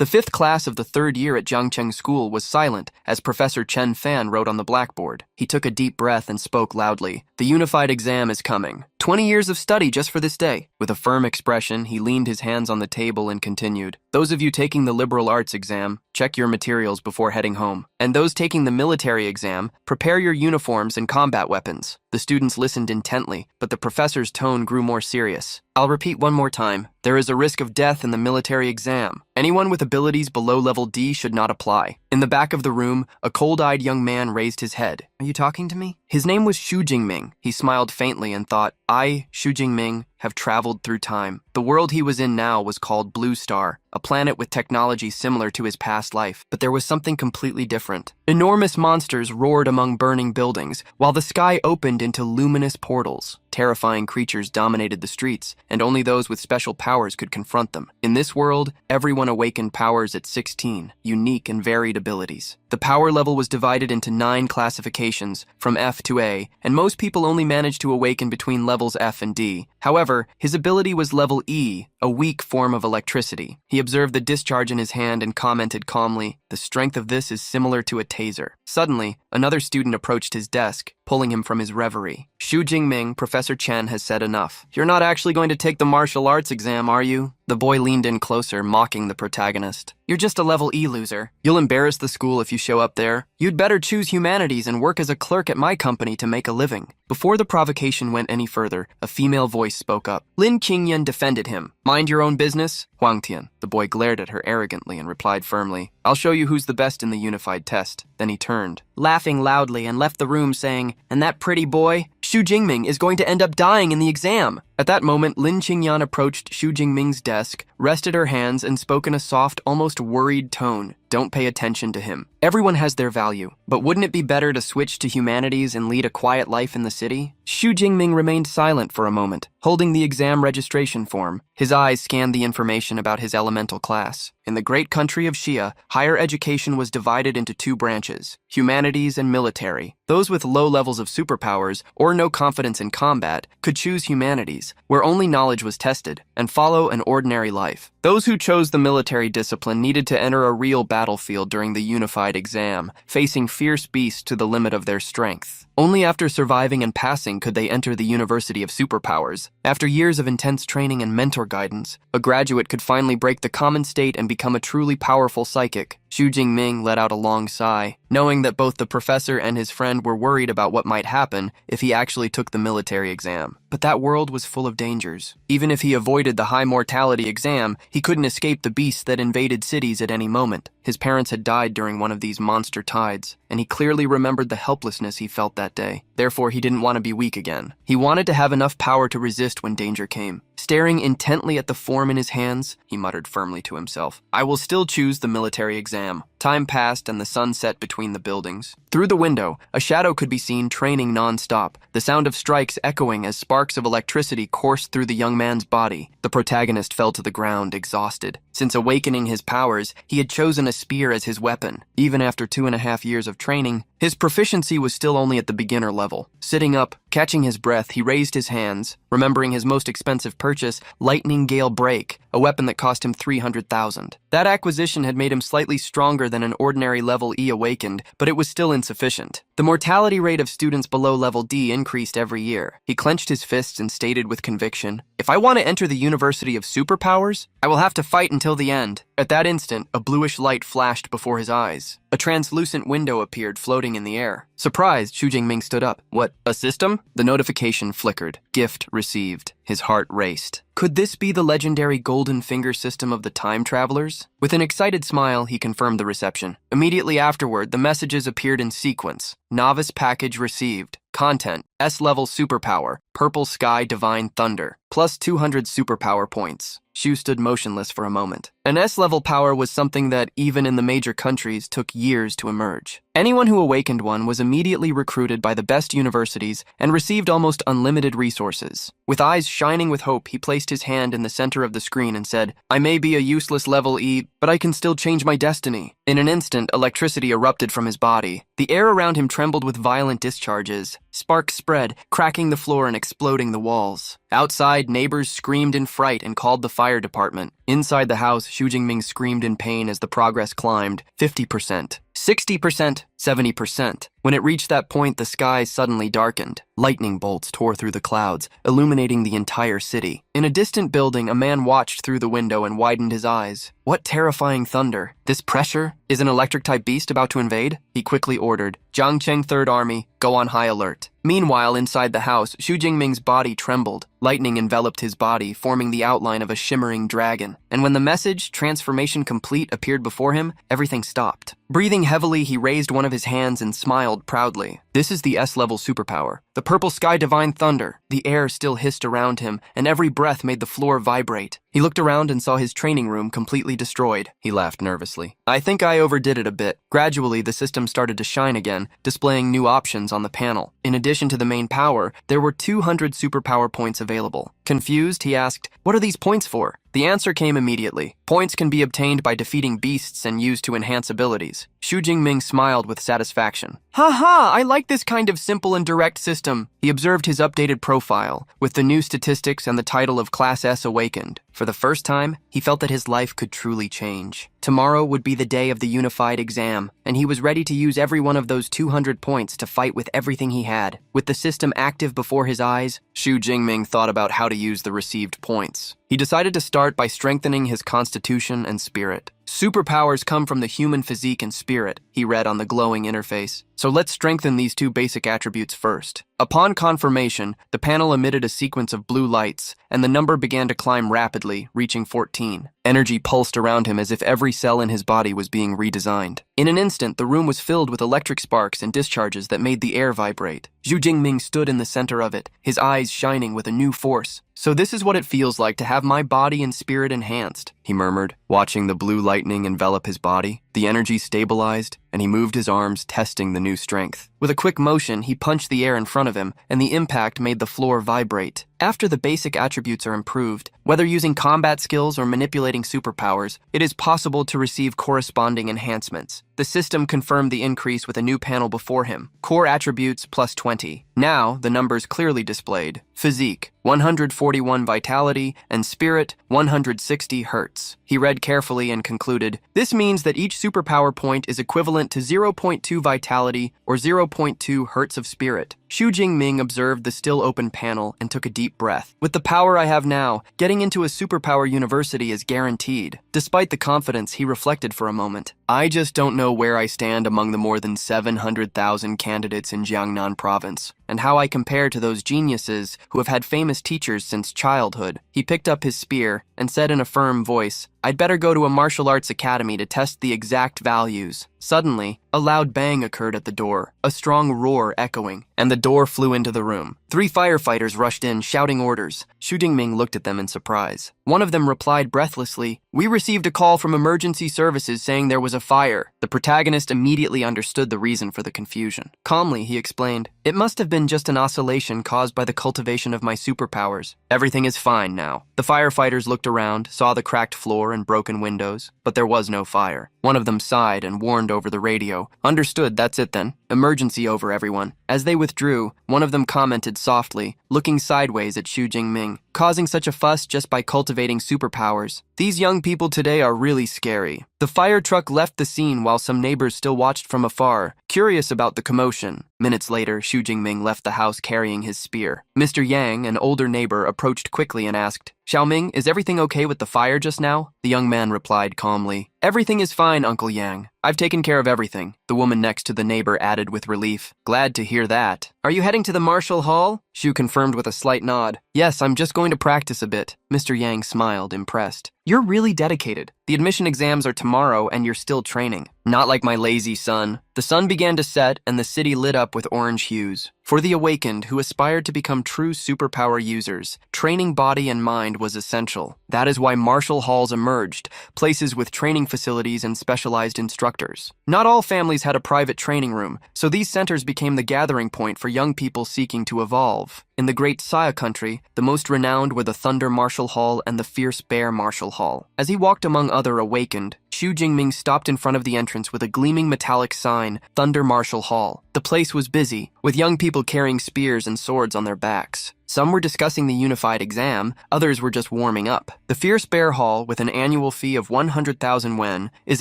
The fifth class of the third year at Jiangcheng School was silent as Professor Chen Fan wrote on the blackboard. He took a deep breath and spoke loudly. The unified exam is coming. 20 years of study just for this day. With a firm expression, he leaned his hands on the table and continued. Those of you taking the liberal arts exam, check your materials before heading home. And those taking the military exam, prepare your uniforms and combat weapons. The students listened intently, but the professor's tone grew more serious. I'll repeat one more time. There is a risk of death in the military exam. Anyone with abilities below level D should not apply. In the back of the room, a cold-eyed young man raised his head. Are you talking to me? His name was Xu Jingming. He smiled faintly and thought, I, Xu Jingming, have traveled through time. The world he was in now was called Blue Star, a planet with technology similar to his past life, but there was something completely different. Enormous monsters roared among burning buildings, while the sky opened into luminous portals. Terrifying creatures dominated the streets, and only those with special powers could confront them. In this world, everyone awakened powers at 16, unique and varied abilities. The power level was divided into 9 classifications, from F to A, and most people only managed to awaken between levels F and D. However, his ability was level E, a weak form of electricity. He observed the discharge in his hand and commented calmly, the strength of this is similar to a taser. Suddenly, another student approached his desk, pulling him from his reverie. Xu Jingming, Professor Chen has said enough. You're not actually going to take the martial arts exam, are you? The boy leaned in closer, mocking the protagonist. You're just a level E loser. You'll embarrass the school if you show up there. You'd better choose humanities and work as a clerk at my company to make a living. Before the provocation went any further, a female voice spoke up. Lin Qingyan defended him. Mind your own business, Huang Tian. The boy glared at her arrogantly and replied firmly, I'll show you who's the best in the unified test. Then he turned, laughing loudly, and left the room saying, and that pretty boy, Xu Jingming, is going to end up dying in the exam. At that moment, Lin Qingyan approached Xu Jingming's desk, rested her hands, and spoke in a soft, almost worried tone. Don't pay attention to him. Everyone has their value, but wouldn't it be better to switch to humanities and lead a quiet life in the city? Xu Jingming remained silent for a moment, holding the exam registration form. His eyes scanned the information about his elemental class. In the great country of Xia, higher education was divided into 2 branches, humanities and military. Those with low levels of superpowers or no confidence in combat could choose humanities, where only knowledge was tested, and follow an ordinary life. Those who chose the military discipline needed to enter a real battlefield during the unified exam, facing fierce beasts to the limit of their strength. Only after surviving and passing could they enter the University of Superpowers. After years of intense training and mentor guidance, a graduate could finally break the common state and become a truly powerful psychic. Xu Jingming let out a long sigh, knowing that both the professor and his friend were worried about what might happen if he actually took the military exam. But that world was full of dangers. Even if he avoided the high mortality exam, he couldn't escape the beasts that invaded cities at any moment. His parents had died during one of these monster tides, and he clearly remembered the helplessness he felt that day. Therefore, he didn't want to be weak again. He wanted to have enough power to resist when danger came. Staring intently at the form in his hands, he muttered firmly to himself, I will still choose the military exam. Time passed and the sun set between the buildings. Through the window, a shadow could be seen training non-stop, the sound of strikes echoing as sparks of electricity coursed through the young man's body. The protagonist fell to the ground, exhausted. Since awakening his powers, he had chosen a spear as his weapon. Even after 2.5 years of training, his proficiency was still only at the beginner level. Sitting up, catching his breath, he raised his hands, remembering his most expensive purchase, Lightning Gale Break, a weapon that cost him 300,000. That acquisition had made him slightly stronger than an ordinary level E awakened, but it was still insufficient. The mortality rate of students below level D increased every year. He clenched his fists and stated with conviction, if I want to enter the University of Superpowers, I will have to fight until the end. At that instant, a bluish light flashed before his eyes. A translucent window appeared floating in the air. Surprised, Xu Jingming stood up. What, a system? The notification flickered. Gift received. His heart raced. Could this be the legendary Golden Finger system of the time travelers? With an excited smile, he confirmed the reception. Immediately afterward, the messages appeared in sequence. Novice package received. Content, S-level superpower, Purple Sky Divine Thunder, plus 200 superpower points. Xu stood motionless for a moment. An S-level power was something that, even in the major countries, took years to emerge. Anyone who awakened one was immediately recruited by the best universities and received almost unlimited resources. With eyes shining with hope, he placed his hand in the center of the screen and said, I may be a useless level E, but I can still change my destiny. In an instant, electricity erupted from his body. The air around him trembled with violent discharges. Sparks spread spread, cracking the floor and exploding the walls. Outside, neighbors screamed in fright and called the fire department. Inside the house, Xu Jingming screamed in pain as the progress climbed 50%, 60%, 70%. When it reached that point, the sky suddenly darkened. Lightning bolts tore through the clouds, illuminating the entire city. In a distant building, a man watched through the window and widened his eyes. What terrifying thunder! This pressure? Is an electric-type beast about to invade? He quickly ordered, Jiangcheng Third Army, go on high alert. Meanwhile, inside the house, Xu Jingming's body trembled. Lightning enveloped his body, forming the outline of a shimmering dragon. And when the message, transformation complete, appeared before him, everything stopped. Breathing heavily, he raised one of his hands and smiled proudly. This is the S-level superpower. The purple sky divine thunder. The air still hissed around him, and every breath made the floor vibrate. He looked around and saw his training room completely destroyed. He laughed nervously. I think I overdid it a bit. Gradually, the system started to shine again, displaying new options on the panel. In addition to the main power, there were 200 superpower points available. Confused, he asked, what are these points for? The answer came immediately. Points can be obtained by defeating beasts and used to enhance abilities. Xu Jingming smiled with satisfaction. Ha, I like this kind of simple and direct system. He observed his updated profile, with the new statistics and the title of Class S awakened. For the first time, he felt that his life could truly change. Tomorrow would be the day of the unified exam, and he was ready to use every one of those 200 points to fight with everything he had. With the system active before his eyes, Xu Jingming thought about how to use the received points. He decided to start by strengthening his constitution and spirit. Superpowers come from the human physique and spirit, he read on the glowing interface. So let's strengthen these two basic attributes first. Upon confirmation, the panel emitted a sequence of blue lights, and the number began to climb rapidly, reaching 14. Energy pulsed around him as if every cell in his body was being redesigned. In an instant, the room was filled with electric sparks and discharges that made the air vibrate. Xu Jingming stood in the center of it, his eyes shining with a new force. So this is what it feels like to have my body and spirit enhanced, he murmured, watching the blue lightning envelop his body. The energy stabilized, and he moved his arms, testing the new strength. With a quick motion, he punched the air in front of him, and the impact made the floor vibrate. After the basic attributes are improved, whether using combat skills or manipulating superpowers, it is possible to receive corresponding enhancements. The system confirmed the increase with a new panel before him. Core attributes plus 20. Now, the numbers clearly displayed. Physique, 141 vitality, and spirit, 160 hertz. He read carefully and concluded, this means that each superpower point is equivalent to 0.2 vitality or 0.2 hertz of spirit. Xu Jingming observed the still open panel and took a deep breath. With the power I have now, getting into a superpower university is guaranteed. Despite the confidence, he reflected for a moment. I just don't know where I stand among the more than 700,000 candidates in Jiangnan province, and how I compare to those geniuses who have had famous teachers since childhood. He picked up his spear and said in a firm voice, I'd better go to a martial arts academy to test the exact values. Suddenly, a loud bang occurred at the door, a strong roar echoing, and the door flew into the room. 3 firefighters rushed in, shouting orders. Xu Jingming looked at them in surprise. One of them replied breathlessly, we received a call from emergency services saying there was a fire. The protagonist immediately understood the reason for the confusion. Calmly, he explained, it must have been just an oscillation caused by the cultivation of my superpowers. Everything is fine now. The firefighters looked around, saw the cracked floor and broken windows, but there was no fire. One of them sighed and warned over the radio. Understood, that's it then. Emergency over, everyone. As they withdrew, one of them commented softly, looking sideways at Xu Jingming, causing such a fuss just by cultivating superpowers. These young people today are really scary. The fire truck left the scene while some neighbors still watched from afar, curious about the commotion. Minutes later, Xu Jingming left the house carrying his spear. Mr. Yang, an older neighbor, approached quickly and asked, Xiaoming, is everything okay with the fire just now? The young man replied calmly, everything is fine, Uncle Yang. I've taken care of everything. The woman next to the neighbor added with relief, glad to hear that. Are you heading to the martial hall? Xu confirmed with a slight nod. Yes, I'm just going to practice a bit. Mr. Yang smiled, impressed. You're really dedicated. The admission exams are tomorrow and you're still training. Not like my lazy son. The sun began to set and the city lit up with orange hues. For the awakened who aspired to become true superpower users, training body and mind was essential. That is why martial halls emerged, places with training facilities and specialized instructors. Not all families had a private training room, so these centers became the gathering point for young people seeking to evolve. In the Great Saya country, the most renowned were the Thunder Martial Hall and the Fierce Bear Martial Martial Hall. As he walked among other awakened, Xu Jingming stopped in front of the entrance with a gleaming metallic sign, Thunder Martial Hall. The place was busy, with young people carrying spears and swords on their backs. Some were discussing the unified exam, others were just warming up. The Fierce Bear Hall, with an annual fee of 100,000 wen, is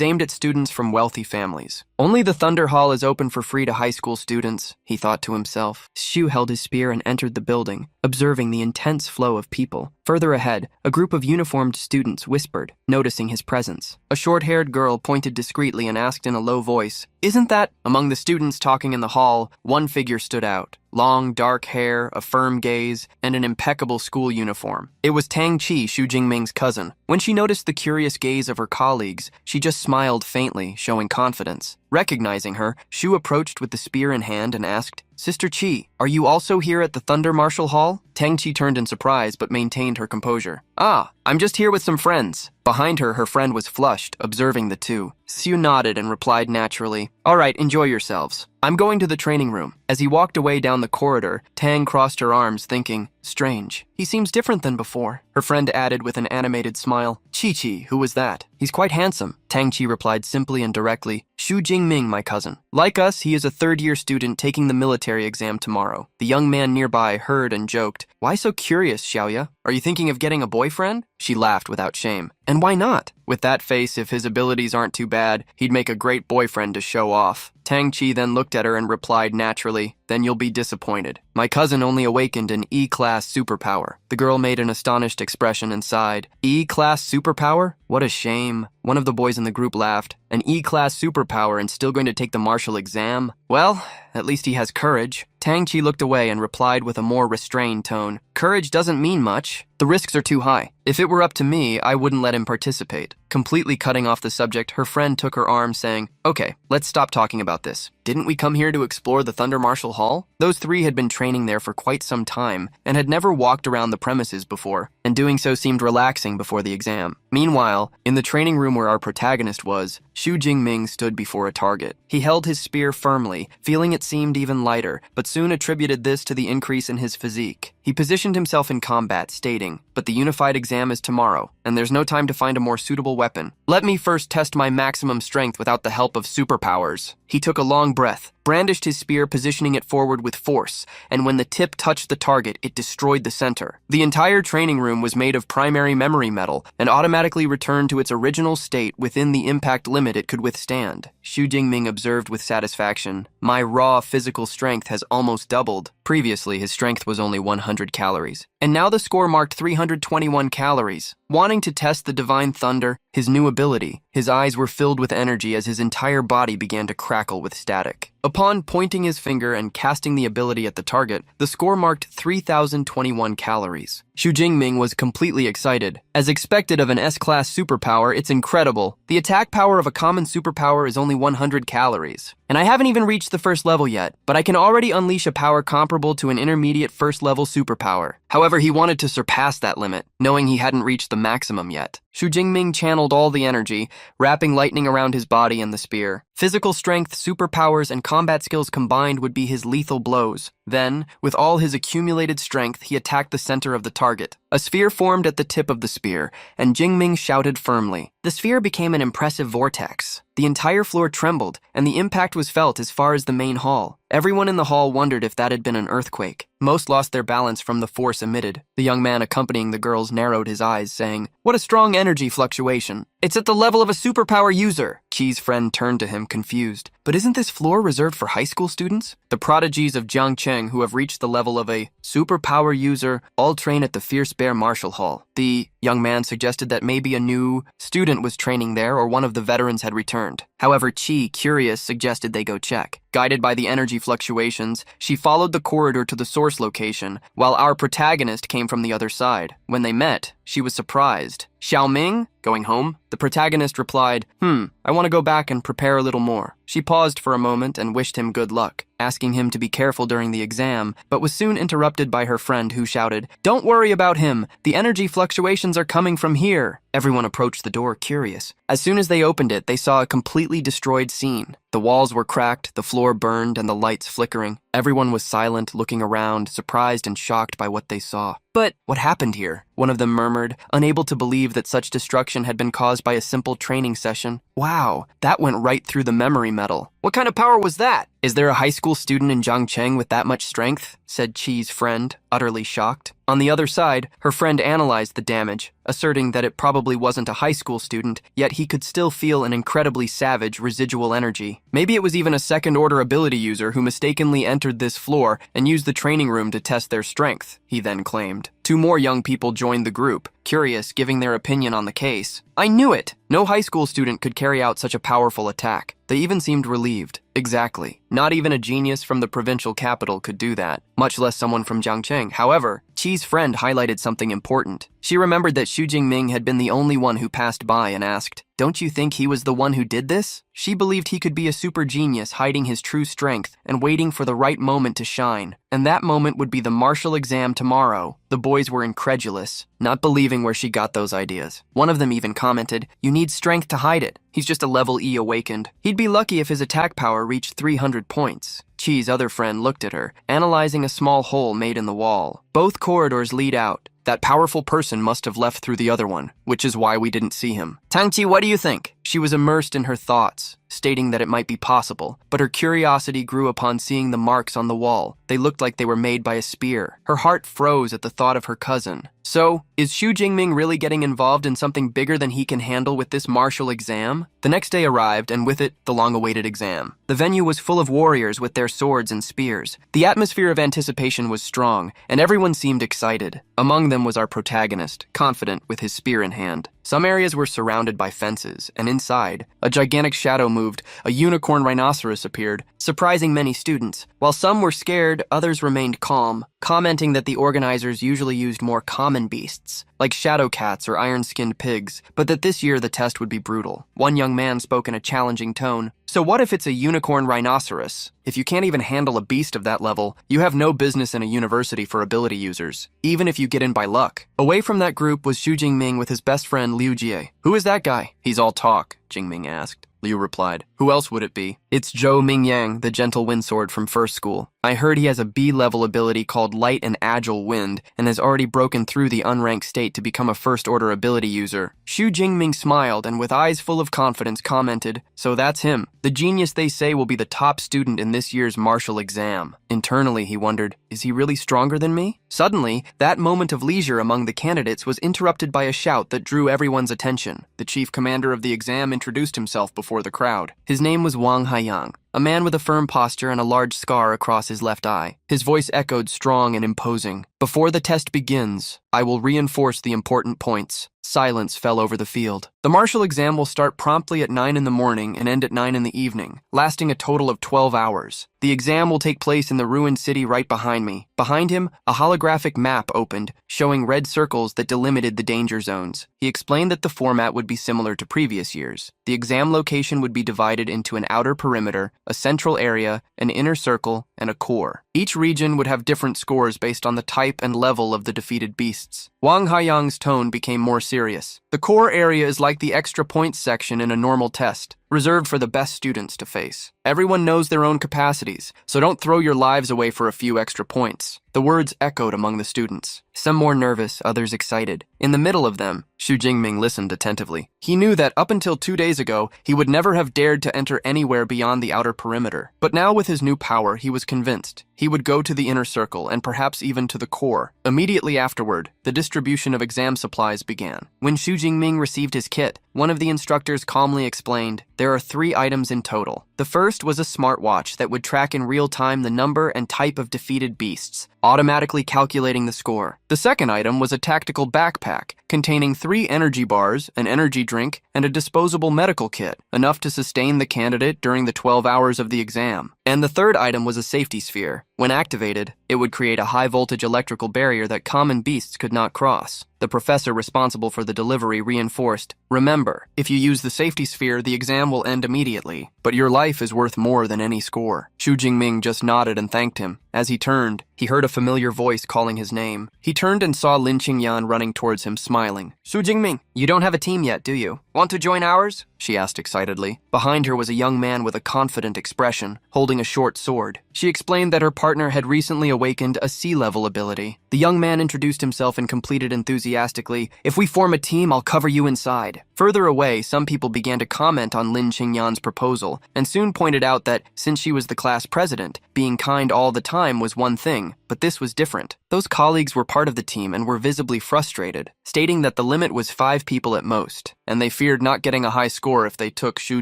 aimed at students from wealthy families. Only the Thunder Hall is open for free to high school students, he thought to himself. Xu held his spear and entered the building, observing the intense flow of people. Further ahead, a group of uniformed students whispered, noticing his presence. A short-haired girl pointed discreetly and asked in a low voice, "Isn't that?" Among the students talking in the hall, one figure stood out. Long, dark hair, a firm gaze, and an impeccable school uniform. It was Tang Qi, Xu Jingming's cousin. When she noticed the curious gaze of her colleagues, she just smiled faintly, showing confidence. Recognizing her, Xu approached with the spear in hand and asked, "Sister Qi, are you also here at the Thunder Martial Hall?" Tang Qi turned in surprise but maintained her composure. "Ah, I'm just here with some friends." Behind her, her friend was flushed, observing the two. Xu nodded and replied naturally, "All right, enjoy yourselves. I'm going to the training room." As he walked away down the corridor, Tang crossed her arms, thinking, "Strange. He seems different than before." Her friend added with an animated smile, "Chi-Chi, who was that? He's quite handsome." Tang Qi replied simply and directly, "Xu Jingming, my cousin. Like us, he is a third-year student taking the military exam tomorrow." The young man nearby heard and joked, "Why so curious, Xiaoya? Are you thinking of getting a boyfriend?" She laughed without shame. "And why not? With that face, if his abilities aren't too bad, he'd make a great boyfriend to show off." Tang Qi then looked at her and replied naturally, "Then you'll be disappointed. My cousin only awakened an E-class superpower." The girl made an astonished expression and sighed. "E-class superpower? What a shame." One of the boys in the group laughed. "An E-class superpower and still going to take the martial exam? Well, at least he has courage." Tang Qi looked away and replied with a more restrained tone, "Courage doesn't mean much. The risks are too high. If it were up to me, I wouldn't let him participate." Completely cutting off the subject, her friend took her arm, saying, "Okay, let's stop talking about this. Didn't we come here to explore the Thunder Martial Hall?" Those three had been training there for quite some time and had never walked around the premises before, and doing so seemed relaxing before the exam. Meanwhile, in the training room where our protagonist was, Xu Jingming stood before a target. He held his spear firmly, feeling it seemed even lighter, but soon attributed this to the increase in his physique. He positioned himself in combat, stating, "But the unified exam is tomorrow, and there's no time to find a more suitable weapon. Let me first test my maximum strength without the help of superpowers." He took a long breath, brandished his spear, positioning it forward with force, and when the tip touched the target, it destroyed the center. The entire training room was made of primary memory metal and automatically returned to its original state within the impact limit it could withstand. Xu Jingming observed with satisfaction, "My raw physical strength has almost doubled." Previously, his strength was only 100 calories. And now the score marked 321 calories. Wanting to test the divine thunder, his new ability, his eyes were filled with energy as his entire body began to crackle with static. Upon pointing his finger and casting the ability at the target, the score marked 3,021 calories. Xu Jingming was completely excited. As expected of an S-class superpower, it's incredible. The attack power of a common superpower is only 100 calories. And I haven't even reached the first level yet, but I can already unleash a power comparable to an intermediate first-level superpower. However, he wanted to surpass that limit, knowing he hadn't reached the maximum yet. Xu Jingming channeled all the energy, wrapping lightning around his body and the spear. Physical strength, superpowers, and combat skills combined would be his lethal blows. Then, with all his accumulated strength, he attacked the center of the target. A sphere formed at the tip of the spear, and Jingming shouted firmly. The sphere became an impressive vortex. The entire floor trembled, and the impact was felt as far as the main hall. Everyone in the hall wondered if that had been an earthquake. Most lost their balance from the force emitted. The young man accompanying the girls narrowed his eyes, saying, "What a strong energy fluctuation. It's at the level of a superpower user." Qi's friend turned to him, confused. "But isn't this floor reserved for high school students? The prodigies of Jiangcheng who have reached the level of a superpower user all train at the Fierce Bear Martial Hall." The young man suggested that maybe a new student was training there or one of the veterans had returned. However, Qi, curious, suggested they go check. Guided by the energy fluctuations, she followed the corridor to the source location, while our protagonist came from the other side. When they met, she was surprised. "Xiaoming? Going home?" The protagonist replied, I want to go back and prepare a little more." She paused for a moment and wished him good luck. asking him to be careful during the exam, but was soon interrupted by her friend who shouted, "Don't worry about him! The energy fluctuations are coming from here!" Everyone approached the door, curious. As soon as they opened it, they saw a completely destroyed scene. The walls were cracked, the floor burned, and the lights flickering. Everyone was silent, looking around, surprised and shocked by what they saw. "But what happened here?" one of them murmured, unable to believe that such destruction had been caused by a simple training session. "Wow, that went right through the memory metal. What kind of power was that? Is there a high school student in Zhangcheng with that much strength?" said Chi's friend, utterly shocked. On the other side, her friend analyzed the damage, asserting that it probably wasn't a high school student, yet he could still feel an incredibly savage residual energy. Maybe it was even a second-order ability user who mistakenly entered this floor and used the training room to test their strength, he then claimed. 2 more young people joined the group, curious, giving their opinion on the case. "I knew it! No high school student could carry out such a powerful attack." They even seemed relieved. Exactly. Not even a genius from the provincial capital could do that, much less someone from Zhangcheng. However, Chi's friend highlighted something important. She remembered that Xu Jingming had been the only one who passed by and asked, "Don't you think he was the one who did this?" She believed he could be a super genius hiding his true strength and waiting for the right moment to shine. And that moment would be the martial exam tomorrow. The boys were incredulous, not believing where she got those ideas. One of them even commented, "You need strength to hide it. He's just a level E awakened. He'd be lucky if his attack power reached 300 points. Chi's other friend looked at her, analyzing a small hole made in the wall. "Both corridors lead out. That powerful person must have left through the other one, which is why we didn't see him." "Tangqi, what do you think?" She was immersed in her thoughts, stating that it might be possible, but her curiosity grew upon seeing the marks on the wall. They looked like they were made by a spear. Her heart froze at the thought of her cousin. So, is Xu Jingming really getting involved in something bigger than he can handle with this martial exam? The next day arrived, and with it, the long-awaited exam. The venue was full of warriors with their swords and spears. The atmosphere of anticipation was strong, and everyone seemed excited. Among them was our protagonist, confident with his spear in hand. Some areas were surrounded by fences, and inside, a gigantic shadow moved, a unicorn rhinoceros appeared, surprising many students. While some were scared, others remained calm, commenting that the organizers usually used more common beasts, like shadow cats or iron-skinned pigs, but that this year the test would be brutal. One young man spoke in a challenging tone. "So what if it's a unicorn rhinoceros? If you can't even handle a beast of that level, you have no business in a university for ability users, even if you get in by luck." Away from that group was Xu Jingming with his best friend Liu Jie. "Who is that guy?" "He's all talk," Jingming asked. Liu replied. "Who else would it be?" "It's Zhou Mingyang, the gentle windsword from first school. I heard he has a B-level ability called Light and Agile Wind and has already broken through the unranked state to become a first-order ability user." Xu Jingming smiled and with eyes full of confidence commented, "So that's him. The genius they say will be the top student in this year's martial exam." Internally, he wondered, is he really stronger than me? Suddenly, that moment of leisure among the candidates was interrupted by a shout that drew everyone's attention. The chief commander of the exam introduced himself before the crowd. His name was Wang Haiyang, a man with a firm posture and a large scar across his left eye. His voice echoed strong and imposing. "Before the test begins, I will reinforce the important points." Silence fell over the field. "The martial exam will start promptly at 9 in the morning and end at 9 in the evening, lasting a total of 12 hours. The exam will take place in the ruined city right behind me." Behind him, a holographic map opened, showing red circles that delimited the danger zones. He explained that the format would be similar to previous years. The exam location would be divided into an outer perimeter, a central area, an inner circle, and a core. Each region would have different scores based on the type and level of the defeated beasts. Wang Haiyang's tone became more serious. "The core area is like the extra points section in a normal test, reserved for the best students to face. Everyone knows their own capacities, so don't throw your lives away for a few extra points." The words echoed among the students, some more nervous, others excited. In the middle of them, Xu Jingming listened attentively. He knew that up until 2 days ago, he would never have dared to enter anywhere beyond the outer perimeter. But now with his new power, he was convinced. He would go to the inner circle and perhaps even to the core. Immediately afterward, the distribution of exam supplies began. When Xu Jingming received his kit, one of the instructors calmly explained, "There are 3 items in total. The first was a smartwatch that would track in real time the number and type of defeated beasts, automatically calculating the score. The second item was a tactical backpack containing 3 energy bars, an energy drink, and a disposable medical kit, enough to sustain the candidate during the 12 hours of the exam. And the third item was a safety sphere. When activated, it would create a high-voltage electrical barrier that common beasts could not cross. The professor responsible for the delivery reinforced, "Remember, if you use the safety sphere, the exam will end immediately, but your life is worth more than any score." Xu Jingming just nodded and thanked him. As he turned, he heard a familiar voice calling his name. He turned and saw Lin Qingyan running towards him, smiling. "Xu Jingming, you don't have a team yet, do you? Want to join ours?" she asked excitedly. Behind her was a young man with a confident expression, holding a short sword. She explained that her partner had recently awakened a sea-level ability. The young man introduced himself and completed enthusiastically, "If we form a team, I'll cover you inside." Further away, some people began to comment on Lin Qingyan's proposal, and soon pointed out that, since she was the class president, being kind all the time was one thing, but this was different. Those colleagues were part of the team and were visibly frustrated, stating that the limit was 5 people at most, and they feared not getting a high score if they took Xu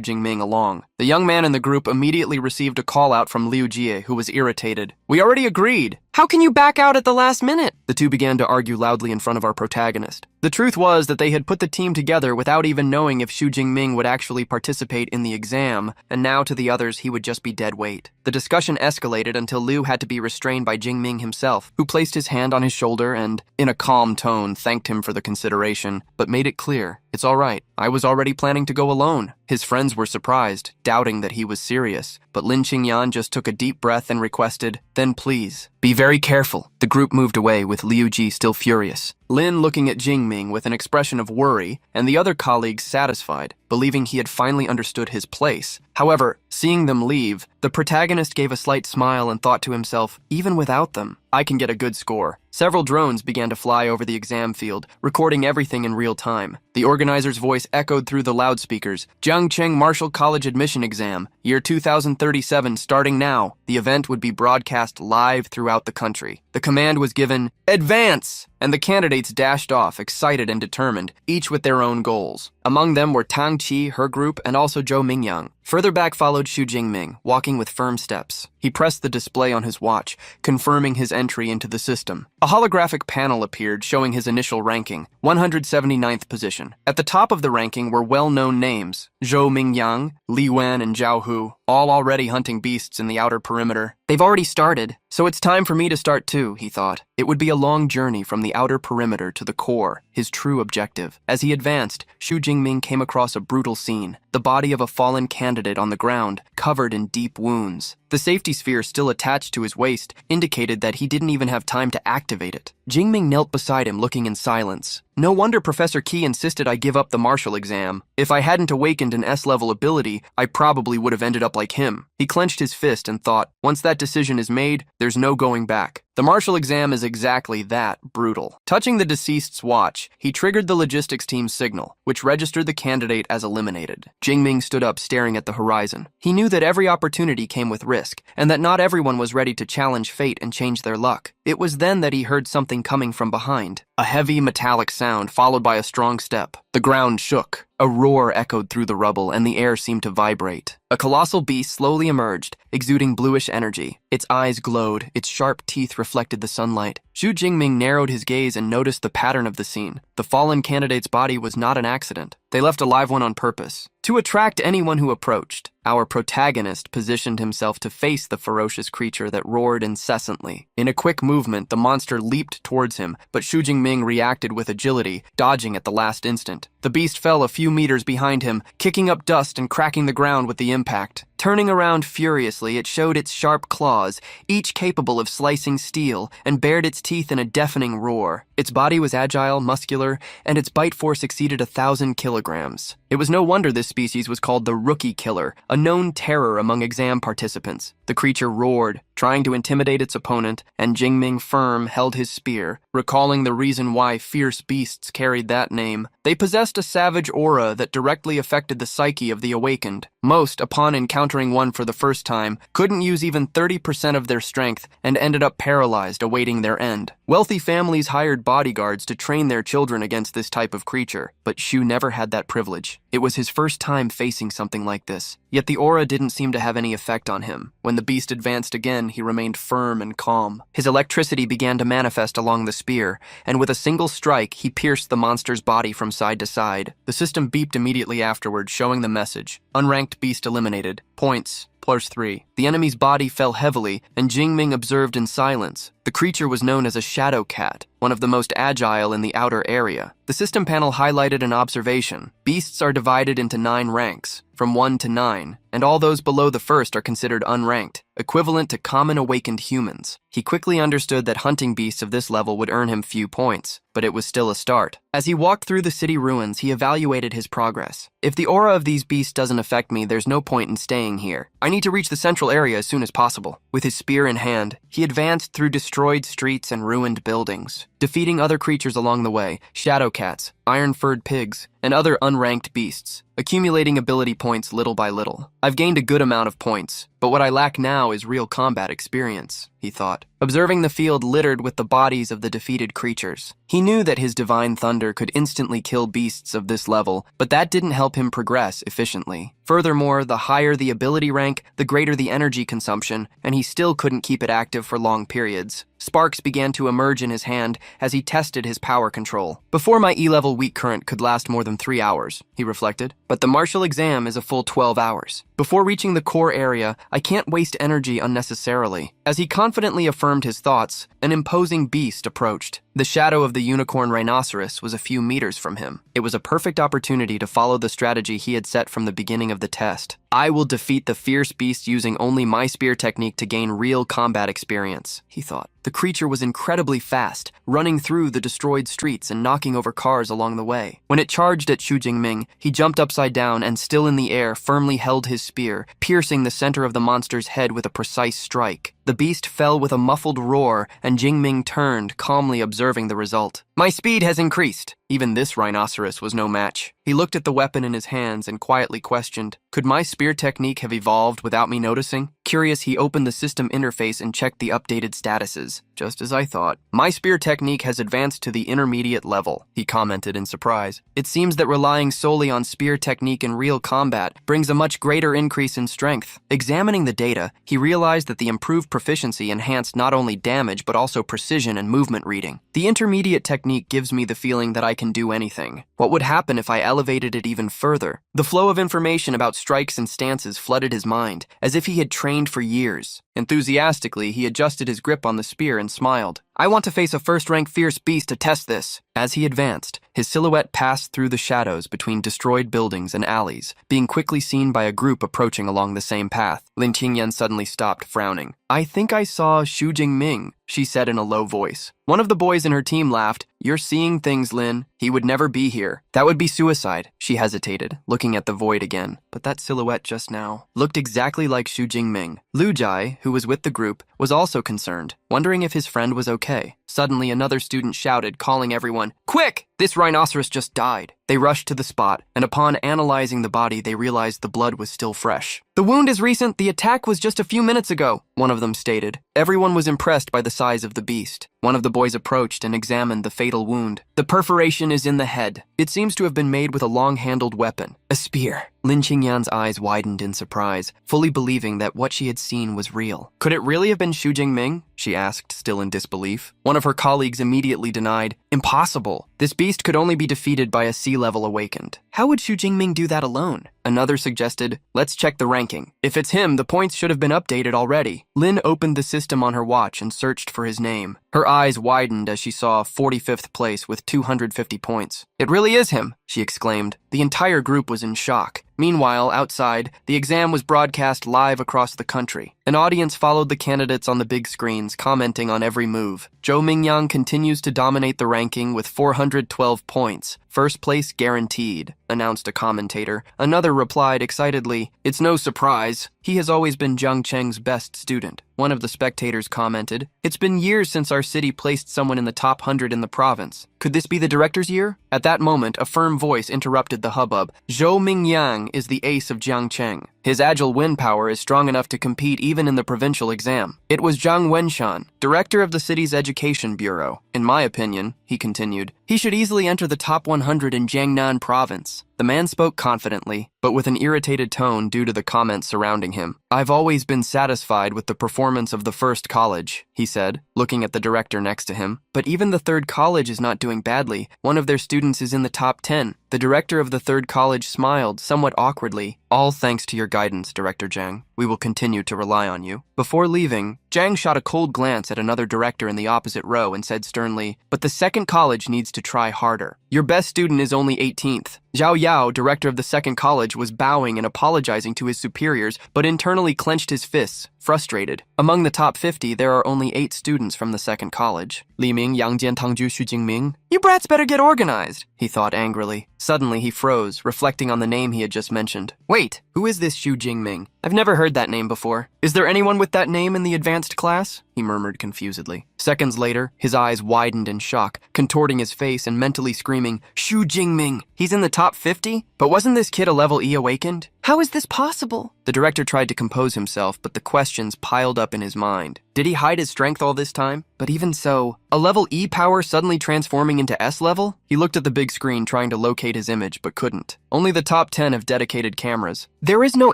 Jingming along. The young man in the group immediately received a call-out from Liu Jie, who was irritated. "We already agreed. How can you back out at the last minute?" The two began to argue loudly in front of our protagonist. The truth was that they had put the team together without even knowing if Xu Jingming would actually participate in the exam, and now to the others he would just be dead weight. The discussion escalated until Liu had to be restrained by Jingming himself, who placed his hand on his shoulder and, in a calm tone, thanked him for the consideration, but made it clear, "It's all right. I was already planning to go alone." His friends were surprised, doubting that he was serious, but Lin Qingyan just took a deep breath and requested, "Then please, be very careful." The group moved away with Liu Ji still furious. Lin looking at Jingming with an expression of worry, and the other colleagues satisfied, believing he had finally understood his place. However, seeing them leave, the protagonist gave a slight smile and thought to himself, "Even without them, I can get a good score." Several drones began to fly over the exam field, recording everything in real time. The organizer's voice echoed through the loudspeakers. "Jiangcheng Martial College Admission Exam, year 2037, starting now." The event would be broadcast live throughout the country. The command was given, "Advance!" And the candidates dashed off, excited and determined, each with their own goals. Among them were Tang Qi, her group, and also Zhou Mingyang. Further back followed Xu Jingming, walking with firm steps. He pressed the display on his watch, confirming his entry into the system. A holographic panel appeared showing his initial ranking, 179th position. At the top of the ranking were well-known names, Zhou Mingyang, Li Wen, and Zhao Hu, all already hunting beasts in the outer perimeter. "They've already started, so it's time for me to start too," he thought. It would be a long journey from the outer perimeter to the core, his true objective. As he advanced, Xu Jingming came across a brutal scene, the body of a fallen candidate on the ground, covered in deep wounds. The safety sphere still attached to his waist indicated that he didn't even have time to activate it. Jingming knelt beside him, looking in silence. No wonder Professor Qi insisted I give up the martial exam. If I hadn't awakened an S-level ability, I probably would have ended up like him. He clenched his fist and thought, once that decision is made, there's no going back. The martial exam is exactly that, brutal. Touching the deceased's watch, he triggered the logistics team's signal, which registered the candidate as eliminated. Jingming stood up, staring at the horizon. He knew that every opportunity came with risk, and that not everyone was ready to challenge fate and change their luck. It was then that he heard something coming from behind. A heavy, metallic sound, followed by a strong step. The ground shook. A roar echoed through the rubble, and the air seemed to vibrate. A colossal beast slowly emerged, exuding bluish energy. Its eyes glowed, its sharp teeth reflected the sunlight. Xu Jingming narrowed his gaze and noticed the pattern of the scene. The fallen candidate's body was not an accident. They left a live one on purpose, to attract anyone who approached. Our protagonist positioned himself to face the ferocious creature that roared incessantly. In a quick movement, the monster leaped towards him, but Xu Jingming reacted with agility, dodging at the last instant. The beast fell a few meters behind him, kicking up dust and cracking the ground with the impact. Turning around furiously, it showed its sharp claws, each capable of slicing steel, and bared its teeth in a deafening roar. Its body was agile, muscular, and its bite force exceeded 1,000 kilograms. It was no wonder this species was called the Rookie Killer, a known terror among exam participants. The creature roared, trying to intimidate its opponent, and Jingming firm held his spear, recalling the reason why fierce beasts carried that name. They possessed a savage aura that directly affected the psyche of the awakened. Most, upon encountering one for the first time, couldn't use even 30% of their strength and ended up paralyzed, awaiting their end. Wealthy families hired bodyguards to train their children against this type of creature, but Xu never had that privilege. It was his first time facing something like this, yet the aura didn't seem to have any effect on him. When the beast advanced again, he remained firm and calm. His electricity began to manifest along the spear, and with a single strike, he pierced the monster's body from side to side. The system beeped immediately afterward, showing the message. Unranked beast eliminated. Points. +3. The enemy's body fell heavily, and Jingming observed in silence. The creature was known as a shadow cat, one of the most agile in the outer area. The system panel highlighted an observation. Beasts are divided into 9 ranks, from 1 to 9, and all those below the first are considered unranked, equivalent to common awakened humans. He quickly understood that hunting beasts of this level would earn him few points, but it was still a start. As he walked through the city ruins, he evaluated his progress. If the aura of these beasts doesn't affect me, there's no point in staying here. I need to reach the central area as soon as possible. With his spear in hand, he advanced through destroyed streets and ruined buildings, defeating other creatures along the way, shadow cats, iron-furred pigs, and other unranked beasts, accumulating ability points little by little. I've gained a good amount of points, but what I lack now is real combat experience, he thought, observing the field littered with the bodies of the defeated creatures. He knew that his divine thunder could instantly kill beasts of this level, but that didn't help him progress efficiently. Furthermore, the higher the ability rank, the greater the energy consumption, and he still couldn't keep it active for long periods. Sparks began to emerge in his hand as he tested his power control. Before my E-level weak current could last more than 3 hours, he reflected, but the martial exam is a full 12 hours. Before reaching the core area, I can't waste energy unnecessarily. As he confidently affirmed his thoughts, an imposing beast approached. The shadow of the unicorn rhinoceros was a few meters from him. It was a perfect opportunity to follow the strategy he had set from the beginning of the test. I will defeat the fierce beast using only my spear technique to gain real combat experience, he thought. The creature was incredibly fast, running through the destroyed streets and knocking over cars along the way. When it charged at Xu Jingming, he jumped upside down and, still in the air, firmly held his spear, piercing the center of the monster's head with a precise strike. The beast fell with a muffled roar, and Jingming turned, calmly observing the result. My speed has increased. Even this rhinoceros was no match. He looked at the weapon in his hands and quietly questioned, could my spear technique have evolved without me noticing? Curious, he opened the system interface and checked the updated statuses. Just as I thought. My spear technique has advanced to the intermediate level, he commented in surprise. It seems that relying solely on spear technique in real combat brings a much greater increase in strength. Examining the data, he realized that the improved proficiency enhanced not only damage but also precision and movement reading. The intermediate technique gives me the feeling that I can do anything. What would happen if I elevated it even further? The flow of information about strikes and stances flooded his mind, as if he had trained for years. Enthusiastically, he adjusted his grip on the spear and smiled. I want to face a first-rank fierce beast to test this. As he advanced, his silhouette passed through the shadows between destroyed buildings and alleys, being quickly seen by a group approaching along the same path. Lin Qingyan suddenly stopped, frowning. I think I saw Xu Jingming, she said in a low voice. One of the boys in her team laughed. You're seeing things, Lin. He would never be here. That would be suicide. She hesitated, looking at the void again. But that silhouette just now looked exactly like Xu Jingming. Lu Jai, who was with the group, was also concerned, wondering if his friend was okay. Suddenly, another student shouted, calling everyone, Quick! This rhinoceros just died. They rushed to the spot, and upon analyzing the body, they realized the blood was still fresh. The wound is recent. The attack was just a few minutes ago, one of them stated. Everyone was impressed by the size of the beast. One of the boys approached and examined the fatal wound. The perforation is in the head. It seems to have been made with a long-handled weapon, a spear. Lin Qingyan's eyes widened in surprise, fully believing that what she had seen was real. Could it really have been Xu Jingming? She asked, still in disbelief. One of her colleagues immediately denied. Impossible. This beast could only be defeated by a sea-level awakened. How would Xu Jingming do that alone? Another suggested, let's check the ranking. If it's him, the points should have been updated already. Lin opened the system on her watch and searched for his name. Her eyes widened as she saw 45th place with 250 points. It really is him, she exclaimed. The entire group was in shock. Meanwhile, outside, the exam was broadcast live across the country. An audience followed the candidates on the big screens, commenting on every move. Zhou Mingyang continues to dominate the ranking with 412 points. First place guaranteed, announced a commentator. Another replied excitedly, It's no surprise. He has always been Jiang Cheng's best student. One of the spectators commented, It's been years since our city placed someone in the top 100 in the province. Could this be the director's year? At that moment, a firm voice interrupted the hubbub. Zhou Mingyang is the ace of Jiang Cheng. His agile wind power is strong enough to compete even in the provincial exam. It was Zhang Wenshan, director of the city's education bureau. In my opinion, he continued, he should easily enter the top 100 in Jiangnan province. The man spoke confidently, but with an irritated tone due to the comments surrounding him. I've always been satisfied with the performance of the first college, he said, looking at the director next to him. But even the third college is not doing badly. One of their students is in the top 10. The director of the third college smiled, somewhat awkwardly. All thanks to your guidance, Director Zhang. We will continue to rely on you. Before leaving, Zhang shot a cold glance at another director in the opposite row and said sternly, "But the second college needs to try harder. Your best student is only 18th. Zhao Yao, director of the second college, was bowing and apologizing to his superiors, but internally clenched his fists, frustrated. Among the top 50, there are only 8 students from the second college. Li Ming, Yang Jian, Tangju, Xu Jingming. You brats better get organized, he thought angrily. Suddenly, he froze, reflecting on the name he had just mentioned. Wait, who is this Xu Jingming? I've never heard that name before. Is there anyone with that name in the advanced class? He murmured confusedly. Seconds later, his eyes widened in shock, contorting his face and mentally screaming, Xu Jingming! He's in the top 50? But wasn't this kid a level E awakened? How is this possible? The director tried to compose himself, but the questions piled up in his mind. Did he hide his strength all this time? But even so, a level E power suddenly transforming into S level? He looked at the big screen trying to locate his image, but couldn't. Only the top 10 have dedicated cameras. There is no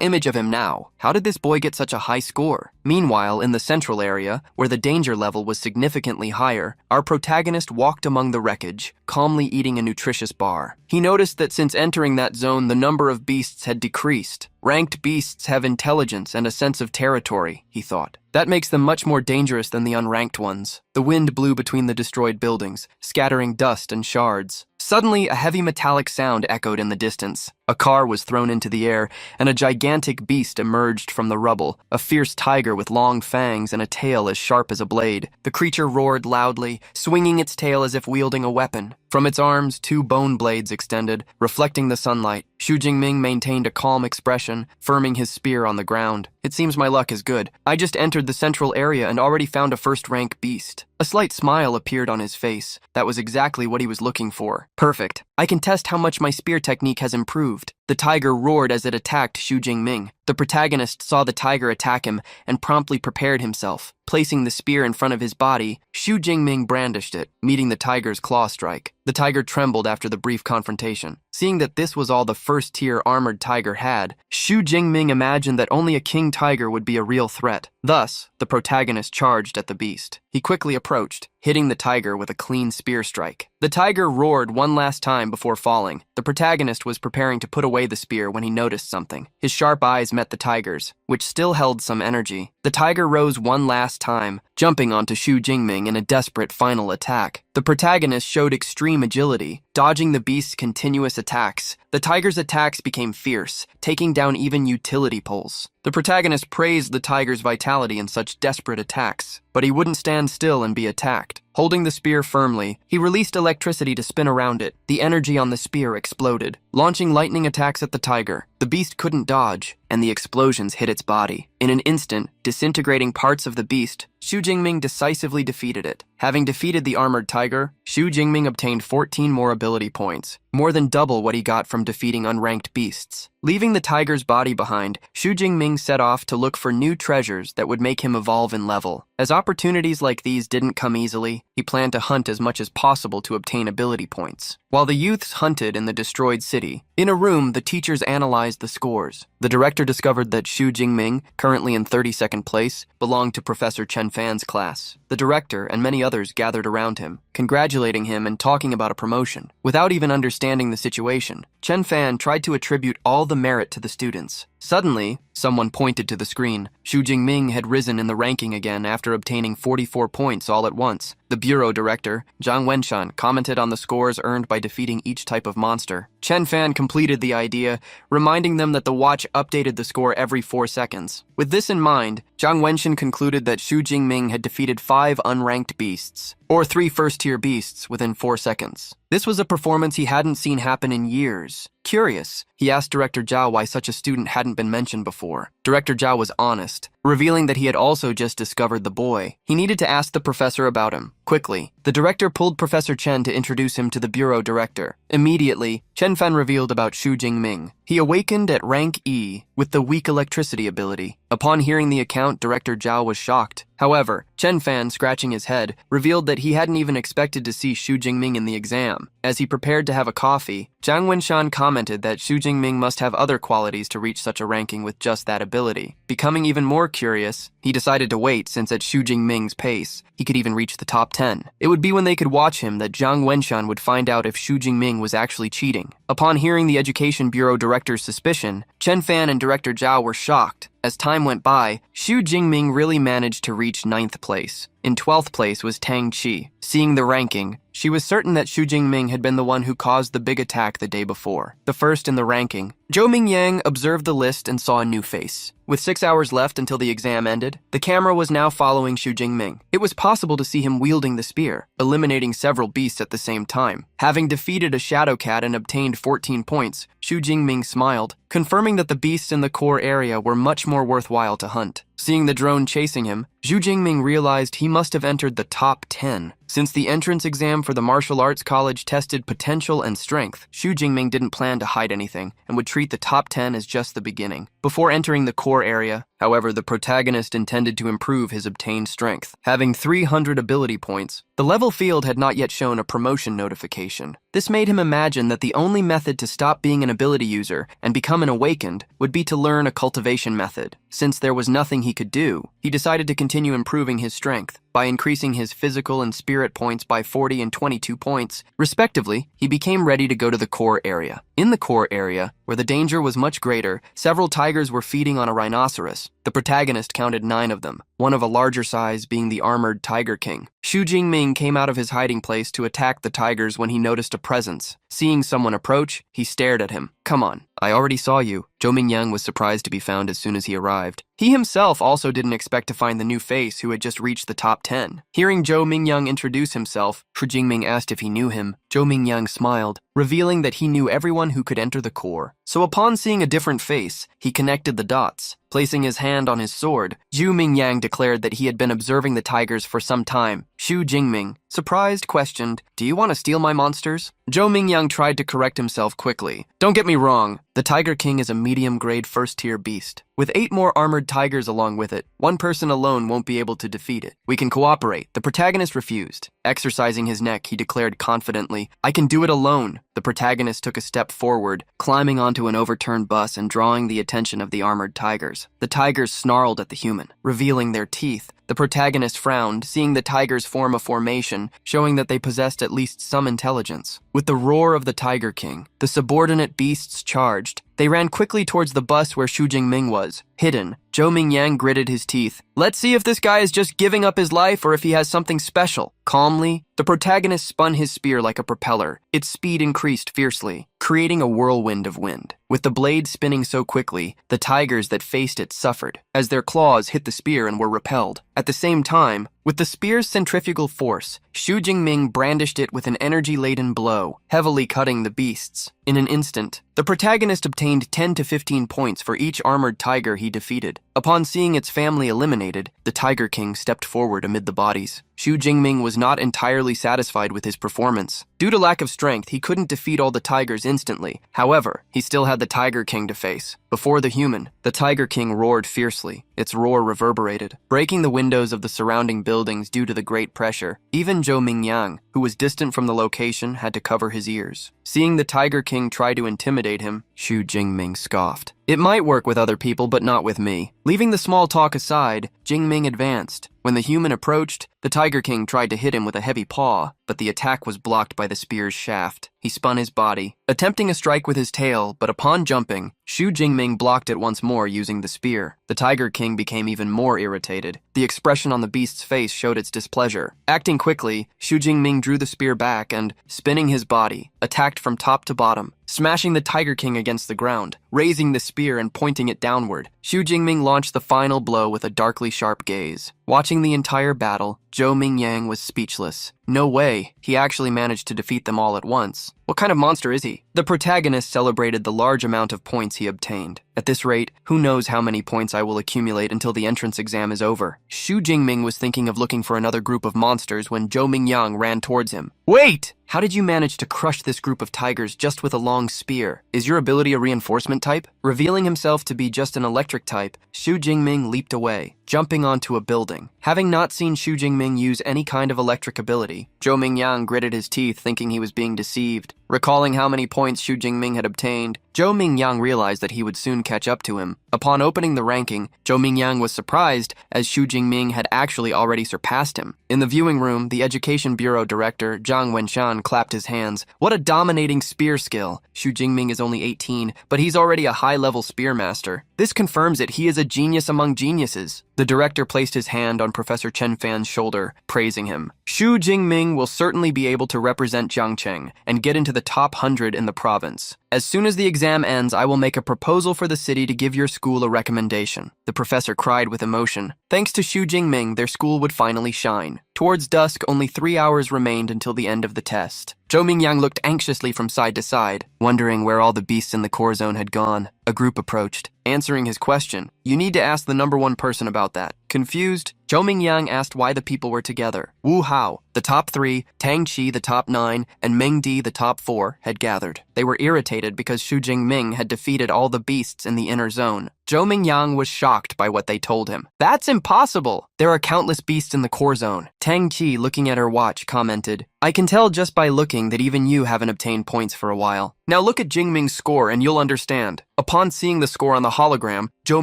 image of him now. How did this boy get such a high score? Meanwhile, in the central area, where the danger level was significantly higher, our protagonist walked among the wreckage, calmly eating a nutritious bar. He noticed that since entering that zone, the number of beasts had decreased. Ranked beasts have intelligence and a sense of territory, he thought. That makes them much more dangerous than the unranked ones. The wind blew between the destroyed buildings, scattering dust and shards. Suddenly, a heavy metallic sound echoed in the distance. A car was thrown into the air, and a gigantic beast emerged from the rubble, a fierce tiger with long fangs and a tail as sharp as a blade. The creature roared loudly, swinging its tail as if wielding a weapon. From its arms, 2 bone blades extended, reflecting the sunlight. Xu Jingming maintained a calm expression, firming his spear on the ground. It seems my luck is good. I just entered the central area and already found a first-rank beast. A slight smile appeared on his face. That was exactly what he was looking for. Perfect. I can test how much my spear technique has improved. The tiger roared as it attacked Xu Jingming. The protagonist saw the tiger attack him and promptly prepared himself. Placing the spear in front of his body, Xu Jingming brandished it, meeting the tiger's claw strike. The tiger trembled after the brief confrontation. Seeing that this was all the first-tier armored tiger had, Xu Jingming imagined that only a king tiger would be a real threat. Thus, the protagonist charged at the beast. He quickly approached, hitting the tiger with a clean spear strike. The tiger roared one last time before falling. The protagonist was preparing to put away the spear when he noticed something. His sharp eyes met the tiger's, which still held some energy. The tiger rose one last time, jumping onto Xu Jingming in a desperate final attack. The protagonist showed extreme agility, dodging the beast's continuous attacks. The tiger's attacks became fierce, taking down even utility poles. The protagonist praised the tiger's vitality in such desperate attacks, but he wouldn't stand still and be attacked. Holding the spear firmly, he released electricity to spin around it. The energy on the spear exploded, launching lightning attacks at the tiger. The beast couldn't dodge, and the explosions hit its body. In an instant, disintegrating parts of the beast, Xu Jingming decisively defeated it. Having defeated the armored tiger, Xu Jingming obtained 14 more ability points, more than double what he got from defeating unranked beasts. Leaving the tiger's body behind, Xu Jingming set off to look for new treasures that would make him evolve in level. As opportunities like these didn't come easily, he planned to hunt as much as possible to obtain ability points. While the youths hunted in the destroyed city, in a room, the teachers analyzed the scores. The director discovered that Xu Jingming, currently in 32nd place, belonged to Professor Chen Fan's class. The director and many others gathered around him, congratulating him and talking about a promotion. Without even understanding the situation, Chen Fan tried to attribute all the merit to the students. Suddenly, someone pointed to the screen. Xu Jingming had risen in the ranking again after obtaining 44 points all at once. The bureau director, Zhang Wenshan, commented on the scores earned by defeating each type of monster. Chen Fan completed the idea, reminding them that the watch updated the score every 4 seconds. With this in mind, Zhang Wenshan concluded that Xu Jingming had defeated 5 unranked beasts, or 3 first-tier beasts, within 4 seconds. This was a performance he hadn't seen happen in years. Curious, he asked Director Zhao why such a student hadn't been mentioned before. Director Zhao was honest, revealing that he had also just discovered the boy. He needed to ask the professor about him. Quickly, the director pulled Professor Chen to introduce him to the bureau director. Immediately, Chen Fan revealed about Xu Jingming. He awakened at rank E with the weak electricity ability. Upon hearing the account, Director Zhao was shocked. However, Chen Fan, scratching his head, revealed that he hadn't even expected to see Xu Jingming in the exam. As he prepared to have a coffee, Zhang Wenshan commented that Xu Jingming must have other qualities to reach such a ranking with just that ability. Becoming even more curious, he decided to wait since at Xu Jingming's pace, he could even reach the top 10. It would be when they could watch him that Zhang Wenshan would find out if Xu Jingming was actually cheating. Upon hearing the Education Bureau director's suspicion, Chen Fan and Director Zhao were shocked. As time went by, Xu Jingming really managed to reach 9th place. In 12th place was Tang Qi. Seeing the ranking, she was certain that Xu Jingming had been the one who caused the big attack the day before. The first in the ranking, Zhou Mingyang observed the list and saw a new face. With 6 hours left until the exam ended, the camera was now following Xu Jingming. It was possible to see him wielding the spear, eliminating several beasts at the same time. Having defeated a shadow cat and obtained 14 points, Xu Jingming smiled, confirming that the beasts in the core area were much more worthwhile to hunt. Seeing the drone chasing him, Xu Jingming realized he must have entered the top 10. Since the entrance exam for the martial arts college tested potential and strength, Xu Jingming didn't plan to hide anything and would treat the top 10 as just the beginning. Before entering the core area, however, the protagonist intended to improve his obtained strength. Having 300 ability points, the level field had not yet shown a promotion notification. This made him imagine that the only method to stop being an ability user and become an awakened would be to learn a cultivation method. Since there was nothing he could do, he decided to continue improving his strength. By increasing his physical and spirit points by 40 and 22 points, respectively, he became ready to go to the core area. In the core area, where the danger was much greater, several tigers were feeding on a rhinoceros. The protagonist counted 9 of them, one of a larger size being the armored Tiger King. Xu Jingming came out of his hiding place to attack the tigers when he noticed a presence. Seeing someone approach, he stared at him. "Come on, I already saw you." Zhou Mingyang was surprised to be found as soon as he arrived. He himself also didn't expect to find the new face who had just reached the top 10. Hearing Zhou Mingyang introduce himself, Xu Jingming asked if he knew him. Zhou Mingyang smiled, revealing that he knew everyone who could enter the core. So upon seeing a different face, he connected the dots. Placing his hand on his sword, Zhou Mingyang declared that he had been observing the tigers for some time. Xu Jingming, surprised, questioned, "Do you want to steal my monsters?" Zhou Mingyang tried to correct himself quickly. "Don't get me wrong, the Tiger King is a medium-grade first-tier beast. With 8 more armored tigers along with it, one person alone won't be able to defeat it. We can cooperate." The protagonist refused. Exercising his neck, he declared confidently, "I can do it alone." The protagonist took a step forward, climbing onto an overturned bus and drawing the attention of the armored tigers. The tigers snarled at the human, revealing their teeth. The protagonist frowned, seeing the tigers form a formation, showing that they possessed at least some intelligence. With the roar of the Tiger King, the subordinate beasts charged. They ran quickly towards the bus where Xu Jingming was. Hidden, Zhou Mingyang gritted his teeth. "Let's see if this guy is just giving up his life or if he has something special." Calmly, the protagonist spun his spear like a propeller. Its speed increased fiercely, creating a whirlwind of wind. With the blade spinning so quickly, the tigers that faced it suffered, as their claws hit the spear and were repelled. At the same time, with the spear's centrifugal force, Xu Jingming brandished it with an energy-laden blow, heavily cutting the beasts. In an instant, the protagonist obtained 10 to 15 points for each armored tiger he defeated. Upon seeing its family eliminated, the Tiger King stepped forward amid the bodies. Xu Jingming was not entirely satisfied with his performance. Due to lack of strength, he couldn't defeat all the tigers instantly. However, he still had the Tiger King to face. Before the human, the Tiger King roared fiercely. Its roar reverberated, breaking the windows of the surrounding buildings due to the great pressure. Even Zhou Mingyang, who was distant from the location, had to cover his ears. Seeing the Tiger King try to intimidate him, Xu Jingming scoffed. "It might work with other people, but not with me." Leaving the small talk aside, Jingming advanced. When the human approached, the Tiger King tried to hit him with a heavy paw, but the attack was blocked by the spear's shaft. He spun his body, attempting a strike with his tail, but upon jumping, Xu Jingming blocked it once more using the spear. The Tiger King became even more irritated. The expression on the beast's face showed its displeasure. Acting quickly, Xu Jingming drew the spear back and, spinning his body, attacked from top to bottom, smashing the Tiger King against the ground, raising the spear and pointing it downward. Xu Jingming launched the final blow with a darkly sharp gaze. Watching the entire battle, Zhou Mingyang was speechless. No way, he actually managed to defeat them all at once. What kind of monster is he? The protagonist celebrated the large amount of points he obtained. At this rate, who knows how many points I will accumulate until the entrance exam is over. Xu Jingming was thinking of looking for another group of monsters when Zhou Mingyang ran towards him. "Wait! How did you manage to crush this group of tigers just with a long spear? Is your ability a reinforcement type?" Revealing himself to be just an electric type, Xu Jingming leaped away, jumping onto a building. Having not seen Xu Jingming use any kind of electric ability, Zhou Mingyang gritted his teeth thinking he was being deceived. Recalling how many points Xu Jingming had obtained, Zhou Mingyang realized that he would soon catch up to him. Upon opening the ranking, Zhou Mingyang was surprised as Xu Jingming had actually already surpassed him. In the viewing room, the Education Bureau Director, Zhang Wenshan, clapped his hands. What a dominating spear skill! Xu Jingming is only 18, but he's already a high-level spear master. This confirms it, he is a genius among geniuses. The director placed his hand on Professor Chen Fan's shoulder, praising him. Xu Jingming will certainly be able to represent Jiangcheng and get into the top 100 in the province. As soon as the exam ends, I will make a proposal for the city to give your school a recommendation. The professor cried with emotion. Thanks to Xu Jingming, their school would finally shine. Towards dusk, only 3 hours remained until the end of the test. Zhou Mingyang looked anxiously from side to side, wondering where all the beasts in the core zone had gone. A group approached. Answering his question, you need to ask the number one person about that. Confused, Zhou Mingyang asked why the people were together. Wu Hao, the top 3, Tang Qi, the top 9, and Meng Di, the top 4, had gathered. They were irritated because Xu Jingming had defeated all the beasts in the inner zone. Zhou Mingyang was shocked by what they told him. That's impossible! There are countless beasts in the core zone. Tang Qi, looking at her watch, commented, I can tell just by looking that even you haven't obtained points for a while. Now look at Jingming's score and you'll understand. Upon seeing the score on the hologram, Zhou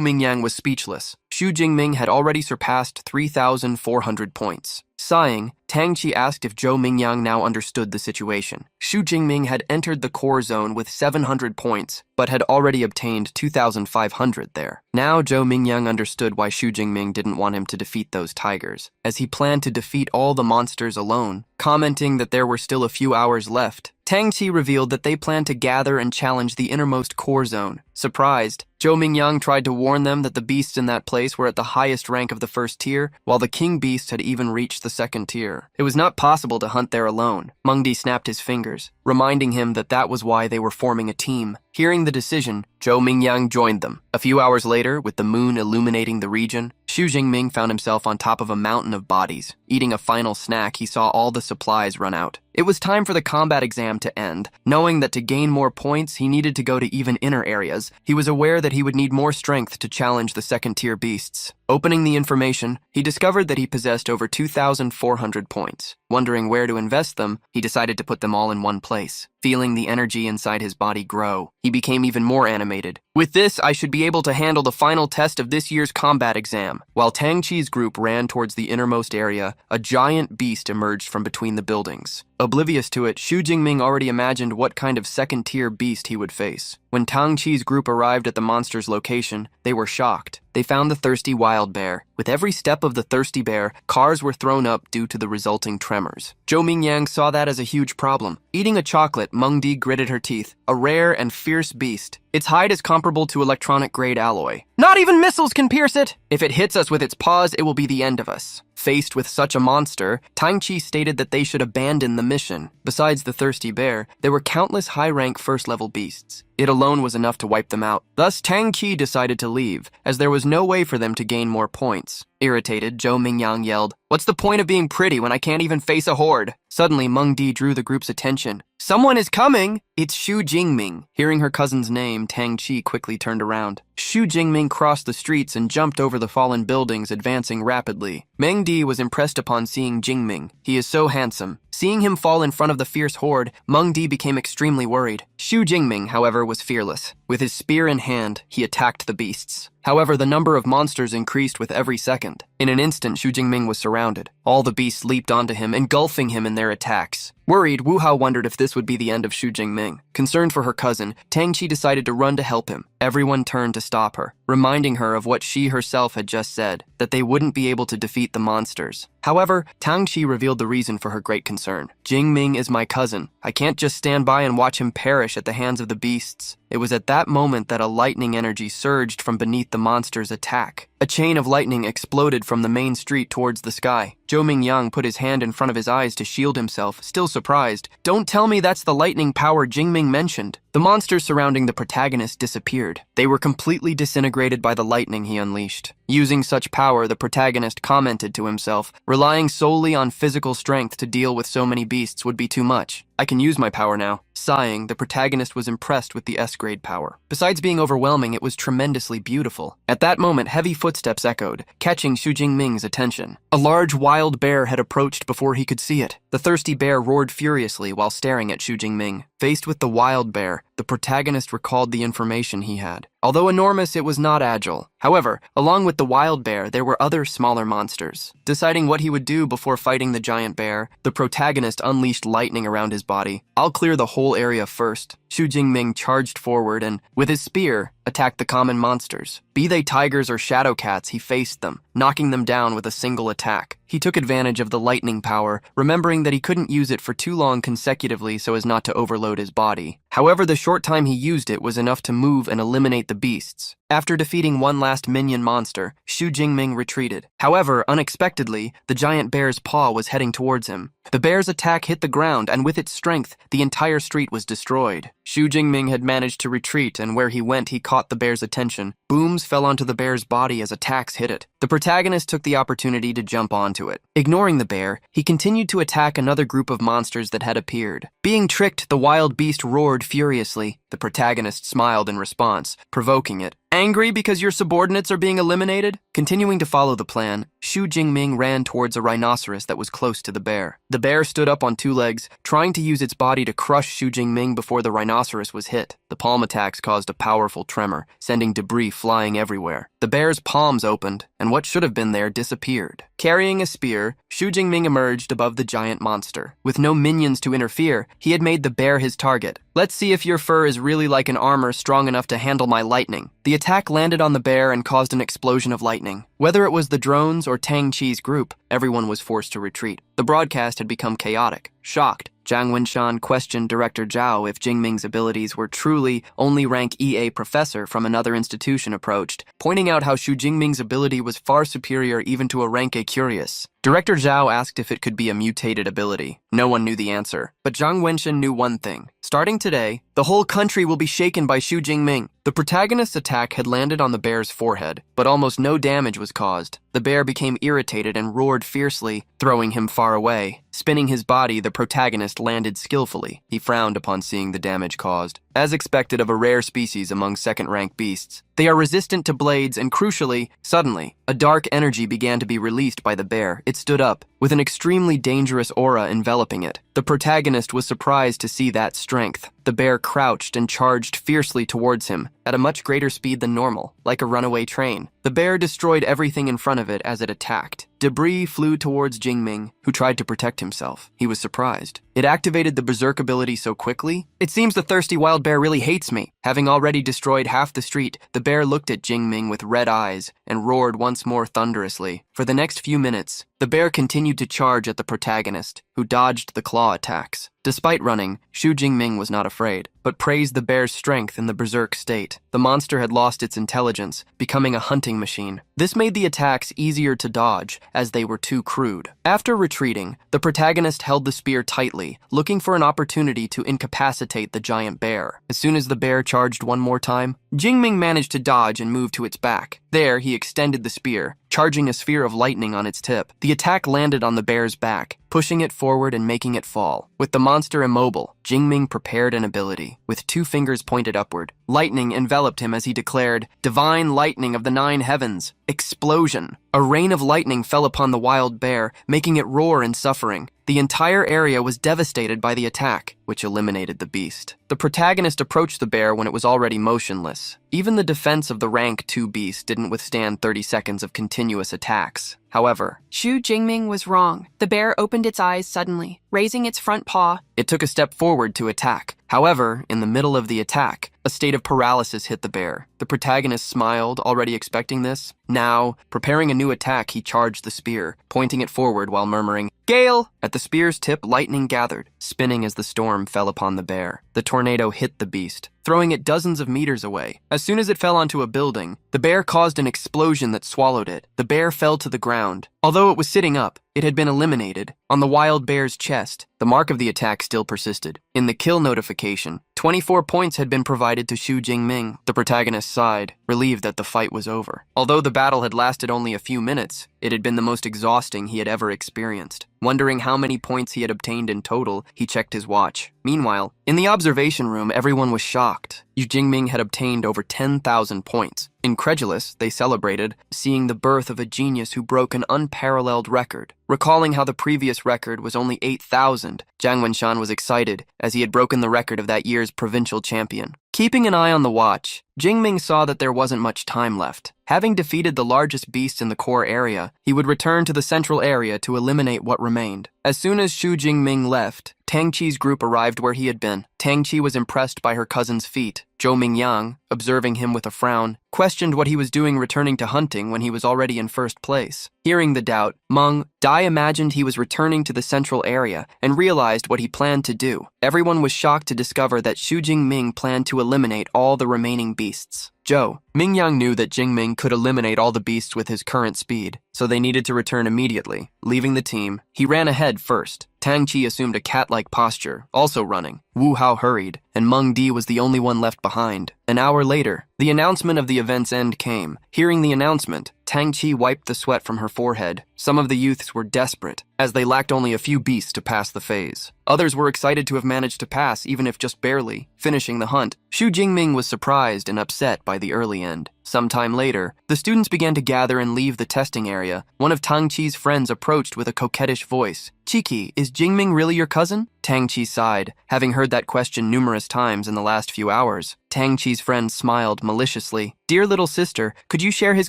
Mingyang was speechless. Xu Jingming had already surpassed 3,400 points. Sighing, Tang Qi asked if Zhou Mingyang now understood the situation. Xu Jingming had entered the core zone with 700 points, but had already obtained 2,500 there. Now Zhou Mingyang understood why Xu Jingming didn't want him to defeat those tigers, as he planned to defeat all the monsters alone. Commenting that there were still a few hours left, Tang Qi revealed that they planned to gather and challenge the innermost core zone. Surprised, Zhou Mingyang tried to warn them that the beasts in that place were at the highest rank of the first tier, while the king beast had even reached the second tier. It was not possible to hunt there alone. Meng Di snapped his fingers, reminding him that that was why they were forming a team. Hearing the decision, Zhou Mingyang joined them. A few hours later, with the moon illuminating the region, Xu Jingming found himself on top of a mountain of bodies. Eating a final snack, he saw all the supplies run out. It was time for the combat exam to end. Knowing that to gain more points, he needed to go to even inner areas, he was aware that he would need more strength to challenge the second-tier beasts. Opening the information, he discovered that he possessed over 2,400 points. Wondering where to invest them, he decided to put them all in one place. Feeling the energy inside his body grow, he became even more animated. With this, I should be able to handle the final test of this year's combat exam. While Tang Qi's group ran towards the innermost area, a giant beast emerged from between the buildings. Oblivious to it, Xu Jingming already imagined what kind of second-tier beast he would face. When Tang Qi's group arrived at the monster's location, they were shocked. They found the thirsty wild bear. With every step of the thirsty bear, cars were thrown up due to the resulting tremors. Zhou Mingyang saw that as a huge problem. Eating a chocolate, Meng Di gritted her teeth. A rare and fierce beast. Its hide is comparable to electronic-grade alloy. Not even missiles can pierce it! If it hits us with its paws, it will be the end of us. Faced with such a monster, Tang Qi stated that they should abandon the mission. Besides the thirsty bear, there were countless high-rank first-level beasts. It alone was enough to wipe them out. Thus, Tang Qi decided to leave, as there was no way for them to gain more points. Irritated, Zhou Mingyang yelled, "What's the point of being pretty when I can't even face a horde?" Suddenly, Meng Di drew the group's attention. "Someone is coming! It's Xu Jingming." Hearing her cousin's name, Tang Qi quickly turned around. Xu Jingming crossed the streets and jumped over the fallen buildings, advancing rapidly. Meng Di was impressed upon seeing Jingming. He is so handsome. Seeing him fall in front of the fierce horde, Meng Di became extremely worried. Xu Jingming, however, was fearless. With his spear in hand, he attacked the beasts. However, the number of monsters increased with every second. In an instant, Xu Jingming was surrounded. All the beasts leaped onto him, engulfing him in their attacks. Worried, Wu Hao wondered if this would be the end of Xu Jingming. Concerned for her cousin, Tang Qi decided to run to help him. Everyone turned to stop her, reminding her of what she herself had just said, that they wouldn't be able to defeat the monsters. However, Tang Qi revealed the reason for her great concern. "Jingming is my cousin. I can't just stand by and watch him perish at the hands of the beasts." It was at that moment that a lightning energy surged from beneath the monster's attack. A chain of lightning exploded from the main street towards the sky. Zhou Mingyang put his hand in front of his eyes to shield himself, still surprised. "Don't tell me that's the lightning power Jingming mentioned." The monsters surrounding the protagonist disappeared. They were completely disintegrated by the lightning he unleashed. Using such power, the protagonist commented to himself, "Relying solely on physical strength to deal with so many beasts would be too much. I can use my power now." Sighing, the protagonist was impressed with the S-grade power. Besides being overwhelming, it was tremendously beautiful. At that moment, heavy footsteps echoed, catching Xu Jingming's attention. A large wild bear had approached before he could see it. The thirsty bear roared furiously while staring at Xu Jingming. Faced with the wild bear, the protagonist recalled the information he had. Although enormous, it was not agile. However, along with the wild bear, there were other smaller monsters. Deciding what he would do before fighting the giant bear, the protagonist unleashed lightning around his body. "I'll clear the whole area first." Xu Jingming charged forward and, with his spear, attacked the common monsters. Be they tigers or shadow cats, he faced them, knocking them down with a single attack. He took advantage of the lightning power, remembering that he couldn't use it for too long consecutively so as not to overload his body. However, the short time he used it was enough to move and eliminate the beasts. After defeating one last minion monster, Xu Jingming retreated. However, unexpectedly, the giant bear's paw was heading towards him. The bear's attack hit the ground, and with its strength, the entire street was destroyed. Xu Jingming had managed to retreat, and where he went, he caught the bear's attention. Booms fell onto the bear's body as attacks hit it. The protagonist took the opportunity to jump onto it. Ignoring the bear, he continued to attack another group of monsters that had appeared. Being tricked, the wild beast roared furiously. The protagonist smiled in response, provoking it. Angry because your subordinates are being eliminated? Continuing to follow the plan, Xu Jingming ran towards a rhinoceros that was close to the bear. The bear stood up on two legs, trying to use its body to crush Xu Jingming before the rhinoceros was hit. The palm attacks caused a powerful tremor, sending debris flying everywhere. The bear's palms opened, and what should have been there disappeared. Carrying a spear, Xu Jingming emerged above the giant monster. With no minions to interfere, he had made the bear his target. "Let's see if your fur is really like an armor strong enough to handle my lightning." The attack landed on the bear and caused an explosion of lightning. Whether it was the drones or Tang Chi's group, everyone was forced to retreat. The broadcast had become chaotic. Shocked, Zhang Wenshan questioned Director Zhao if Jingming's abilities were truly only rank EA professor from another institution approached, pointing out how Xu Jingming's ability was far superior even to a rank A curious. Director Zhao asked if it could be a mutated ability. No one knew the answer, but Zhang Wenshan knew one thing. Starting today, the whole country will be shaken by Xu Jingming. The protagonist's attack had landed on the bear's forehead, but almost no damage was caused. The bear became irritated and roared fiercely, throwing him far away. Spinning his body, the protagonist landed skillfully. He frowned upon seeing the damage caused. As expected of a rare species among second-rank beasts, they are resistant to blades and, crucially, suddenly, a dark energy began to be released by the bear. It stood up, with an extremely dangerous aura enveloping it. The protagonist was surprised to see that strength. The bear crouched and charged fiercely towards him, at a much greater speed than normal, like a runaway train. The bear destroyed everything in front of it as it attacked. Debris flew towards Jingming, who tried to protect himself. He was surprised. It activated the berserk ability so quickly. "It seems the thirsty wild bear really hates me." Having already destroyed half the street, the bear looked at Jingming with red eyes and roared once more thunderously. For the next few minutes, the bear continued to charge at the protagonist, who dodged the claw attacks. Despite running, Xu Jingming was not afraid, but praised the bear's strength in the berserk state. The monster had lost its intelligence, becoming a hunting machine. This made the attacks easier to dodge, as they were too crude. After retreating, the protagonist held the spear tightly, looking for an opportunity to incapacitate the giant bear. As soon as the bear charged one more time, Jingming managed to dodge and move to its back. There, he extended the spear, charging a sphere of lightning on its tip. The attack landed on the bear's back, pushing it forward and making it fall. With the monster immobile, Jingming prepared an ability. With two fingers pointed upward, lightning enveloped him as he declared, "Divine lightning of the 9 heavens." Explosion! A rain of lightning fell upon the wild bear, making it roar in suffering. The entire area was devastated by the attack, which eliminated the beast. The protagonist approached the bear when it was already motionless. Even the defense of the rank 2 beast didn't withstand 30 seconds of continuous attacks. However, Xu Jingming was wrong. The bear opened its eyes suddenly, raising its front paw. It took a step forward to attack. However, in the middle of the attack, a state of paralysis hit the bear. The protagonist smiled, already expecting this. Now, preparing a new attack, he charged the spear, pointing it forward while murmuring, "Gale!" At the spear's tip, lightning gathered, spinning as the storm fell upon the bear. The tornado hit the beast, throwing it dozens of meters away. As soon as it fell onto a building, the bear caused an explosion that swallowed it. The bear fell to the ground. Although it was sitting up, it had been eliminated. On the wild bear's chest, the mark of the attack still persisted. In the kill notification, 24 points had been provided to Xu Jingming. The protagonist sighed, relieved that the fight was over. Although the battle had lasted only a few minutes, it had been the most exhausting he had ever experienced. Wondering how many points he had obtained in total, he checked his watch. Meanwhile, in the observation room, everyone was shocked. Yu Jingming had obtained over 10,000 points. Incredulous, they celebrated, seeing the birth of a genius who broke an unparalleled record. Recalling how the previous record was only 8,000, Jiang Wenshan was excited, as he had broken the record of that year's provincial champion. Keeping an eye on the watch, Jingming saw that there wasn't much time left. Having defeated the largest beasts in the core area, he would return to the central area to eliminate what remained. As soon as Xu Jingming left, Tang Qi's group arrived where he had been. Tang Qi was impressed by her cousin's feat. Zhou Mingyang, observing him with a frown, questioned what he was doing returning to hunting when he was already in first place. Hearing the doubt, Meng Dai imagined he was returning to the central area and realized what he planned to do. Everyone was shocked to discover that Xu Jingming planned to eliminate all the remaining beasts. Zhou Mingyang knew that Jingming could eliminate all the beasts with his current speed, so they needed to return immediately. Leaving the team, he ran ahead first. Tang Qi assumed a cat-like posture, also running. Wu Hao hurried, and Meng Di was the only one left behind. An hour later, the announcement of the event's end came. Hearing the announcement, Tang Qi wiped the sweat from her forehead. Some of the youths were desperate, as they lacked only a few beasts to pass the phase. Others were excited to have managed to pass, even if just barely, finishing the hunt. Xu Jingming was surprised and upset by the early end. Sometime later, the students began to gather and leave the testing area. One of Tang Qi's friends approached with a coquettish voice. "Qiki, is Jingming really your cousin?" Tang Qi sighed, having heard that question numerous times in the last few hours. Tang Qi's friend smiled maliciously. "Dear little sister, could you share his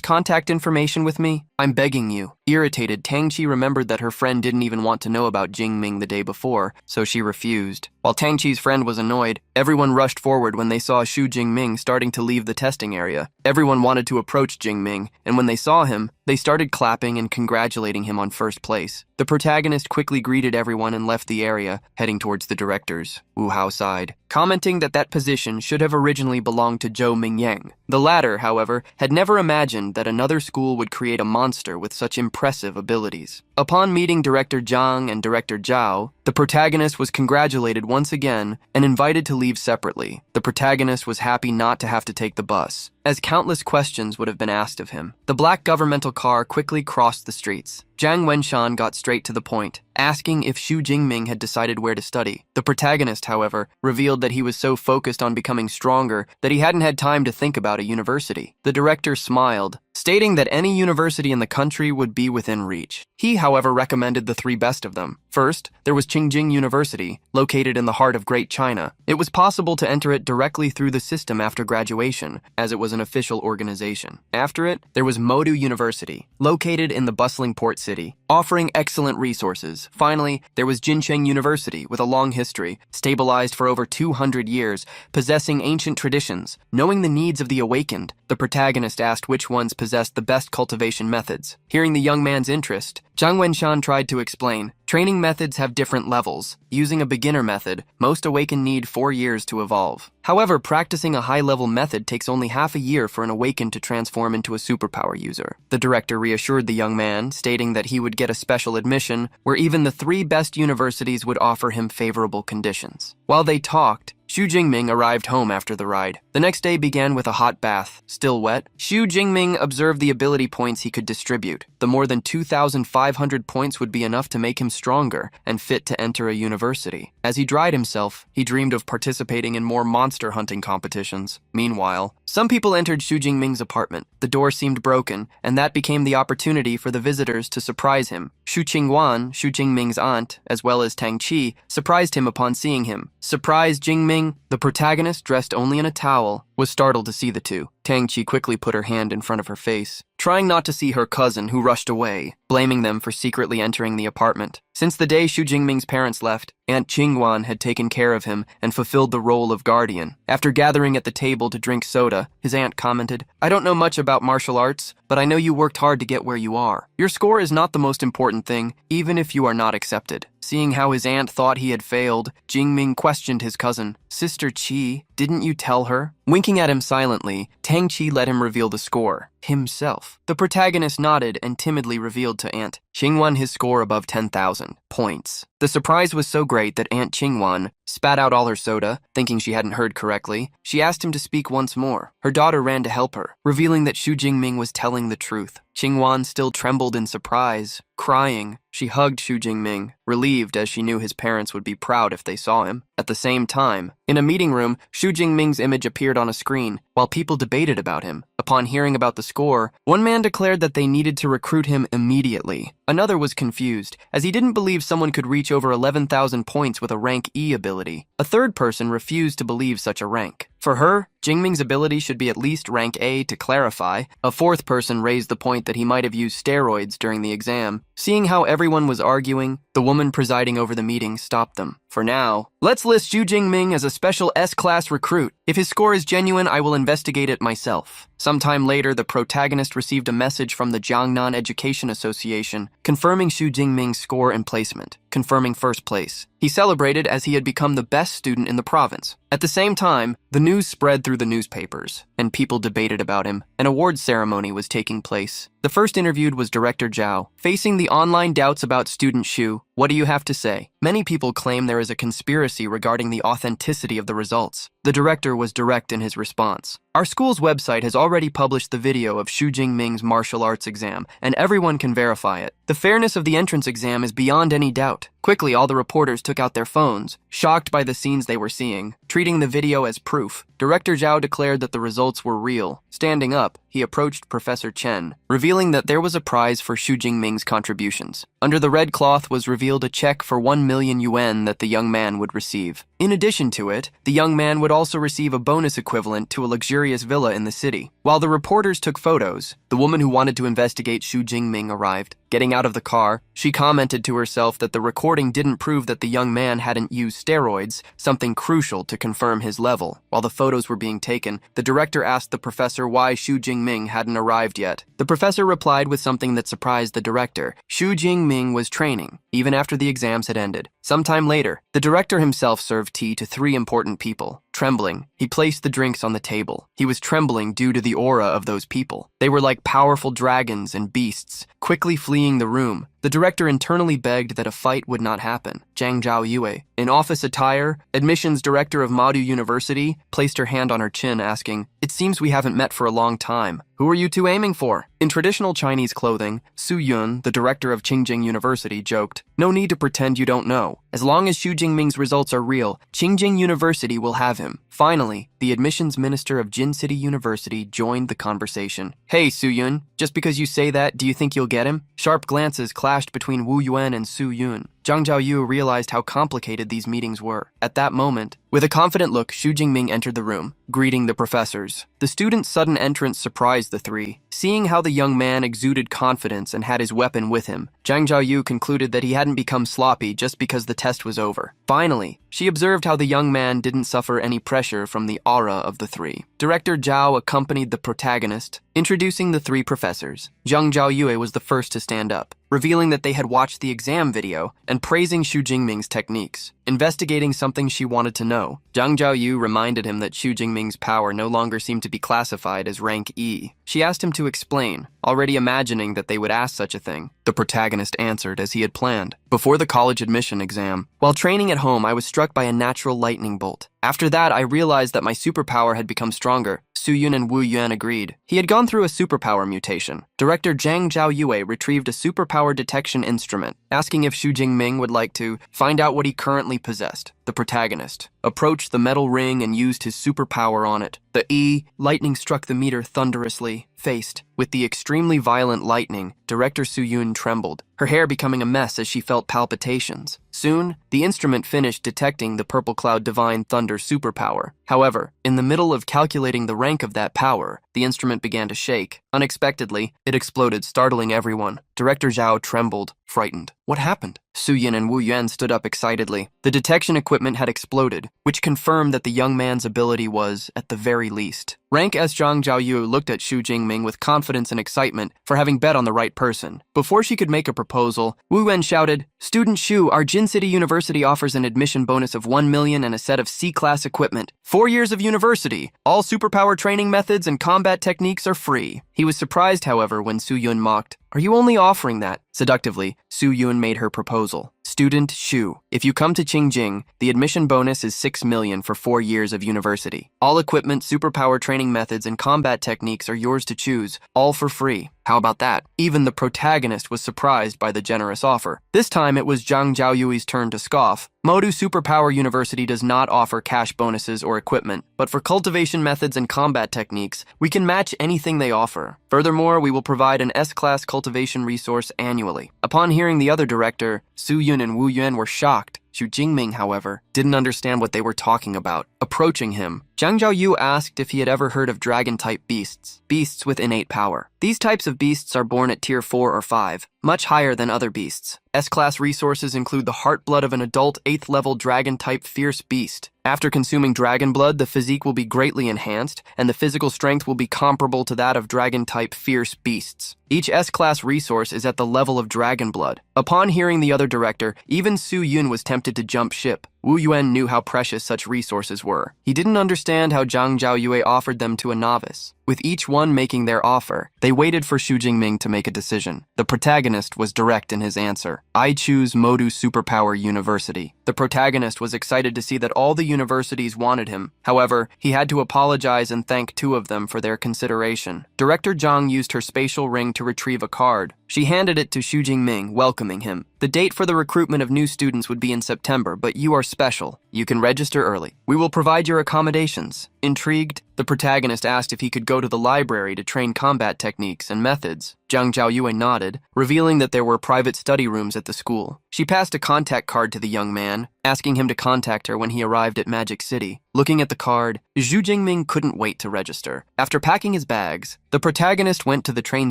contact information with me? I'm begging you." Irritated, Tang Qi remembered that her friend didn't even want to know about Jingming the day before, so she refused. While Tang Qi's friend was annoyed, everyone rushed forward when they saw Xu Jingming starting to leave the testing area. Everyone wanted to approach Jingming, and when they saw him, they started clapping and congratulating him on first place. The protagonist quickly greeted everyone and left the area, heading towards the directors. Wu Hao sighed, commenting that position should have originally belonged to Zhou Mingyang. The latter, however, had never imagined that another school would create a monster with such impressive abilities. Upon meeting Director Zhang and Director Zhao, the protagonist was congratulated once again and invited to leave separately. The protagonist was happy not to have to take the bus, as countless questions would have been asked of him. The black governmental car quickly crossed the streets. Jiang Wenshan got straight to the point, asking if Xu Jingming had decided where to study. The protagonist, however, revealed that he was so focused on becoming stronger that he hadn't had time to think about a university. The director smiled, stating that any university in the country would be within reach. He, however, recommended the three best of them. First, there was Qingjing University, located in the heart of Great China. It was possible to enter it directly through the system after graduation, as it was an official organization. After it, there was Modu University, located in the bustling port city, offering excellent resources. Finally, there was Jincheng University, with a long history, stabilized for over 200 years, possessing ancient traditions. Knowing the needs of the awakened, the protagonist asked which ones possessed the best cultivation methods. Hearing the young man's interest, Jiang Wenshan tried to explain. Training methods have different levels. Using a beginner method, most awakened need 4 years to evolve. However, practicing a high-level method takes only half a year for an awakened to transform into a superpower user. The director reassured the young man, stating that he would get a special admission where even the 3 best universities would offer him favorable conditions. While they talked, Xu Jingming arrived home after the ride. The next day began with a hot bath. Still wet, Xu Jingming observed the ability points he could distribute. The more than 2,500 points would be enough to make him stronger and fit to enter a university. As he dried himself, he dreamed of participating in more monster hunting competitions. Meanwhile, some people entered Xu Jingming's apartment. The door seemed broken, and that became the opportunity for the visitors to surprise him. Xu Qingwan, Xu Jingming's aunt, as well as Tang Qi, surprised him upon seeing him. Surprised Jingming, the protagonist, dressed only in a towel, was startled to see the two. Tang Qi quickly put her hand in front of her face, trying not to see her cousin, who rushed away, blaming them for secretly entering the apartment. Since the day Xu Jingming's parents left, Aunt Qingwan had taken care of him and fulfilled the role of guardian. After gathering at the table to drink soda, his aunt commented, "I don't know much about martial arts, but I know you worked hard to get where you are. Your score is not the most important thing, even if you are not accepted." Seeing how his aunt thought he had failed, Jingming questioned his cousin. "Sister Qi, didn't you tell her?" Winking at him silently, Tang Qi let him reveal the score. himself. The protagonist nodded and timidly revealed to Aunt Qingwan his score above 10,000 points. The surprise was so great that Aunt Qingwan spat out all her soda, thinking she hadn't heard correctly. She asked him to speak once more. Her daughter ran to help her, revealing that Xu Jingming was telling the truth. Qingwan still trembled in surprise. Crying, she hugged Xu Jingming, relieved as she knew his parents would be proud if they saw him. At the same time, in a meeting room, Xu Jingming's image appeared on a screen while people debated about him. Upon hearing about the score, one man declared that they needed to recruit him immediately. Another was confused, as he didn't believe someone could reach over 11,000 points with a rank E ability. A third person refused to believe such a rank. For her, Jingming's ability should be at least rank A to clarify. A fourth person raised the point that he might have used steroids during the exam. Seeing how everyone was arguing, the woman presiding over the meeting stopped them. For now, let's list Xu Jingming as a special S-class recruit. If his score is genuine, I will investigate it myself. Sometime later, the protagonist received a message from the Jiangnan Education Association confirming Xu Jingming's score and placement, confirming first place. He celebrated as he had become the best student in the province. At the same time, the news spread through the newspapers, and people debated about him. An awards ceremony was taking place. The first interviewed was Director Zhao. Facing the online doubts about student Xu, what do you have to say? Many people claim there is a conspiracy regarding the authenticity of the results. The director was direct in his response. Our school's website has already published the video of Xu Jingming's martial arts exam, and everyone can verify it. The fairness of the entrance exam is beyond any doubt. Quickly, all the reporters took out their phones, shocked by the scenes they were seeing, treating the video as proof. Director Zhao declared that the results were real. Standing up, he approached Professor Chen, revealing that there was a prize for Xu Jingming's contributions. Under the red cloth was revealed a check for 1 million yuan that the young man would receive. In addition to it, the young man would also receive a bonus equivalent to a luxurious villa in the city. While the reporters took photos, the woman who wanted to investigate Xu Jingming arrived. Getting out of the car, she commented to herself that the recording didn't prove that the young man hadn't used steroids, something crucial to confirm his level. While the photos were being taken, the director asked the professor why Xu Jingming hadn't arrived yet. The professor replied with something that surprised the director. Xu Jingming was training, even after the exams had ended. Sometime later, the director himself served tea to 3 important people. Trembling, he placed the drinks on the table. He was trembling due to the aura of those people. They were like powerful dragons and beasts, quickly fleeing the room. The director internally begged that a fight would not happen. Zhang Zhaoyue, in office attire, admissions director of Madu University, placed her hand on her chin, asking, "It seems we haven't met for a long time. Who are you two aiming for?" In traditional Chinese clothing, Su Yun, the director of Qingjing University, joked, "No need to pretend you don't know. As long as Xu Jingming's results are real, Qingjing University will have him." Finally, the admissions minister of Jin City University joined the conversation. "Hey, Su Yun, just because you say that, do you think you'll get him?" Sharp glances clashed between Wu Yuan and Su Yun. Zhang Zhaoyu realized how complicated these meetings were. At that moment, with a confident look, Xu Jingming entered the room, greeting the professors. The student's sudden entrance surprised the 3. Seeing how the young man exuded confidence and had his weapon with him, Zhang Zhaoyu concluded that he hadn't become sloppy just because the test was over. Finally, she observed how the young man didn't suffer any pressure from the aura of the 3. Director Zhao accompanied the protagonist, introducing the 3 professors. Zhang Zhaoyue was the first to stand up, revealing that they had watched the exam video and praising Xu Jingming's techniques. Investigating something she wanted to know, Zhang Zhaoyu reminded him that Xu Jingming's power no longer seemed to be classified as rank E. She asked him to explain, already imagining that they would ask such a thing. The protagonist answered as he had planned. Before the college admission exam, while training at home, I was struck by a natural lightning bolt. After that, I realized that my superpower had become stronger. Su Yun and Wu Yuan agreed. He had gone through a superpower mutation. Director Zhang Zhaoyue retrieved a superpower detection instrument, asking if Xu Jingming would like to find out what he currently possessed. The protagonist approached the metal ring and used his superpower on it. The lightning struck the meter thunderously. Faced with the extremely violent lightning, Director Su Yun trembled, her hair becoming a mess as she felt palpitations. Soon, the instrument finished detecting the Purple Cloud Divine Thunder superpower. However, in the middle of calculating the rank of that power, the instrument began to shake. Unexpectedly, it exploded, startling everyone. Director Zhao trembled, frightened. What happened? Su Yin and Wu Yuan stood up excitedly. The detection equipment had exploded, which confirmed that the young man's ability was, at the very least, Rank S. Zhang Zhaoyu looked at Xu Jingming with confidence and excitement for having bet on the right person. Before she could make a proposal, Wu Yuan shouted, "Student Xu, our Jin City University offers an admission bonus of 1 million and a set of C-class equipment. 4 years of university. All superpower training methods and combat techniques are free." He was surprised, however, when Su Yun mocked, "Are you only offering that?" Seductively, Su Yun made her proposal. "Student Xu, if you come to Qingjing, the admission bonus is 6 million for 4 years of university. All equipment, superpower training methods, and combat techniques are yours to choose, all for free. How about that?" Even the protagonist was surprised by the generous offer. This time it was Zhang Zhaoyui's turn to scoff. Modu Superpower University does not offer cash bonuses or equipment, but for cultivation methods and combat techniques, we can match anything they offer. Furthermore, we will provide an S-class cultivation resource annually. Upon hearing the other director, Su Yun and Wu Yuan were shocked. Xu Jingming, however, didn't understand what they were talking about. Approaching him, Zhang Zhaoyu asked if he had ever heard of dragon-type beasts, beasts with innate power. These types of beasts are born at tier 4 or 5, much higher than other beasts. S-class resources include the heart blood of an adult 8th-level dragon-type fierce beast. After consuming dragon blood, the physique will be greatly enhanced, and the physical strength will be comparable to that of dragon-type fierce beasts. Each S-class resource is at the level of dragon blood. Upon hearing the other director, even Su Yun was tempted to jump ship. Wu Yuan knew how precious such resources were. He didn't understand how Zhang Zhaoyue offered them to a novice. With each one making their offer, they waited for Xu Jingming to make a decision. The protagonist was direct in his answer. "I choose Modu Superpower University." The protagonist was excited to see that all the universities wanted him. However, he had to apologize and thank 2 of them for their consideration. Director Zhang used her spatial ring to retrieve a card. She handed it to Xu Jingming, welcoming him. "The date for the recruitment of new students would be in September, but you are special. You can register early. We will provide your accommodations." Intrigued, the protagonist asked if he could go to the library to train combat techniques and methods. Zhang Zhaoyue nodded, revealing that there were private study rooms at the school. She passed a contact card to the young man, asking him to contact her when he arrived at Magic City. Looking at the card, Xu Jingming couldn't wait to register. After packing his bags, the protagonist went to the train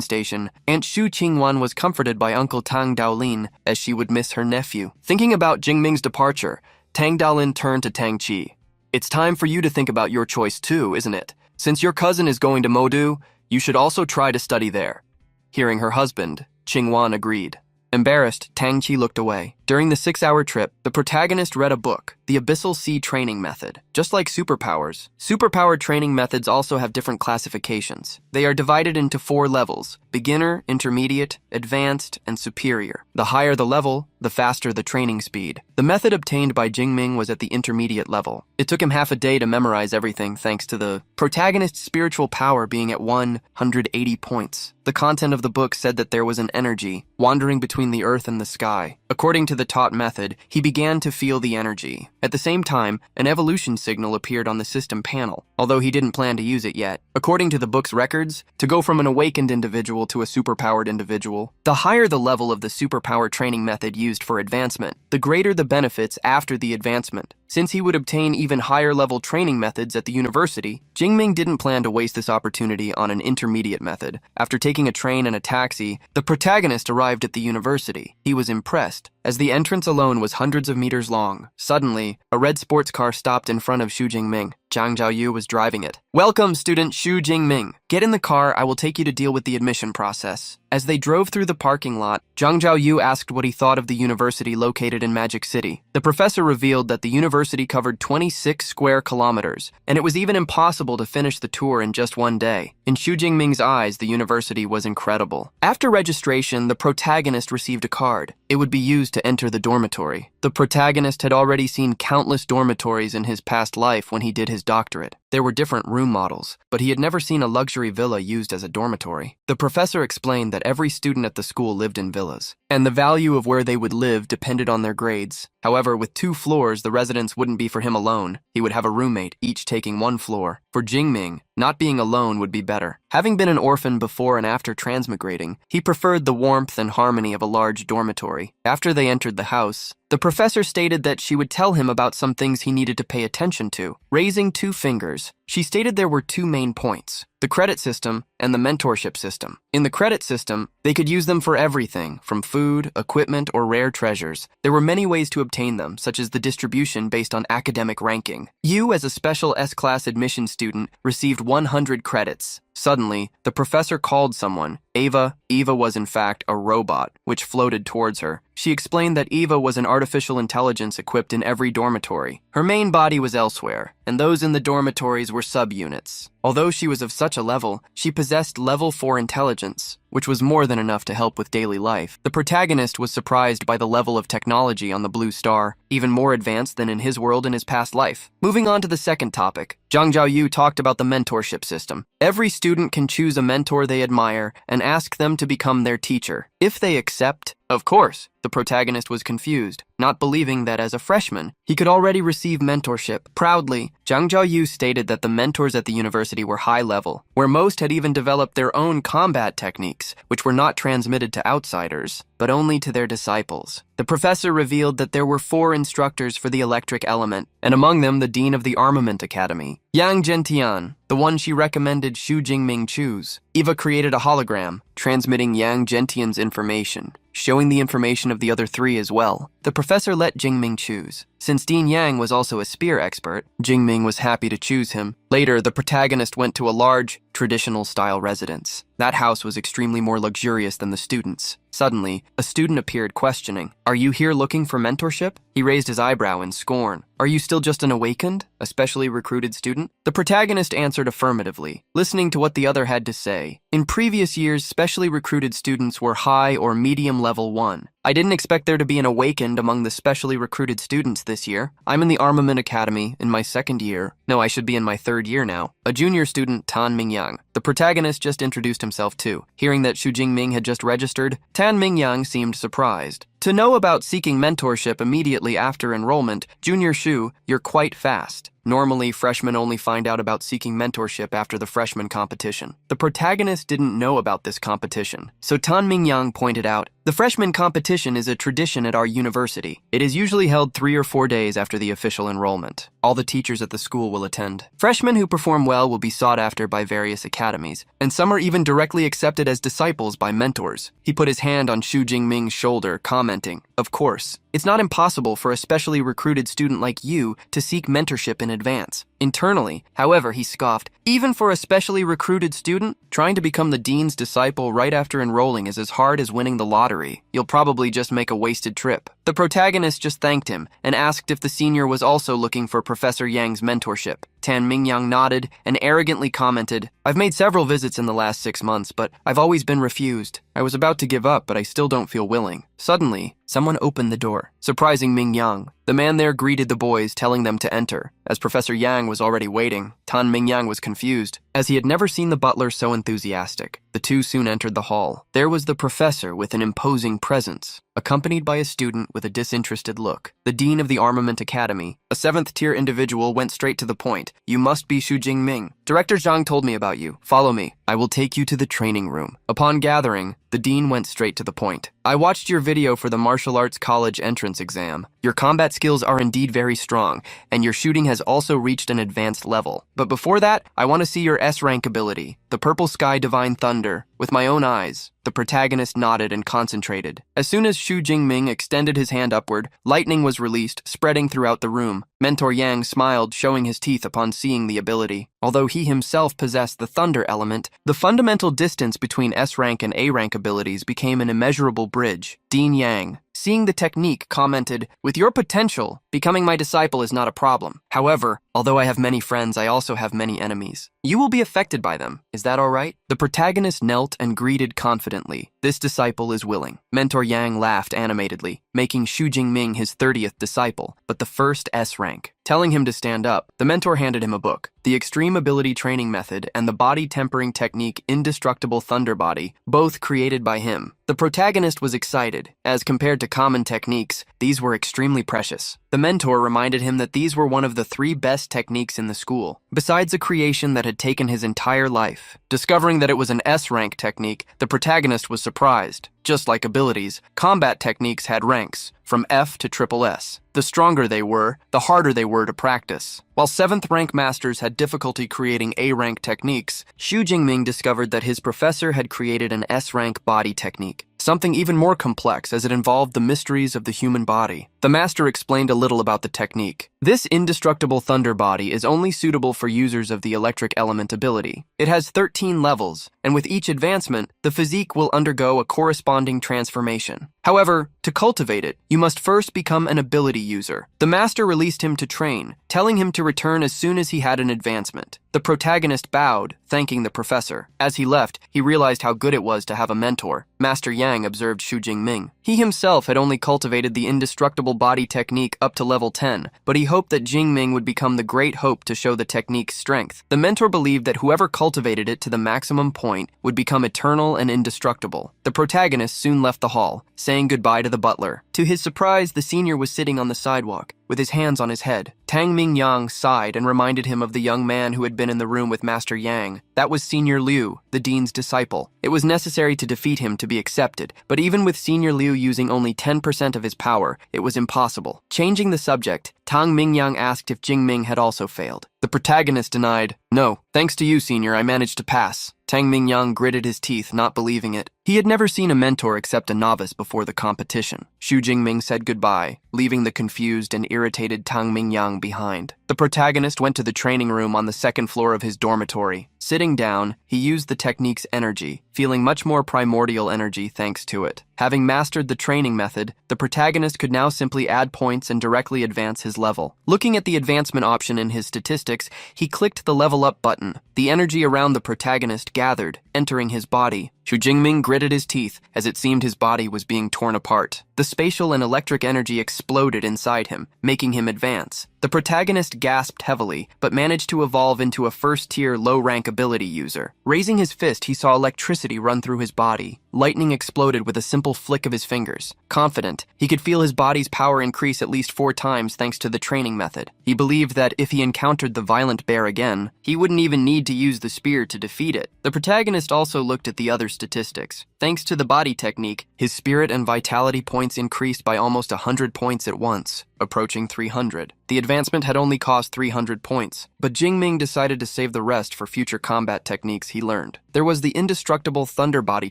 station. Aunt Xu Qingwan was comforted by Uncle Tang Daolin, as she would miss her nephew. Thinking about Jingming's departure, Tang Daolin turned to Tang Qi. "It's time for you to think about your choice too, isn't it? Since your cousin is going to Modu, you should also try to study there." Hearing her husband, Qingwan agreed. Embarrassed, Tang Qi looked away. During the 6-hour trip, the protagonist read a book, The Abyssal Sea Training Method. Just like superpowers, superpower training methods also have different classifications. They are divided into 4 levels: beginner, intermediate, advanced, and superior. The higher the level, the faster the training speed. The method obtained by Jingming was at the intermediate level. It took him half a day to memorize everything thanks to the protagonist's spiritual power being at 180 points. The content of the book said that there was an energy wandering between the earth and the sky. According to the taught method, he began to feel the energy. At the same time, an evolution signal appeared on the system panel, although he didn't plan to use it yet. According to the book's records, to go from an awakened individual to a superpowered individual, the higher the level of the superpower training method used for advancement, the greater the benefits after the advancement. Since he would obtain even higher-level training methods at the university, Jingming didn't plan to waste this opportunity on an intermediate method. After taking a train and a taxi, the protagonist arrived at the university. He was impressed, as the entrance alone was hundreds of meters long. Suddenly, a red sports car stopped in front of Xu Jingming. Zhang Zhaoyu was driving it. "Welcome, student Xu Jingming. Get in the car, I will take you to deal with the admission process." As they drove through the parking lot, Zhang Zhaoyu asked what he thought of the university located in Magic City. The professor revealed that the university covered 26 square kilometers, and it was even impossible to finish the tour in just one day. In Xu Jingming's eyes, the university was incredible. After registration, the protagonist received a card. It would be used to enter the dormitory. The protagonist had already seen countless dormitories in his past life when he did his doctorate. There were different room models, but he had never seen a luxury villa used as a dormitory. The professor explained that every student at the school lived in villas, and the value of where they would live depended on their grades. However, with 2 floors, the residence wouldn't be for him alone. He would have a roommate, each taking 1 floor. For Jingming, not being alone would be better. Having been an orphan before and after transmigrating, he preferred the warmth and harmony of a large dormitory. After they entered the house, the professor stated that she would tell him about some things he needed to pay attention to. Raising 2 fingers, She stated there were two main points: the credit system and the mentorship system. In the credit system, they could use them for everything, from food, equipment, or rare treasures. There were many ways to obtain them, such as the distribution based on academic ranking. You, as a special S-class admission student, received 100 credits. Suddenly, the professor called someone. Eva was in fact a robot, which floated towards her. She explained that Eva was an artificial intelligence equipped in every dormitory. Her main body was elsewhere, and those in the dormitories were subunits. Although she was of such a level, she possessed level 4 intelligence, which was more than enough to help with daily life. The protagonist was surprised by the level of technology on the Blue Star, even more advanced than in his world in his past life. Moving on to the second topic, Zhang Zhaoyu talked about the mentorship system. Every student can choose a mentor they admire and ask them to become their teacher. If they accept, of course. The protagonist was confused, not believing that as a freshman, he could already receive mentorship. Proudly, Zhang Zhaoyu stated that the mentors at the university were high level, where most had even developed their own combat techniques, which were not transmitted to outsiders, but only to their disciples. The professor revealed that there were 4 instructors for the electric element, and among them the dean of the Armament Academy, Yang Zhentian, the one she recommended Xu Jingming choose. Eva created a hologram, transmitting Yang Zhentian's information, showing the information of the other 3 as well. The professor let Jingming choose. Since Dean Yang was also a spear expert, Jingming was happy to choose him. Later, the protagonist went to a large, traditional-style residence. That house was extremely more luxurious than the students. Suddenly, a student appeared questioning, "Are you here looking for mentorship?" He raised his eyebrow in scorn. "Are you still just an awakened, a specially recruited student?" The protagonist answered affirmatively, listening to what the other had to say. In previous years, specially recruited students were high or medium level 1. I didn't expect there to be an awakened among the specially recruited students this year. I'm in the Armament Academy in my 2nd year. No, I should be in my 3rd year now. A junior student, Tan Mingyang. The protagonist just introduced himself too. Hearing that Xu Jingming had just registered, Tan Mingyang seemed surprised. To know about seeking mentorship immediately after enrollment, Junior Xu, you're quite fast. Normally, freshmen only find out about seeking mentorship after the freshman competition. The protagonist didn't know about this competition, so Tan Mingyang pointed out, "The freshman competition is a tradition at our university. It is usually held 3 or 4 days after the official enrollment. All the teachers at the school will attend. Freshmen who perform well will be sought after by various academies, and some are even directly accepted as disciples by mentors." He put his hand on Xu Jingming's shoulder, commenting, "Of course, it's not impossible for a specially recruited student like you to seek mentorship in advance." Internally, however, he scoffed, "Even for a specially recruited student, trying to become the dean's disciple right after enrolling is as hard as winning the lottery. You'll probably just make a wasted trip." The protagonist just thanked him and asked if the senior was also looking for Professor Yang's mentorship. Tan Mingyang nodded and arrogantly commented, "I've made several visits in the last 6 months, but I've always been refused. I was about to give up, but I still don't feel willing." Suddenly, someone opened the door, surprising Mingyang. The man there greeted the boys, telling them to enter. As Professor Yang was already waiting, Tan Mingyang was confused, as he had never seen the butler so enthusiastic. The two soon entered the hall. There was the professor with an imposing presence, accompanied by a student with a disinterested look. The dean of the Armament Academy, a 7th-tier individual, went straight to the point. "You must be Xu Jingming. Director Zhang told me about you. Follow me. I will take you to the training room." Upon gathering, the dean went straight to the point. "I watched your video for the martial arts college entrance exam. Your combat skills are indeed very strong, and your shooting has also reached an advanced level. But before that, I want to see your S-rank ability, the Purple Sky Divine Thunder, with my own eyes." The protagonist nodded and concentrated. As soon as Xu Jingming extended his hand upward, lightning was released, spreading throughout the room. Mentor Yang smiled, showing his teeth upon seeing the ability. Although he himself possessed the thunder element, the fundamental distance between S-rank and A-rank abilities became an immeasurable bridge. Dean Yang, seeing the technique, commented, "With your potential, becoming my disciple is not a problem. However, although I have many friends, I also have many enemies. You will be affected by them. Is that all right?" The protagonist knelt and greeted confidently. "This disciple is willing." Mentor Yang laughed animatedly, making Xu Jingming his 30th disciple, but the first S-rank. Telling him to stand up, the mentor handed him a book. The Extreme Ability Training Method and the Body Tempering Technique Indestructible Thunder Body, both created by him. The protagonist was excited. As compared to common techniques, these were extremely precious. The mentor reminded him that these were one of the 3 best techniques in the school, besides a creation that had taken his entire life. Discovering that it was an S-rank technique, the protagonist was surprised. Just like abilities, combat techniques had ranks. from F to triple S. The stronger they were, the harder they were to practice. While 7th rank masters had difficulty creating A-rank techniques, Xu Jingming discovered that his professor had created an S-rank body technique, something even more complex as it involved the mysteries of the human body. The master explained a little about the technique. This indestructible thunder body is only suitable for users of the electric element ability. It has 13 levels, and with each advancement, the physique will undergo a corresponding transformation. However, to cultivate it, you must first become an ability user. The master released him to train, telling him to return as soon as he had an advancement. The protagonist bowed, thanking the professor. As he left, he realized how good it was to have a mentor. Master Yang observed Xu Jingming. He himself had only cultivated the indestructible body technique up to level 10, but he hoped that Jingming would become the great hope to show the technique's strength. The mentor believed that whoever cultivated it to the maximum point would become eternal and indestructible. The protagonist soon left the hall, saying goodbye to the butler. To his surprise, the senior was sitting on the sidewalk, with his hands on his head. Tang Mingyang sighed and reminded him of the young man who had been in the room with Master Yang. That was Senior Liu, the dean's disciple. It was necessary to defeat him to be accepted, but even with Senior Liu using only 10% of his power, it was impossible. Changing the subject, Tang Mingyang asked if Jingming had also failed. The protagonist denied, "No, thanks to you, Senior, I managed to pass." Tang Mingyang gritted his teeth, not believing it. He had never seen a mentor except a novice before the competition. Xu Jingming said goodbye, leaving the confused and irritated Tang Mingyang behind. The protagonist went to the training room on the second floor of his dormitory. Sitting down, he used the technique's energy, feeling much more primordial energy thanks to it. Having mastered the training method, the protagonist could now simply add points and directly advance his level. Looking at the advancement option in his statistics, he clicked the level up button. The energy around the protagonist gathered, entering his body. Xu Jingming gritted his teeth as it seemed his body was being torn apart. The spatial and electric energy exploded inside him, making him advance. The protagonist gasped heavily, but managed to evolve into a first-tier, low-rank ability user. Raising his fist, he saw electricity run through his body. Lightning exploded with a simple flick of his fingers. Confident, he could feel his body's power increase at least 4 times thanks to the training method. He believed that if he encountered the violent bear again, he wouldn't even need to use the spear to defeat it. The protagonist also looked at the other statistics. Thanks to the body technique, his spirit and vitality points increased by almost 100 points at once, approaching 300. The advancement had only cost 300 points, but Jingming decided to save the rest for future combat techniques he learned. There was the indestructible thunder body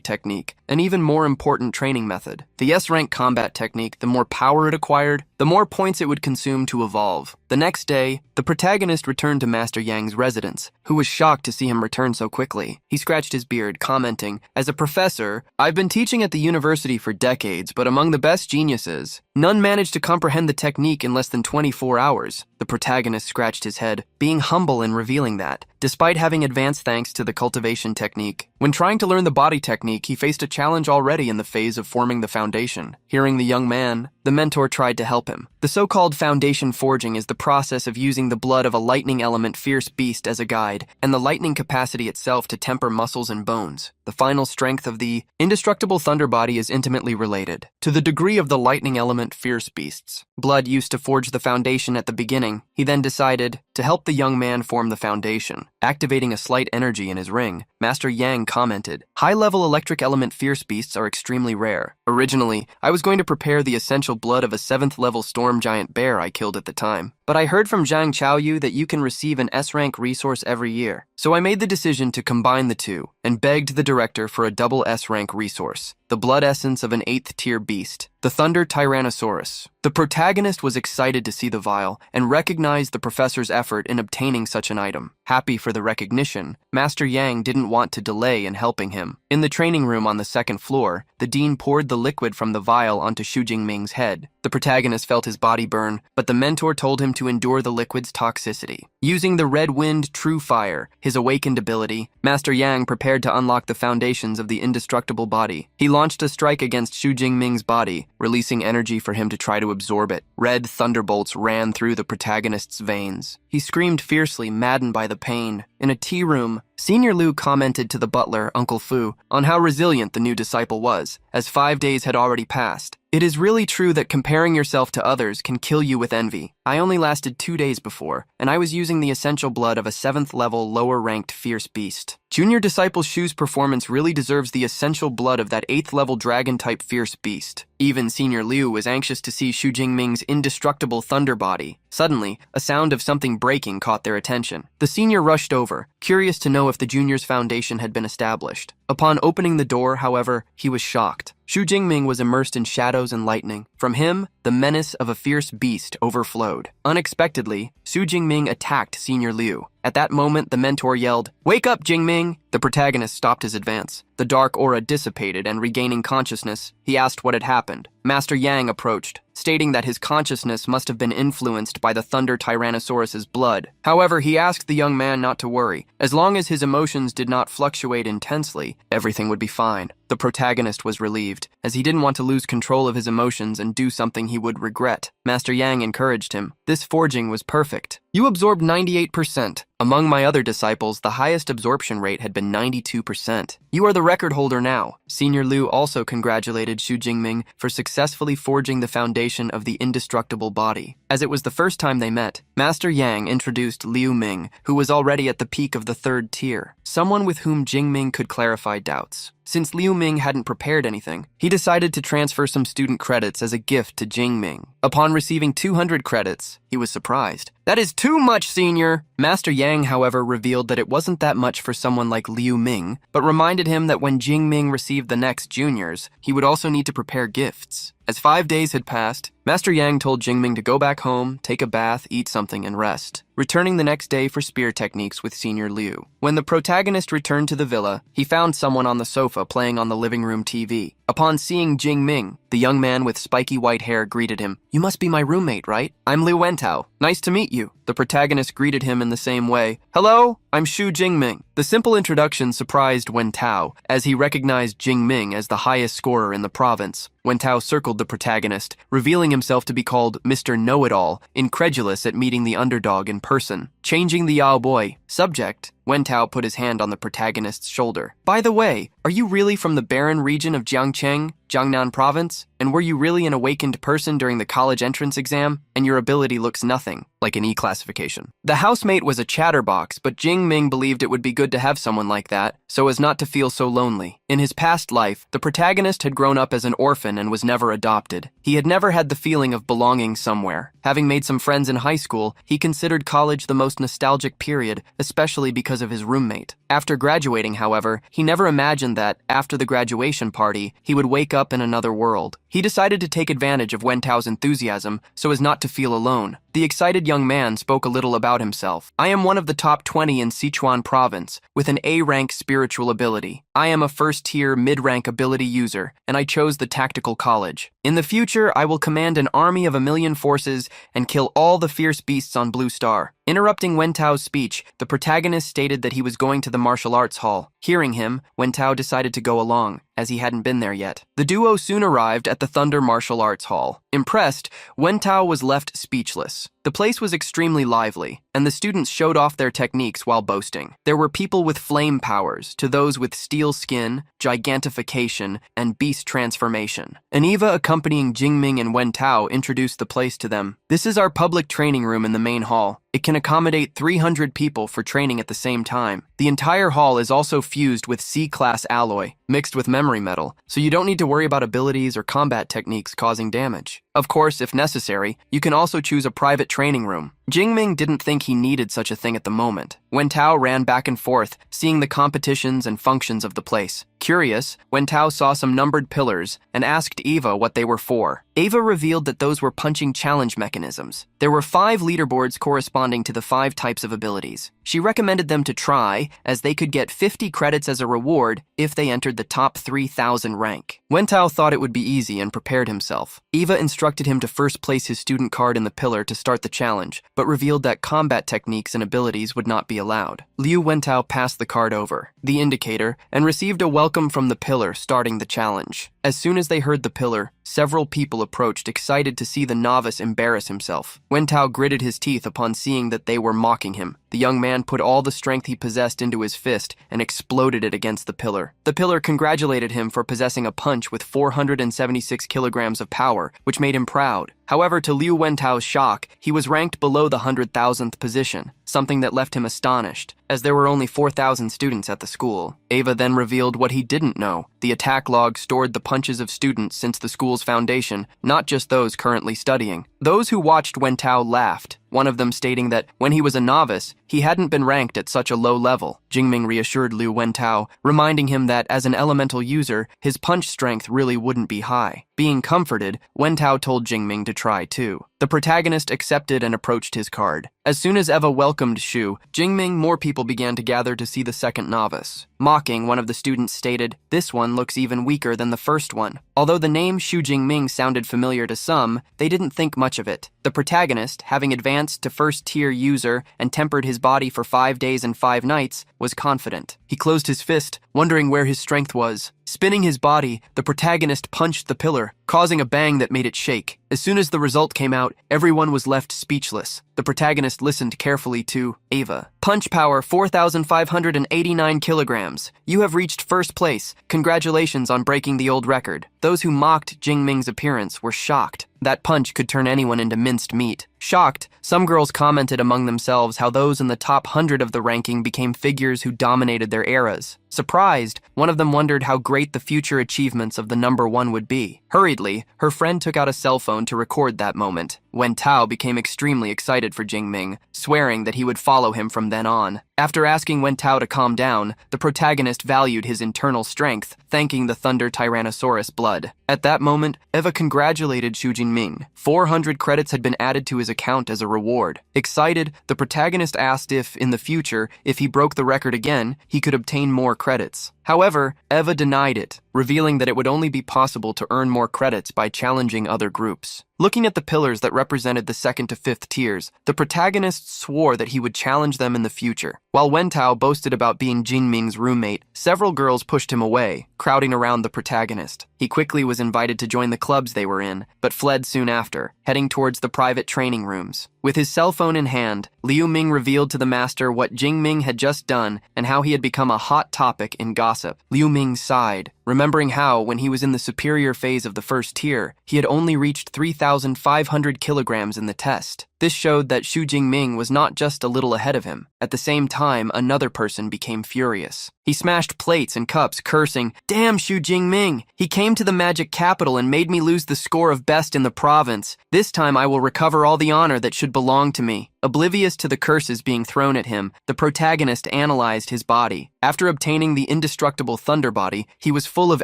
technique, an even more important training method. The S-rank combat technique, the more power it acquired, the more points it would consume to evolve. The next day, the protagonist returned to Master Yang's residence, who was shocked to see him return so quickly. He scratched his beard, commenting, "As a professor, I've been teaching at the university for decades, but among the best geniuses, none managed to comprehend the technique in less than 24 hours. The protagonist scratched his head, being humble in revealing that, despite having advanced thanks to the cultivation technique. When trying to learn the body technique, he faced a challenge already in the phase of forming the foundation. Hearing the young man, the mentor tried to help him. The so-called foundation forging is the process of using the blood of a lightning element fierce beast as a guide, and the lightning capacity itself to temper muscles and bones. The final strength of the indestructible thunder body is intimately related to the degree of the lightning element fierce beasts. Blood used to forge the foundation at the beginning. He then decided to help the young man form the foundation. Activating a slight energy in his ring, Master Yang commented, "High-level electric element fierce beasts are extremely rare. Originally, I was going to prepare the essential blood of a 7th-level storm giant bear I killed at the time. But I heard from Zhang Chaoyu that you can receive an S-rank resource every year. So I made the decision to combine the two, and begged the director for a double S-rank resource, the blood essence of an 8th-tier beast, the Thunder Tyrannosaurus." The protagonist was excited to see the vial, and recognized the professor's effort in obtaining such an item. Happy for the recognition, Master Yang didn't want to delay in helping him. In the training room on the 2nd floor, the dean poured the liquid from the vial onto Xu Jingming's head. The protagonist felt his body burn, but the mentor told him to endure the liquid's toxicity. Using the Red Wind True Fire, his awakened ability, Master Yang prepared to unlock the foundations of the indestructible body. He launched a strike against Xu Jingming's body, releasing energy for him to try to absorb it. Red thunderbolts ran through the protagonist's veins. He screamed fiercely, maddened by the pain. In a tea room, Senior Liu commented to the butler, Uncle Fu, on how resilient the new disciple was, as 5 days had already passed. "It is really true that comparing yourself to others can kill you with envy. I only lasted 2 days before, and I was using the essential blood of a 7th-level, lower-ranked fierce beast. Junior Disciple Shu's performance really deserves the essential blood of that 8th-level dragon-type fierce beast. Even Senior Liu was anxious to see Xu Jingming's indestructible thunder body. Suddenly, a sound of something breaking caught their attention. The senior rushed over, curious to know if the junior's foundation had been established. Upon opening the door, however, he was shocked. Xu Jingming was immersed in shadows and lightning. From him, the menace of a fierce beast overflowed. Unexpectedly, Xu Jingming attacked Senior Liu. At that moment, the mentor yelled, "Wake up, Jingming!" The protagonist stopped his advance. The dark aura dissipated, and regaining consciousness, he asked what had happened. Master Yang approached, stating that his consciousness must have been influenced by the Thunder Tyrannosaurus's blood. However, he asked the young man not to worry. As long as his emotions did not fluctuate intensely, everything would be fine. The protagonist was relieved, as he didn't want to lose control of his emotions and do something he would regret. Master Yang encouraged him. This forging was perfect. You absorbed 98%. Among my other disciples, the highest absorption rate had been 92%. You are the record holder now. Senior Liu also congratulated Xu Jingming for successfully forging the foundation of the indestructible body. As it was the first time they met, Master Yang introduced Liu Ming, who was already at the peak of the 3rd tier, someone with whom Jingming could clarify doubts. Since Liu Ming hadn't prepared anything, he decided to transfer some student credits as a gift to Jingming. Upon receiving 200 credits, he was surprised. "That is too much, senior!" Master Yang, however, revealed that it wasn't that much for someone like Liu Ming, but reminded him that when Jingming received the next juniors, he would also need to prepare gifts. As 5 days had passed, Master Yang told Jingming to go back home, take a bath, eat something, and rest, returning the next day for spear techniques with Senior Liu. When the protagonist returned to the villa, he found someone on the sofa playing on the living room TV. Upon seeing Jingming, the young man with spiky white hair greeted him. "You must be my roommate, right? I'm Liu Wentao. Nice to meet you." The protagonist greeted him in the same way. "Hello, I'm Xu Jingming." The simple introduction surprised Wentao, as he recognized Jingming as the highest scorer in the province. Wentao circled the protagonist, revealing himself to be called Mr. Know-It-All, incredulous at meeting the underdog in person. Changing the Yao Boy subject, Wentao put his hand on the protagonist's shoulder. "By the way, are you really from the barren region of Jiangcheng, Jiangnan province? And were you really an awakened person during the college entrance exam? And your ability looks nothing like an E classification." The housemate was a chatterbox, but Jingming believed it would be good to have someone like that, so as not to feel so lonely. In his past life, the protagonist had grown up as an orphan and was never adopted. He had never had the feeling of belonging somewhere. Having made some friends in high school, he considered college the most nostalgic period, especially because of his roommate. After graduating, however, he never imagined that, after the graduation party, he would wake up in another world. He decided to take advantage of Wentao's enthusiasm so as not to feel alone. The excited young man spoke a little about himself. "I am one of the top 20 in Sichuan province, with an A-rank spiritual ability. I am a first-tier mid-rank ability user, and I chose the tactical college. In the future, I will command an army of 1,000,000 forces and kill all the fierce beasts on Blue Star." Interrupting Wentao's speech, the protagonist stated that he was going to the martial arts hall. Hearing him, Wentao decided to go along, as he hadn't been there yet. The duo soon arrived at the Thunder Martial Arts Hall. Impressed, Wentao was left speechless. The place was extremely lively, and the students showed off their techniques while boasting. There were people with flame powers, to those with steel skin, gigantification, and beast transformation. Aniva, accompanying Jingming and Wentao, introduced the place to them. "This is our public training room in the main hall. It can accommodate 300 people for training at the same time. The entire hall is also fused with C-class alloy, mixed with memory metal, so you don't need to worry about abilities or combat techniques causing damage. Of course, if necessary, you can also choose a private training room." Jingming didn't think he needed such a thing at the moment. Wentao ran back and forth, seeing the competitions and functions of the place. Curious, Wentao saw some numbered pillars and asked Eva what they were for. Eva revealed that those were punching challenge mechanisms. There were 5 leaderboards corresponding to the 5 types of abilities. She recommended them to try, as they could get 50 credits as a reward if they entered the top 3,000 rank. Wentao thought it would be easy and prepared himself. Eva instructed him to first place his student card in the pillar to start the challenge, but revealed that combat techniques and abilities would not be allowed. Liu Wentao passed the card over, the indicator, and received a welcome from the pillar starting the challenge. As soon as they heard the pillar, several people approached, excited to see the novice embarrass himself. Wentao gritted his teeth upon seeing that they were mocking him. The young man put all the strength he possessed into his fist and exploded it against the pillar. The pillar congratulated him for possessing a punch with 476 kilograms of power, which made him proud. However, to Liu Wentao's shock, he was ranked below the 100,000th position. something that left him astonished, as there were only 4,000 students at the school. Ava then revealed what he didn't know. The attack log stored the punches of students since the school's foundation, not just those currently studying. Those who watched Wentao laughed, one of them stating that when he was a novice, he hadn't been ranked at such a low level. Jingming reassured Liu Wentao, reminding him that as an elemental user, his punch strength really wouldn't be high. Being comforted, Wentao told Jingming to try too. The protagonist accepted and approached his card. As soon as Eva welcomed Shu, Jingming, more people began to gather to see the second novice. Mocking, one of the students stated, "This one looks even weaker than the first one." Although the name Shu Jingming sounded familiar to some, they didn't think much of it. The protagonist, having advanced to first-tier user and tempered his body for 5 days and 5 nights, was confident. He closed his fist, wondering where his strength was. Spinning his body, the protagonist punched the pillar, causing a bang that made it shake. As soon as the result came out, everyone was left speechless. The protagonist listened carefully to Ava. "Punch power 4,589 kilograms. You have reached first place. Congratulations on breaking the old record." Those who mocked Jingming's appearance were shocked. That punch could turn anyone into minced meat. Shocked, some girls commented among themselves how those in the top 100 of the ranking became figures who dominated their eras. Surprised, one of them wondered how great the future achievements of the number 1 would be. Hurriedly, her friend took out a cell phone to record that moment. Wentao became extremely excited for Jingming, swearing that he would follow him from then on. After asking Wentao to calm down, the protagonist valued his internal strength, thanking the Thunder Tyrannosaurus blood. At that moment, Eva congratulated Shu Jingming. 400 credits had been added to his account as a reward. Excited, the protagonist asked if, in the future, if he broke the record again, he could obtain more credits. However, Eva denied it, revealing that it would only be possible to earn more credits by challenging other groups. Looking at the pillars that represented the 2nd to 5th tiers, the protagonist swore that he would challenge them in the future. While Wentao boasted about being Jingming's roommate, several girls pushed him away, crowding around the protagonist. He quickly was invited to join the clubs they were in, but fled soon after, heading towards the private training rooms. With his cell phone in hand, Liu Ming revealed to the master what Jingming had just done and how he had become a hot topic in gossip. Liu Ming sighed, remembering how, when he was in the superior phase of the first tier, he had only reached 3,500 kilograms in the test. This showed that Shu Jingming was not just a little ahead of him. At the same time, another person became furious. He smashed plates and cups, cursing, "Damn Shu Jingming! He came to the magic capital and made me lose the score of best in the province. This time I will recover all the honor that should belong to me." Oblivious to the curses being thrown at him, the protagonist analyzed his body. After obtaining the indestructible Thunder Body, he was full of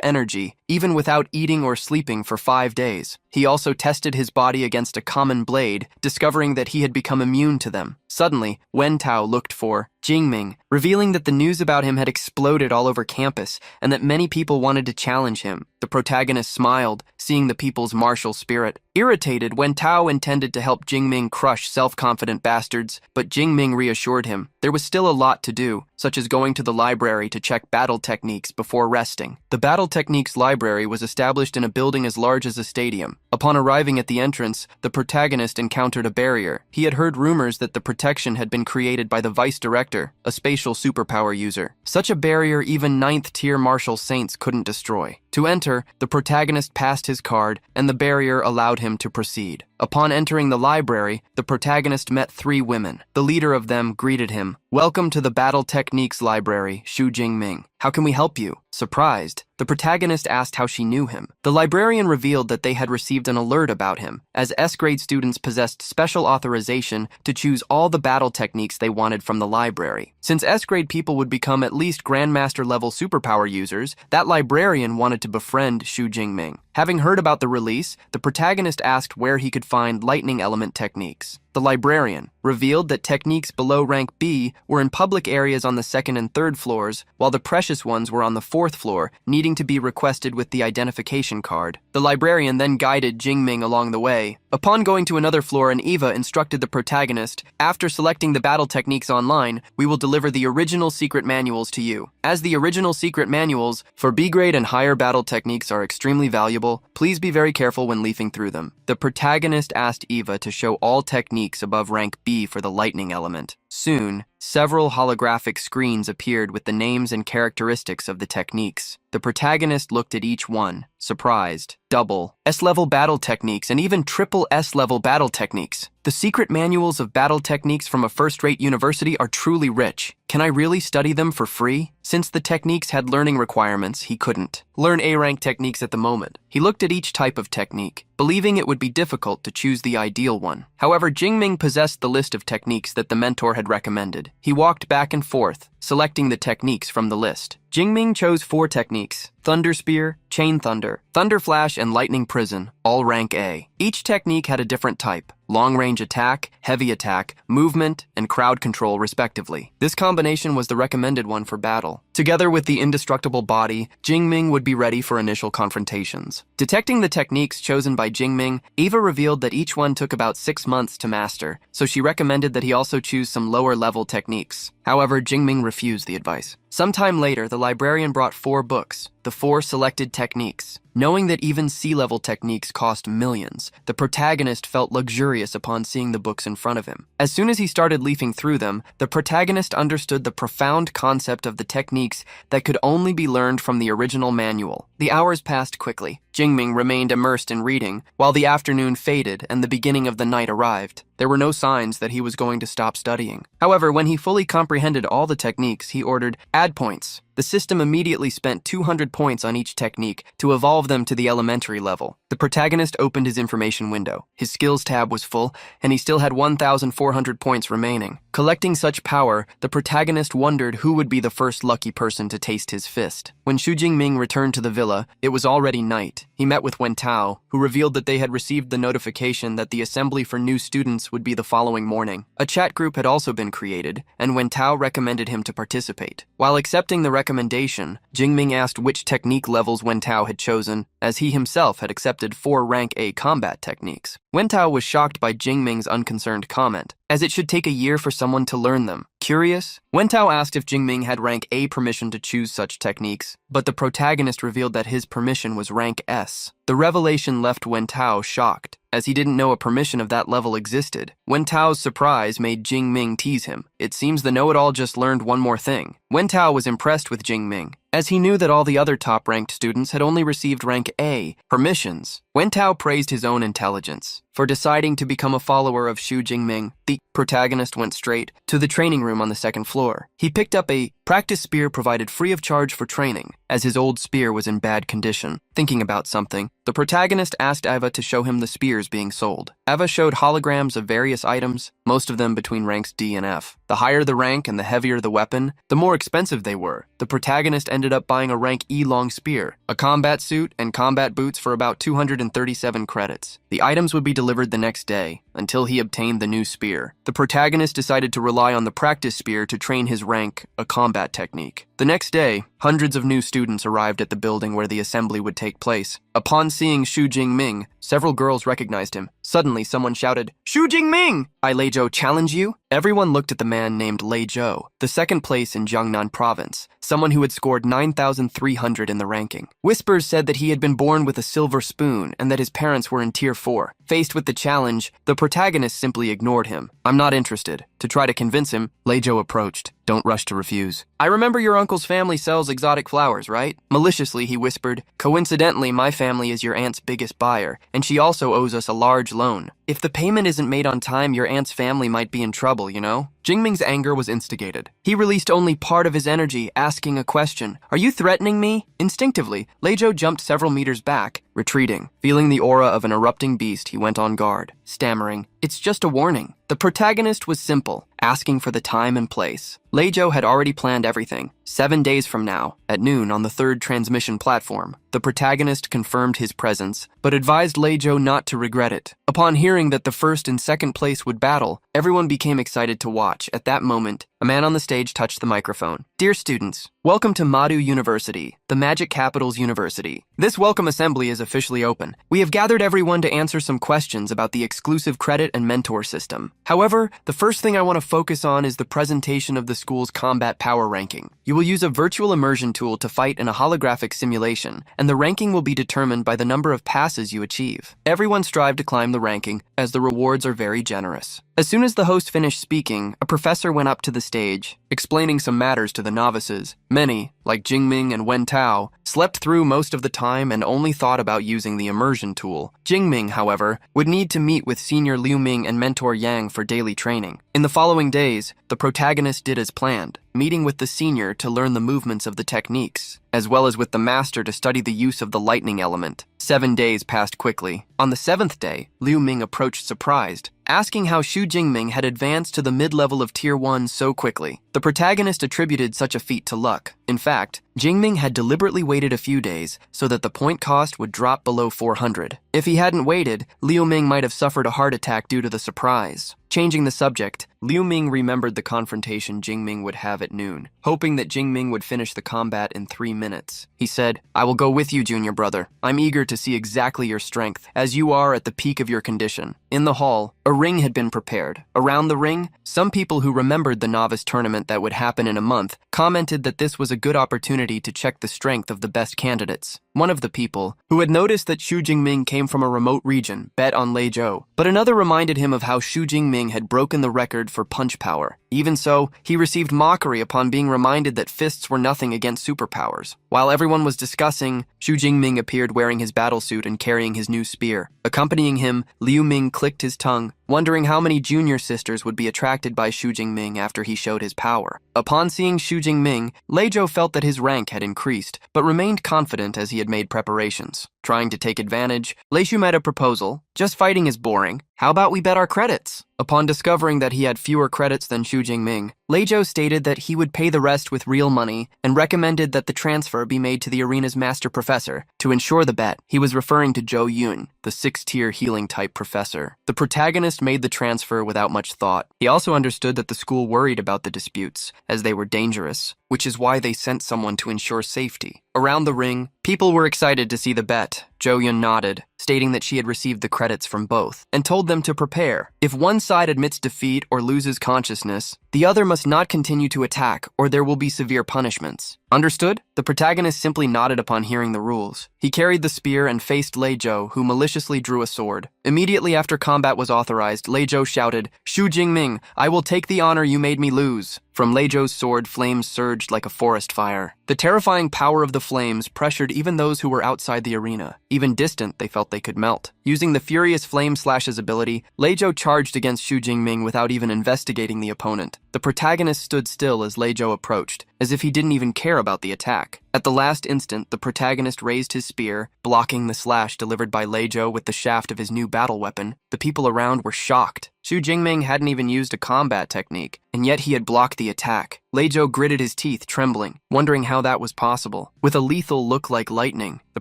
energy, even without eating or sleeping for 5 days. He also tested his body against a common blade, discovering that he had become immune to them. Suddenly, Wentao looked for Jingming, revealing that the news about him had exploded all over campus and that many people wanted to challenge him. The protagonist smiled, seeing the people's martial spirit. Irritated, Wentao intended to help Jingming crush self-confident bastards, but Jingming reassured him there was still a lot to do, such as going to the library to check battle techniques before resting. The battle techniques library was established in a building as large as a stadium. Upon arriving at the entrance, the protagonist encountered a barrier. He had heard rumors that the protection had been created by the vice director, a spatial superpower user. Such a barrier even 9th-tier martial saints couldn't destroy. To enter, the protagonist passed his card, and the barrier allowed him to proceed. Upon entering the library, the protagonist met 3 women. The leader of them greeted him. "Welcome to the Battle Techniques Library, Shu Jingming. How can we help you?" Surprised, the protagonist asked how she knew him. The librarian revealed that they had received an alert about him, as S-grade students possessed special authorization to choose all the battle techniques they wanted from the library. Since S-grade people would become at least Grandmaster-level superpower users, that librarian wanted to befriend Shu Jingming. Having heard about the release, the protagonist asked where he could find lightning element techniques. The librarian revealed that techniques below rank B were in public areas on the 2nd and 3rd floors, while the precious ones were on the 4th floor, needing to be requested with the identification card. The librarian then guided Jingming along the way. Upon going to another floor, and Eva instructed the protagonist, "After selecting the battle techniques online, we will deliver the original secret manuals to you. As the original secret manuals for B-grade and higher battle techniques are extremely valuable, please be very careful when leafing through them." The protagonist asked Eva to show all techniques above rank B for the lightning element. Soon, several holographic screens appeared with the names and characteristics of the techniques. The protagonist looked at each one, surprised. Double S-level battle techniques and even triple S-level battle techniques. The secret manuals of battle techniques from a first-rate university are truly rich. Can I really study them for free? Since the techniques had learning requirements, he couldn't learn A-rank techniques at the moment. He looked at each type of technique, believing it would be difficult to choose the ideal one. However, Jingming possessed the list of techniques that the mentor had recommended. He walked back and forth, selecting the techniques from the list. Jingming chose 4 techniques: Thunder Spear, Chain Thunder, Thunder Flash, and Lightning Prison, all rank A. Each technique had a different type: long-range attack, heavy attack, movement, and crowd control respectively. This combination was the recommended one for battle. Together with the indestructible body, Jingming would be ready for initial confrontations. Detecting the techniques chosen by Jingming, Eva revealed that each one took about 6 months to master, so she recommended that he also choose some lower-level techniques. However, Jingming refused the advice. Sometime later, the librarian brought 4 books, the 4 selected techniques. Knowing that even C-level techniques cost millions, the protagonist felt luxurious upon seeing the books in front of him. As soon as he started leafing through them, the protagonist understood the profound concept of the techniques that could only be learned from the original manual. The hours passed quickly. Jingming remained immersed in reading, while the afternoon faded and the beginning of the night arrived. There were no signs that he was going to stop studying. However, when he fully comprehended all the techniques, he ordered, "Add points." The system immediately spent 200 points on each technique to evolve them to the elementary level. The protagonist opened his information window. His skills tab was full, and he still had 1,400 points remaining. Collecting such power, the protagonist wondered who would be the first lucky person to taste his fist. When Xu Jingming returned to the villa, it was already night. He met with Wen Tao, who revealed that they had received the notification that the assembly for new students would be the following morning. A chat group had also been created, and Wen Tao recommended him to participate. While accepting the recommendation, Jingming asked which technique levels Wen Tao had chosen, as he himself had accepted 4 rank A combat techniques. Wen Tao was shocked by Jingming's unconcerned comment, as it should take a year for someone to learn them. Curious, Wen Tao asked if Jingming had rank A permission to choose such techniques, but the protagonist revealed that his permission was rank S. The revelation left Wen Tao shocked, as he didn't know a permission of that level existed. Wen Tao's surprise made Jingming tease him. It seems the know-it-all just learned one more thing. Wen Tao was impressed with Jingming, as he knew that all the other top-ranked students had only received rank A permissions. Wen Tao praised his own intelligence for deciding to become a follower of Xu Jingming. The protagonist went straight to the training room on the 2nd floor. He picked up a practice spear provided free of charge for training, as his old spear was in bad condition. Thinking about something, the protagonist asked Eva to show him the spears being sold. Eva showed holograms of various items, most of them between ranks D and F. The higher the rank and the heavier the weapon, the more expensive they were. The protagonist ended up buying a rank E long spear, a combat suit, and combat boots for about 237 credits. The items would be delivered the next day, until he obtained the new spear. The protagonist decided to rely on the practice spear to train his rank, a combat technique. The next day, hundreds of new students arrived at the building where the assembly would take place. Upon seeing Xu Jingming, several girls recognized him. Suddenly, someone shouted, "Xu Jingming! I Lei Zhou challenge you?" Everyone looked at the man named Lei Zhou, the 2nd place in Jiangnan province, someone who had scored 9,300 in the ranking. Whispers said that he had been born with a silver spoon and that his parents were in tier 4. Faced with the challenge, the protagonist simply ignored him. "I'm not interested." To try to convince him, Lei Zhou approached. "Don't rush to refuse. I remember your uncle's family sells exotic flowers, right?" Maliciously, he whispered, "Coincidentally, my family is your aunt's biggest buyer, and she also owes us a large loan. If the payment isn't made on time, your aunt's family might be in trouble, you know?" Jingming's anger was instigated. He released only part of his energy, asking a question. "Are you threatening me?" Instinctively, Lei Zhou jumped several meters back, retreating. Feeling the aura of an erupting beast, he went on guard, stammering, "It's just a warning." The protagonist was simple, asking for the time and place. Lei Zhou had already planned everything. 7 days from now, at noon on the 3rd transmission platform, the protagonist confirmed his presence, but advised Lei Zhou not to regret it. Upon hearing that the 1st and 2nd place would battle, everyone became excited to watch. At that moment, a man on the stage touched the microphone. "Dear students, welcome to Madu University, the Magic Capital's university. This welcome assembly is officially open. We have gathered everyone to answer some questions about the exclusive credit and mentor system. However, the first thing I want to focus on is the presentation of the school's combat power ranking. You will use a virtual immersion tool to fight in a holographic simulation, and the ranking will be determined by the number of passes you achieve. Everyone strive to climb the ranking, as the rewards are very generous. As soon soon as the host finished speaking, a professor went up to the stage, explaining some matters to the novices. Many, like Jingming and Wen Tao, slept through most of the time and only thought about using the immersion tool. Jingming, however, would need to meet with senior Liu Ming and mentor Yang for daily training. In the following days, the protagonist did as planned, meeting with the senior to learn the movements of the techniques, as well as with the master to study the use of the lightning element. 7 days passed quickly. On the 7th day, Liu Ming approached surprised, asking how Xu Jingming had advanced to the mid-level of Tier 1 so quickly. The protagonist attributed such a feat to luck. In fact, Jingming had deliberately waited a few days so that the point cost would drop below 400. If he hadn't waited, Liu Ming might have suffered a heart attack due to the surprise. Changing the subject, Liu Ming remembered the confrontation Jingming would have at noon, hoping that Jingming would finish the combat in 3 minutes. He said, "I will go with you, junior brother. I'm eager to see exactly your strength, as you are at the peak of your condition." In the hall, a ring had been prepared. Around the ring, some people who remembered the novice tournament that would happen in a month commented that this was a good opportunity to check the strength of the best candidates. One of the people, who had noticed that Xu Jingming came from a remote region, bet on Lei Zhou, but another reminded him of how Xu Jingming had broken the record for punch power. Even so, he received mockery upon being reminded that fists were nothing against superpowers. While everyone was discussing, Xu Jingming appeared wearing his battlesuit and carrying his new spear. Accompanying him, Liu Ming clicked his tongue, wondering how many junior sisters would be attracted by Xu Jingming after he showed his power. Upon seeing Xu Jingming, Lei Zhou felt that his rank had increased, but remained confident as he had made preparations. Trying to take advantage, Lei Zhou made a proposal. "Just fighting is boring. How about we bet our credits?" Upon discovering that he had fewer credits than Xu Jingming, Lei Zhou stated that he would pay the rest with real money and recommended that the transfer be made to the arena's master professor to ensure the bet. He was referring to Zhou Yun, the 6th-tier healing-type professor. The protagonist made the transfer without much thought. He also understood that the school worried about the disputes, as they were dangerous, which is why they sent someone to ensure safety. Around the ring, people were excited to see the bet. Zhou Yun nodded, stating that she had received the credits from both, and told them to prepare. If one side admits defeat or loses consciousness, the other must not continue to attack, or there will be severe punishments. Understood? The protagonist simply nodded upon hearing the rules. He carried the spear and faced Lei Zhou, who maliciously drew a sword. Immediately after combat was authorized, Lei Zhou shouted, "Xu Jingming, I will take the honor you made me lose." From Lei Zhou's sword, flames surged like a forest fire. The terrifying power of the flames pressured even those who were outside the arena. Even distant, they felt they could melt. Using the Furious Flame Slash's ability, Lei Zhou charged against Xu Jingming without even investigating the opponent. The protagonist stood still as Lei Zhou approached, as if he didn't even care about the attack. At the last instant, the protagonist raised his spear, blocking the slash delivered by Lei Zhou with the shaft of his new battle weapon. The people around were shocked. Xu Jingming hadn't even used a combat technique, and yet he had blocked the attack. Lei Zhou gritted his teeth, trembling, wondering how that was possible. With a lethal look like lightning, the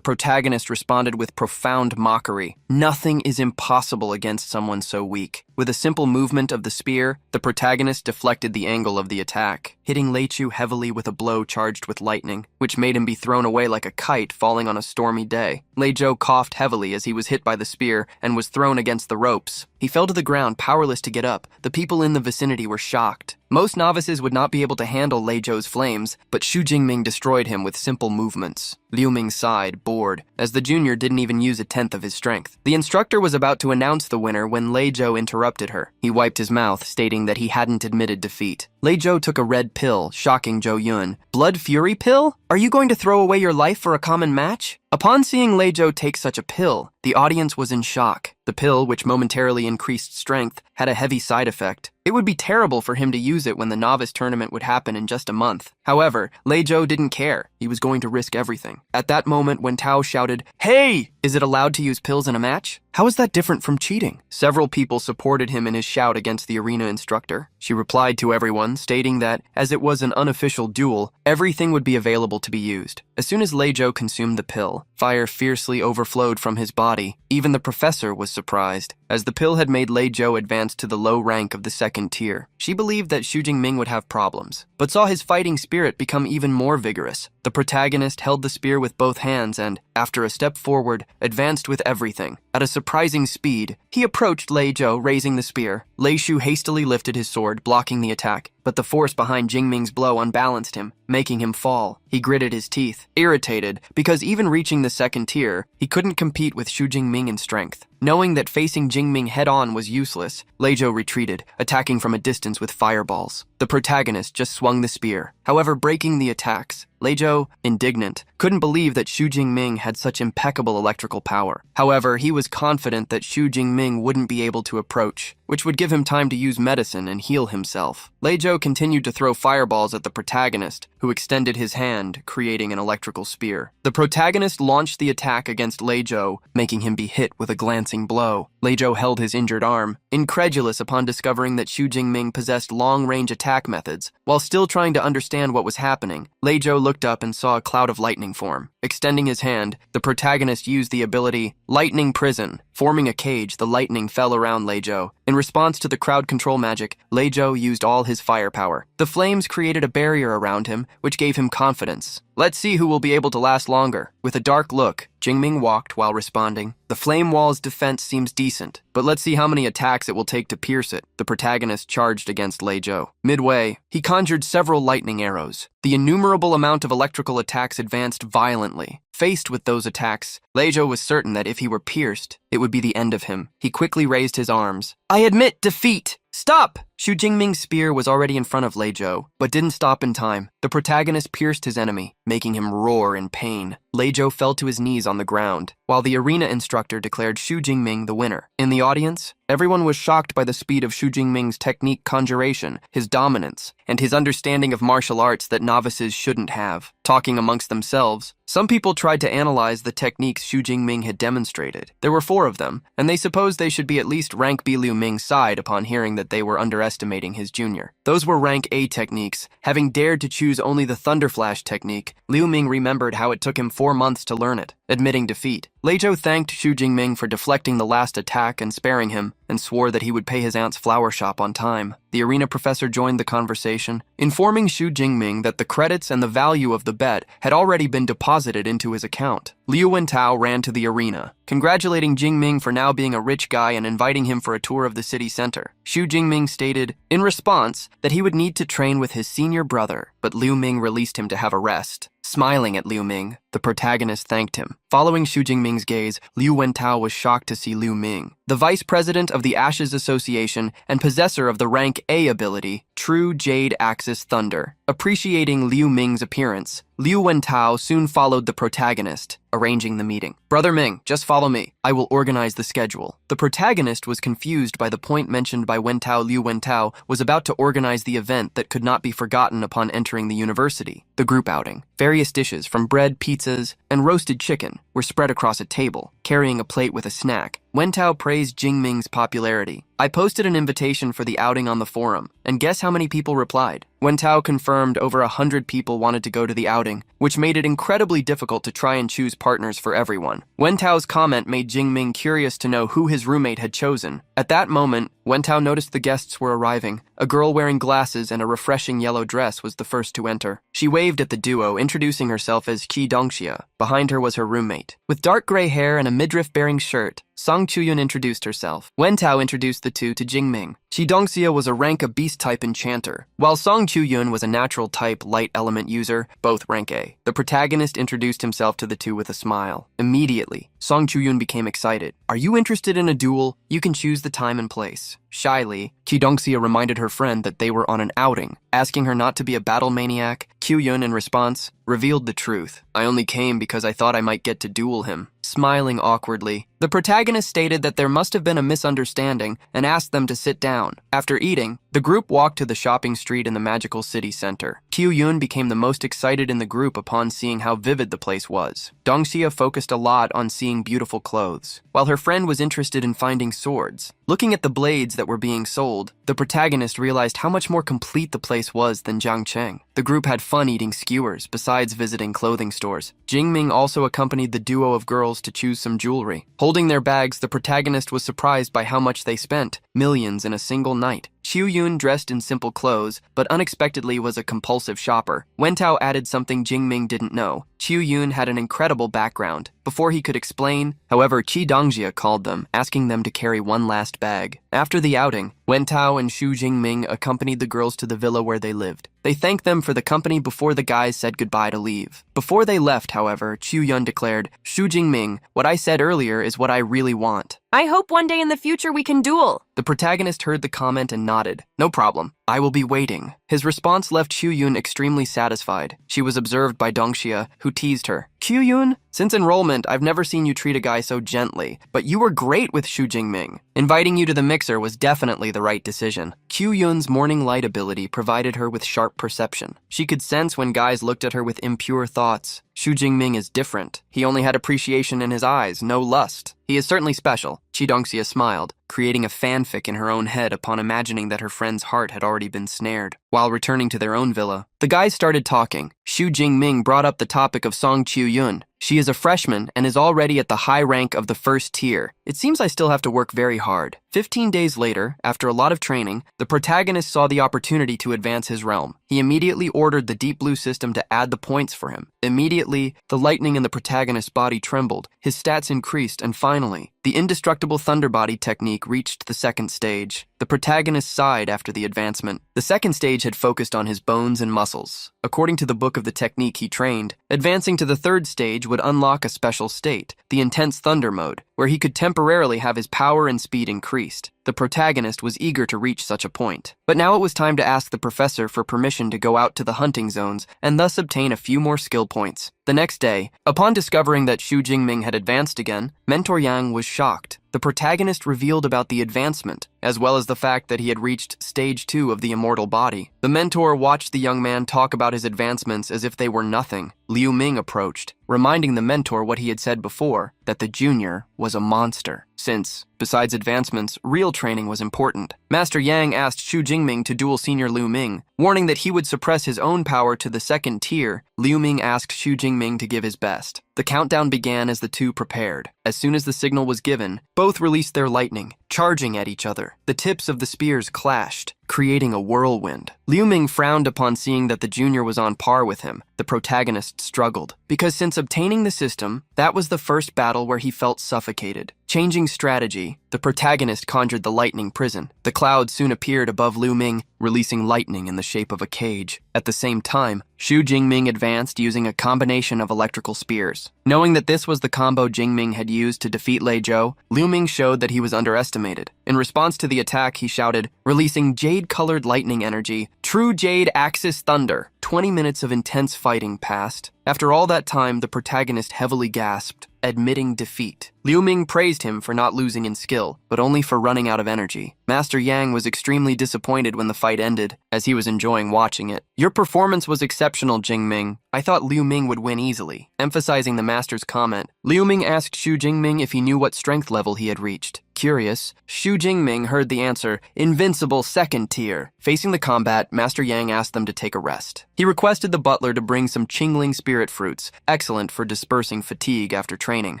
protagonist responded with profound mockery. Nothing is impossible against someone so weak. With a simple movement of the spear, the protagonist deflected the angle of the attack, hitting Lei Zhou heavily with a blow charged with lightning, which made him be thrown away like a kite falling on a stormy day. Lei Zhou coughed heavily as he was hit by the spear and was thrown against the ropes. He fell to the ground, powerless to get up. The people in the vicinity were shocked. Most novices would not be able to handle Lei Zhou's flames, but Xu Jingming destroyed him with simple movements. Liu Ming sighed, bored, as the junior didn't even use a tenth of his strength. The instructor was about to announce the winner when Lei Zhou interrupted her. He wiped his mouth, stating that he hadn't admitted defeat. Lei Zhou took a red pill, shocking Zhou Yun. "Blood Fury pill? Are you going to throw away your life for a common match?" Upon seeing Lei Zhou take such a pill, the audience was in shock. The pill, which momentarily increased strength, had a heavy side effect. It would be terrible for him to use it when the novice tournament would happen in just a month. However, Lei Zhou didn't care. He was going to risk everything. At that moment, when Tao shouted, "Hey! Is it allowed to use pills in a match? How is that different from cheating?" Several people supported him in his shout against the arena instructor. She replied to everyone, stating that, as it was an unofficial duel, everything would be available to be used. As soon as Lei Zhou consumed the pill, fire fiercely overflowed from his body. Even the professor was surprised, as the pill had made Lei Zhou advance to the low rank of the 2nd tier. She believed that Xu Jingming would have problems, but saw his fighting spirit become even more vigorous. The protagonist held the spear with both hands and, after a step forward, advanced with everything. At a surprising speed, he approached Lei Zhou, raising the spear. Lei Shu hastily lifted his sword, blocking the attack. but the force behind Jingming's blow unbalanced him, making him fall. He gritted his teeth, irritated, because even reaching the second tier, he couldn't compete with Xu Jingming in strength. Knowing that facing Jingming head-on was useless, Leizhou retreated, attacking from a distance with fireballs. The protagonist just swung the spear, however breaking the attacks. Leizhou, indignant, couldn't believe that Xu Jingming had such impeccable electrical power. However, he was confident that Xu Jingming wouldn't be able to approach, which would give him time to use medicine and heal himself. Leizhou continued to throw fireballs at the protagonist, who extended his hand, creating an electrical spear. The protagonist launched the attack against Leizhou, making him be hit with a glancing blow. Leizhou held his injured arm, incredulous upon discovering that Xu Jingming possessed long-range attack methods. While still trying to understand what was happening, Leizhou looked up and saw a cloud of lightning form. Extending his hand, the protagonist used the ability Lightning Prison. Forming a cage, the lightning fell around Leizhou. In response to the crowd control magic, Leizhou used all his firepower. The flames created a barrier around him, which gave him confidence. Let's see who will be able to last longer. With a dark look, Jingming walked while responding. The flame wall's defense seems decent, but let's see how many attacks it will take to pierce it. The protagonist charged against Leizhou. Midway, he conjured several lightning arrows. The innumerable amount of electrical attacks advanced violently. Faced with those attacks, Leizhou was certain that if he were pierced, it would be the end of him. He quickly raised his arms. I admit defeat! Stop! Xu Jingming's spear was already in front of Leizhou, but didn't stop in time. The protagonist pierced his enemy, making him roar in pain. Leizhou fell to his knees on the ground, while the arena instructor declared Xu Jingming the winner. In the audience, everyone was shocked by the speed of Xu Jingming's technique conjuration, his dominance, and his understanding of martial arts that novices shouldn't have. Talking amongst themselves, some people tried to analyze the techniques Xu Jingming had demonstrated. There were 4 of them, and they supposed they should be at least rank B Liu Ming's side upon hearing that they were underestimating his junior. Those were rank A techniques. Having dared to choose only the Thunder Flash technique, Liu Ming remembered how it took him 4 months to learn it. Admitting defeat, Leizhou thanked Xu Jingming for deflecting the last attack and sparing him, and swore that he would pay his aunt's flower shop on time. The arena professor joined the conversation, informing Xu Jingming that the credits and the value of the bet had already been deposited into his account. Liu Wentao ran to the arena, congratulating Jingming for now being a rich guy and inviting him for a tour of the city center. Xu Jingming stated, in response, that he would need to train with his senior brother, but Liu Ming released him to have a rest. Smiling at Liu Ming, the protagonist thanked him. Following Xu Jingming's gaze, Liu Wentao was shocked to see Liu Ming, the vice president of the Ashes Association and possessor of the rank A ability, True Jade Axis Thunder. Appreciating Liu Ming's appearance, Liu Wentao soon followed the protagonist, arranging the meeting. Brother Ming, just follow me. I will organize the schedule. The protagonist was confused by the point mentioned by Wentao. Liu Wentao was about to organize the event that could not be forgotten upon entering the university, the group outing. Various dishes from bread, pizzas, and roasted chicken were spread across a table, carrying a plate with a snack. Wentao praised Jingming's popularity. I posted an invitation for the outing on the forum, and guess how many people replied? Wentao confirmed over 100 people wanted to go to the outing, which made it incredibly difficult to try and choose partners for everyone. Wentao's comment made Jingming curious to know who his roommate had chosen. At that moment, Wentao noticed the guests were arriving. A girl wearing glasses and a refreshing yellow dress was the first to enter. She waved at the duo, introducing herself as Qi Dongxia. Behind her was her roommate. With dark gray hair and a midriff-bearing shirt, Song Chuyun introduced herself. Wentao introduced the two to Jingming. Qi Dongxia was a rank A beast-type enchanter, while Song Chuyun was a natural-type light element user, both rank A. The protagonist introduced himself to the two with a smile. Immediately, Song Chuyun became excited. Are you interested in a duel? You can choose the time and place. Shyly, Qi Dongxia reminded her friend that they were on an outing, asking her not to be a battle maniac. Kyuyun, in response, revealed the truth. I only came because I thought I might get to duel him. Smiling awkwardly, the protagonist stated that there must have been a misunderstanding and asked them to sit down. After eating, the group walked to the shopping street in the magical city center. Kyuyun became the most excited in the group upon seeing how vivid the place was. Dongxia focused a lot on seeing beautiful clothes, while her friend was interested in finding swords. Looking at the blades that were being sold, the protagonist realized how much more complete the place was than Jiangcheng. The group had fun eating skewers, besides visiting clothing stores. Jingming also accompanied the duo of girls to choose some jewelry. Holding their bags, the protagonist was surprised by how much they spent, millions in a single night. Qiuyun dressed in simple clothes, but unexpectedly was a compulsive shopper. Wentao added something Jingming didn't know. Qiu Yun had an incredible background. Before he could explain, however, Qi Dongjia called them, asking them to carry one last bag. After the outing, Wen Tao and Xu Jingming accompanied the girls to the villa where they lived. They thanked them for the company before the guys said goodbye to leave. Before they left, however, Qiu Yun declared, "Xu Jingming, what I said earlier is what I really want." I hope one day in the future we can duel. The protagonist heard the comment and nodded. "No problem. I will be waiting." His response left Qiu Yun extremely satisfied. She was observed by Dongxia, who teased her. "Qiu Yun, since enrollment, I've never seen you treat a guy so gently, but you were great with Xu Jingming. Inviting you to the mixer was definitely the right decision." Qiu Yun's morning light ability provided her with sharp perception. She could sense when guys looked at her with impure thoughts. Xu Jingming is different. He only had appreciation in his eyes, no lust. He is certainly special. Qi Dongxia smiled, creating a fanfic in her own head upon imagining that her friend's heart had already been snared. While returning to their own villa, the guys started talking. Xu Jingming brought up the topic of Song Qiu Yun. She is a freshman and is already at the high rank of the first tier. It seems I still have to work very hard. 15 days later, after a lot of training, the protagonist saw the opportunity to advance his realm. He immediately ordered the Deep Blue system to add the points for him. Immediately, the lightning in the protagonist's body trembled, his stats increased, and finally, the indestructible thunder body technique reached the second stage. The protagonist sighed after the advancement. The second stage had focused on his bones and muscles. According to the book of the technique he trained, advancing to the third stage would unlock a special state, the intense thunder mode, where he could temporarily have his power and speed increased. The protagonist was eager to reach such a point. But now it was time to ask the professor for permission to go out to the hunting zones and thus obtain a few more skill points. The next day, upon discovering that Xu Jingming had advanced again, Mentor Yang was shocked. The protagonist revealed about the advancement, as well as the fact that he had reached stage 2 of the immortal body. The mentor watched the young man talk about his advancements as if they were nothing. Liu Ming approached, reminding the mentor what he had said before, that the junior was a monster. Since, besides advancements, real training was important. Master Yang asked Xu Jingming to duel Senior Liu Ming, warning that he would suppress his own power to the second tier. Liu Ming asked Xu Jingming to give his best. The countdown began as the two prepared. As soon as the signal was given, both released their lightning, charging at each other. The tips of the spears clashed, creating a whirlwind. Liu Ming frowned upon seeing that the junior was on par with him. The protagonist struggled, because since obtaining the system, that was the first battle where he felt suffocated. Changing strategy, the protagonist conjured the lightning prison. The cloud soon appeared above Liu Ming, releasing lightning in the shape of a cage. At the same time, Xu Jingming advanced using a combination of electrical spears. Knowing that this was the combo Jingming had used to defeat Lei Zhou, Liu Ming showed that he was underestimated. In response to the attack, he shouted, releasing jade-colored lightning energy, "True Jade Axis Thunder." 20 minutes of intense fighting passed. After all that time, the protagonist heavily gasped, admitting defeat. Liu Ming praised him for not losing in skill, but only for running out of energy. Master Yang was extremely disappointed when the fight ended, as he was enjoying watching it. "Your performance was exceptional, Jingming. I thought Liu Ming would win easily." Emphasizing the master's comment, Liu Ming asked Xu Jingming if he knew what strength level he had reached. Curious, Xu Jingming heard the answer, "Invincible second tier." Facing the combat, Master Yang asked them to take a rest. He requested the butler to bring some Qingling spirit fruits, excellent for dispersing fatigue after training.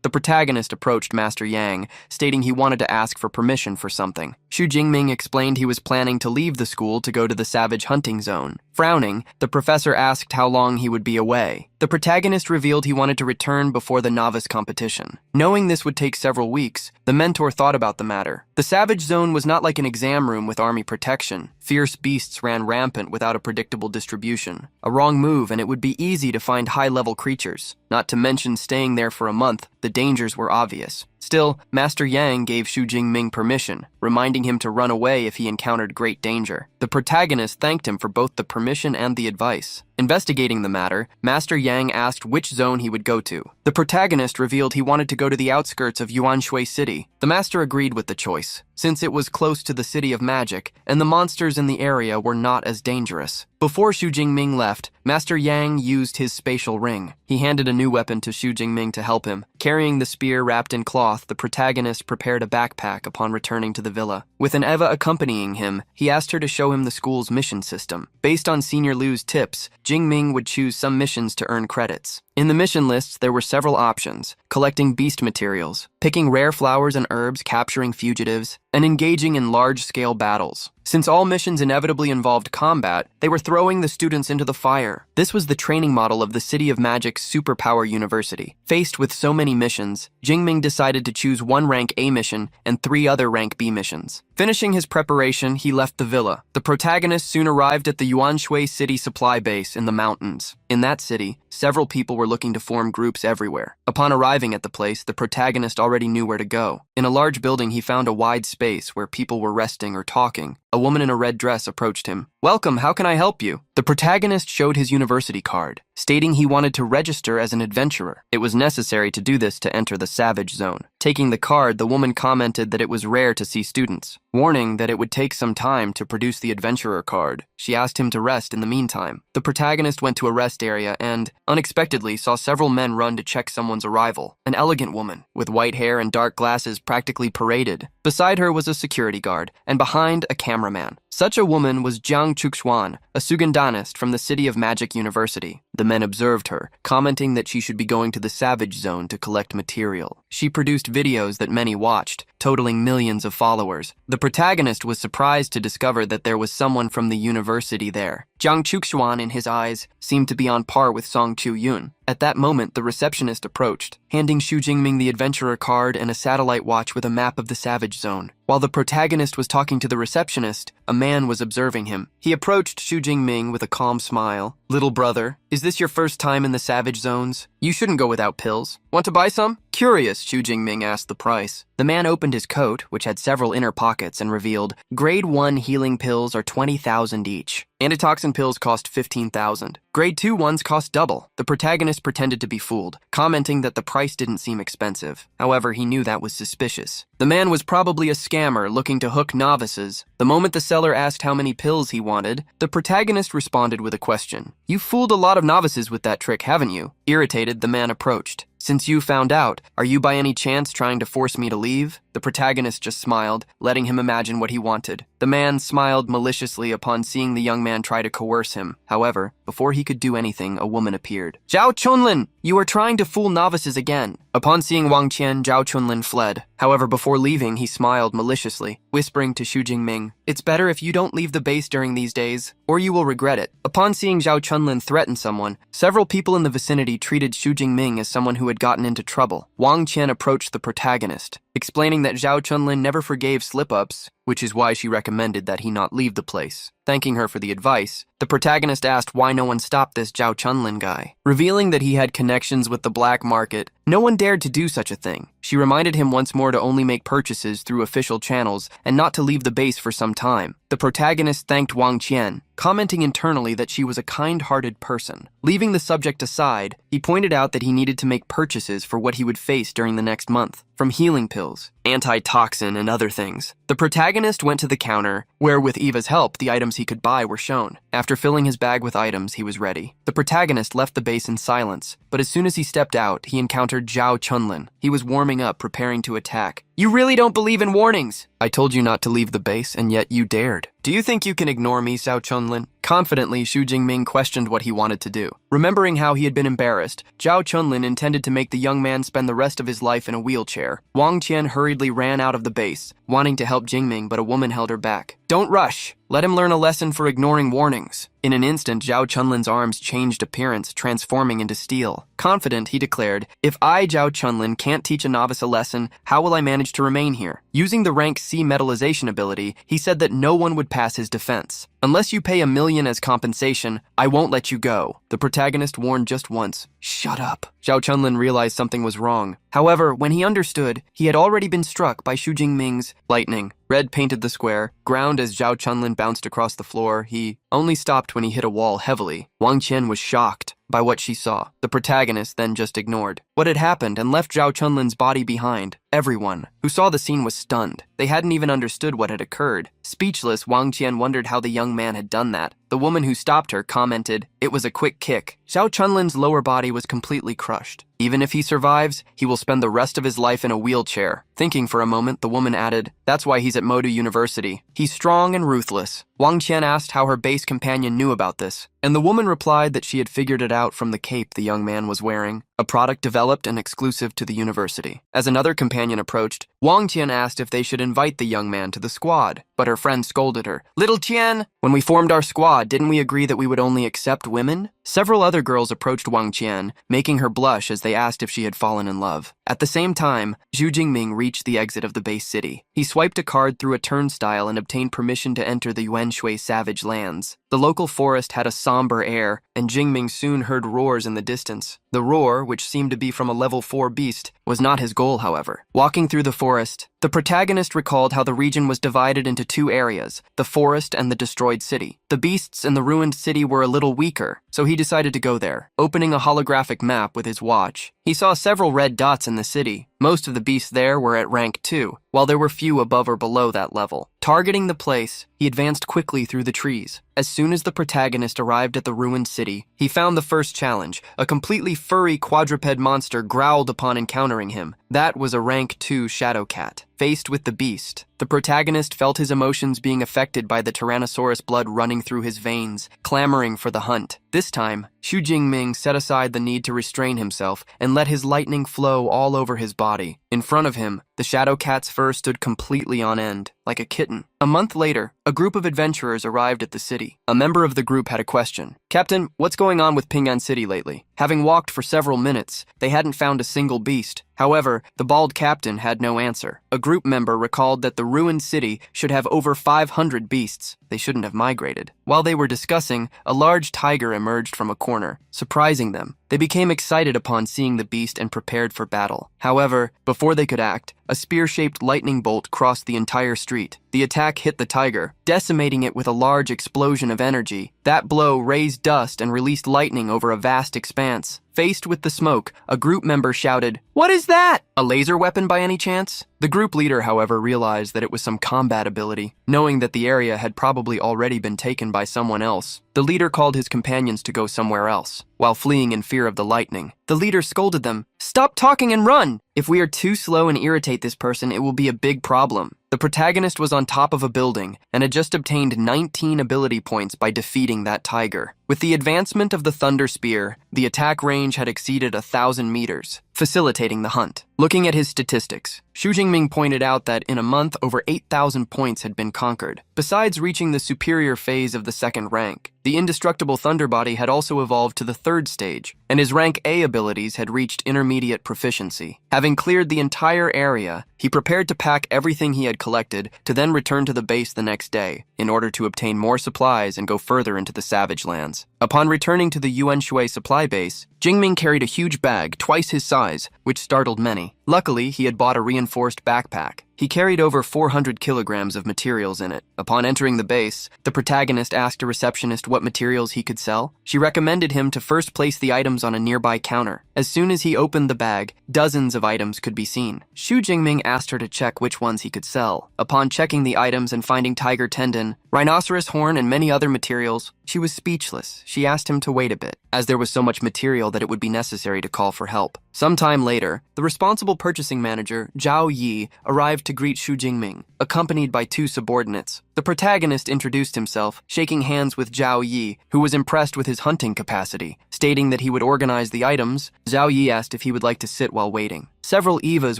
The protagonist approached Master Yang, stating he wanted to ask for permission for something. Xu Jingming explained he was planning to leave the school to go to the savage hunting zone. Frowning, the professor asked how long he would be away. The protagonist revealed he wanted to return before the novice competition. Knowing this would take several weeks, the mentor thought about the matter. The savage zone was not like an exam room with army protection. Fierce beasts ran rampant without a predictable distribution. A wrong move and it would be easy to find high-level creatures. Not to mention staying there for a month, the dangers were obvious. Still, Master Yang gave Xu Jingming permission, reminding him to run away if he encountered great danger. The protagonist thanked him for both the permission and the advice. Investigating the matter, Master Yang asked which zone he would go to. The protagonist revealed he wanted to go to the outskirts of Yuanshui City. The master agreed with the choice, since it was close to the City of Magic, and the monsters in the area were not as dangerous. Before Xu Jingming left, Master Yang used his spatial ring. He handed a new weapon to Xu Jingming to help him. Carrying the spear wrapped in cloth, the protagonist prepared a backpack upon returning to the villa. With an Eva accompanying him, he asked her to show him the school's mission system. Based on Senior Liu's tips, Jingming would choose some missions to earn credits. In the mission lists, there were several options: collecting beast materials, picking rare flowers and herbs, capturing fugitives, and engaging in large-scale battles. Since all missions inevitably involved combat, they were throwing the students into the fire. This was the training model of the City of Magic's superpower university. Faced with so many missions, Jingming decided to choose one rank A mission and 3 other rank B missions. Finishing his preparation, he left the villa. The protagonist soon arrived at the Yuanshui City supply base in the mountains. In that city, several people were looking to form groups everywhere. Upon arriving at the place, the protagonist already knew where to go. In a large building, he found a wide space where people were resting or talking. A woman in a red dress approached him. "Welcome, how can I help you?" The protagonist showed his university card, stating he wanted to register as an adventurer. It was necessary to do this to enter the Savage Zone. Taking the card, the woman commented that it was rare to see students, warning that it would take some time to produce the adventurer card. She asked him to rest in the meantime. The protagonist went to a rest area and, unexpectedly, saw several men run to check someone's arrival. An elegant woman, with white hair and dark glasses, practically paraded. Beside her was a security guard, and behind, a cameraman. Such a woman was Jiang Chuxuan, a Sugandanist from the City of Magic University. The men observed her, commenting that she should be going to the Savage Zone to collect material. She produced videos that many watched, totaling millions of followers. The protagonist was surprised to discover that there was someone from the university there. Jiang Chuxuan, in his eyes, seemed to be on par with Song Chu-yun. At that moment, the receptionist approached, handing Xu Jingming the adventurer card and a satellite watch with a map of the Savage Zone. While the protagonist was talking to the receptionist, a man was observing him. He approached Xu Jingming with a calm smile. "Little brother, is this your first time in the Savage Zones? You shouldn't go without pills. Want to buy some?" Curious, Xu Jingming asked the price. The man opened his coat, which had several inner pockets, and revealed, "Grade 1 healing pills are 20,000 each. Antitoxin pills cost 15,000. Grade 2 ones cost double." The protagonist pretended to be fooled, commenting that the price didn't seem expensive. However, he knew that was suspicious. The man was probably a scammer looking to hook novices. The moment the seller asked how many pills he wanted, the protagonist responded with a question. "You fooled a lot of novices with that trick, haven't you?" Irritated, the man approached. "Since you found out, are you by any chance trying to force me to leave?" The protagonist just smiled, letting him imagine what he wanted. The man smiled maliciously upon seeing the young man try to coerce him. However, before he could do anything, a woman appeared. "Zhao Chunlin, you are trying to fool novices again." Upon seeing Wang Qian, Zhao Chunlin fled. However, before leaving, he smiled maliciously, whispering to Xu Jingming, "It's better if you don't leave the base during these days, or you will regret it." Upon seeing Zhao Chunlin threaten someone, several people in the vicinity treated Xu Jingming as someone who had gotten into trouble. Wang Qian approached the protagonist, explaining that Zhao Chunlin never forgave slip-ups, which is why she recommended that he not leave the place. Thanking her for the advice, the protagonist asked why no one stopped this Zhao Chunlin guy. Revealing that he had connections with the black market, no one dared to do such a thing. She reminded him once more to only make purchases through official channels and not to leave the base for some time. The protagonist thanked Wang Qian, commenting internally that she was a kind-hearted person. Leaving the subject aside, he pointed out that he needed to make purchases for what he would face during the next month, from healing pills, antitoxin, and other things. The protagonist went to the counter, where with Eva's help, the items he could buy were shown. After filling his bag with items, he was ready. The protagonist left the base in silence, but as soon as he stepped out, he encountered Zhao Chunlin. He was warming up, preparing to attack. "You really don't believe in warnings!" "I told you not to leave the base, and yet you dared. Do you think you can ignore me, Zhao Chunlin?" Confidently, Xu Jingming questioned what he wanted to do. Remembering how he had been embarrassed, Zhao Chunlin intended to make the young man spend the rest of his life in a wheelchair. Wang Qian hurriedly ran out of the base, wanting to help Jingming, but a woman held her back. "Don't rush. Let him learn a lesson for ignoring warnings." In an instant, Zhao Chunlin's arms changed appearance, transforming into steel. Confident, he declared, "If I, Zhao Chunlin, can't teach a novice a lesson, how will I manage to remain here?" Using the rank C metallization ability, he said that no one would pass his defense. "Unless you pay 1 million as compensation, I won't let you go." The protagonist warned just once. "Shut up." Zhao Chunlin realized something was wrong. However, when he understood, he had already been struck by Xu Jingming's lightning. Red painted the square, ground as Zhao Chunlin bounced across the floor. He only stopped when he hit a wall heavily. Wang Qian was shocked by what she saw. The protagonist then just ignored what had happened and left Zhao Chunlin's body behind. Everyone who saw the scene was stunned. They hadn't even understood what had occurred. Speechless, Wang Qian wondered how the young man had done that. The woman who stopped her commented, "It was a quick kick." Zhao Chunlin's lower body was completely crushed. Even if he survives, he will spend the rest of his life in a wheelchair. Thinking for a moment, the woman added, "That's why he's at Modu University. He's strong and ruthless." Wang Qian asked how her base companion knew about this, and the woman replied that she had figured it out from the cape the young man was wearing, a product developed and exclusive to the university. As another companion companion approached, Wang Qian asked if they should invite the young man to the squad, but her friend scolded her. "Little Qian, when we formed our squad, didn't we agree that we would only accept women?" Several other girls approached Wang Qian, making her blush as they asked if she had fallen in love. At the same time, Zhu Jingming reached the exit of the base city. He swiped a card through a turnstile and obtained permission to enter the Yuanshui savage lands. The local forest had a somber air, and Jingming soon heard roars in the distance. The roar, which seemed to be from a level 4 beast, was not his goal, however. Walking through the forest, the protagonist recalled how the region was divided into two areas, the forest and the destroyed city. The beasts in the ruined city were a little weaker, so he decided to go there. Opening a holographic map with his watch, he saw several red dots in the city. Most of the beasts there were at rank 2, while there were few above or below that level. Targeting the place, he advanced quickly through the trees. As soon as the protagonist arrived at the ruined city, he found the first challenge. A completely furry quadruped monster growled upon encountering him. That was a rank 2 shadow cat. Faced with the beast, the protagonist felt his emotions being affected by the Tyrannosaurus blood running through his veins, clamoring for the hunt. This time, Zhu Jingming set aside the need to restrain himself and let his lightning flow all over his body. In front of him, the shadow cat's fur stood completely on end, like a kitten. A month later, a group of adventurers arrived at the city. A member of the group had a question. "Captain, what's going on with Ping'an City lately?" Having walked for several minutes, they hadn't found a single beast. However, the bald captain had no answer. A group member recalled that the ruined city should have over 500 beasts. They shouldn't have migrated. While they were discussing, a large tiger emerged from a corner, surprising them. They became excited upon seeing the beast and prepared for battle. However, before they could act, a spear-shaped lightning bolt crossed the entire street. The attack hit the tiger, decimating it with a large explosion of energy. That blow raised dust and released lightning over a vast expanse. Faced with the smoke, a group member shouted, "What is that? A laser weapon by any chance?" The group leader, however, realized that it was some combat ability, knowing that the area had probably already been taken by someone else. The leader called his companions to go somewhere else, while fleeing in fear of the lightning. The leader scolded them, "Stop talking and run! If we are too slow and irritate this person, it will be a big problem." The protagonist was on top of a building and had just obtained 19 ability points by defeating that tiger. With the advancement of the Thunder Spear, the attack range had exceeded 1,000 meters, facilitating the hunt. Looking at his statistics, Zhu Jingming pointed out that in a month, over 8,000 points had been conquered. Besides reaching the superior phase of the second rank, the indestructible Thunder Body had also evolved to the third stage, and his rank A abilities had reached intermediate proficiency. Having cleared the entire area, he prepared to pack everything he had collected to then return to the base the next day, in order to obtain more supplies and go further into the savage lands. Upon returning to the Yuanshui supply base, Jingming carried a huge bag, twice his size, which startled many. Luckily, he had bought a reinforced backpack. He carried over 400 kilograms of materials in it. Upon entering the base, the protagonist asked a receptionist what materials he could sell. She recommended him to first place the items on a nearby counter. As soon as he opened the bag, dozens of items could be seen. Zhu Jingming asked her to check which ones he could sell. Upon checking the items and finding tiger tendon, rhinoceros horn, and many other materials, she was speechless. She asked him to wait a bit, as there was so much material that it would be necessary to call for help. Sometime later, the responsible purchasing manager, Zhao Yi, arrived to greet Zhu Jingming, accompanied by two subordinates. The protagonist introduced himself, shaking hands with Zhao Yi, who was impressed with his hunting capacity. Stating that he would organize the items, Zhao Yi asked if he would like to sit while waiting. Several EVAs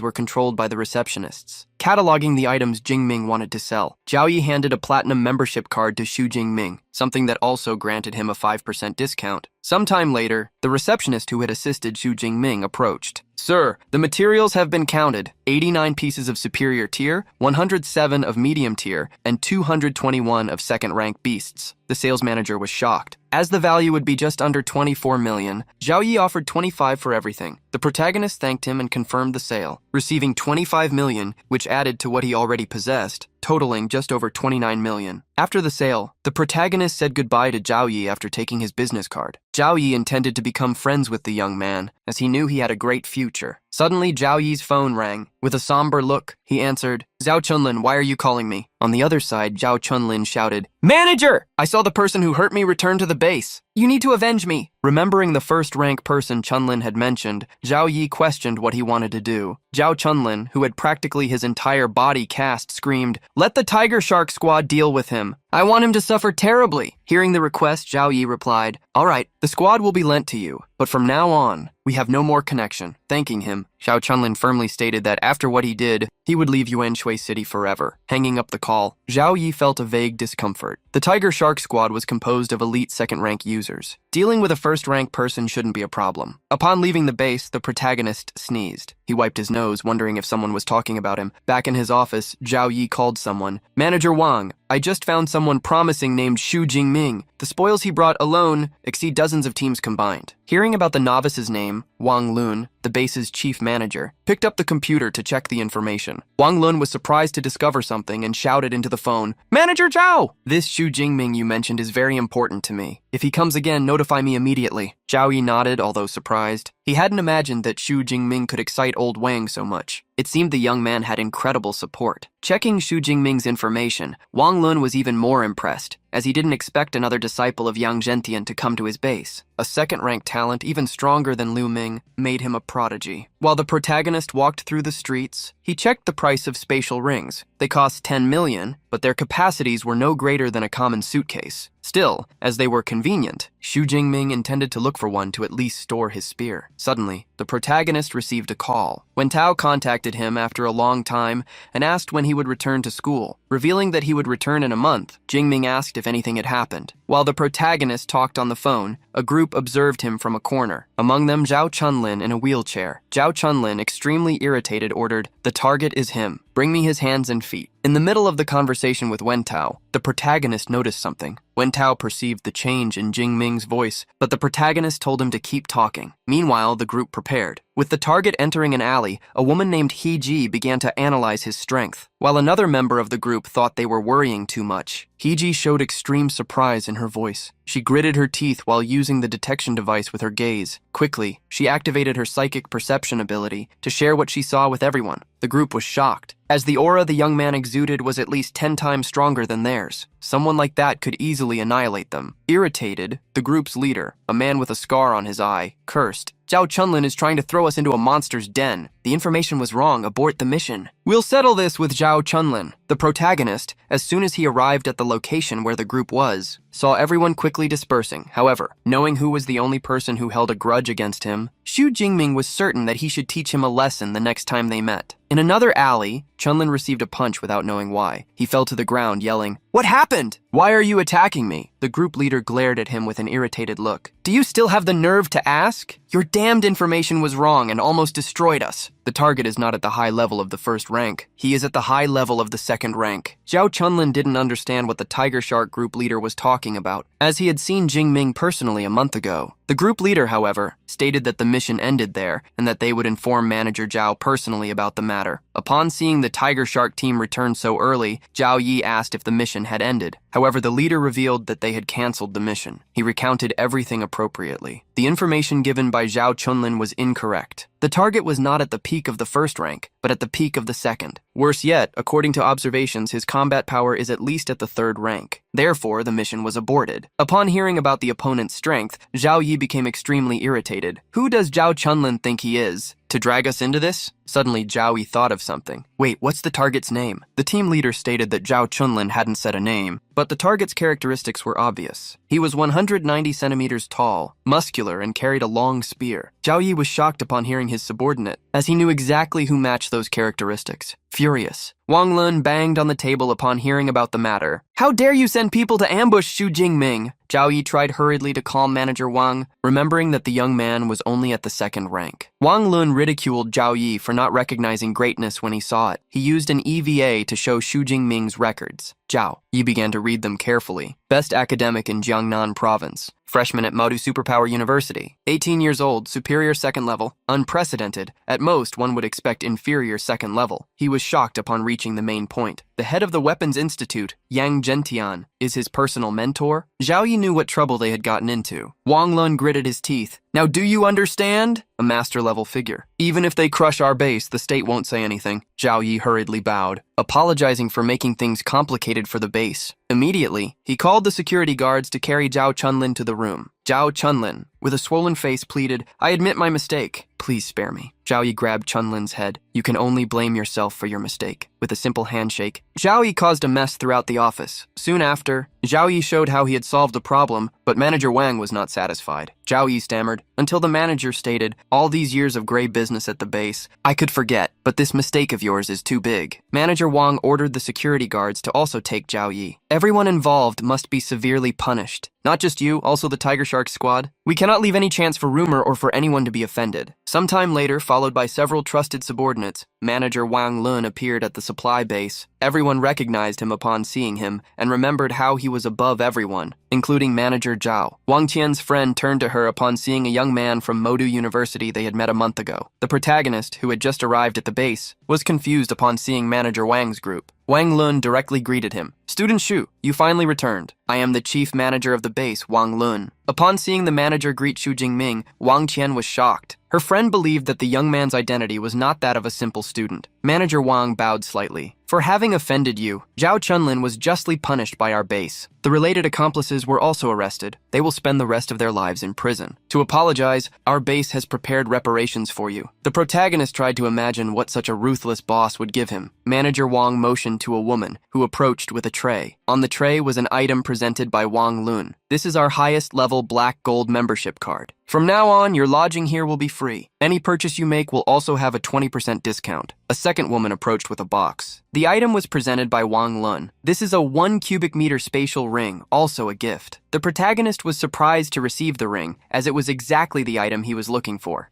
were controlled by the receptionists, cataloging the items Jingming wanted to sell. Zhao Yi handed a platinum membership card to Zhu Jingming, something that also granted him a 5% discount. Sometime later, the receptionist who had assisted Zhu Jingming approached. "Sir, the materials have been counted. 89 pieces of superior tier, 107 of medium tier, and 221 of second-rank beasts." The sales manager was shocked. As the value would be just under 24 million, Zhao Yi offered 25 for everything. The protagonist thanked him and confirmed the sale, receiving 25 million, which added to what he already possessed, totaling just over 29 million. After the sale, the protagonist said goodbye to Zhao Yi after taking his business card. Zhao Yi intended to become friends with the young man, as he knew he had a great future. Suddenly, Zhao Yi's phone rang. With a somber look, he answered, "Zhao Chunlin, why are you calling me?" On the other side, Zhao Chunlin shouted, "Manager! I saw the person who hurt me return to the base. You need to avenge me." Remembering the first-rank person Chunlin had mentioned, Zhao Yi questioned what he wanted to do. Zhao Chunlin, who had practically his entire body cast, screamed, "Let the Tiger Shark squad deal with him. I want him to suffer terribly. Hearing the request, Zhao Yi replied, "All right, the squad will be lent to you, but from now on, we have no more connection." Thanking him, Xiao Chunlin firmly stated that after what he did, he would leave Yuanshui City forever. Hanging up the call, Zhao Yi felt a vague discomfort. The Tiger Shark squad was composed of elite second-rank users. Dealing with a first-rank person shouldn't be a problem. Upon leaving the base, the protagonist sneezed. He wiped his nose, wondering if someone was talking about him. Back in his office, Zhao Yi called someone. "Manager Wang, I just found someone promising named Xu Jingming. The spoils he brought alone exceed dozens of teams combined." Hearing about the novice's name, Wang Lun, the base's chief manager, picked up the computer to check the information. Wang Lun was surprised to discover something and shouted into the phone, "Manager Zhao! This Xu Jingming you mentioned is very important to me. If he comes again, notify me immediately." Zhao Yi nodded, although surprised. He hadn't imagined that Xu Jingming could excite old Wang so much. It seemed the young man had incredible support. Checking Xu Jingming's information, Wang Lun was even more impressed, as he didn't expect another disciple of Yang Zhentian to come to his base. A second-ranked talent, even stronger than Lu Ming, made him a prodigy. While the protagonist walked through the streets, he checked the price of spatial rings. They cost 10 million, but their capacities were no greater than a common suitcase. Still, as they were convenient, Xu Jingming intended to look for one to at least store his spear. Suddenly, the protagonist received a call. Wen Tao contacted him after a long time and asked when he would return to school. Revealing that he would return in a month, Jingming asked if anything had happened. While the protagonist talked on the phone, a group observed him from a corner. Among them, Zhao Chunlin in a wheelchair. Zhao Chunlin, extremely irritated, ordered, "The target is him. Bring me his hands and feet." In the middle of the conversation with Wen Tao, the protagonist noticed something. Wen Tao perceived the change in Jingming's voice, but the protagonist told him to keep talking. Meanwhile, the group prepared. With the target entering an alley, a woman named He Ji began to analyze his strength. While another member of the group thought they were worrying too much, He Ji showed extreme surprise in her voice. She gritted her teeth while using the detection device with her gaze. Quickly, she activated her psychic perception ability to share what she saw with everyone. The group was shocked, as the aura the young man exuded was at least 10 times stronger than theirs. Someone like that could easily annihilate them. Irritated, the group's leader, a man with a scar on his eye, cursed. "Zhao Chunlin is trying to throw us into a monster's den. The information was wrong. Abort the mission." "We'll settle this with Zhao Chunlin." The protagonist, as soon as he arrived at the location where the group was, saw everyone quickly dispersing. However, knowing who was the only person who held a grudge against him, Xu Jingming was certain that he should teach him a lesson the next time they met. In another alley, Chunlin received a punch without knowing why. He fell to the ground, yelling, "What happened? Why are you attacking me?" The group leader glared at him with an irritated look. "Do you still have the nerve to ask? Your damned information was wrong and almost destroyed us." The target is not at the high level of the first rank. He is at the high level of the second rank. Zhao Chunlin didn't understand what the Tiger Shark group leader was talking about, as he had seen Jingming personally a month ago. The group leader, however, stated that the mission ended there and that they would inform Manager Zhao personally about the matter. Upon seeing the Tiger Shark team return so early, Zhao Yi asked if the mission had ended. However, the leader revealed that they had canceled the mission. He recounted everything appropriately. The information given by Zhao Chunlin was incorrect. The target was not at the peak of the first rank, but at the peak of the second. Worse yet, according to observations, his combat power is at least at the third rank. Therefore, the mission was aborted. Upon hearing about the opponent's strength, Zhao Yi became extremely irritated. Who does Zhao Chunlin think he is? To drag us into this? Suddenly, Zhao Yi thought of something. Wait, what's the target's name? The team leader stated that Zhao Chunlin hadn't said a name, but the target's characteristics were obvious. He was 190 centimeters tall, muscular, and carried a long spear. Zhao Yi was shocked upon hearing his subordinate, as he knew exactly who matched those characteristics. Furious, Wang Lun banged on the table upon hearing about the matter. "How dare you send people to ambush Xu Jingming?" Zhao Yi tried hurriedly to calm Manager Wang, remembering that the young man was only at the second rank. Wang Lun ridiculed Zhao Yi for not recognizing greatness when he saw it. He used an EVA to show Xu Jingming's records. Zhao Yi began to read them carefully. Best academic in Jiangnan Province. Freshman at Modu Superpower University. 18 years old, superior second level. Unprecedented. At most, one would expect inferior second level. He was shocked upon reaching the main point. The head of the Weapons Institute, Yang Zhentian, is his personal mentor. Zhao Yi knew what trouble they had gotten into. Wang Lun gritted his teeth. "Now do you understand?" A master-level figure. "Even if they crush our base, the state won't say anything." Zhao Yi hurriedly bowed, apologizing for making things complicated for the base. Immediately, he called the security guards to carry Zhao Chunlin to the room. Zhao Chunlin, with a swollen face, pleaded, "I admit my mistake. Please spare me." Zhao Yi grabbed Chunlin's head. "You can only blame yourself for your mistake." With a simple handshake, Zhao Yi caused a mess throughout the office. Soon after, Zhao Yi showed how he had solved the problem, but Manager Wang was not satisfied. Zhao Yi stammered, until the manager stated, all these years of gray business at the base, I could forget, but this mistake of yours is too big. Manager Wang ordered the security guards to also take Zhao Yi. Everyone involved must be severely punished. Not just you, also the Tiger Shark squad. We cannot leave any chance for rumor or for anyone to be offended. Sometime later, followed by several trusted subordinates, Manager Wang Lun appeared at the supply base. Everyone recognized him upon seeing him and remembered how he was above everyone, including Manager Zhao. Wang Qian's friend turned to her upon seeing a young man from Modu University they had met a month ago. The protagonist, who had just arrived at the base, was confused upon seeing Manager Wang's group. Wang Lun directly greeted him. Student Shu, you finally returned. I am the chief manager of the base, Wang Lun. Upon seeing the manager greet Xu Jingming, Wang Qian was shocked. Her friend believed that the young man's identity was not that of a simple student. Manager Wang bowed slightly. For having offended you, Zhao Chunlin was justly punished by our base. The related accomplices were also arrested. They will spend the rest of their lives in prison. To apologize, our base has prepared reparations for you. The protagonist tried to imagine what such a ruthless boss would give him. Manager Wang motioned to a woman, who approached with a tray. On the tray was an item presented by Wang Lun. This is our highest level black gold membership card. From now on, your lodging here will be free. Any purchase you make will also have a 20% discount. A second woman approached with a box. The item was presented by Wang Lun. This is a 1 cubic meter spatial ring, also a gift. The protagonist was surprised to receive the ring, as it was exactly the item he was looking for.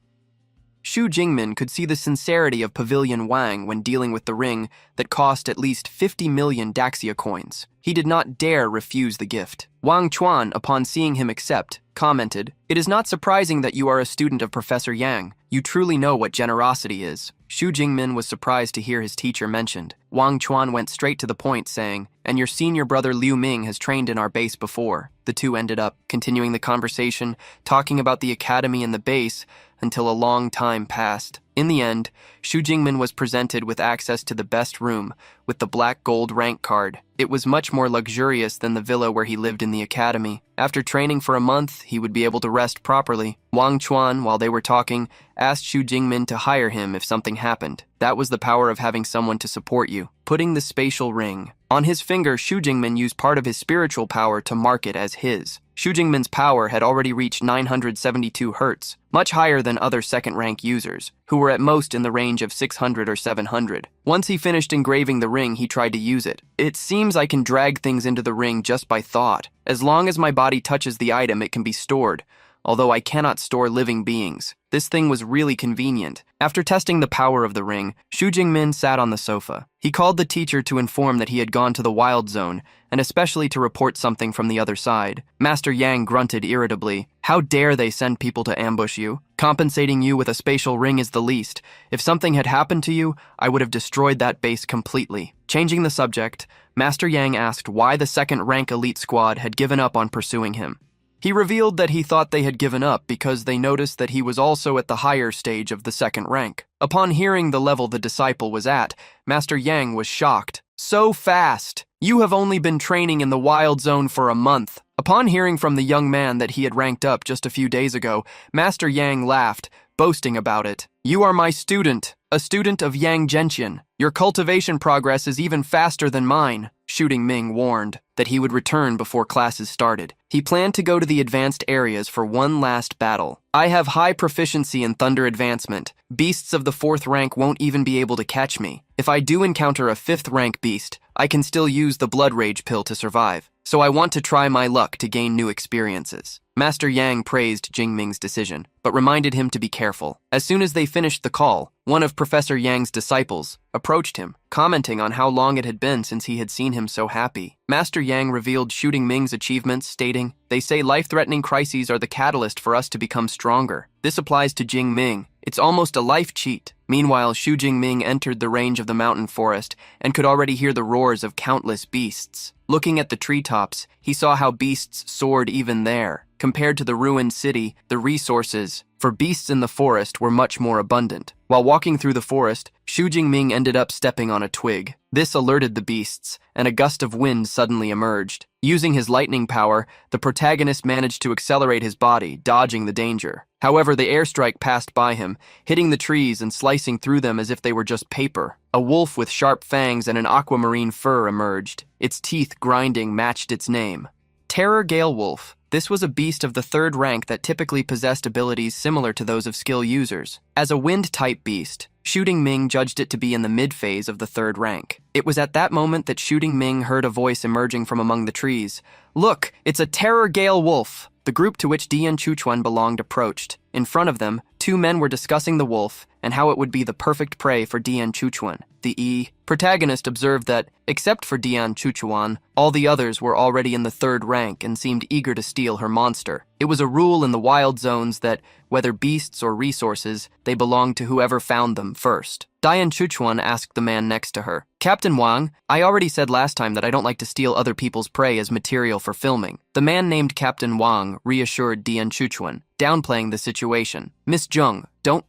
Xu Jingmin could see the sincerity of Pavilion Wang when dealing with the ring that cost at least 50 million Daxia coins. He did not dare refuse the gift. Wang Chuan, upon seeing him accept, commented, "It is not surprising that you are a student of Professor Yang. You truly know what generosity is." Xu Jingmin was surprised to hear his teacher mentioned. Wang Chuan went straight to the point, saying, "And your senior brother Liu Ming has trained in our base before." The two ended up continuing the conversation, talking about the academy and the base, until a long time passed. In the end, Xu Jingmin was presented with access to the best room, with the black gold rank card. It was much more luxurious than the villa where he lived in the academy. After training for a month, he would be able to rest properly. Wang Chuan, while they were talking, asked Xu Jingmin to hire him if something happened. That was the power of having someone to support you. Putting the spatial ring. On his finger, Xu Jingmin used part of his spiritual power to mark it as his. Xu Jingmin's power had already reached 972 Hz, much higher than other second-rank users, who were at most in the range of 600 or 700. Once he finished engraving the ring, he tried to use it. It seems I can drag things into the ring just by thought. As long as my body touches the item, it can be stored, although I cannot store living beings. This thing was really convenient. After testing the power of the ring, Xu Jingmin sat on the sofa. He called the teacher to inform that he had gone to the wild zone, and especially to report something from the other side. Master Yang grunted irritably. How dare they send people to ambush you? Compensating you with a spatial ring is the least. If something had happened to you, I would have destroyed that base completely. Changing the subject, Master Yang asked why the second-rank elite squad had given up on pursuing him. He revealed that he thought they had given up because they noticed that he was also at the higher stage of the second rank. Upon hearing the level the disciple was at, Master Yang was shocked. So fast! You have only been training in the wild zone for a month. Upon hearing from the young man that he had ranked up just a few days ago, Master Yang laughed, boasting about it. You are my student, a student of Yang Gentian. Your cultivation progress is even faster than mine. Xu Jingming warned that he would return before classes started. He planned to go to the advanced areas for one last battle. I have high proficiency in thunder advancement. Beasts of the 4th rank won't even be able to catch me. If I do encounter a 5th rank beast, I can still use the blood rage pill to survive. So I want to try my luck to gain new experiences. Master Yang praised Jingming's decision, but reminded him to be careful. As soon as they finished the call, one of Professor Yang's disciples approached him, commenting on how long it had been since he had seen him so happy. Master Yang revealed Xu Jingming's achievements, stating, "They say life-threatening crises are the catalyst for us to become stronger. This applies to Jingming. It's almost a life cheat." Meanwhile, Xu Jingming entered the range of the mountain forest and could already hear the roars of countless beasts. Looking at the treetops, he saw how beasts soared even there. Compared to the ruined city, the resources for beasts in the forest were much more abundant. While walking through the forest, Xu Jingming ended up stepping on a twig. This alerted the beasts, and a gust of wind suddenly emerged. Using his lightning power, the protagonist managed to accelerate his body, dodging the danger. However, the airstrike passed by him, hitting the trees and slicing through them as if they were just paper. A wolf with sharp fangs and an aquamarine fur emerged. Its teeth grinding matched its name. Terror Gale Wolf. This was a beast of the third rank that typically possessed abilities similar to those of skill users. As a wind-type beast, Shooting Ming judged it to be in the mid-phase of the third rank. It was at that moment that Shooting Ming heard a voice emerging from among the trees. "Look, it's a Terror Gale Wolf!" The group to which Dian Chuchuan belonged approached. In front of them, two men were discussing the wolf and how it would be the perfect prey for Dian Chuchuan. The protagonist observed that, except for Dian Chuchuan, all the others were already in the third rank and seemed eager to steal her monster. It was a rule in the wild zones that, whether beasts or resources, they belonged to whoever found them first. Dian Chuchuan asked the man next to her, "Captain Wang, I already said last time that I don't like to steal other people's prey as material for filming." The man named Captain Wang reassured Dian Chuchuan, downplaying the situation. "Miss Jung, don't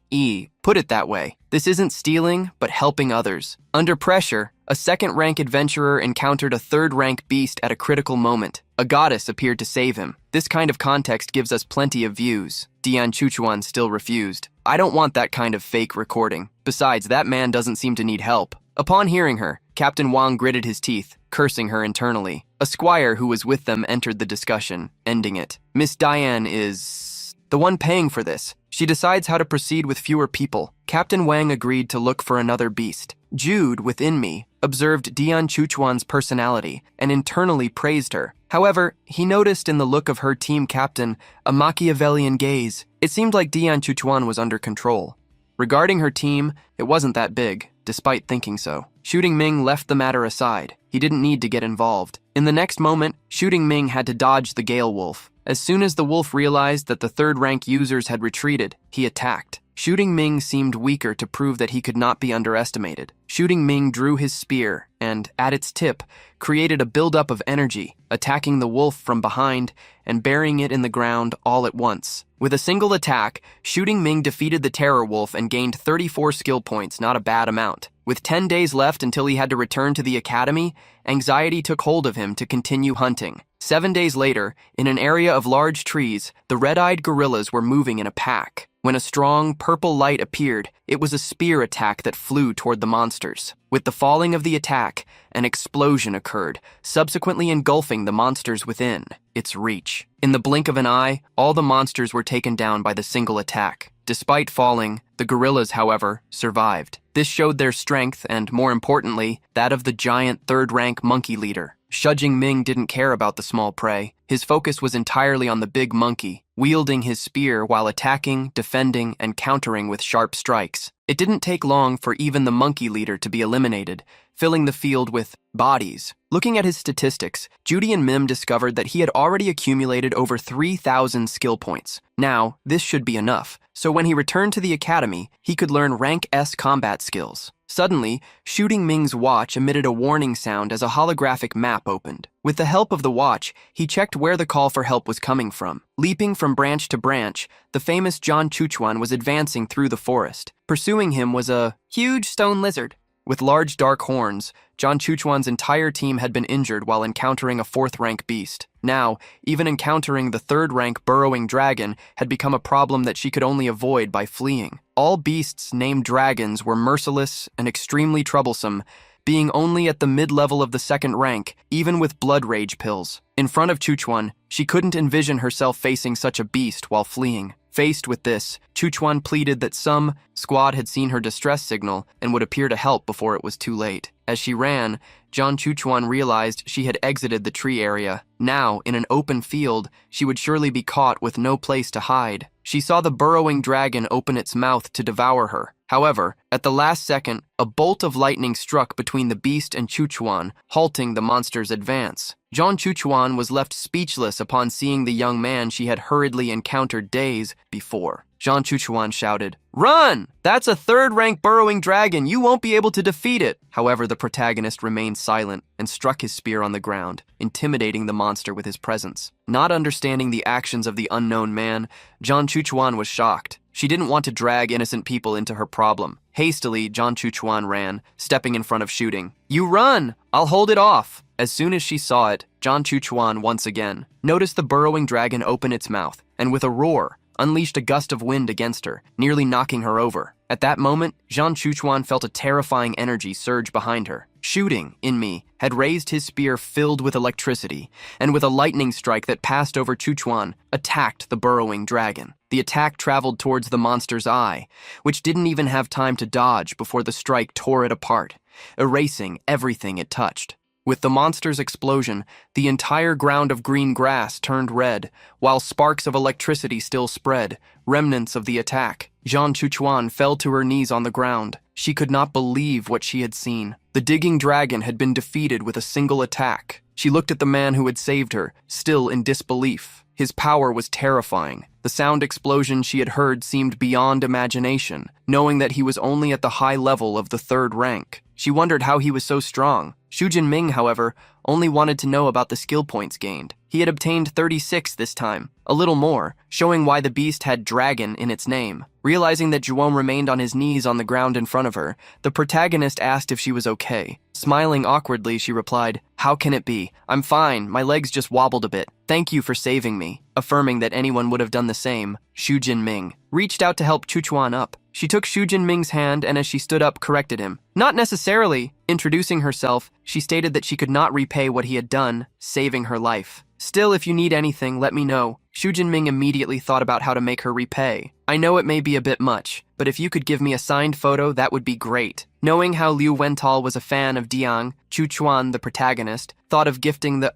put it that way. This isn't stealing, but helping others." Under pressure, a second-rank adventurer encountered a third-rank beast at a critical moment. A goddess appeared to save him. This kind of context gives us plenty of views. Dian Chuchuan still refused. "I don't want that kind of fake recording. Besides, that man doesn't seem to need help." Upon hearing her, Captain Wang gritted his teeth, cursing her internally. A squire who was with them entered the discussion, ending it. "Miss Diane is the one paying for this. She decides how to proceed with fewer people." Captain Wang agreed to look for another beast. Jude, within me, observed Dian Chuchuan's personality and internally praised her. However, he noticed in the look of her team captain a Machiavellian gaze. It seemed like Dian Chuchuan was under control. Regarding her team, it wasn't that big, despite thinking so. Shooting Ming left the matter aside. He didn't need to get involved. In the next moment, Shooting Ming had to dodge the Gale Wolf. As soon as the wolf realized that the third-rank users had retreated, he attacked. Shooting Ming seemed weaker to prove that he could not be underestimated. Shooting Ming drew his spear and, at its tip, created a buildup of energy, attacking the wolf from behind and burying it in the ground all at once. With a single attack, Shooting Ming defeated the terror wolf and gained 34 skill points, not a bad amount. With 10 days left until he had to return to the academy, anxiety took hold of him to continue hunting. 7 days later, in an area of large trees, the red-eyed gorillas were moving in a pack. When a strong, purple light appeared, it was a spear attack that flew toward the monsters. With the falling of the attack, an explosion occurred, subsequently engulfing the monsters within its reach. In the blink of an eye, all the monsters were taken down by the single attack. Despite falling, the gorillas, however, survived. This showed their strength and, more importantly, that of the giant third-rank monkey leader. Shujing Ming didn't care about the small prey. His focus was entirely on the big monkey, wielding his spear while attacking, defending, and countering with sharp strikes. It didn't take long for even the monkey leader to be eliminated, filling the field with bodies. Looking at his statistics, Judy and Mim discovered that he had already accumulated over 3,000 skill points. Now, this should be enough, so when he returned to the academy, he could learn Rank S combat skills. Suddenly, Shooting Ming's watch emitted a warning sound as a holographic map opened. With the help of the watch, he checked where the call for help was coming from. Leaping from branch to branch, the famous John Chuchuan was advancing through the forest. Pursuing him was a huge stone lizard. With large dark horns, John Chuchuan's entire team had been injured while encountering a fourth-rank beast. Now, even encountering the third-rank burrowing dragon had become a problem that she could only avoid by fleeing. All beasts named dragons were merciless and extremely troublesome, being only at the mid-level of the second rank, even with blood rage pills. In front of Chuchuan, she couldn't envision herself facing such a beast while fleeing. Faced with this, Chuchuan pleaded that some squad had seen her distress signal and would appear to help before it was too late. As she ran, John Chuchuan realized she had exited the tree area. Now, in an open field, she would surely be caught with no place to hide. She saw the burrowing dragon open its mouth to devour her. However, at the last second, a bolt of lightning struck between the beast and Chuchuan, halting the monster's advance. John Chuchuan was left speechless upon seeing the young man she had hurriedly encountered days before. John Chuchuan shouted, "Run! That's a third-rank burrowing dragon. You won't be able to defeat it." However, the protagonist remained silent and struck his spear on the ground, intimidating the monster with his presence. Not understanding the actions of the unknown man, John Chuchuan was shocked. She didn't want to drag innocent people into her problem. Hastily, John Chuchuan ran, stepping in front of Shooting. "You run! I'll hold it off!" As soon as she saw it, John Chuchuan once again noticed the burrowing dragon open its mouth, and with a roar, unleashed a gust of wind against her, nearly knocking her over. At that moment, Zhang Chuchuan felt a terrifying energy surge behind her. Shooting, in me, had raised his spear filled with electricity, and with a lightning strike that passed over Chuchuan, attacked the burrowing dragon. The attack traveled towards the monster's eye, which didn't even have time to dodge before the strike tore it apart, erasing everything it touched. With the monster's explosion, the entire ground of green grass turned red, while sparks of electricity still spread, remnants of the attack. Zhang Chuchuan fell to her knees on the ground. She could not believe what she had seen. The digging dragon had been defeated with a single attack. She looked at the man who had saved her, still in disbelief. His power was terrifying. The sound explosion she had heard seemed beyond imagination, knowing that he was only at the high level of the 3rd rank. She wondered how he was so strong. Xu Jinming, however, only wanted to know about the skill points gained. He had obtained 36 this time, a little more, showing why the beast had dragon in its name. Realizing that Zhuo remained on his knees on the ground in front of her, the protagonist asked if she was okay. Smiling awkwardly, she replied, "How can it be? I'm fine, my legs just wobbled a bit. Thank you for saving me." Affirming that anyone would have done the same, Xu Jinming reached out to help Chuchuan up. She took Xu Jinming's hand and as she stood up, corrected him. Not necessarily. Introducing herself, she stated that she could not repay what he had done, saving her life. Still, if you need anything, let me know. Xu Jinming immediately thought about how to make her repay. I know it may be a bit much, but if you could give me a signed photo, that would be great. Knowing how Liu Wental was a fan of Diang, Chuchuan, the protagonist, thought of gifting the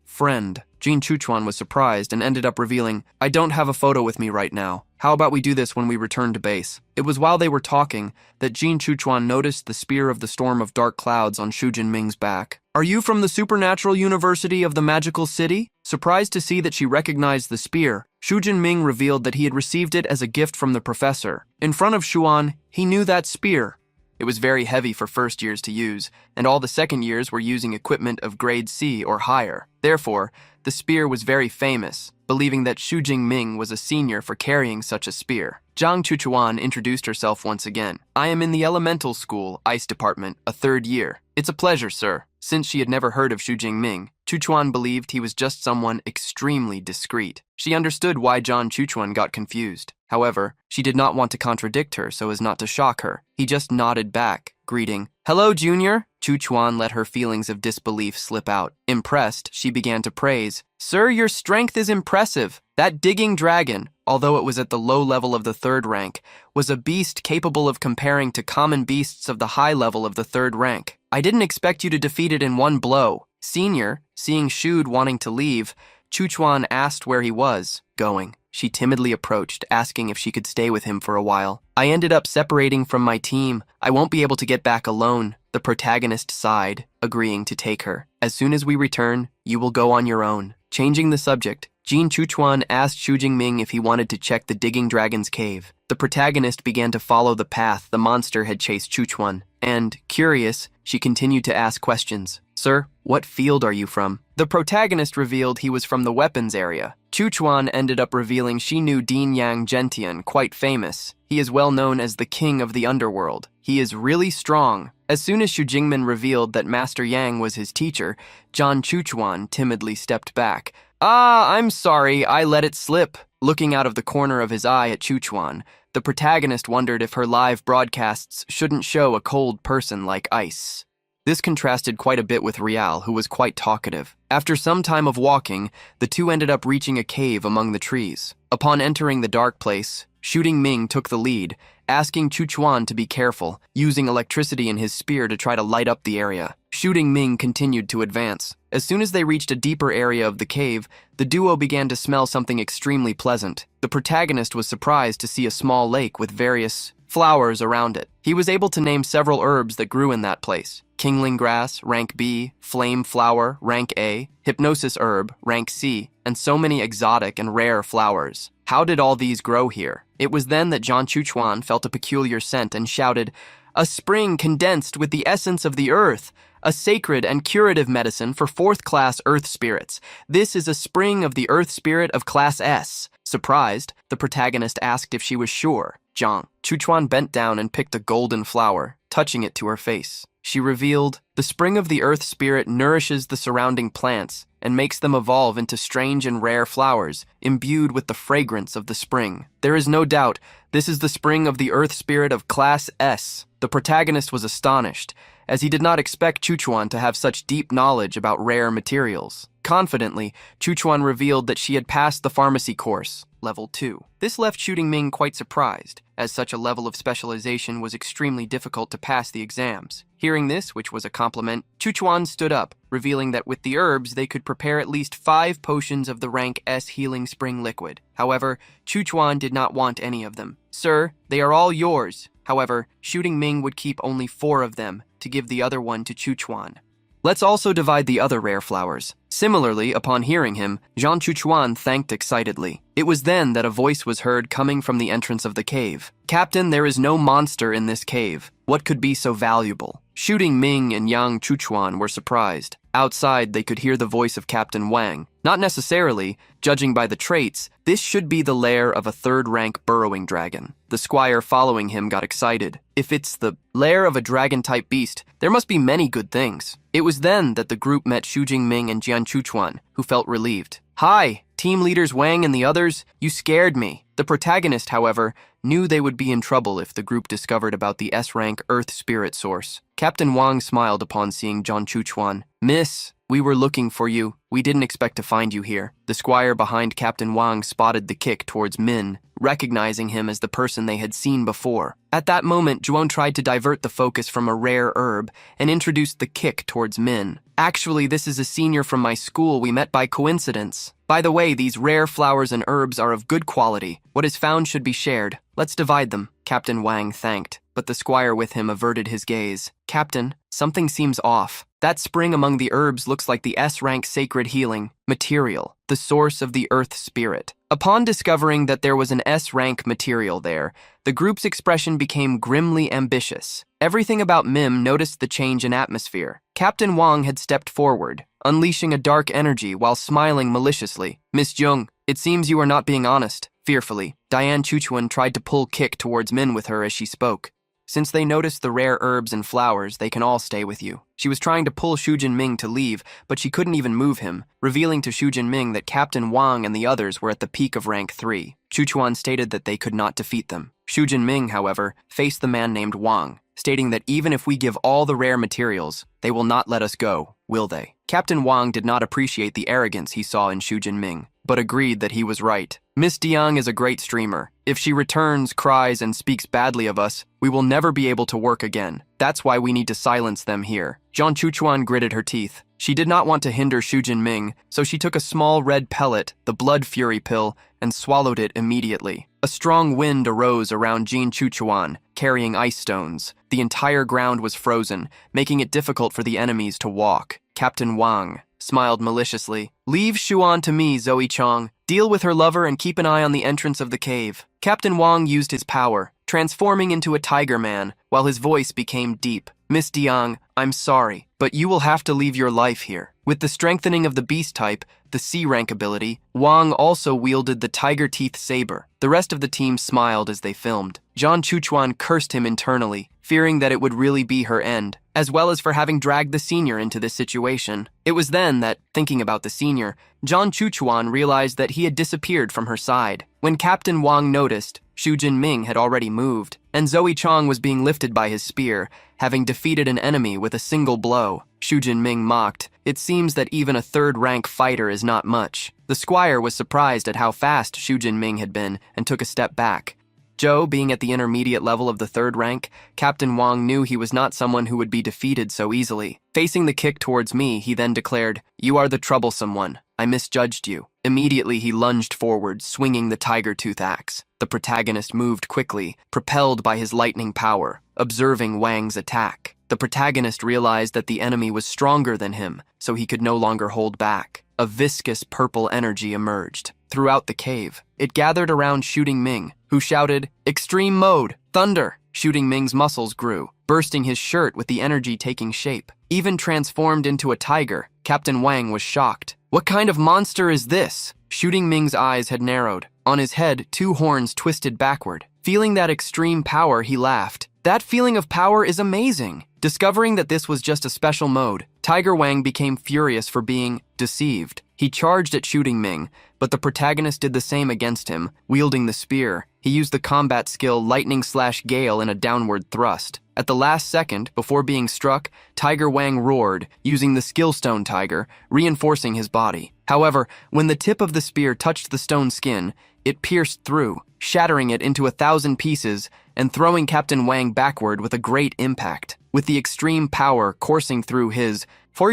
friend. Jin Chuchuan was surprised and ended up revealing, "I don't have a photo with me right now. How about we do this when we return to base?" It was while they were talking that Jin Chuchuan noticed the spear of the storm of dark clouds on Xu Jinming's back. "Are you from the Supernatural University of the Magical City?" Surprised to see that she recognized the spear, Xu Jinming revealed that he had received it as a gift from the professor. In front of Xuan, he knew that spear. It was very heavy for first years to use, and all the second years were using equipment of grade C or higher. Therefore, the spear was very famous, believing that Xu Jingming was a senior for carrying such a spear. Zhang Chuchuan introduced herself once again. "I am in the Elemental School, Ice Department, a 3rd year. It's a pleasure, sir." Since she had never heard of Xu Jingming, Chuchuan believed he was just someone extremely discreet. She understood why Zhang Chuchuan got confused. However, she did not want to contradict her so as not to shock her. He just nodded back, greeting, "Hello, Junior." Chuchuan let her feelings of disbelief slip out. Impressed, she began to praise, "Sir, your strength is impressive. That digging dragon, although it was at the low level of the 3rd rank, was a beast capable of comparing to common beasts of the high level of the 3rd rank. I didn't expect you to defeat it in one blow." Senior, seeing Shude wanting to leave, Chuchuan asked where he was going. She timidly approached, asking if she could stay with him for a while. "I ended up separating from my team. I won't be able to get back alone." The protagonist sighed, agreeing to take her. "As soon as we return, you will go on your own." Changing the subject, Jin Chuchuan asked Xu Jingming if he wanted to check the digging dragon's cave. The protagonist began to follow the path the monster had chased Chuchuan, and, curious, she continued to ask questions. "Sir, what field are you from?" The protagonist revealed he was from the weapons area. Chuchuan ended up revealing she knew Din Yang Gentian, quite famous. He is well known as the king of the underworld. He is really strong. As soon as Xu Jingmin revealed that Master Yang was his teacher, Zhang Chuchuan timidly stepped back. I'm sorry, I let it slip." Looking out of the corner of his eye at Chuchuan, the protagonist wondered if her live broadcasts shouldn't show a cold person like ice. This contrasted quite a bit with Rial, who was quite talkative. After some time of walking, the two ended up reaching a cave among the trees. Upon entering the dark place, Shooting Ming took the lead, asking Chuchuan to be careful, using electricity in his spear to try to light up the area. Shooting Ming continued to advance. As soon as they reached a deeper area of the cave, the duo began to smell something extremely pleasant. The protagonist was surprised to see a small lake with various flowers around it. He was able to name several herbs that grew in that place. Kingling grass, rank B, flame flower, rank A, hypnosis herb, rank C, and so many exotic and rare flowers. How did all these grow here? It was then that Zhang Chuchuan felt a peculiar scent and shouted, "A spring condensed with the essence of the earth, a sacred and curative medicine for 4th-class earth spirits. This is a spring of the earth spirit of class S." Surprised, the protagonist asked if she was sure. Zhang Chuchuan bent down and picked a golden flower, touching it to her face. She revealed, "The spring of the earth spirit nourishes the surrounding plants and makes them evolve into strange and rare flowers, imbued with the fragrance of the spring. There is no doubt this is the spring of the earth spirit of Class S." The protagonist was astonished, as he did not expect Chuchuan to have such deep knowledge about rare materials. Confidently, Chuchuan revealed that she had passed the pharmacy course, Level 2. This left Shooting Ming quite surprised, as such a level of specialization was extremely difficult to pass the exams. Hearing this, which was a compliment, Chuchuan stood up, revealing that with the herbs they could prepare at least 5 potions of the rank S healing spring liquid. However, Chuchuan did not want any of them. "Sir, they are all yours." However, Shooting Ming would keep only 4 of them to give the other one to Chuchuan. "Let's also divide the other rare flowers." Similarly, upon hearing him, Jean Chuchuan thanked excitedly. It was then that a voice was heard coming from the entrance of the cave. "Captain, there is no monster in this cave. What could be so valuable?" Shooting Ming and Yang Chuchuan were surprised. Outside, they could hear the voice of Captain Wang. Not necessarily, judging by the traits, this should be the lair of a third-rank burrowing dragon. The squire following him got excited. If it's the lair of a dragon-type beast, there must be many good things. It was then that the group met Shujing Ming and Jian Chuchuan, who felt relieved. "Hi, team leaders Wang and the others, you scared me." The protagonist, however, knew they would be in trouble if the group discovered about the S-rank Earth Spirit source. Captain Wang smiled upon seeing John Chuchuan. "Miss, we were looking for you. We didn't expect to find you here." The squire behind Captain Wang spotted the kick towards Min, recognizing him as the person they had seen before. At that moment, Juon tried to divert the focus from a rare herb and introduced the kick towards Min. "Actually, this is a senior from my school we met by coincidence. By the way, these rare flowers and herbs are of good quality. What is found should be shared. Let's divide them." Captain Wang thanked, but the squire with him averted his gaze. "Captain, something seems off. That spring among the herbs looks like the S-rank sacred healing material, the source of the earth spirit." Upon discovering that there was an S-rank material there, the group's expression became grimly ambitious. Everything about Mim noticed the change in atmosphere. Captain Wang had stepped forward, unleashing a dark energy while smiling maliciously. "Miss Jung, it seems you are not being honest." Fearfully, Diane Chuchuan tried to pull Kick towards Min with her as she spoke. "Since they noticed the rare herbs and flowers, they can all stay with you." She was trying to pull Shujin Ming to leave, but she couldn't even move him, revealing to Shujin Ming that Captain Wang and the others were at the peak of rank 3. Chuchuan stated that they could not defeat them. Shujin Ming, however, faced the man named Wang, stating that even if we give all the rare materials, they will not let us go, will they? Captain Wang did not appreciate the arrogance he saw in Shujin Ming, but agreed that he was right. "Miss DeYoung is a great streamer. If she returns, cries, and speaks badly of us, we will never be able to work again. That's why we need to silence them here." Jean Chuchuan gritted her teeth. She did not want to hinder Shujin Ming, so she took a small red pellet, the Blood Fury pill, and swallowed it immediately. A strong wind arose around Jean Chuchuan, carrying ice stones. The entire ground was frozen, making it difficult for the enemies to walk. Captain Wang smiled maliciously. "Leave Shuan to me, Zoe Chong. Deal with her lover and keep an eye on the entrance of the cave." Captain Wang used his power, transforming into a tiger man, while his voice became deep. "Miss DeYoung, I'm sorry, but you will have to leave your life here." With the strengthening of the beast type, the C-rank ability, Wang also wielded the tiger teeth saber. The rest of the team smiled as they filmed. John Chuchuan cursed him internally, fearing that it would really be her end, as well as for having dragged the senior into this situation. It was then that, thinking about the senior, John Chuchuan realized that he had disappeared from her side. When Captain Wang noticed, Shujin Ming had already moved, and Zoe Chong was being lifted by his spear, having defeated an enemy with a single blow. Shujin Ming mocked. "It seems that even a third-rank fighter is not much." The squire was surprised at how fast Shujin Ming had been and took a step back. Joe, being at the intermediate level of the third rank, Captain Wang knew he was not someone who would be defeated so easily. Facing the kick towards me, he then declared, "You are the troublesome one. I misjudged you." Immediately, he lunged forward, swinging the tiger tooth axe. The protagonist moved quickly, propelled by his lightning power, observing Wang's attack. The protagonist realized that the enemy was stronger than him, so he could no longer hold back. A viscous purple energy emerged. Throughout the cave, it gathered around Shooting Ming, who shouted, "Extreme mode! Thunder!" Shooting Ming's muscles grew, bursting his shirt with the energy taking shape. Even transformed into a tiger, Captain Wang was shocked. "What kind of monster is this?" Shooting Ming's eyes had narrowed. On his head, 2 horns twisted backward. Feeling that extreme power, he laughed. "That feeling of power is amazing. Discovering that this was just a special mode, Tiger Wang became furious for being deceived. He charged at shooting Ming, but the protagonist did the same against him, wielding the spear. He used the combat skill Lightning/Gale in a downward thrust. At the last second, before being struck, Tiger Wang roared, using the skill stone tiger, reinforcing his body. However, when the tip of the spear touched the stone skin, it pierced through, shattering it into 1,000 pieces and throwing Captain Wang backward with a great impact. With the extreme power coursing through his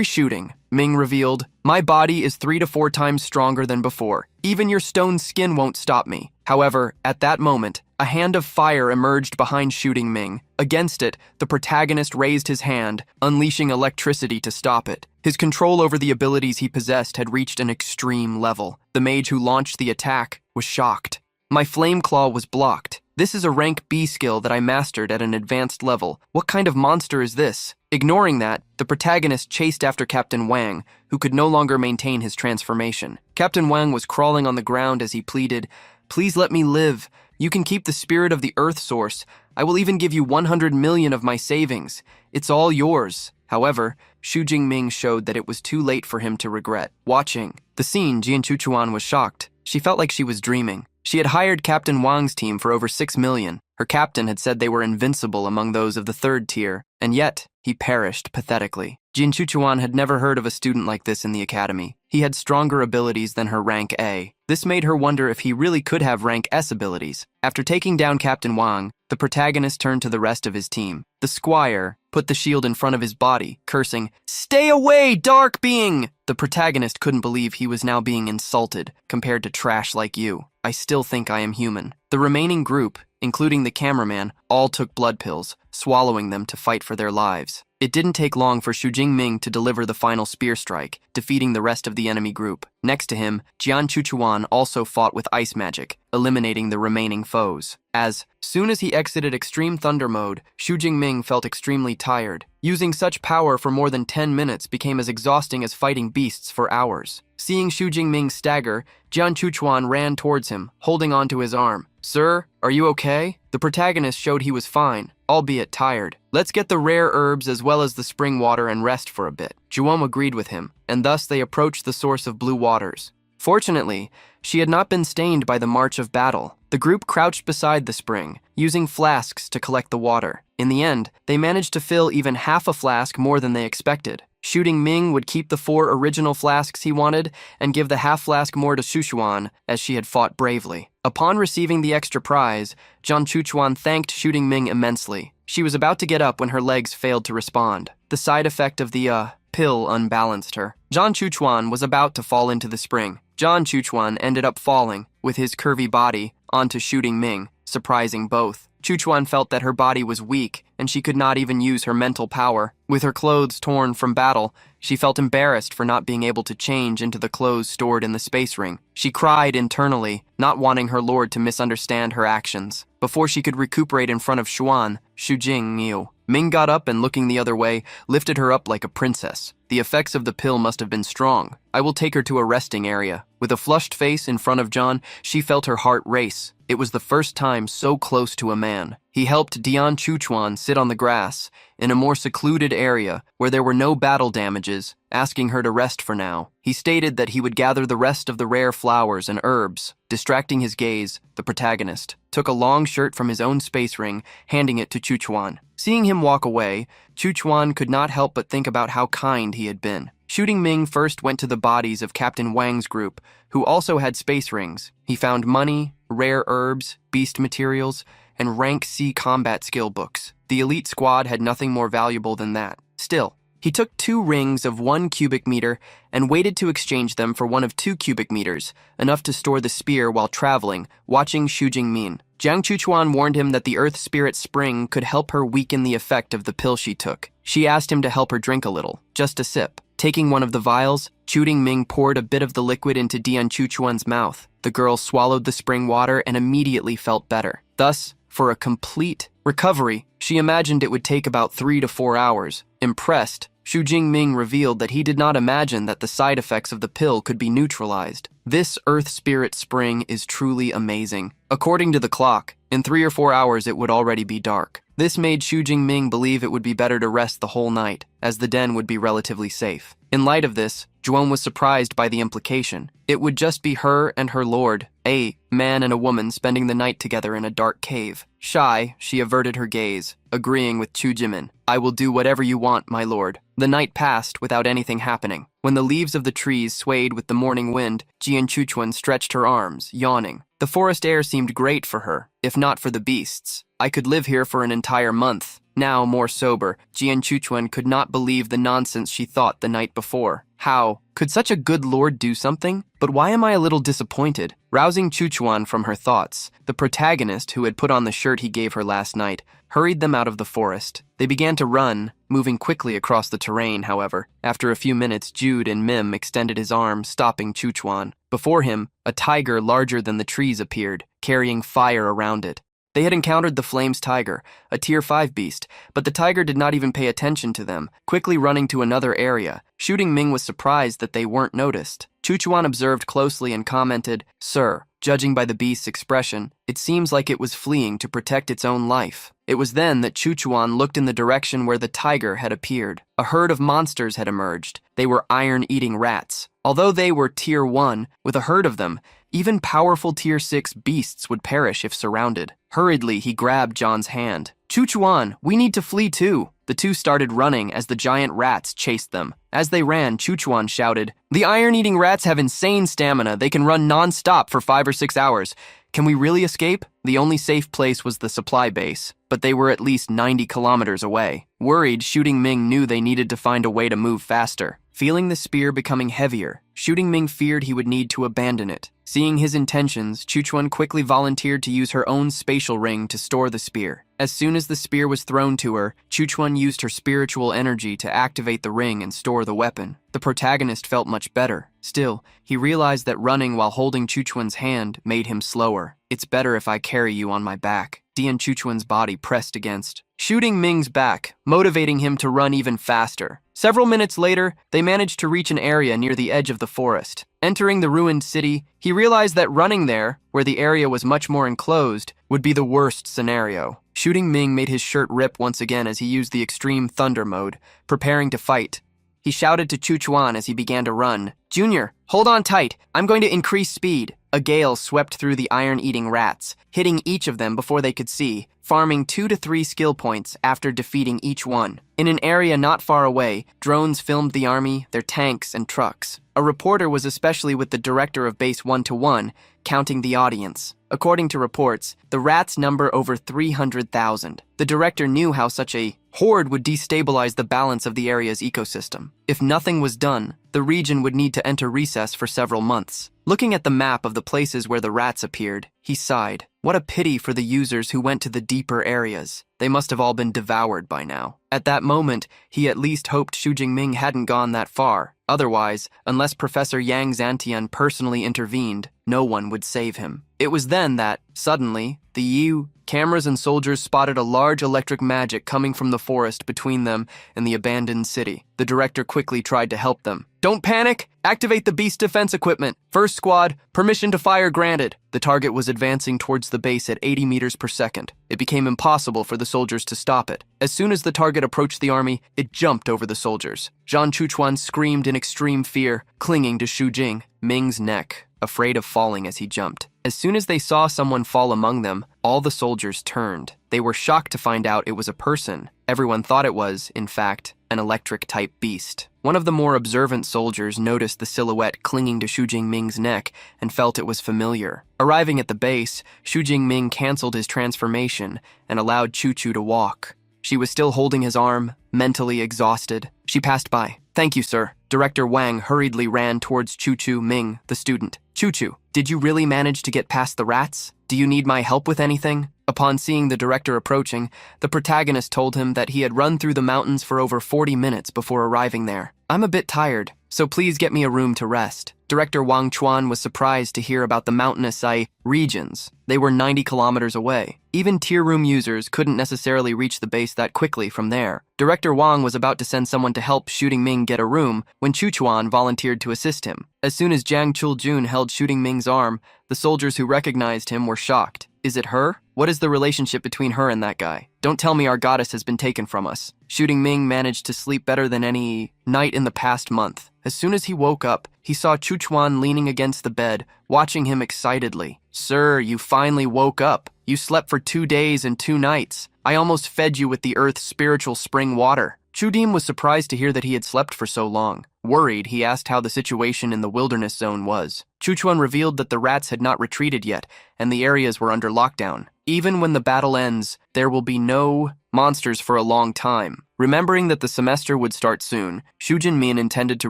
shooting, Ming revealed, "My body is 3 to 4 times stronger than before. Even your stone skin won't stop me." However, at that moment, a hand of fire emerged behind shooting Ming. Against it, the protagonist raised his hand, unleashing electricity to stop it. His control over the abilities he possessed had reached an extreme level. The mage who launched the attack was shocked. "My flame claw was blocked. This is a rank B skill that I mastered at an advanced level. What kind of monster is this?" Ignoring that, the protagonist chased after Captain Wang, who could no longer maintain his transformation. Captain Wang was crawling on the ground as he pleaded, "Please let me live. You can keep the spirit of the Earth Source. I will even give you 100 million of my savings. It's all yours." However, Xu Jingming showed that it was too late for him to regret. Watching the scene, Jian Chuchuan was shocked. She felt like she was dreaming. She had hired Captain Wang's team for over 6 million. Her captain had said they were invincible among those of the 3rd tier, and yet he perished pathetically. Jin Chuchuan had never heard of a student like this in the academy. He had stronger abilities than her rank A. This made her wonder if he really could have rank S abilities. After taking down Captain Wang, the protagonist turned to the rest of his team. The squire put the shield in front of his body, cursing, "Stay away, dark being!" The protagonist couldn't believe he was now being insulted, compared to trash like you. "I still think I am human." The remaining group, including the cameraman, all took blood pills, swallowing them to fight for their lives. It didn't take long for Xu Jingming to deliver the final spear strike, defeating the rest of the enemy group. Next to him, Jian Chuchuan also fought with ice magic, eliminating the remaining foes. As soon as he exited Extreme Thunder mode, Xu Jingming felt extremely tired. Using such power for more than 10 minutes became as exhausting as fighting beasts for hours. Seeing Xu Jingming stagger, Jian Chuchuan ran towards him, holding onto his arm. "Sir, are you okay?" The protagonist showed he was fine, albeit tired. "Let's get the rare herbs as well as the spring water and rest for a bit." Juom agreed with him, and thus they approached the source of blue waters. Fortunately, she had not been stained by the march of battle. The group crouched beside the spring, using flasks to collect the water. In the end, they managed to fill even half a flask more than they expected. Shooting Ming would keep the 4 original flasks he wanted and give the half flask more to Shushuan, as she had fought bravely. Upon receiving the extra prize, Jian Chuchuan thanked Shooting Ming immensely. She was about to get up when her legs failed to respond. The side effect of the, pill unbalanced her. Jian Chuchuan was about to fall into the spring. Jian Chuchuan ended up falling, with his curvy body, onto Shooting Ming, surprising both. Chuchuan felt that her body was weak, and she could not even use her mental power. With her clothes torn from battle, she felt embarrassed for not being able to change into the clothes stored in the space ring. She cried internally, not wanting her lord to misunderstand her actions. Before she could recuperate in front of Xuan, Xu Jing knew. Ming got up and, looking the other way, lifted her up like a princess. The effects of the pill must have been strong. "I will take her to a resting area." With a flushed face in front of John, she felt her heart race. It was the first time so close to a man. He helped Dian Chuchuan sit on the grass, in a more secluded area where there were no battle damages, asking her to rest for now. He stated that he would gather the rest of the rare flowers and herbs. Distracting his gaze, the protagonist took a long shirt from his own space ring, handing it to Chuchuan. Seeing him walk away, Chuchuan could not help but think about how kind he had been. Shooting Ming first went to the bodies of Captain Wang's group, who also had space rings. He found money, rare herbs, beast materials, and rank C combat skill books. The elite squad had nothing more valuable than that. Still, he took 2 rings of 1 cubic meter and waited to exchange them for one of 2 cubic meters, enough to store the spear while traveling, watching Xu Jingmin. Jiang Chuchuan warned him that the Earth Spirit Spring could help her weaken the effect of the pill she took. She asked him to help her drink a little, just a sip. Taking one of the vials, Xu Jingming poured a bit of the liquid into Dian Chuchuan's mouth. The girl swallowed the spring water and immediately felt better. Thus, for a complete recovery, she imagined it would take about 3 to 4 hours. Impressed, Xu Jingming revealed that he did not imagine that the side effects of the pill could be neutralized. This Earth Spirit Spring is truly amazing. According to the clock, in 3 or 4 hours it would already be dark. This made Xu Jingming believe it would be better to rest the whole night, as the den would be relatively safe. In light of this, Zhuan was surprised by the implication. It would just be her and her lord, a man and a woman, spending the night together in a dark cave. Shy, she averted her gaze, agreeing with Chu Jimin. I will do whatever you want, my lord. The night passed without anything happening. When the leaves of the trees swayed with the morning wind, Jian Chuchuan stretched her arms, yawning. The forest air seemed great for her, if not for the beasts. I could live here for an entire month. Now, more sober, Jian Chuchuan could not believe the nonsense she thought the night before. How? Could such a good lord do something? But why am I a little disappointed? Rousing Chuchuan from her thoughts, the protagonist, who had put on the shirt he gave her last night, hurried them out of the forest. They began to run, moving quickly across the terrain, however. After a few minutes, Jude and Mim extended his arm, stopping Chuchuan. Before him, a tiger larger than the trees appeared, carrying fire around it. They had encountered the Flames Tiger, a Tier 5 beast, but the tiger did not even pay attention to them, quickly running to another area. Xu Jingming was surprised that they weren't noticed. Chuchuan observed closely and commented, Sir, judging by the beast's expression, it seems like it was fleeing to protect its own life. It was then that Chuchuan looked in the direction where the tiger had appeared. A herd of monsters had emerged. They were iron-eating rats. Although they were Tier 1, with a herd of them, even powerful Tier 6 beasts would perish if surrounded. Hurriedly, he grabbed John's hand. Chuchuan, we need to flee too. The two started running as the giant rats chased them. As they ran, Chuchuan shouted, The iron-eating rats have insane stamina. They can run non-stop for 5 or 6 hours. Can we really escape? The only safe place was the supply base, but they were at least 90 kilometers away. Worried, Xu Jingming knew they needed to find a way to move faster. Feeling the spear becoming heavier, Xu Jingming feared he would need to abandon it. Seeing his intentions, Chuchuan quickly volunteered to use her own spatial ring to store the spear. As soon as the spear was thrown to her, Chuchuan used her spiritual energy to activate the ring and store the weapon. The protagonist felt much better. Still, he realized that running while holding Chuchuan's hand made him slower. It's better if I carry you on my back. Dian Chuchuan's body pressed against Xu Jingming's back, motivating him to run even faster. Several minutes later, they managed to reach an area near the edge of the forest. Entering the ruined city, he realized that running there, where the area was much more enclosed, would be the worst scenario. Xu Jingming made his shirt rip once again as he used the extreme thunder mode, preparing to fight. He shouted to Chuchuan as he began to run, Junior, hold on tight. I'm going to increase speed. A gale swept through the iron-eating rats, hitting each of them before they could see, farming 2 to 3 skill points after defeating each one. In an area not far away, drones filmed the army, their tanks, and trucks. A reporter was especially with the director of Base 1-1, counting the audience. According to reports, the rats number over 300,000. The director knew how such a horde would destabilize the balance of the area's ecosystem. If nothing was done, the region would need to enter recess for several months. Looking at the map of the places where the rats appeared, he sighed. What a pity for the users who went to the deeper areas. They must have all been devoured by now. At that moment, he at least hoped Xu Jingming hadn't gone that far. Otherwise, unless Professor Yang Zantian personally intervened, no one would save him. It was then that, suddenly, the Yu cameras and soldiers spotted a large electric magic coming from the forest between them and the abandoned city. The director quickly tried to help them. Don't panic! Activate the beast defense equipment. First squad, permission to fire granted. The target was advancing towards the base at 80 meters per second. It became impossible for the soldiers to stop it. As soon as the target approached the army, it jumped over the soldiers. Zhang Chuchuan screamed in extreme fear, clinging to Xu Jingming's neck, afraid of falling as he jumped. As soon as they saw someone fall among them, all the soldiers turned. They were shocked to find out it was a person. Everyone thought it was, in fact, an electric-type beast. One of the more observant soldiers noticed the silhouette clinging to Xu Jingming's neck and felt it was familiar. Arriving at the base, Xu Jingming canceled his transformation and allowed Chu-Chu to walk. She was still holding his arm, mentally exhausted. She passed by. Thank you, sir. Director Wang hurriedly ran towards Chu-Chu Ming, the student. Chu-Chu, did you really manage to get past the rats? Do you need my help with anything? Upon seeing the director approaching, the protagonist told him that he had run through the mountains for over 40 minutes before arriving there. I'm a bit tired. so please get me a room to rest. Director Wang Chuan was surprised to hear about the mountainous regions. They were 90 kilometers away. Even tier room users couldn't necessarily reach the base that quickly from there. Director Wang was about to send someone to help Shooting Ming get a room when Chu Chuan volunteered to assist him. As soon as Jiang Chuljun held Shooting Ming's arm, the soldiers who recognized him were shocked. Is it her? What is the relationship between her and that guy? Don't tell me our goddess has been taken from us. Shooting Ming managed to sleep better than any night in the past month. As soon as he woke up, he saw Chu Chuan leaning against the bed, watching him excitedly. Sir, you finally woke up. You slept for 2 days and 2 nights. I almost fed you with the earth's spiritual spring water. Chu Dim was surprised to hear that he had slept for so long. Worried, he asked how the situation in the wilderness zone was. Chu Chuan revealed that the rats had not retreated yet, and the areas were under lockdown. Even when the battle ends, there will be no monsters for a long time. Remembering that the semester would start soon, Xu Jinmin intended to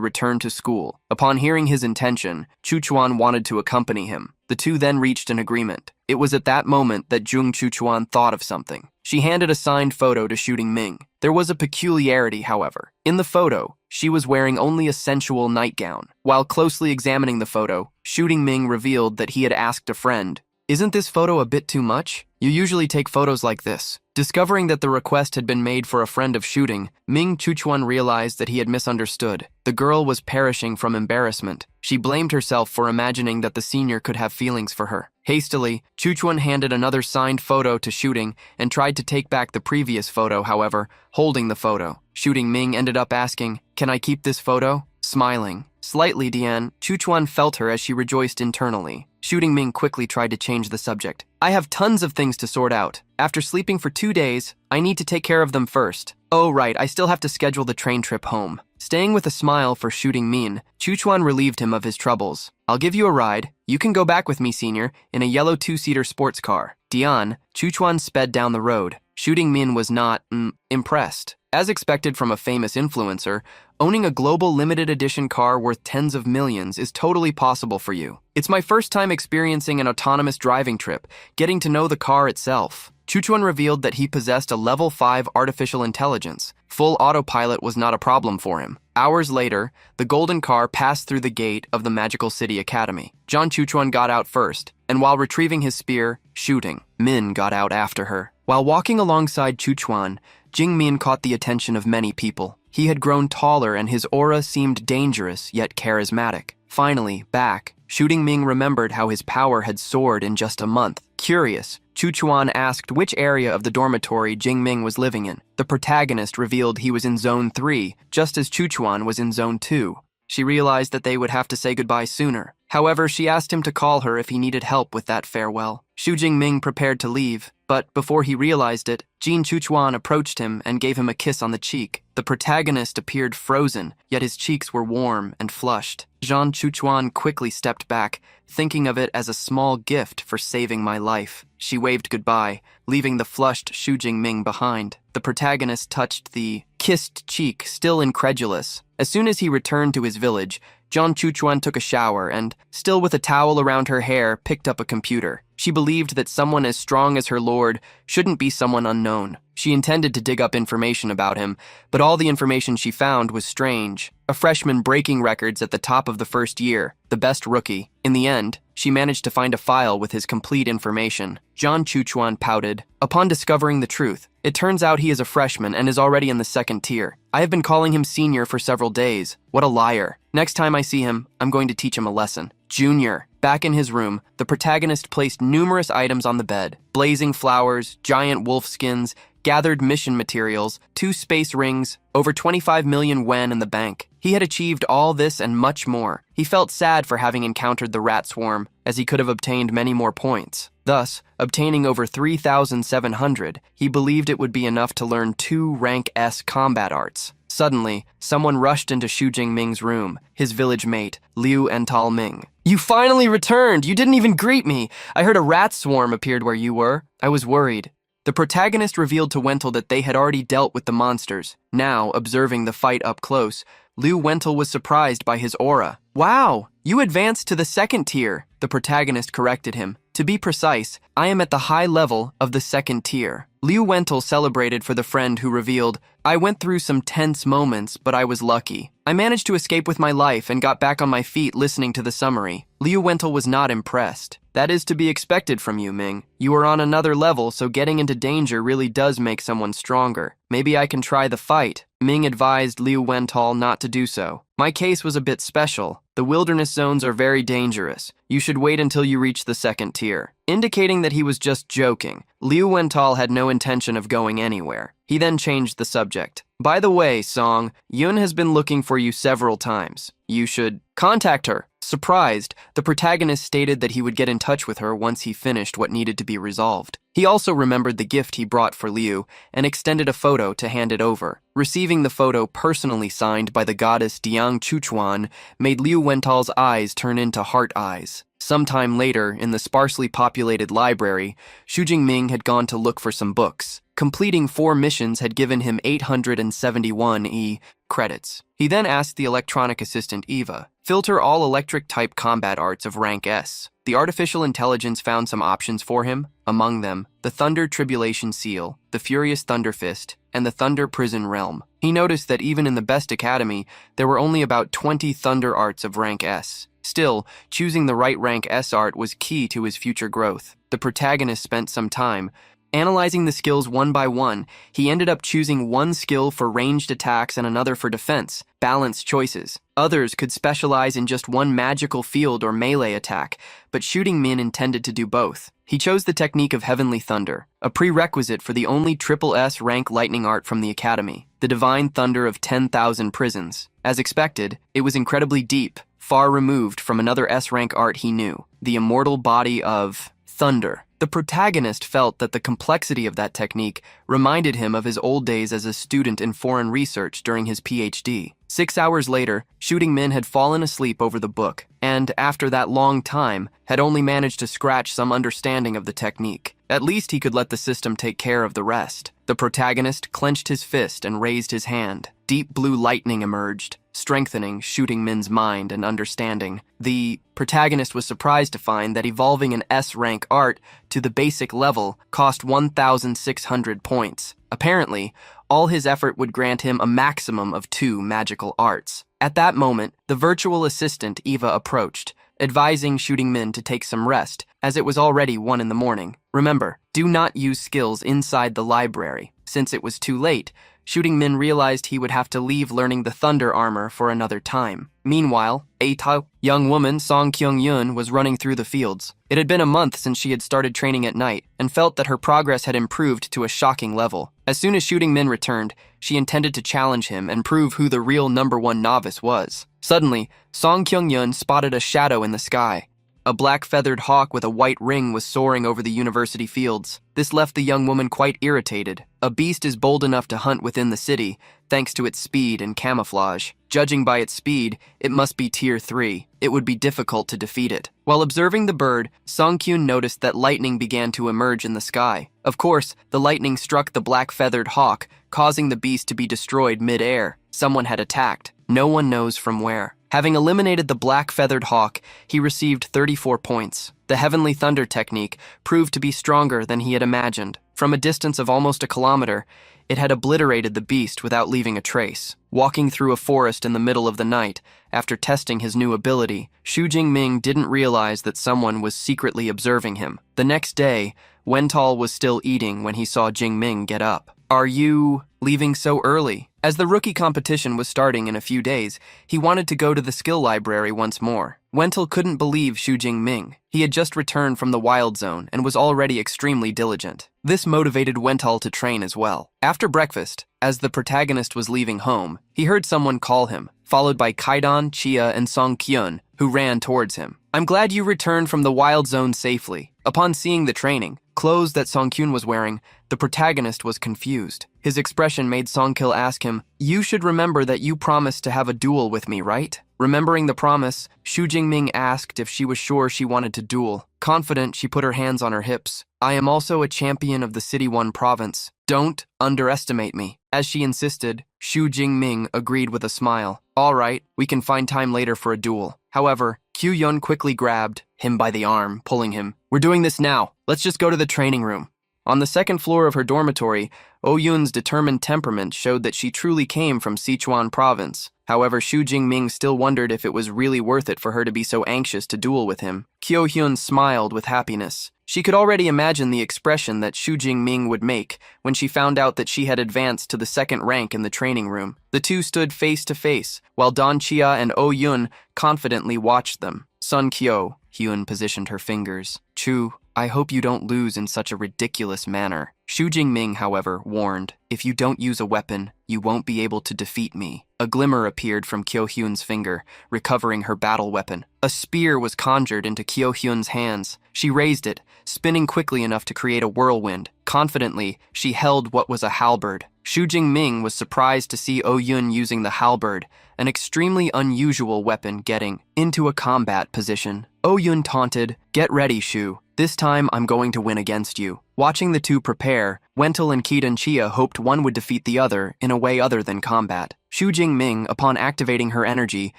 return to school. Upon hearing his intention, Chu Chuan wanted to accompany him. The two then reached an agreement. It was at that moment that Jung Chu Chuan thought of something. She handed a signed photo to Shooting Ming. There was a peculiarity, however. In the photo, she was wearing only a sensual nightgown. While closely examining the photo, Shooting Ming revealed that he had asked a friend, "Isn't this photo a bit too much? You usually take photos like this." Discovering that the request had been made for a friend of Shooting, Ming Chuchuan realized that he had misunderstood. The girl was perishing from embarrassment. She blamed herself for imagining that the senior could have feelings for her. Hastily, Chuchuan handed another signed photo to Shooting and tried to take back the previous photo, however, holding the photo. Shooting Ming ended up asking, "Can I keep this photo?" Smiling. Slightly, Dian, Chuchuan felt her as she rejoiced internally. Shooting Ming quickly tried to change the subject. "I have tons of things to sort out. After sleeping for 2 days, I need to take care of them first. Oh right, I still have to schedule the train trip home." Staying with a smile for Shooting Min, Chuchuan relieved him of his troubles. "I'll give you a ride. You can go back with me, senior, in a yellow 2-seater sports car." Dian, Chuchuan sped down the road. Shooting Min was not, impressed. As expected from a famous influencer, owning a global limited edition car worth tens of millions is totally possible for you. It's my first time experiencing an autonomous driving trip, getting to know the car itself. Chuchuan revealed that he possessed a level 5 artificial intelligence. Full autopilot was not a problem for him. Hours later, the golden car passed through the gate of the Magical City Academy. John Chuchuan got out first, and while retrieving his spear, Shooting Min got out after her. While walking alongside Chuchuan, Jing Min caught the attention of many people. He had grown taller and his aura seemed dangerous yet charismatic. Finally, back, Shooting Ming remembered how his power had soared in just a month. Curious, Chuchuan asked which area of the dormitory Jing Ming was living in. The protagonist revealed he was in Zone 3, just as Chuchuan was in Zone 2. She realized that they would have to say goodbye sooner. However, she asked him to call her if he needed help with that farewell. Xu Jingming prepared to leave, but before he realized it, Jin Chuchuan approached him and gave him a kiss on the cheek. The protagonist appeared frozen, yet his cheeks were warm and flushed. Zhan Chuchuan quickly stepped back, thinking of it as a small gift for saving my life. She waved goodbye, leaving the flushed Xu Jingming behind. The protagonist touched the kissed cheek, still incredulous. As soon as he returned to his village, Zhan Chuchuan took a shower and, still with a towel around her hair, picked up a computer. She believed that someone as strong as her lord shouldn't be someone unknown. She intended to dig up information about him, but all the information she found was strange. A freshman breaking records at the top of the first year, the best rookie. In the end, she managed to find a file with his complete information. Zhan Chuchuan pouted. Upon discovering the truth, it turns out he is a freshman and is already in the second tier. I have been calling him senior for several days. What a liar. Next time I see him, I'm going to teach him a lesson. Junior. Back in his room, the protagonist placed numerous items on the bed. Blazing flowers, giant wolf skins, gathered mission materials, 2 space rings, over 25 million yen in the bank. He had achieved all this and much more. He felt sad for having encountered the rat swarm, as he could have obtained many more points. Thus, obtaining over 3,700, he believed it would be enough to learn 2 rank S combat arts. Suddenly, someone rushed into Xu Jingming's room, his village mate, Liu Ental Ming. You finally returned! You didn't even greet me! I heard a rat swarm appeared where you were. I was worried. The protagonist revealed to Wentel that they had already dealt with the monsters. Now, observing the fight up close, Liu Wentel was surprised by his aura. Wow! You advanced to the second tier, the protagonist corrected him. To be precise, I am at the high level of the second tier. Liu Wental celebrated for the friend who revealed, I went through some tense moments, but I was lucky. I managed to escape with my life and got back on my feet listening to the summary. Liu Wental was not impressed. That is to be expected from you, Ming. You are on another level, so getting into danger really does make someone stronger. Maybe I can try the fight. Ming advised Liu Wental not to do so. My case was a bit special. The wilderness zones are very dangerous. You should wait until you reach the second tier. Indicating that he was just joking, Liu Wental had no intention of going anywhere. He then changed the subject. By the way, Song, Yun has been looking for you several times. You should contact her. Surprised, the protagonist stated that he would get in touch with her once he finished what needed to be resolved. He also remembered the gift he brought for Liu and extended a photo to hand it over. Receiving the photo personally signed by the goddess Diang Chuchuan made Liu Wental's eyes turn into heart eyes. Sometime later, in the sparsely populated library, Xu Jingming had gone to look for some books. Completing 4 missions had given him 871 credits. He then asked the electronic assistant Eva, filter all electric-type combat arts of rank S. The artificial intelligence found some options for him, among them, the Thunder Tribulation Seal, the Furious Thunder Fist, and the Thunder Prison Realm. He noticed that even in the best academy, there were only about 20 Thunder arts of rank S. Still, choosing the right rank S art was key to his future growth. The protagonist spent some time analyzing the skills one by one. He ended up choosing one skill for ranged attacks and another for defense. Balanced choices. Others could specialize in just one magical field or melee attack, but Shooting Min intended to do both. He chose the technique of Heavenly Thunder, a prerequisite for the only triple S rank lightning art from the Academy, the Divine Thunder of 10,000 Prisons. As expected, it was incredibly deep, far removed from another S rank art he knew, the immortal body of Thunder. The protagonist felt that the complexity of that technique reminded him of his old days as a student in foreign research during his PhD. 6 hours later, Shooting Min had fallen asleep over the book, and after that long time, had only managed to scratch some understanding of the technique. At least he could let the system take care of the rest. The protagonist clenched his fist and raised his hand. Deep blue lightning emerged, strengthening Shooting Min's mind and understanding. The protagonist was surprised to find that evolving an S-rank art to the basic level cost 1,600 points. Apparently, all his effort would grant him a maximum of 2 magical arts. At that moment, the virtual assistant Eva approached, advising Shooting Min to take some rest, as it was already 1 in the morning. Remember, do not use skills inside the library. Since it was too late, Shooting Min realized he would have to leave learning the Thunder Armor for another time. Meanwhile, a young woman, Song Kyung-yun, was running through the fields. It had been a month since she had started training at night, and felt that her progress had improved to a shocking level. As soon as Shooting Min returned, she intended to challenge him and prove who the real #1 novice was. Suddenly, Song Kyung-yun spotted a shadow in the sky. A black-feathered hawk with a white ring was soaring over the university fields. This left the young woman quite irritated. A beast is bold enough to hunt within the city, thanks to its speed and camouflage. Judging by its speed, it must be Tier 3. It would be difficult to defeat it. While observing the bird, Song-kyun noticed that lightning began to emerge in the sky. Of course, the lightning struck the black-feathered hawk, causing the beast to be destroyed mid-air. Someone had attacked. No one knows from where. Having eliminated the black-feathered hawk, he received 34 points. The Heavenly Thunder technique proved to be stronger than he had imagined. From a distance of almost a kilometer, it had obliterated the beast without leaving a trace. Walking through a forest in the middle of the night, after testing his new ability, Xu Jingming didn't realize that someone was secretly observing him. The next day, Wental was still eating when he saw Jingming get up. Are you leaving so early? As the rookie competition was starting in a few days, he wanted to go to the skill library once more. Wental couldn't believe Xu Jingming. He had just returned from the Wild Zone and was already extremely diligent. This motivated Wental to train as well. After breakfast, as the protagonist was leaving home, he heard someone call him, followed by Kaidan, Chia, and Song Kyun, who ran towards him. I'm glad you returned from the Wild Zone safely. Upon seeing the training, clothes that Song Kyun was wearing, the protagonist was confused. His expression made Song Kil ask him, you should remember that you promised to have a duel with me, right? Remembering the promise, Xu Jingming asked if she was sure she wanted to duel. Confident, she put her hands on her hips. I am also a champion of the City 1 province. Don't underestimate me. As she insisted, Xu Jingming agreed with a smile. All right, we can find time later for a duel. However, Kyuyun quickly grabbed him by the arm, pulling him. We're doing this now. Let's just go to the training room. On the second floor of her dormitory, Oh-Yun's determined temperament showed that she truly came from Sichuan province. However, Xu Jingming still wondered if it was really worth it for her to be so anxious to duel with him. Kyo-Hyun smiled with happiness. She could already imagine the expression that Xu Jingming would make when she found out that she had advanced to the second rank in the training room. The two stood face to face, while Don Chia and Oh-Yun confidently watched them. Sun Kyo, Hyun positioned her fingers. Chu, I hope you don't lose in such a ridiculous manner. Xu Jingming, however, warned, if you don't use a weapon, you won't be able to defeat me. A glimmer appeared from Kyo-Hyun's finger, recovering her battle weapon. A spear was conjured into Kyo-Hyun's hands. She raised it, spinning quickly enough to create a whirlwind. Confidently, she held what was a halberd. Xu Jingming was surprised to see Oh-Yun using the halberd, an extremely unusual weapon, getting into a combat position. Oh-Yun taunted, "Get ready, Xu. This time I'm going to win against you." Watching the two prepare, Wentel and Kidan Chia hoped one would defeat the other in a way other than combat. Xu Jingming, upon activating her energy,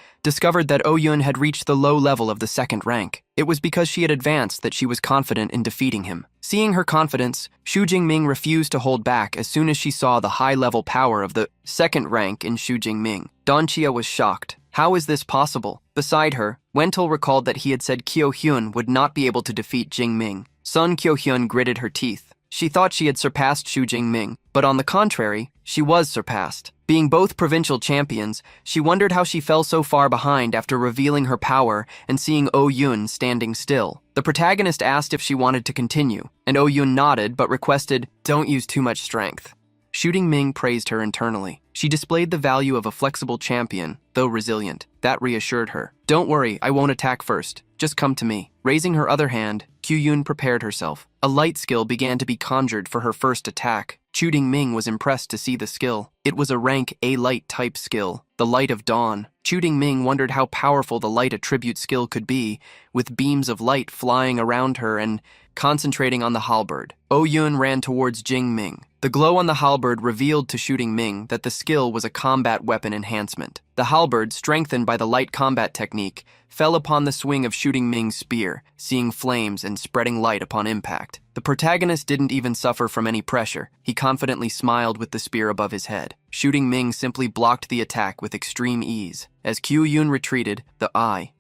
discovered that Oh-Yun had reached the low level of the second rank. It was because she had advanced that she was confident in defeating him. Seeing her confidence, Xu Jingming refused to hold back as soon as she saw the high-level power of the second rank in Xu Jingming. Don Chia was shocked. How is this possible? Beside her, Wentel recalled that he had said Kyo-Hyun would not be able to defeat Jingming. Sun Kyo-Hyun gritted her teeth. She thought she had surpassed Xu Jingming, but on the contrary, she was surpassed. Being both provincial champions, she wondered how she fell so far behind after revealing her power and seeing Oh-Yun standing still. The protagonist asked if she wanted to continue, and Oh-Yun nodded but requested, "Don't use too much strength." Xu Jingming praised her internally. She displayed the value of a flexible champion, though resilient. That reassured her. "Don't worry, I won't attack first. Just come to me." Raising her other hand, Kyuyun prepared herself. A light skill began to be conjured for her first attack. Xu Jingming was impressed to see the skill. It was a rank A light type skill, the Light of Dawn. Xu Jingming wondered how powerful the light attribute skill could be, with beams of light flying around her and concentrating on the halberd. Oh-Yun ran towards Jingming. The glow on the halberd revealed to Xu Jingming that the skill was a combat weapon enhancement. The halberd, strengthened by the light combat technique, fell upon the swing of Xu Jingming's spear, seeing flames and spreading light upon impact. The protagonist didn't even suffer from any pressure. He confidently smiled with the spear above his head. Xu Jingming simply blocked the attack with extreme ease. As Kyuyun retreated, the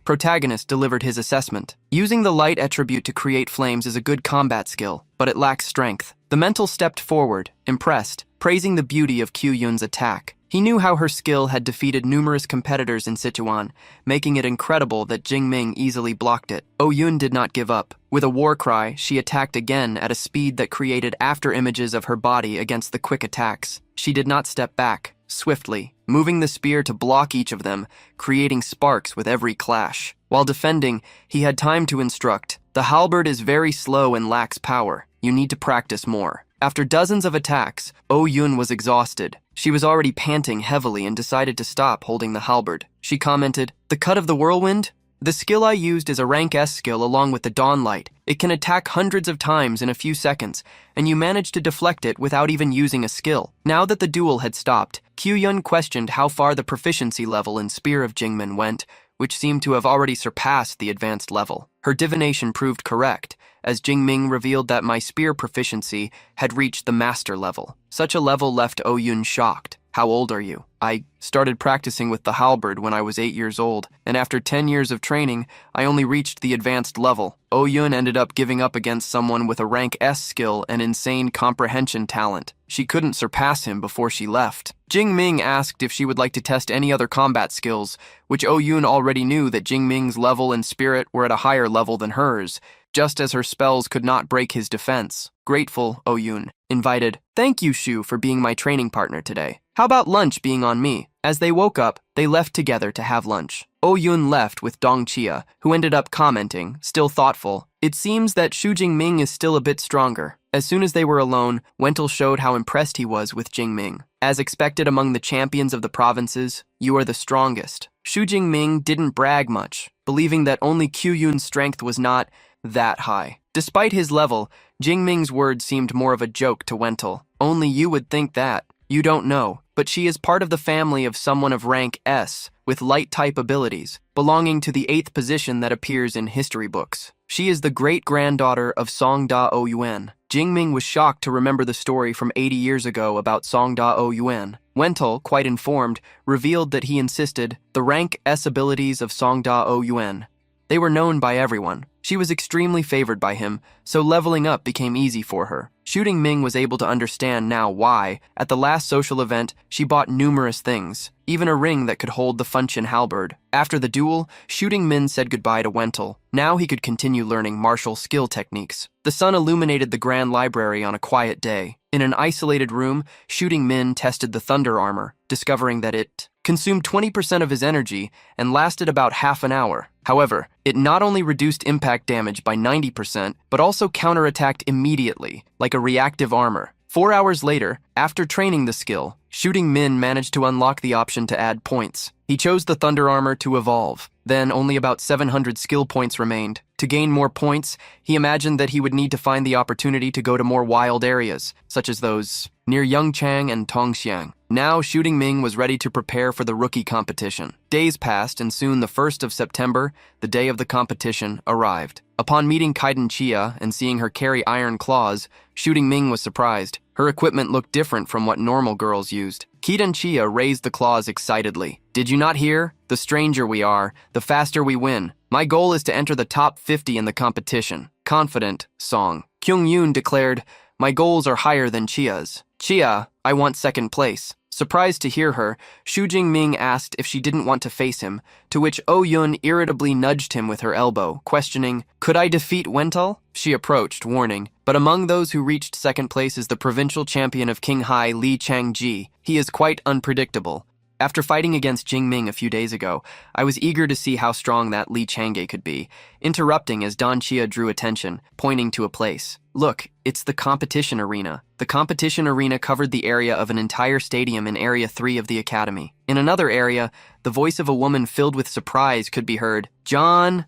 protagonist delivered his assessment. Using the light attribute to create flames is a good combat skill, but it lacks strength. The mental stepped forward, impressed, praising the beauty of Kyuyun's attack. He knew how her skill had defeated numerous competitors in Sichuan, making it incredible that Jingming easily blocked it. Oh-Yun did not give up. With a war cry, she attacked again at a speed that created after-images of her body against the quick attacks. She did not step back, swiftly, moving the spear to block each of them, creating sparks with every clash. While defending, he had time to instruct. The halberd is very slow and lacks power. You need to practice more. After dozens of attacks, Oh-Yun was exhausted. She was already panting heavily and decided to stop holding the halberd. She commented, "The cut of the whirlwind? The skill I used is a rank S skill along with the dawn light. It can attack hundreds of times in a few seconds, and you managed to deflect it without even using a skill." Now that the duel had stopped, Kyuyun questioned how far the proficiency level in Spear of Jingmen went, which seemed to have already surpassed the advanced level. Her divination proved correct, as Jingming revealed that my spear proficiency had reached the master level. Such a level left Oh-Yun shocked. "How old are you?" "I started practicing with the halberd when I was 8 years old, and after 10 years of training, I only reached the advanced level." Oh-Yun ended up giving up against someone with a rank S skill and insane comprehension talent. She couldn't surpass him before she left. Jingming asked if she would like to test any other combat skills, which Oh-Yun already knew that Jingming's level and spirit were at a higher level than hers, just as her spells could not break his defense. Grateful, Oh-Yun invited, "Thank you, Xu, for being my training partner today. How about lunch being on me?" As they woke up, they left together to have lunch. Oh-Yun left with Dong Chia, who ended up commenting, still thoughtful, "It seems that Xu Jingming is still a bit stronger." As soon as they were alone, Wentel showed how impressed he was with Jingming. "As expected among the champions of the provinces, you are the strongest." Xu Jingming didn't brag much, believing that only Kyuyun's strength was not that high. Despite his level, Jingming's words seemed more of a joke to Wentel. "Only you would think that. You don't know, but she is part of the family of someone of rank S, with light-type abilities, belonging to the 8th position that appears in history books. She is the great-granddaughter of Song Da-O-Yuan. Jingming was shocked to remember the story from 80 years ago about Song Da-O-Yuan. Wentel, quite informed, revealed that he insisted the rank S abilities of Song Da-O-Yuan. They were known by everyone. She was extremely favored by him, so leveling up became easy for her. Shooting Ming was able to understand now why, at the last social event, she bought numerous things, even a ring that could hold the Funchin halberd. After the duel, Shooting Min said goodbye to Wentel. Now he could continue learning martial skill techniques. The sun illuminated the Grand Library on a quiet day. In an isolated room, Shooting Min tested the thunder armor, discovering that it consumed 20% of his energy and lasted about half an hour. However, it not only reduced impact damage by 90%, but also counterattacked immediately, like a reactive armor. 4 hours later, after training the skill, Shooting Min managed to unlock the option to add points. He chose the Thunder Armor to evolve. Then only about 700 skill points remained. To gain more points, he imagined that he would need to find the opportunity to go to more wild areas, such as those near Yangchang and Tongxiang. Now Shooting Ming was ready to prepare for the rookie competition. Days passed, and soon the 1st of September, the day of the competition, arrived. Upon meeting Kaiden Chia and seeing her carry iron claws, Shooting Ming was surprised. Her equipment looked different from what normal girls used. Kaiden Chia raised the claws excitedly. "Did you not hear? The stranger we are, the faster we win. My goal is to enter the top 50 in the competition." Confident, Song Kyung Yoon declared, "My goals are higher than Chia's." "Chia, I want 2nd place." Surprised to hear her, Shu Jingming asked if she didn't want to face him, to which Oh Yun irritably nudged him with her elbow, questioning, "Could I defeat Wentel?" She approached, warning, "But among those who reached 2nd place is the provincial champion of Qinghai, Li Changji. He is quite unpredictable. After fighting against Jingming a few days ago, I was eager to see how strong that Li Changge could be," interrupting as Don Chia drew attention, pointing to a place. "Look, it's the competition arena." The competition arena covered the area of an entire stadium in Area 3 of the Academy. In another area, the voice of a woman filled with surprise could be heard. John,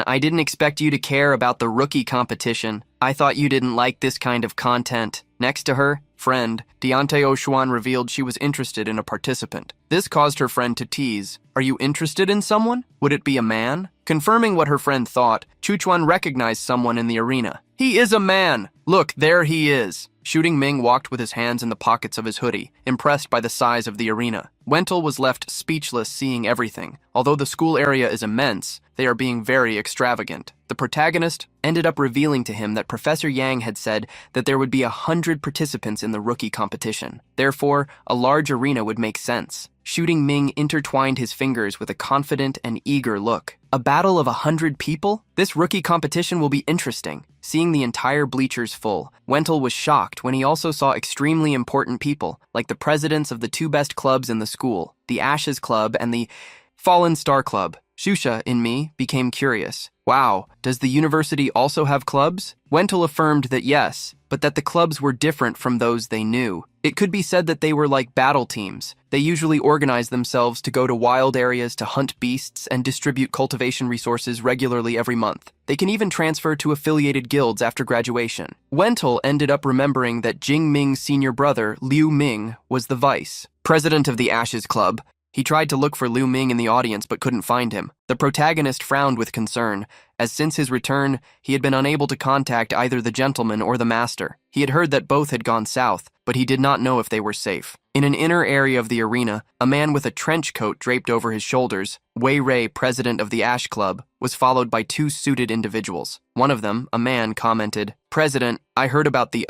I didn't expect you to care about the rookie competition. I thought you didn't like this kind of content." Next to her, friend, Deontay Oshuan revealed she was interested in a participant. This caused her friend to tease, "Are you interested in someone? Would it be a man?" Confirming what her friend thought, Chuchuan recognized someone in the arena. "He is a man! Look, there he is!" Shooting Ming walked with his hands in the pockets of his hoodie, impressed by the size of the arena. Wentel was left speechless seeing everything. Although the school area is immense, they are being very extravagant. The protagonist ended up revealing to him that Professor Yang had said that there would be 100 participants in the rookie competition. Therefore, a large arena would make sense. Shooting Ming intertwined his fingers with a confident and eager look. A battle of 100 people? This rookie competition will be interesting. Seeing the entire bleachers full, Wentel was shocked when he also saw extremely important people, like the presidents of the 2 best clubs in the school, the Ashes Club and the Fallen Star Club. Shusha, in me, became curious. Wow, does the university also have clubs? Wentel affirmed that yes, but that the clubs were different from those they knew. It could be said that they were like battle teams. They usually organize themselves to go to wild areas to hunt beasts and distribute cultivation resources regularly every month. They can even transfer to affiliated guilds after graduation. Wentel ended up remembering that Jing Ming's senior brother, Liu Ming, was the vice president of the Ashes Club. He tried to look for Liu Ming in the audience but couldn't find him. The protagonist frowned with concern, as since his return, he had been unable to contact either the gentleman or the master. He had heard that both had gone south, but he did not know if they were safe. In an inner area of the arena, a man with a trench coat draped over his shoulders, Wei Rei, president of the Ash Club, was followed by 2 suited individuals. One of them, a man, commented, "President, I heard about the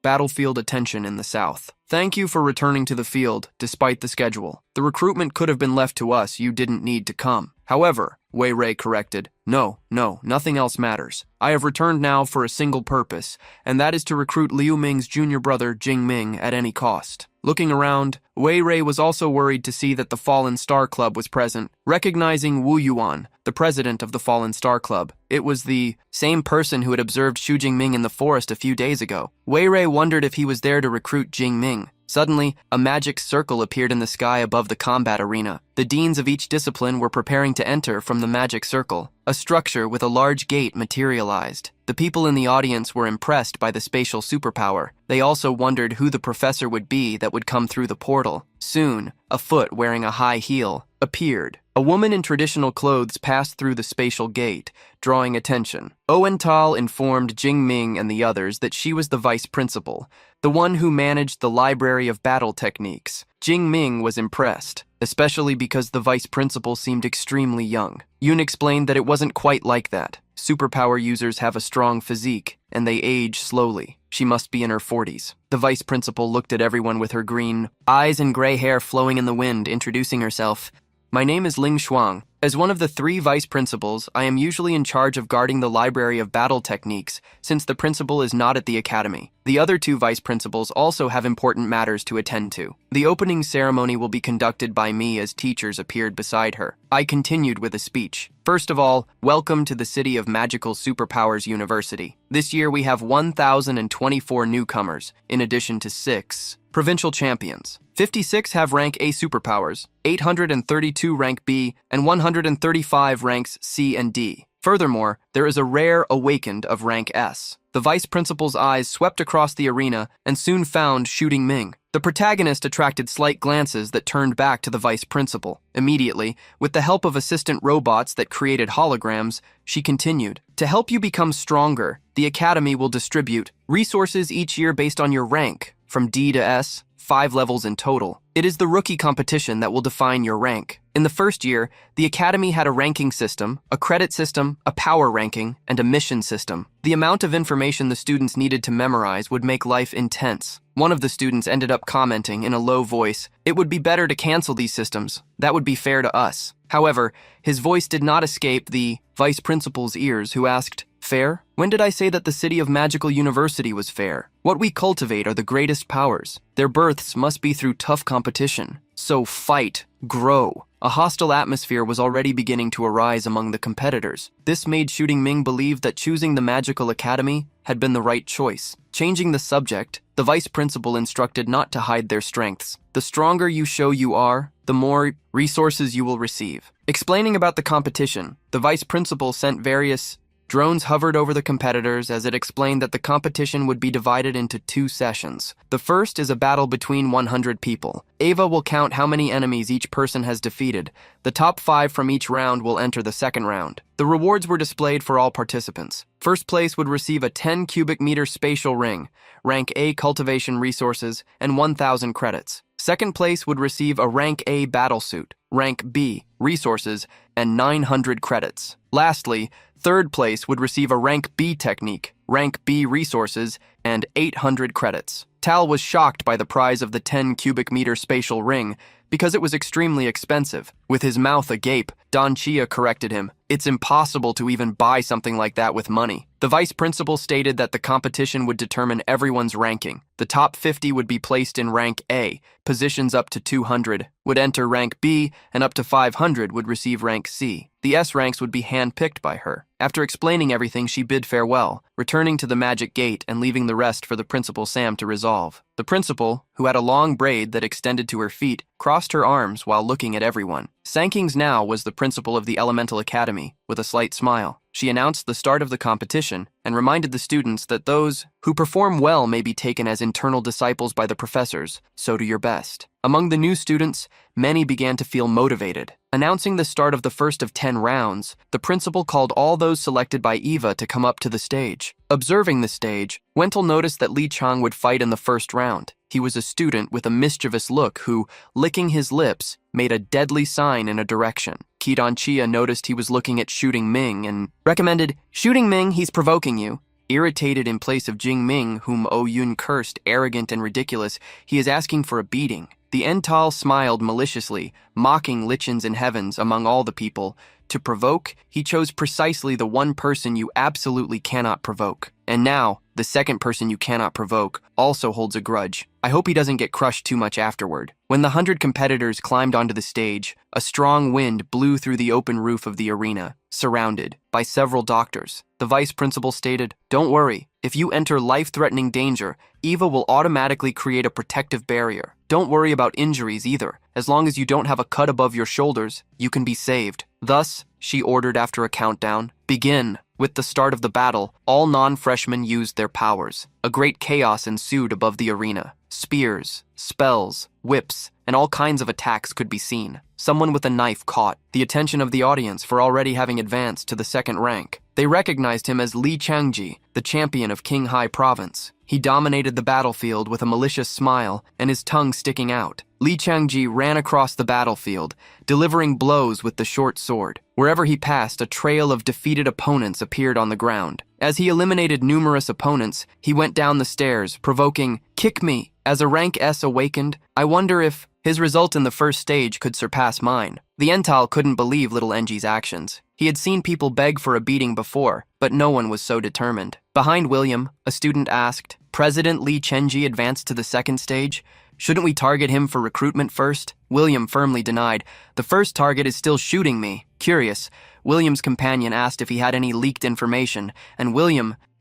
battlefield attention in the south. Thank you for returning to the field, despite the schedule. The recruitment could have been left to us, you didn't need to come." However, Wei Rei corrected, No, nothing else matters. I have returned now for a single purpose, and that is to recruit Liu Ming's junior brother Jing Ming at any cost. Looking around, Wei Rei was also worried to see that the Fallen Star Club was present. Recognizing Wu Yuan, the president of the Fallen Star Club, it was the same person who had observed Xu Jingming in the forest a few days ago. Wei Rei wondered if he was there to recruit Jing Ming. Suddenly, a magic circle appeared in the sky above the combat arena. The deans of each discipline were preparing to enter from the magic circle. A structure with a large gate materialized. The people in the audience were impressed by the spatial superpower. They also wondered who the professor would be that would come through the portal. Soon, a foot wearing a high heel appeared. A woman in traditional clothes passed through the spatial gate, drawing attention. Owenthal informed Jingming and the others that she was the vice principal, the one who managed the library of battle techniques. Jingming was impressed, especially because the vice principal seemed extremely young. Yoon explained that it wasn't quite like that. Superpower users have a strong physique, and they age slowly. She must be in her 40s. The vice principal looked at everyone with her green eyes and gray hair flowing in the wind, introducing herself. My name is Ling Shuang. As one of the 3 vice principals, I am usually in charge of guarding the library of battle techniques, since the principal is not at the academy. The other 2 vice principals also have important matters to attend to. The opening ceremony will be conducted by me as teachers appeared beside her. I continued with a speech. First of all, welcome to the City of Magical Superpowers University. This year we have 1,024 newcomers, in addition to 6 provincial champions. 56 have rank A superpowers, 832 rank B, and 135 ranks C and D. Furthermore, there is a rare awakened of rank S. The vice principal's eyes swept across the arena and soon found Shooting Ming. The protagonist attracted slight glances that turned back to the vice principal. Immediately, with the help of assistant robots that created holograms, she continued. To help you become stronger, the Academy will distribute resources each year based on your rank, from D to S, 5 levels in total. It is the rookie competition that will define your rank. In the first year, the Academy had a ranking system, a credit system, a power ranking, and a mission system. The amount of information the students needed to memorize would make life intense. One of the students ended up commenting in a low voice, "It would be better to cancel these systems. That would be fair to us." However, his voice did not escape the vice principal's ears, who asked, "Fair? When did I say that the City of Magical University was fair? What we cultivate are the greatest powers. Their births must be through tough competition. So fight, grow." A hostile atmosphere was already beginning to arise among the competitors. This made Shooting Ming believe that choosing the Magical Academy had been the right choice. Changing the subject, the vice principal instructed not to hide their strengths. The stronger you show you are, the more resources you will receive. Explaining about the competition, the vice principal sent various drones hovered over the competitors as it explained that the competition would be divided into 2 sessions. The first is a battle between 100 people. Ava will count how many enemies each person has defeated. The top 5 from each round will enter the second round. The rewards were displayed for all participants. First place would receive a 10 cubic meter spatial ring, rank A cultivation resources, and 1,000 credits. Second place would receive a rank A battlesuit, rank B resources, and 900 credits. Lastly, third place would receive a rank B technique, rank B resources, and 800 credits. Tal was shocked by the prize of the 10 cubic meter spatial ring because it was extremely expensive. With his mouth agape, Don Chia corrected him. "It's impossible to even buy something like that with money." The vice principal stated that the competition would determine everyone's ranking. The top 50 would be placed in rank A, positions up to 200 would enter rank B, and up to 500 would receive rank C. The S ranks would be hand-picked by her. After explaining everything, she bid farewell, returning to the magic gate and leaving the rest for the principal Sam to resolve. The principal, who had a long braid that extended to her feet, crossed her arms while looking at everyone. Sankings now was the principal of the Elemental Academy. With a slight smile, she announced the start of the competition and reminded the students that those who perform well may be taken as internal disciples by the professors, so do your best. Among the new students, many began to feel motivated. Announcing the start of the first of 10 rounds, the principal called all those selected by Eva to come up to the stage. Observing the stage, Wentel noticed that Li Chang would fight in the first round. He was a student with a mischievous look who, licking his lips, made a deadly sign in a direction. Don Chia noticed he was looking at Shooting Ming and recommended, "Shooting Ming, he's provoking you." Irritated in place of Jing Ming, whom Oh Yun cursed arrogant and ridiculous, he is asking for a beating. The Ental smiled maliciously, mocking lichens in heavens among all the people. To provoke, he chose precisely the one person you absolutely cannot provoke. And now, the second person you cannot provoke also holds a grudge. I hope he doesn't get crushed too much afterward. When the 100 competitors climbed onto the stage, a strong wind blew through the open roof of the arena, surrounded by several doctors. The vice principal stated, "Don't worry, if you enter life-threatening danger, Eva will automatically create a protective barrier. Don't worry about injuries either. As long as you don't have a cut above your shoulders, you can be saved." Thus, she ordered after a countdown, Begin. With the start of the battle, all non-freshmen used their powers. A great chaos ensued above the arena. Spears, spells, whips, and all kinds of attacks could be seen. Someone with a knife caught the attention of the audience for already having advanced to the second rank. They recognized him as Li Changji, the champion of Qinghai Province. He dominated the battlefield with a malicious smile and his tongue sticking out. Li Changji ran across the battlefield, delivering blows with the short sword. Wherever he passed, a trail of defeated opponents appeared on the ground. As he eliminated numerous opponents, he went down the stairs, provoking, "Kick me!" As a rank S awakened, I wonder if his result in the first stage could surpass mine. The Ental couldn't believe little Enji's actions. He had seen people beg for a beating before, but no one was so determined. Behind William, a student asked, "President Li Chenji advanced to the second stage? Shouldn't we target him for recruitment first?" William firmly denied. "The first target is still shooting me." Curious, William's companion asked if he had any leaked information, and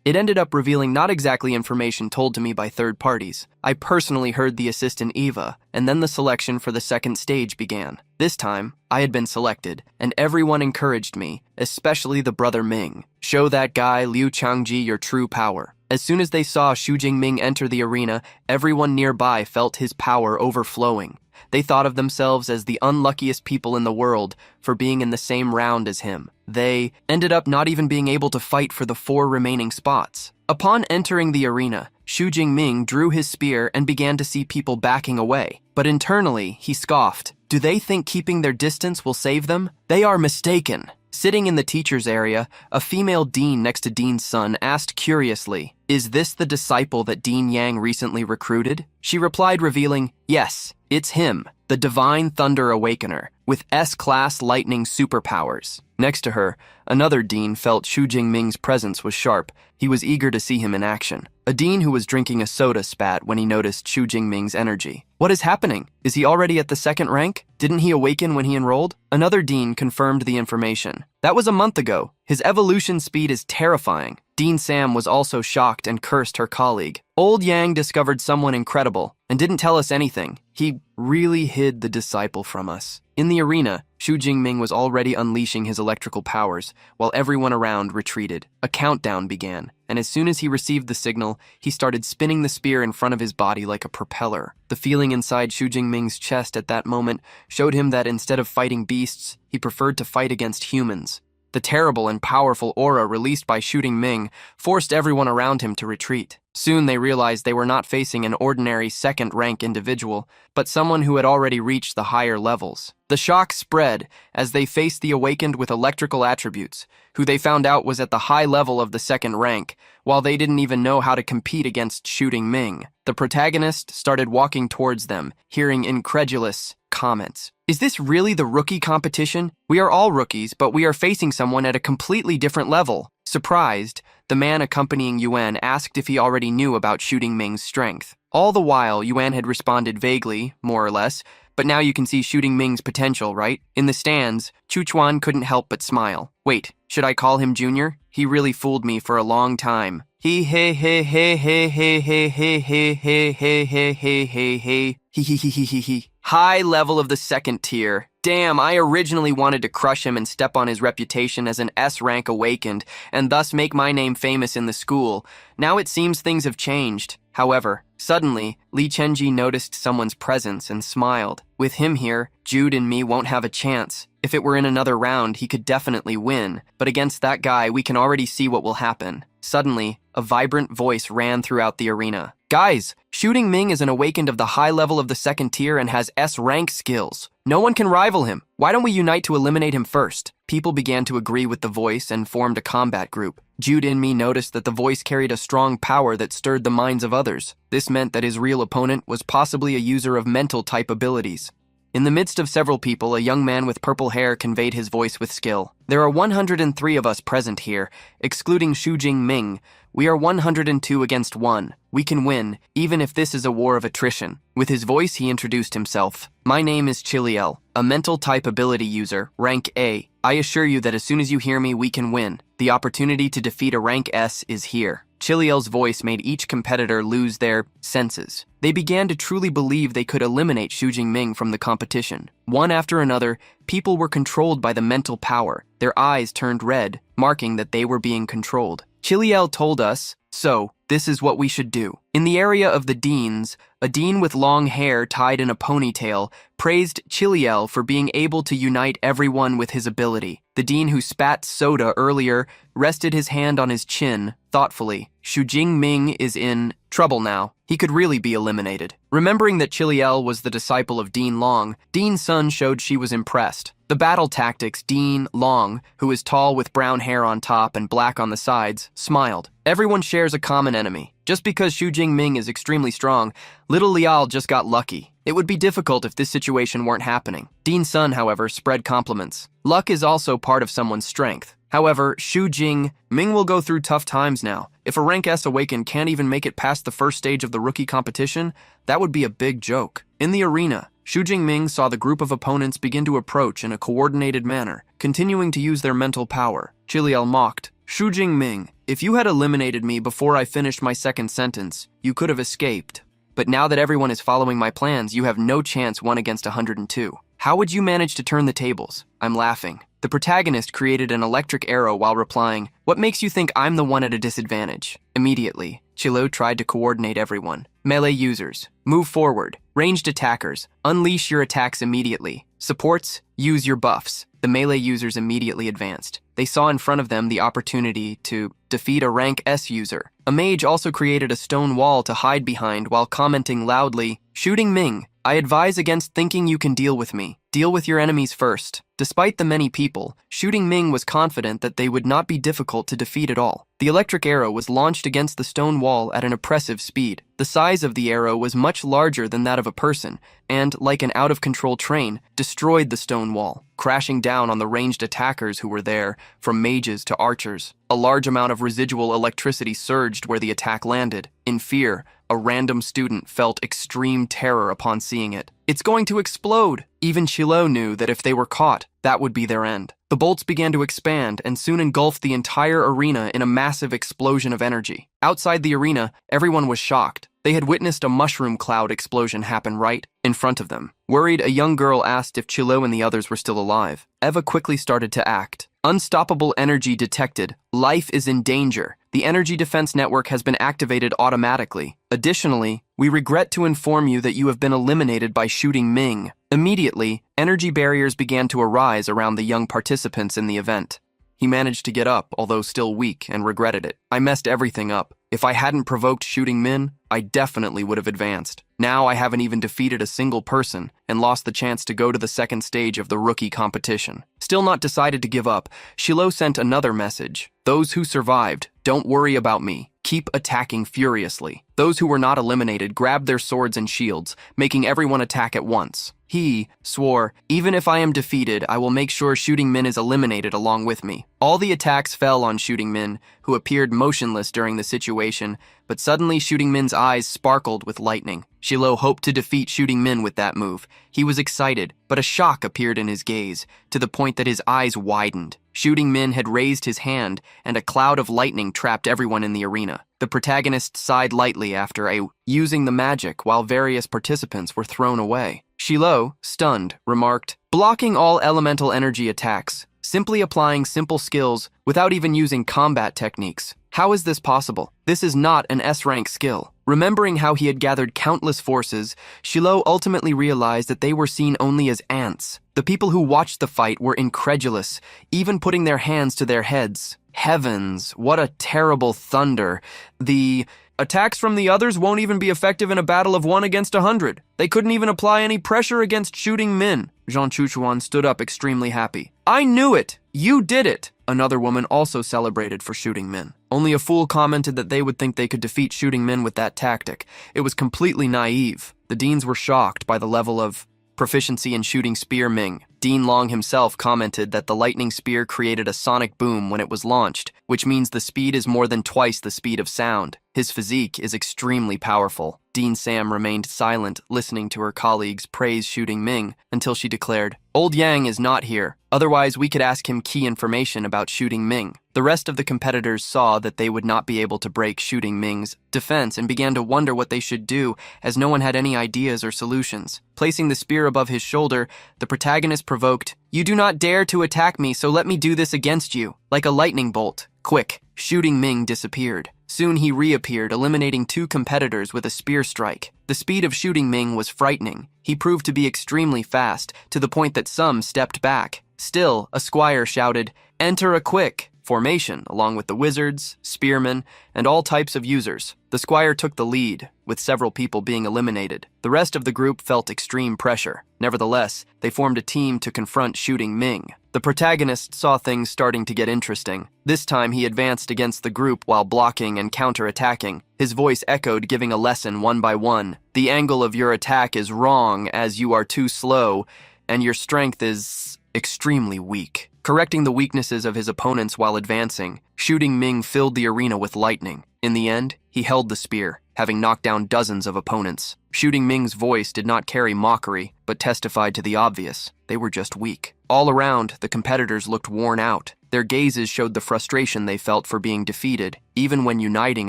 it ended up revealing not exactly information told to me by third parties. I personally heard the assistant Eva, and then the selection for the second stage began. This time, I had been selected, and everyone encouraged me, especially the brother Ming. "Show that guy Liu Changji your true power." As soon as they saw Xu Jingming enter the arena, everyone nearby felt his power overflowing. They thought of themselves as the unluckiest people in the world for being in the same round as him. They ended up not even being able to fight for the 4 remaining spots. Upon entering the arena, Xu Jingming drew his spear and began to see people backing away. But internally, he scoffed. Do they think keeping their distance will save them? They are mistaken. Sitting in the teacher's area, a female dean next to Dean's son asked curiously, "Is this the disciple that Dean Yang recently recruited?" She replied, revealing, "Yes, it's him, the Divine Thunder Awakener, with S-class lightning superpowers." Next to her, another dean felt Xu Jingming's presence was sharp. He was eager to see him in action. A dean who was drinking a soda spat when he noticed Xu Jingming's energy. "What is happening? Is he already at the second rank? Didn't he awaken when he enrolled?" Another dean confirmed the information. "That was a month ago. His evolution speed is terrifying." Dean Sam was also shocked and cursed her colleague. "Old Yang discovered someone incredible and didn't tell us anything. He really hid the disciple from us." In the arena, Xu Jingming was already unleashing his electrical powers, while everyone around retreated. A countdown began, and as soon as he received the signal, he started spinning the spear in front of his body like a propeller. The feeling inside Xu Jingming's chest at that moment showed him that instead of fighting beasts, he preferred to fight against humans. The terrible and powerful aura released by Xu Jingming forced everyone around him to retreat. Soon they realized they were not facing an ordinary second-rank individual, but someone who had already reached the higher levels. The shock spread as they faced the awakened with electrical attributes, who they found out was at the high level of the second rank, while they didn't even know how to compete against Xu Jingming. The protagonist started walking towards them, hearing incredulous comments. "Is this really the rookie competition? We are all rookies, but we are facing someone at a completely different level." Surprised, the man accompanying Yuan asked if he already knew about Xu Jingming's strength. All the while, Yuan had responded vaguely, more or less, "But now you can see Xu Jingming's potential, right?" In the stands, Chu Chuan couldn't help but smile. "Wait, should I call him Junior? He really fooled me for a long time. He hey hey hey hey hey hey hey hey hey hey hey hey hey hey he. High level of the second tier. Damn, I originally wanted to crush him and step on his reputation as an S-rank awakened, and thus make my name famous in the school. Now it seems things have changed. However, suddenly, Li Chenji noticed someone's presence and smiled. With him here, Jude and me won't have a chance. If it were in another round, he could definitely win, but against that guy, we can already see what will happen. Suddenly, a vibrant voice ran throughout the arena. "Guys, Xu Jingming is an awakened of the high level of the second tier and has S-rank skills. No one can rival him. Why don't we unite to eliminate him first?" People began to agree with the voice and formed a combat group. Jude and me noticed that the voice carried a strong power that stirred the minds of others. This meant that his real opponent was possibly a user of mental-type abilities. In the midst of several people, a young man with purple hair conveyed his voice with skill. "There are 103 of us present here, excluding Xu Jingming. We are 102 against 1. We can win, even if this is a war of attrition." With his voice, he introduced himself. "My name is Chiliel, a mental-type ability user, rank A. I assure you that as soon as you hear me, we can win. The opportunity to defeat a rank S is here." Chiliel's voice made each competitor lose their senses. They began to truly believe they could eliminate Xu Jingming from the competition. One after another, people were controlled by the mental power. Their eyes turned red, marking that they were being controlled. Chiliel told us, "So, this is what we should do." In the area of the deans, a dean with long hair tied in a ponytail praised Chiliel for being able to unite everyone with his ability. The dean who spat soda earlier rested his hand on his chin, thoughtfully. Xu Jingming is in trouble now. He could really be eliminated. Remembering that Chiliel was the disciple of Dean Long, Dean Sun showed she was impressed. The battle tactics, Dean Long, who is tall with brown hair on top and black on the sides, smiled. Everyone shares a common enemy. Just because Xu Jingming is extremely strong, little Liao just got lucky. It would be difficult if this situation weren't happening. Dean Sun, however, spread compliments. Luck is also part of someone's strength. However, Xu Jingming will go through tough times now. If a rank S Awaken can't even make it past the first stage of the rookie competition, that would be a big joke. In the arena, Xu Jingming saw the group of opponents begin to approach in a coordinated manner, continuing to use their mental power. Chiliel mocked, "Xu Jingming, if you had eliminated me before I finished my second sentence, you could have escaped. But now that everyone is following my plans, you have no chance 1 against 102. How would you manage to turn the tables?" I'm laughing. The protagonist created an electric arrow while replying, "What makes you think I'm the one at a disadvantage?" Immediately, Chilo tried to coordinate everyone. Melee users, move forward. Ranged attackers, unleash your attacks immediately. Supports, use your buffs. The melee users immediately advanced. They saw in front of them the opportunity to defeat a rank S user. A mage also created a stone wall to hide behind while commenting loudly, "Xu Jingming, I advise against thinking you can deal with me. Deal with your enemies first." Despite the many people, Xu Jingming was confident that they would not be difficult to defeat at all. The electric arrow was launched against the stone wall at an impressive speed. The size of the arrow was much larger than that of a person, and, like an out-of-control train, destroyed the stone wall, crashing down on the ranged attackers who were there, from mages to archers. A large amount of residual electricity surged where the attack landed. In fear, a random student felt extreme terror upon seeing it. "It's going to explode!" Even Chilo knew that if they were caught, that would be their end. The bolts began to expand and soon engulfed the entire arena in a massive explosion of energy. Outside the arena, everyone was shocked. They had witnessed a mushroom cloud explosion happen right in front of them. Worried, a young girl asked if Chilo and the others were still alive. Eva quickly started to act. "Unstoppable energy detected. Life is in danger. The energy defense network has been activated automatically. Additionally, we regret to inform you that you have been eliminated by Xu Jingming." Immediately, energy barriers began to arise around the young participants in the event. He managed to get up, although still weak, and regretted it. "I messed everything up. If I hadn't provoked Xu Jingming, I definitely would have advanced. Now I haven't even defeated a single person and lost the chance to go to the second stage of the rookie competition." Still not decided to give up, Chilo sent another message. "Those who survived, don't worry about me. Keep attacking furiously." Those who were not eliminated grabbed their swords and shields, making everyone attack at once. He swore, "Even if I am defeated, I will make sure Xu Jingming is eliminated along with me." All the attacks fell on Xu Jingming, who appeared motionless during the situation, but suddenly Xu Jingming's eyes sparkled with lightning. Chilo hoped to defeat Xu Jingming with that move. He was excited, but a shock appeared in his gaze, to the point that his eyes widened. Xu Jingming had raised his hand, and a cloud of lightning trapped everyone in the arena. The protagonist sighed lightly after using the magic while various participants were thrown away. Chilo, stunned, remarked, "Blocking all elemental energy attacks, simply applying simple skills without even using combat techniques. How is this possible? This is not an S-rank skill." Remembering how he had gathered countless forces, Chilo ultimately realized that they were seen only as ants. The people who watched the fight were incredulous, even putting their hands to their heads. Heavens, what a terrible thunder. The attacks from the others won't even be effective in a battle of 1 against 100. They couldn't even apply any pressure against Xu Jingming. Zhang Chuchuan stood up extremely happy. "I knew it! You did it!" Another woman also celebrated for Xu Jingming. Only a fool commented that they would think they could defeat Xu Jingming with that tactic. It was completely naive. The deans were shocked by the level of proficiency in shooting spear Ming. Dean Long himself commented that the lightning spear created a sonic boom when it was launched, which means the speed is more than twice the speed of sound. His physique is extremely powerful. Dean Sam remained silent, listening to her colleagues praise Xu Jingming until she declared, Old Yang is not here, otherwise we could ask him key information about Shooting Ming. The rest of the competitors saw that they would not be able to break Shooting Ming's defense and began to wonder what they should do, as no one had any ideas or solutions. Placing the spear above his shoulder, the protagonist provoked, "You do not dare to attack me, so let me do this against you." Like a lightning bolt. Quick, Shooting Ming disappeared. Soon he reappeared, eliminating 2 competitors with a spear strike. The speed of Shooting Ming was frightening. He proved to be extremely fast, to the point that some stepped back. Still, a squire shouted, "Enter a quick!" formation, along with the wizards, spearmen, and all types of users. The squire took the lead, with several people being eliminated. The rest of the group felt extreme pressure. Nevertheless, they formed a team to confront Shooting Ming. The protagonist saw things starting to get interesting. This time he advanced against the group while blocking and counter-attacking. His voice echoed, giving a lesson one by one. "The angle of your attack is wrong, as you are too slow, and your strength is extremely weak." Correcting the weaknesses of his opponents while advancing, Shooting Ming filled the arena with lightning. In the end, he held the spear, having knocked down dozens of opponents. Shooting Ming's voice did not carry mockery, but testified to the obvious. They were just weak. All around, the competitors looked worn out. Their gazes showed the frustration they felt for being defeated, even when uniting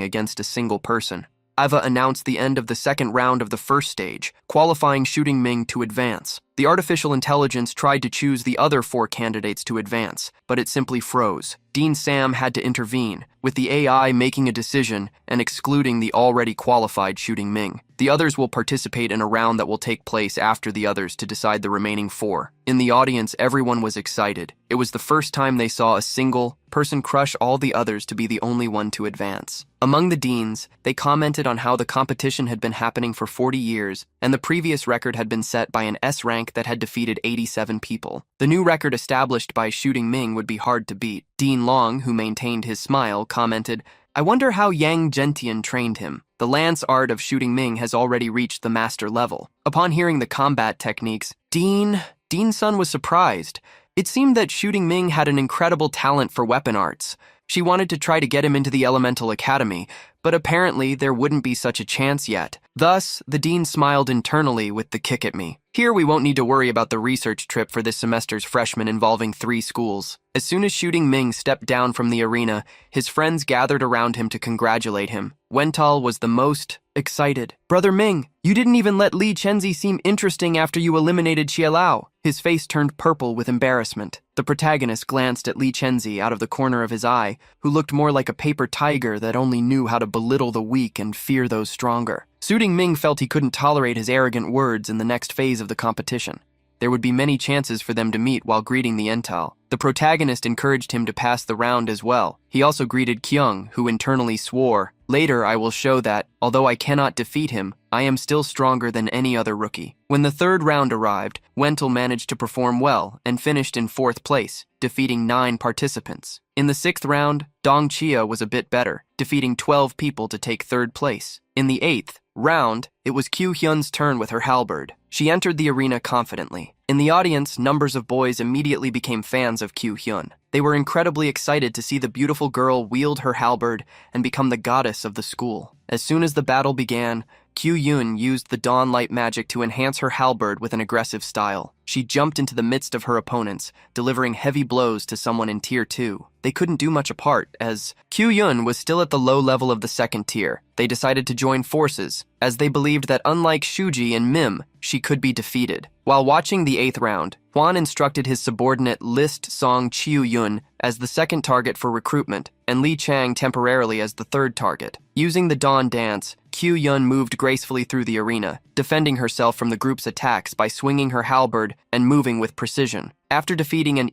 against a single person. Ava announced the end of the second round of the first stage, qualifying Shooting Ming to advance. The artificial intelligence tried to choose the other 4 candidates to advance, but it simply froze. Dean Sam had to intervene, with the AI making a decision and excluding the already qualified Shooting Ming. The others will participate in a round that will take place after the others to decide the remaining 4. In the audience, everyone was excited. It was the first time they saw a single person crush all the others to be the only one to advance. Among the deans, they commented on how the competition had been happening for 40 years, and the previous record had been set by an S rank that had defeated 87 people. The new record established by Shooting Ming would be hard to beat. Dean Long, who maintained his smile, commented, "I wonder how Yang Gentian trained him. The lance art of Shooting Ming has already reached the master level." Upon hearing the combat techniques, Dean Sun was surprised. It seemed that Shooting Ming had an incredible talent for weapon arts. She wanted to try to get him into the Elemental Academy, but apparently there wouldn't be such a chance yet. Thus, the dean smiled internally with the "kick at me." Here we won't need to worry about the research trip for this semester's freshmen involving 3 schools. As soon as Shooting Ming stepped down from the arena, his friends gathered around him to congratulate him. Wental was the most excited. "Brother Ming, you didn't even let Li Chenzi seem interesting after you eliminated Xiaolao." His face turned purple with embarrassment. The protagonist glanced at Li Chenzi out of the corner of his eye, who looked more like a paper tiger that only knew how to belittle the weak and fear those stronger. Shooting Ming felt he couldn't tolerate his arrogant words in the next phase of the competition. There would be many chances for them to meet while greeting the Ental. The protagonist encouraged him to pass the round as well. He also greeted Kyung, who internally swore, "Later I will show that, although I cannot defeat him, I am still stronger than any other rookie." When the third round arrived, Wental managed to perform well and finished in 4th place, defeating 9 participants. In the 6th round, Dong Chia was a bit better, defeating 12 people to take 3rd place. In the 8th round, it was Kyu Hyun's turn with her halberd. She entered the arena confidently. In the audience, numbers of boys immediately became fans of Kyu Hyun. They were incredibly excited to see the beautiful girl wield her halberd and become the goddess of the school. As soon as the battle began, Kyu Hyun used the dawn light magic to enhance her halberd with an aggressive style. She jumped into the midst of her opponents, delivering heavy blows to someone in Tier 2. They couldn't do much apart, as Kyu Hyun was still at the low level of the 2nd tier. They decided to join forces, as they believed that unlike Shuji and Mim, she could be defeated. While watching the 8th round, Hwan instructed his subordinate List Song Chiu Yun as the 2nd target for recruitment, and Li Chang temporarily as the 3rd target. Using the Dawn Dance, Kyu Yun moved gracefully through the arena, defending herself from the group's attacks by swinging her halberd and moving with precision. After defeating an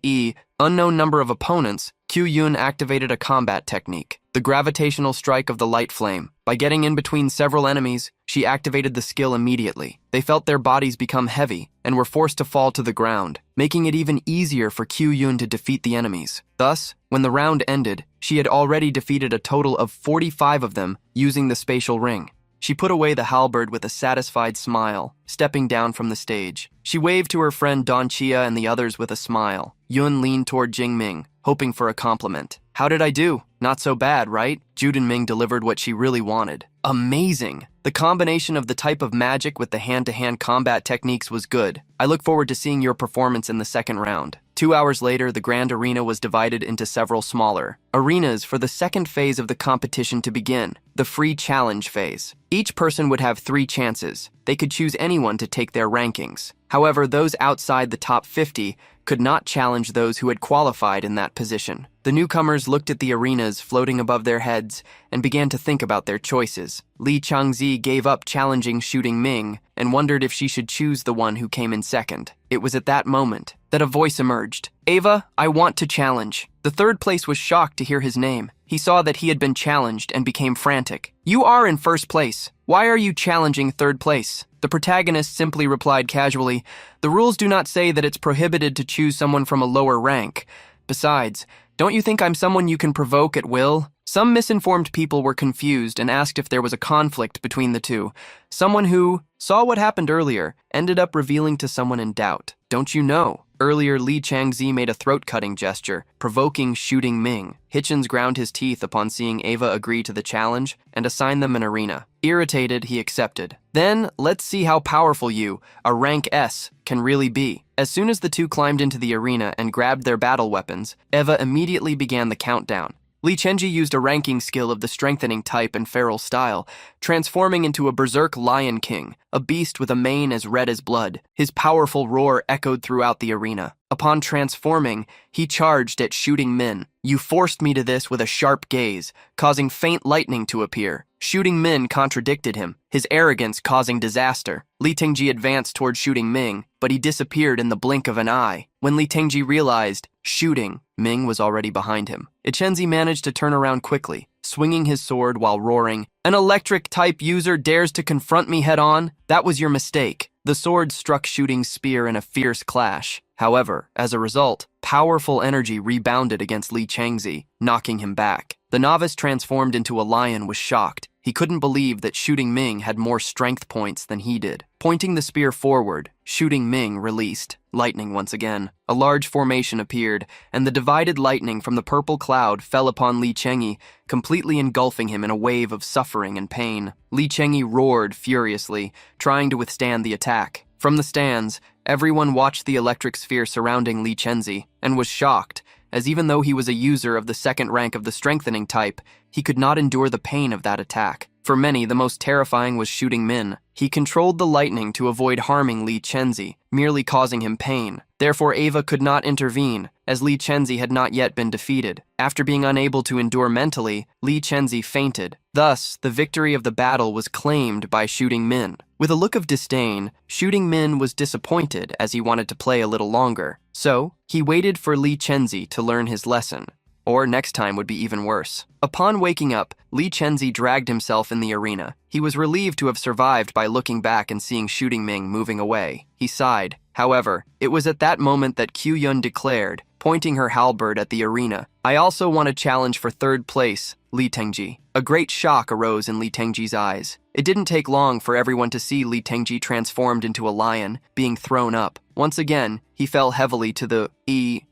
unknown number of opponents, Kyu Yun activated a combat technique, the gravitational strike of the light flame. By getting in between several enemies, she activated the skill immediately. They felt their bodies become heavy and were forced to fall to the ground, making it even easier for Kyu Yun to defeat the enemies. Thus, when the round ended, she had already defeated a total of 45 of them using the spatial ring. She put away the halberd with a satisfied smile, stepping down from the stage. She waved to her friend Don Chia and the others with a smile. Yun leaned toward Jingming, hoping for a compliment. "How did I do? Not so bad, right?" Juden Ming delivered what she really wanted. "Amazing! The combination of the type of magic with the hand-to-hand combat techniques was good. I look forward to seeing your performance in the second round. 2 hours later, the grand arena was divided into several smaller arenas for the second phase of the competition to begin, the free challenge phase. Each person would have 3 chances. They could choose anyone to take their rankings. However, those outside the top 50 could not challenge those who had qualified in that position. The newcomers looked at the arenas floating above their heads and began to think about their choices. Li Changzi gave up challenging Shooting Ming and wondered if she should choose the one who came in second. It was at that moment that a voice emerged. "Ava, I want to challenge." The third place was shocked to hear his name. He saw that he had been challenged and became frantic. "You are in first place. Why are you challenging third place?" The protagonist simply replied casually, "The rules do not say that it's prohibited to choose someone from a lower rank. Besides, don't you think I'm someone you can provoke at will?" Some misinformed people were confused and asked if there was a conflict between the two. Someone who saw what happened earlier ended up revealing to someone in doubt. "Don't you know?" Earlier, Li Changzi made a throat-cutting gesture, provoking Shooting Ming. Hitchens ground his teeth upon seeing Ava agree to the challenge and assign them an arena. Irritated, he accepted. "Then, let's see how powerful you, a rank S, can really be." As soon as the two climbed into the arena and grabbed their battle weapons, Eva immediately began the countdown. Li Chenji used a ranking skill of the strengthening type and feral style, transforming into a berserk lion king, a beast with a mane as red as blood. His powerful roar echoed throughout the arena. Upon transforming, he charged at Shooting Min. "You forced me to this with a sharp gaze, causing faint lightning to appear." Shooting Min contradicted him, his arrogance causing disaster. Li Tengji advanced toward Shooting Ming, but he disappeared in the blink of an eye. When Li Tengji realized, Shooting Ming was already behind him. Ichenzi managed to turn around quickly, swinging his sword while roaring, "An electric-type user dares to confront me head-on? That was your mistake." The sword struck Shooting's spear in a fierce clash. However, as a result, powerful energy rebounded against Li Changzi, knocking him back. The novice transformed into a lion was shocked. He couldn't believe that Shooting Ming had more strength points than he did. Pointing the spear forward, Shooting Ming released lightning once again. A large formation appeared, and the divided lightning from the purple cloud fell upon Li Chengyi, completely engulfing him in a wave of suffering and pain. Li Chengyi roared furiously, trying to withstand the attack. From the stands, everyone watched the electric sphere surrounding Li Chengyi and was shocked, as even though he was a user of the second rank of the strengthening type, he could not endure the pain of that attack. For many, the most terrifying was Shooting Min. He controlled the lightning to avoid harming Li Chengyi, merely causing him pain. Therefore, Ava could not intervene, as Li Chengyi had not yet been defeated. After being unable to endure mentally, Li Chengyi fainted. Thus, the victory of the battle was claimed by Shooting Min. With a look of disdain, Shooting Min was disappointed as he wanted to play a little longer. So, he waited for Li Chengyi to learn his lesson. Or next time would be even worse. Upon waking up, Li Chengyi dragged himself in the arena. He was relieved to have survived by looking back and seeing Shooting Ming moving away. He sighed. However, it was at that moment that Q-Yun declared, pointing her halberd at the arena, "I also want a challenge for third place, Li Tengji." A great shock arose in Li Tengji's eyes. It didn't take long for everyone to see Li Tengji transformed into a lion, being thrown up. Once again, he fell heavily to the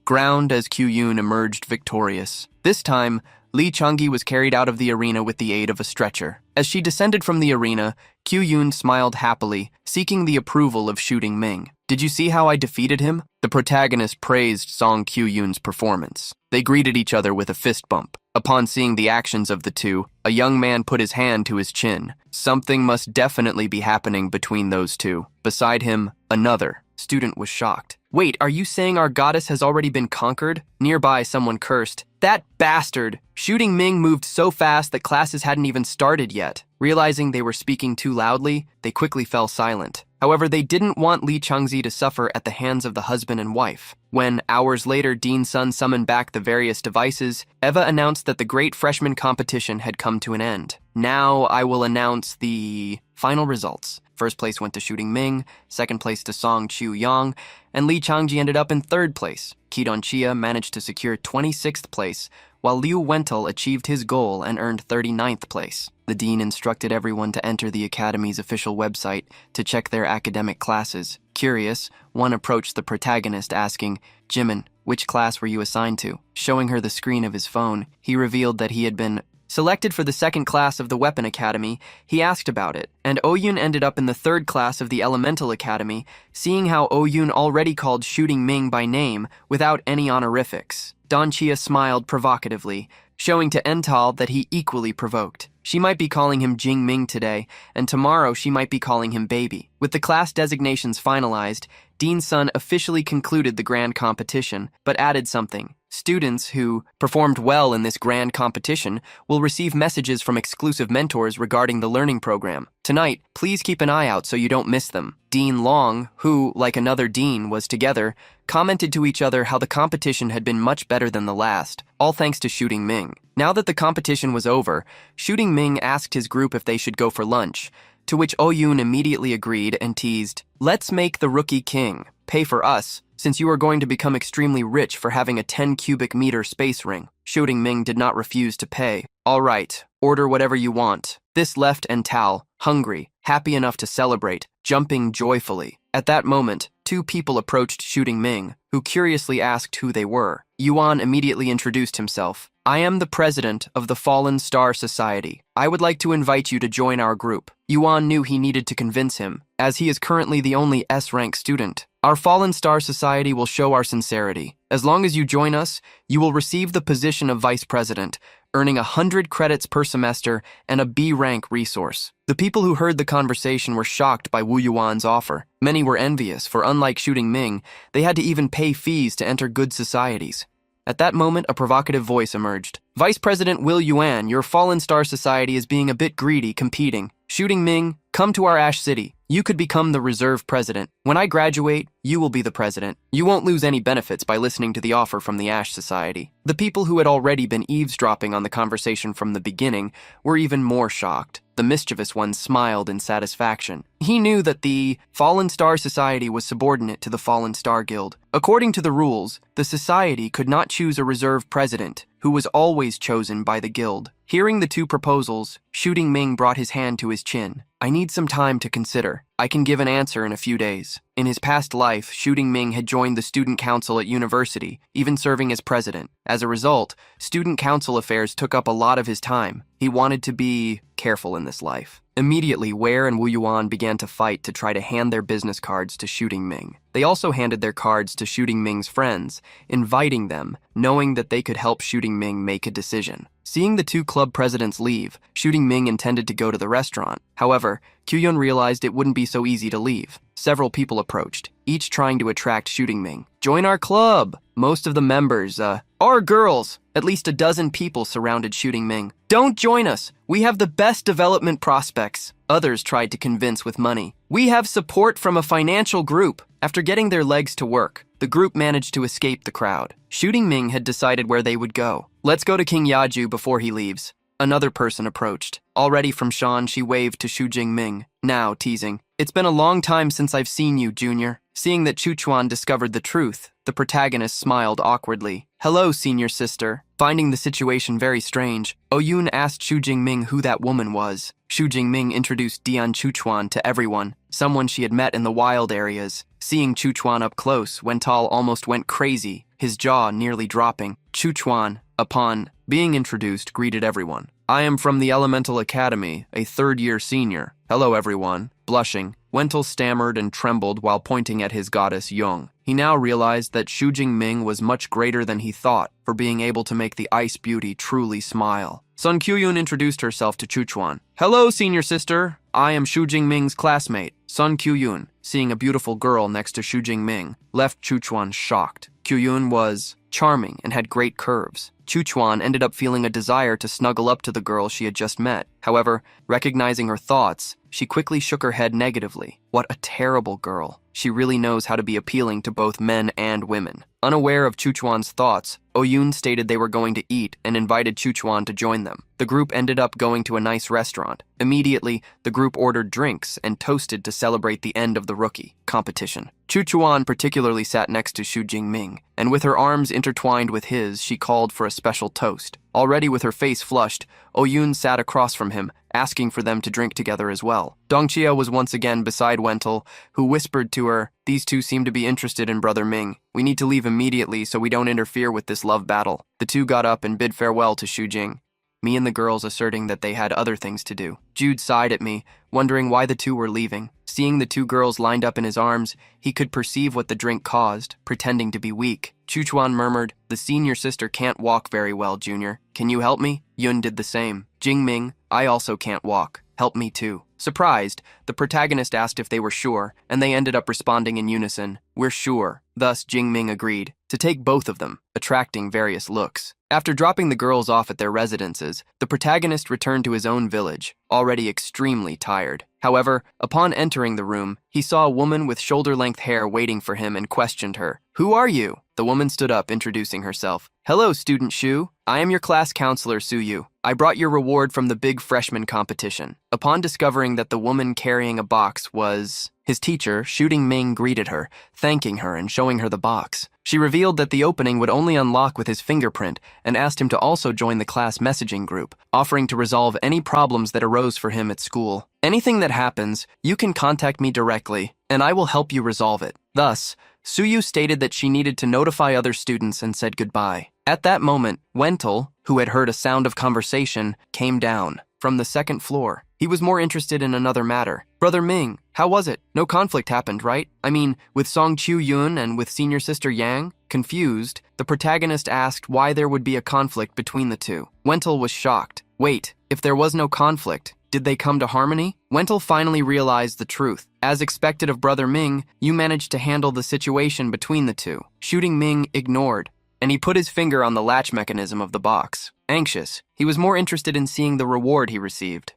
ground as Q-Yun emerged victorious. This time, Li Changyi was carried out of the arena with the aid of a stretcher. As she descended from the arena, Q-Yun smiled happily, seeking the approval of Shooting Ming. "Did you see how I defeated him?" The protagonist praised Song Q-Yun's performance. They greeted each other with a fist bump. Upon seeing the actions of the two, a young man put his hand to his chin. Something must definitely be happening between those two. Beside him, another student was shocked. "Wait, are you saying our goddess has already been conquered?" Nearby, someone cursed. "That bastard!" Shooting Ming moved so fast that classes hadn't even started yet. Realizing they were speaking too loudly, they quickly fell silent. However, they didn't want Li Changzi to suffer at the hands of the husband and wife. When, hours later, Dean Sun summoned back the various devices, Eva announced that the great freshman competition had come to an end. "Now I will announce the final results." First place went to Shooting Ming, second place to Song Chu Yang, and Li Changji ended up in third place. Kidon Chia managed to secure 26th place, while Liu Wentel achieved his goal and earned 39th place. The dean instructed everyone to enter the academy's official website to check their academic classes. Curious, one approached the protagonist asking, "Jimin, which class were you assigned to?" Showing her the screen of his phone, he revealed that he had been Selected for the second class of the Weapon Academy, he asked about it, and Oyun ended up in the third class of the Elemental Academy, seeing how Oyun already called Shooting Ming by name without any honorifics. Donchia smiled provocatively, showing to Ental that he equally provoked. She might be calling him Jing Ming today, and tomorrow she might be calling him baby. With the class designations finalized, Dean Sun officially concluded the grand competition, but added something. Students who performed well in this grand competition will receive messages from exclusive mentors regarding the learning program. Tonight, please keep an eye out so you don't miss them. Dean Long, who, like another dean, was together, commented to each other how the competition had been much better than the last, all thanks to Shooting Ming. Now that the competition was over, Shooting Ming asked his group if they should go for lunch, to which Oyun immediately agreed and teased, "Let's make the rookie king pay for us, since you are going to become extremely rich for having a 10 cubic meter space ring." Shooting Ming did not refuse to pay. "All right, order whatever you want." This left Ental, hungry, happy enough to celebrate, jumping joyfully. At that moment, two people approached Shooting Ming, who curiously asked who they were. Yuan immediately introduced himself. "I am the president of the Fallen Star Society. I would like to invite you to join our group." Yuan knew he needed to convince him, as he is currently the only S-rank student. "Our Fallen Star Society will show our sincerity. As long as you join us, you will receive the position of vice president, earning 100 credits per semester and a B-rank resource." The people who heard the conversation were shocked by Wu Yuan's offer. Many were envious, for unlike Shooting Ming, they had to even pay fees to enter good societies. At that moment, a provocative voice emerged. "Vice President Will Yuan, your Fallen Star Society is being a bit greedy competing. Shooting Ming, come to our Ash City. You could become the reserve president. When I graduate, you will be the president. You won't lose any benefits by listening to the offer from the Ash Society." The people who had already been eavesdropping on the conversation from the beginning were even more shocked. The mischievous one smiled in satisfaction. He knew that the Fallen Star Society was subordinate to the Fallen Star Guild. According to the rules, the society could not choose a reserve president, who was always chosen by the guild. Hearing the two proposals, Shooting Ming brought his hand to his chin. "I need some time to consider. I can give an answer in a few days." In his past life, Shooting Ming had joined the student council at university, even serving as president. As a result, student council affairs took up a lot of his time. He wanted to be careful in this life. Immediately, Ware and Wu Yuan began to fight to try to hand their business cards to Shooting Ming. They also handed their cards to Shooting Ming's friends, inviting them, knowing that they could help Shooting Ming make a decision. Seeing the two club presidents leave, Shooting Ming intended to go to the restaurant. However, Kyuyun realized it wouldn't be so easy to leave. Several people approached, each trying to attract Shooting Ming. "Join our club!" Most of the members, are girls. At least a dozen people surrounded Shooting Ming. "Don't join us. We have the best development prospects." Others tried to convince with money. "We have support from a financial group." After getting their legs to work, the group managed to escape the crowd. Shooting Ming had decided where they would go. "Let's go to King Yaju before he leaves." Another person approached. Already from Shan, she waved to Shu Jingming, now teasing. "It's been a long time since I've seen you, Junior." Seeing that Chuchuan discovered the truth, the protagonist smiled awkwardly. "Hello, senior sister." Finding the situation very strange, Oyun asked Shu Jingming who that woman was. Shu Jingming introduced Dian Chuchuan to everyone, someone she had met in the wild areas. Seeing Chuchuan up close, Wental almost went crazy, his jaw nearly dropping. Chuchuan, upon being introduced, greeted everyone. "I am from the Elemental Academy, a third-year senior. Hello, everyone." Blushing, Wental stammered and trembled while pointing at his goddess Yong. He now realized that Shu Jingming was much greater than he thought for being able to make the ice beauty truly smile. Sun Kyuyun introduced herself to Chuchuan. "Hello, senior sister. I am Shu Jingming's classmate." Sun Kyuyun, seeing a beautiful girl next to Shu Jingming, left Chuchuan shocked. Kyuyun was charming and had great curves. Chuchuan ended up feeling a desire to snuggle up to the girl she had just met. However, recognizing her thoughts, she quickly shook her head negatively. What a terrible girl. She really knows how to be appealing to both men and women. Unaware of Chuchuan's thoughts, Oyun stated they were going to eat and invited Chuchuan to join them. The group ended up going to a nice restaurant. Immediately, the group ordered drinks and toasted to celebrate the end of the rookie competition. Chuchuan particularly sat next to Shu Jingming, and with her arms intertwined with his, she called for a special toast. Already with her face flushed, Oyun sat across from him, asking for them to drink together as well. Dongchia was once again beside Wental, who whispered to her, "These two seem to be interested in Brother Ming. We need to leave immediately so we don't interfere with this love battle." The two got up and bid farewell to Shu Jing. me and the girls asserting that they had other things to do. Jude sighed at me, wondering why the two were leaving. Seeing the two girls lined up in his arms, he could perceive what the drink caused, pretending to be weak. Chuchuan murmured, "The senior sister can't walk very well, Junior. Can you help me?" Yun did the same. Jingming, I also can't walk. Help me too. Surprised, the protagonist asked if they were sure, and they ended up responding in unison, "We're sure." Thus, Jingming agreed to take both of them, attracting various looks. After dropping the girls off at their residences, the protagonist returned to his own village, already extremely tired. However, upon entering the room, he saw a woman with shoulder-length hair waiting for him and questioned her. "Who are you?" The woman stood up, introducing herself. "Hello, student Shu. I am your class counselor, Suyu. I brought your reward from the big freshman competition." Upon discovering that the woman carrying a box was his teacher, Shooting Ming greeted her, thanking her and showing her the box. She revealed that the opening would only unlock with his fingerprint and asked him to also join the class messaging group, offering to resolve any problems that arose for him at school. "Anything that happens, you can contact me directly, and I will help you resolve it." Thus, Suyu stated that she needed to notify other students and said goodbye. At that moment, Wentel, who had heard a sound of conversation, came down from the second floor. He was more interested in another matter. "Brother Ming, how was it? No conflict happened, right? I mean, with Song Chu Yun and with senior sister Yang?" Confused, the protagonist asked why there would be a conflict between the two. Wentel was shocked. Wait, if there was no conflict, did they come to harmony? Wentel finally realized the truth. As expected of Brother Ming, you managed to handle the situation between the two. Shooting Ming ignored, and he put his finger on the latch mechanism of the box. Anxious, he was more interested in seeing the reward he received.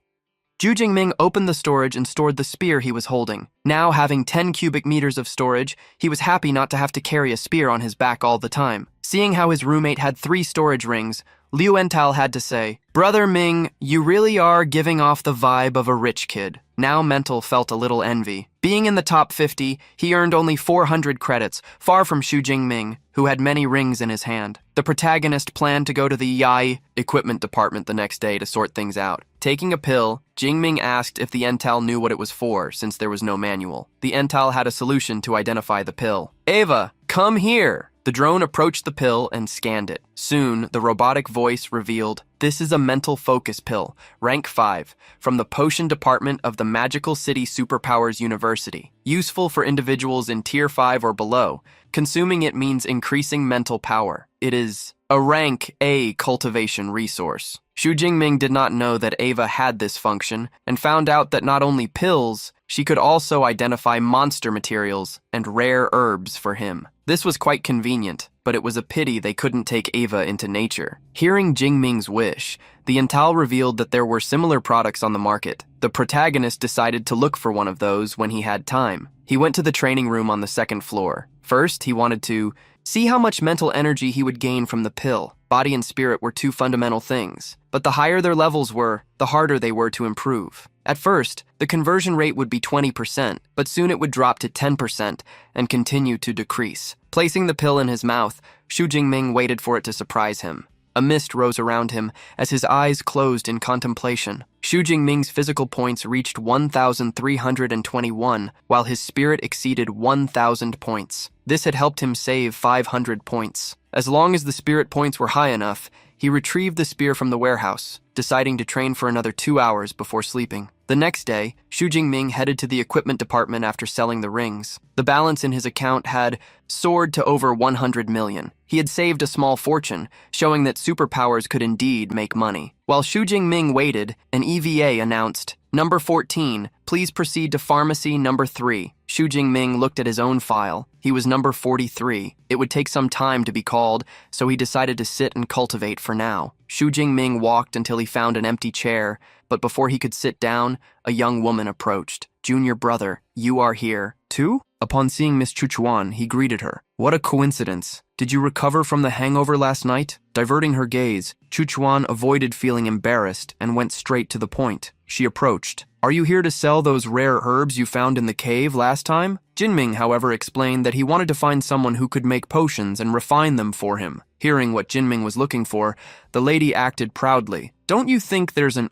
Ju Jingming opened the storage and stored the spear he was holding. Now having 10 cubic meters of storage, he was happy not to have to carry a spear on his back all the time. Seeing how his roommate had 3 storage rings, Liu Ental had to say, "Brother Ming, you really are giving off the vibe of a rich kid." Now Mental felt a little envy. Being in the top 50, he earned only 400 credits, far from Xu Jingming, who had many rings in his hand. The protagonist planned to go to the Yai equipment department the next day to sort things out. Taking a pill, Jingming asked if the Ental knew what it was for, since there was no manual. The Ental had a solution to identify the pill. "Ava, come here!" The drone approached the pill and scanned it. Soon, the robotic voice revealed, "This is a mental focus pill, rank 5, from the potion department of the Magical City Superpowers University. Useful for individuals in Tier 5 or below. Consuming it means increasing mental power. It is a rank A cultivation resource." Xu Jingming did not know that Ava had this function, and found out that not only pills, she could also identify monster materials and rare herbs for him. This was quite convenient, but it was a pity they couldn't take Ava into nature. Hearing Jingming's wish, the Ental revealed that there were similar products on the market. The protagonist decided to look for one of those when he had time. He went to the training room on the second floor. First, he wanted to see how much mental energy he would gain from the pill. Body and spirit were 2 fundamental things, but the higher their levels were, the harder they were to improve. At first, the conversion rate would be 20%, but soon it would drop to 10% and continue to decrease. Placing the pill in his mouth, Xu Jingming waited for it to surprise him. A mist rose around him as his eyes closed in contemplation. Xu Jingming's physical points reached 1,321, while his spirit exceeded 1,000 points. This had helped him save 500 points. As long as the spirit points were high enough, he retrieved the spear from the warehouse, deciding to train for another 2 hours before sleeping. The next day, Xu Jingming headed to the equipment department after selling the rings. The balance in his account had soared to over 100 million. He had saved a small fortune, showing that superpowers could indeed make money. While Xu Jingming waited, an EVA announced, "Number 14, please proceed to pharmacy number 3. Xu Jingming looked at his own file. He was number 43. It would take some time to be called, so he decided to sit and cultivate for now. Xu Jingming walked until he found an empty chair, but before he could sit down, a young woman approached. "Junior brother, you are here, too?" Upon seeing Miss Chuchuan, he greeted her. "What a coincidence. Did you recover from the hangover last night?" Diverting her gaze, Chuchuan avoided feeling embarrassed and went straight to the point. She approached. "Are you here to sell those rare herbs you found in the cave last time?" Jinming, however, explained that he wanted to find someone who could make potions and refine them for him. Hearing what Jinming was looking for, the lady acted proudly. "Don't you think there's an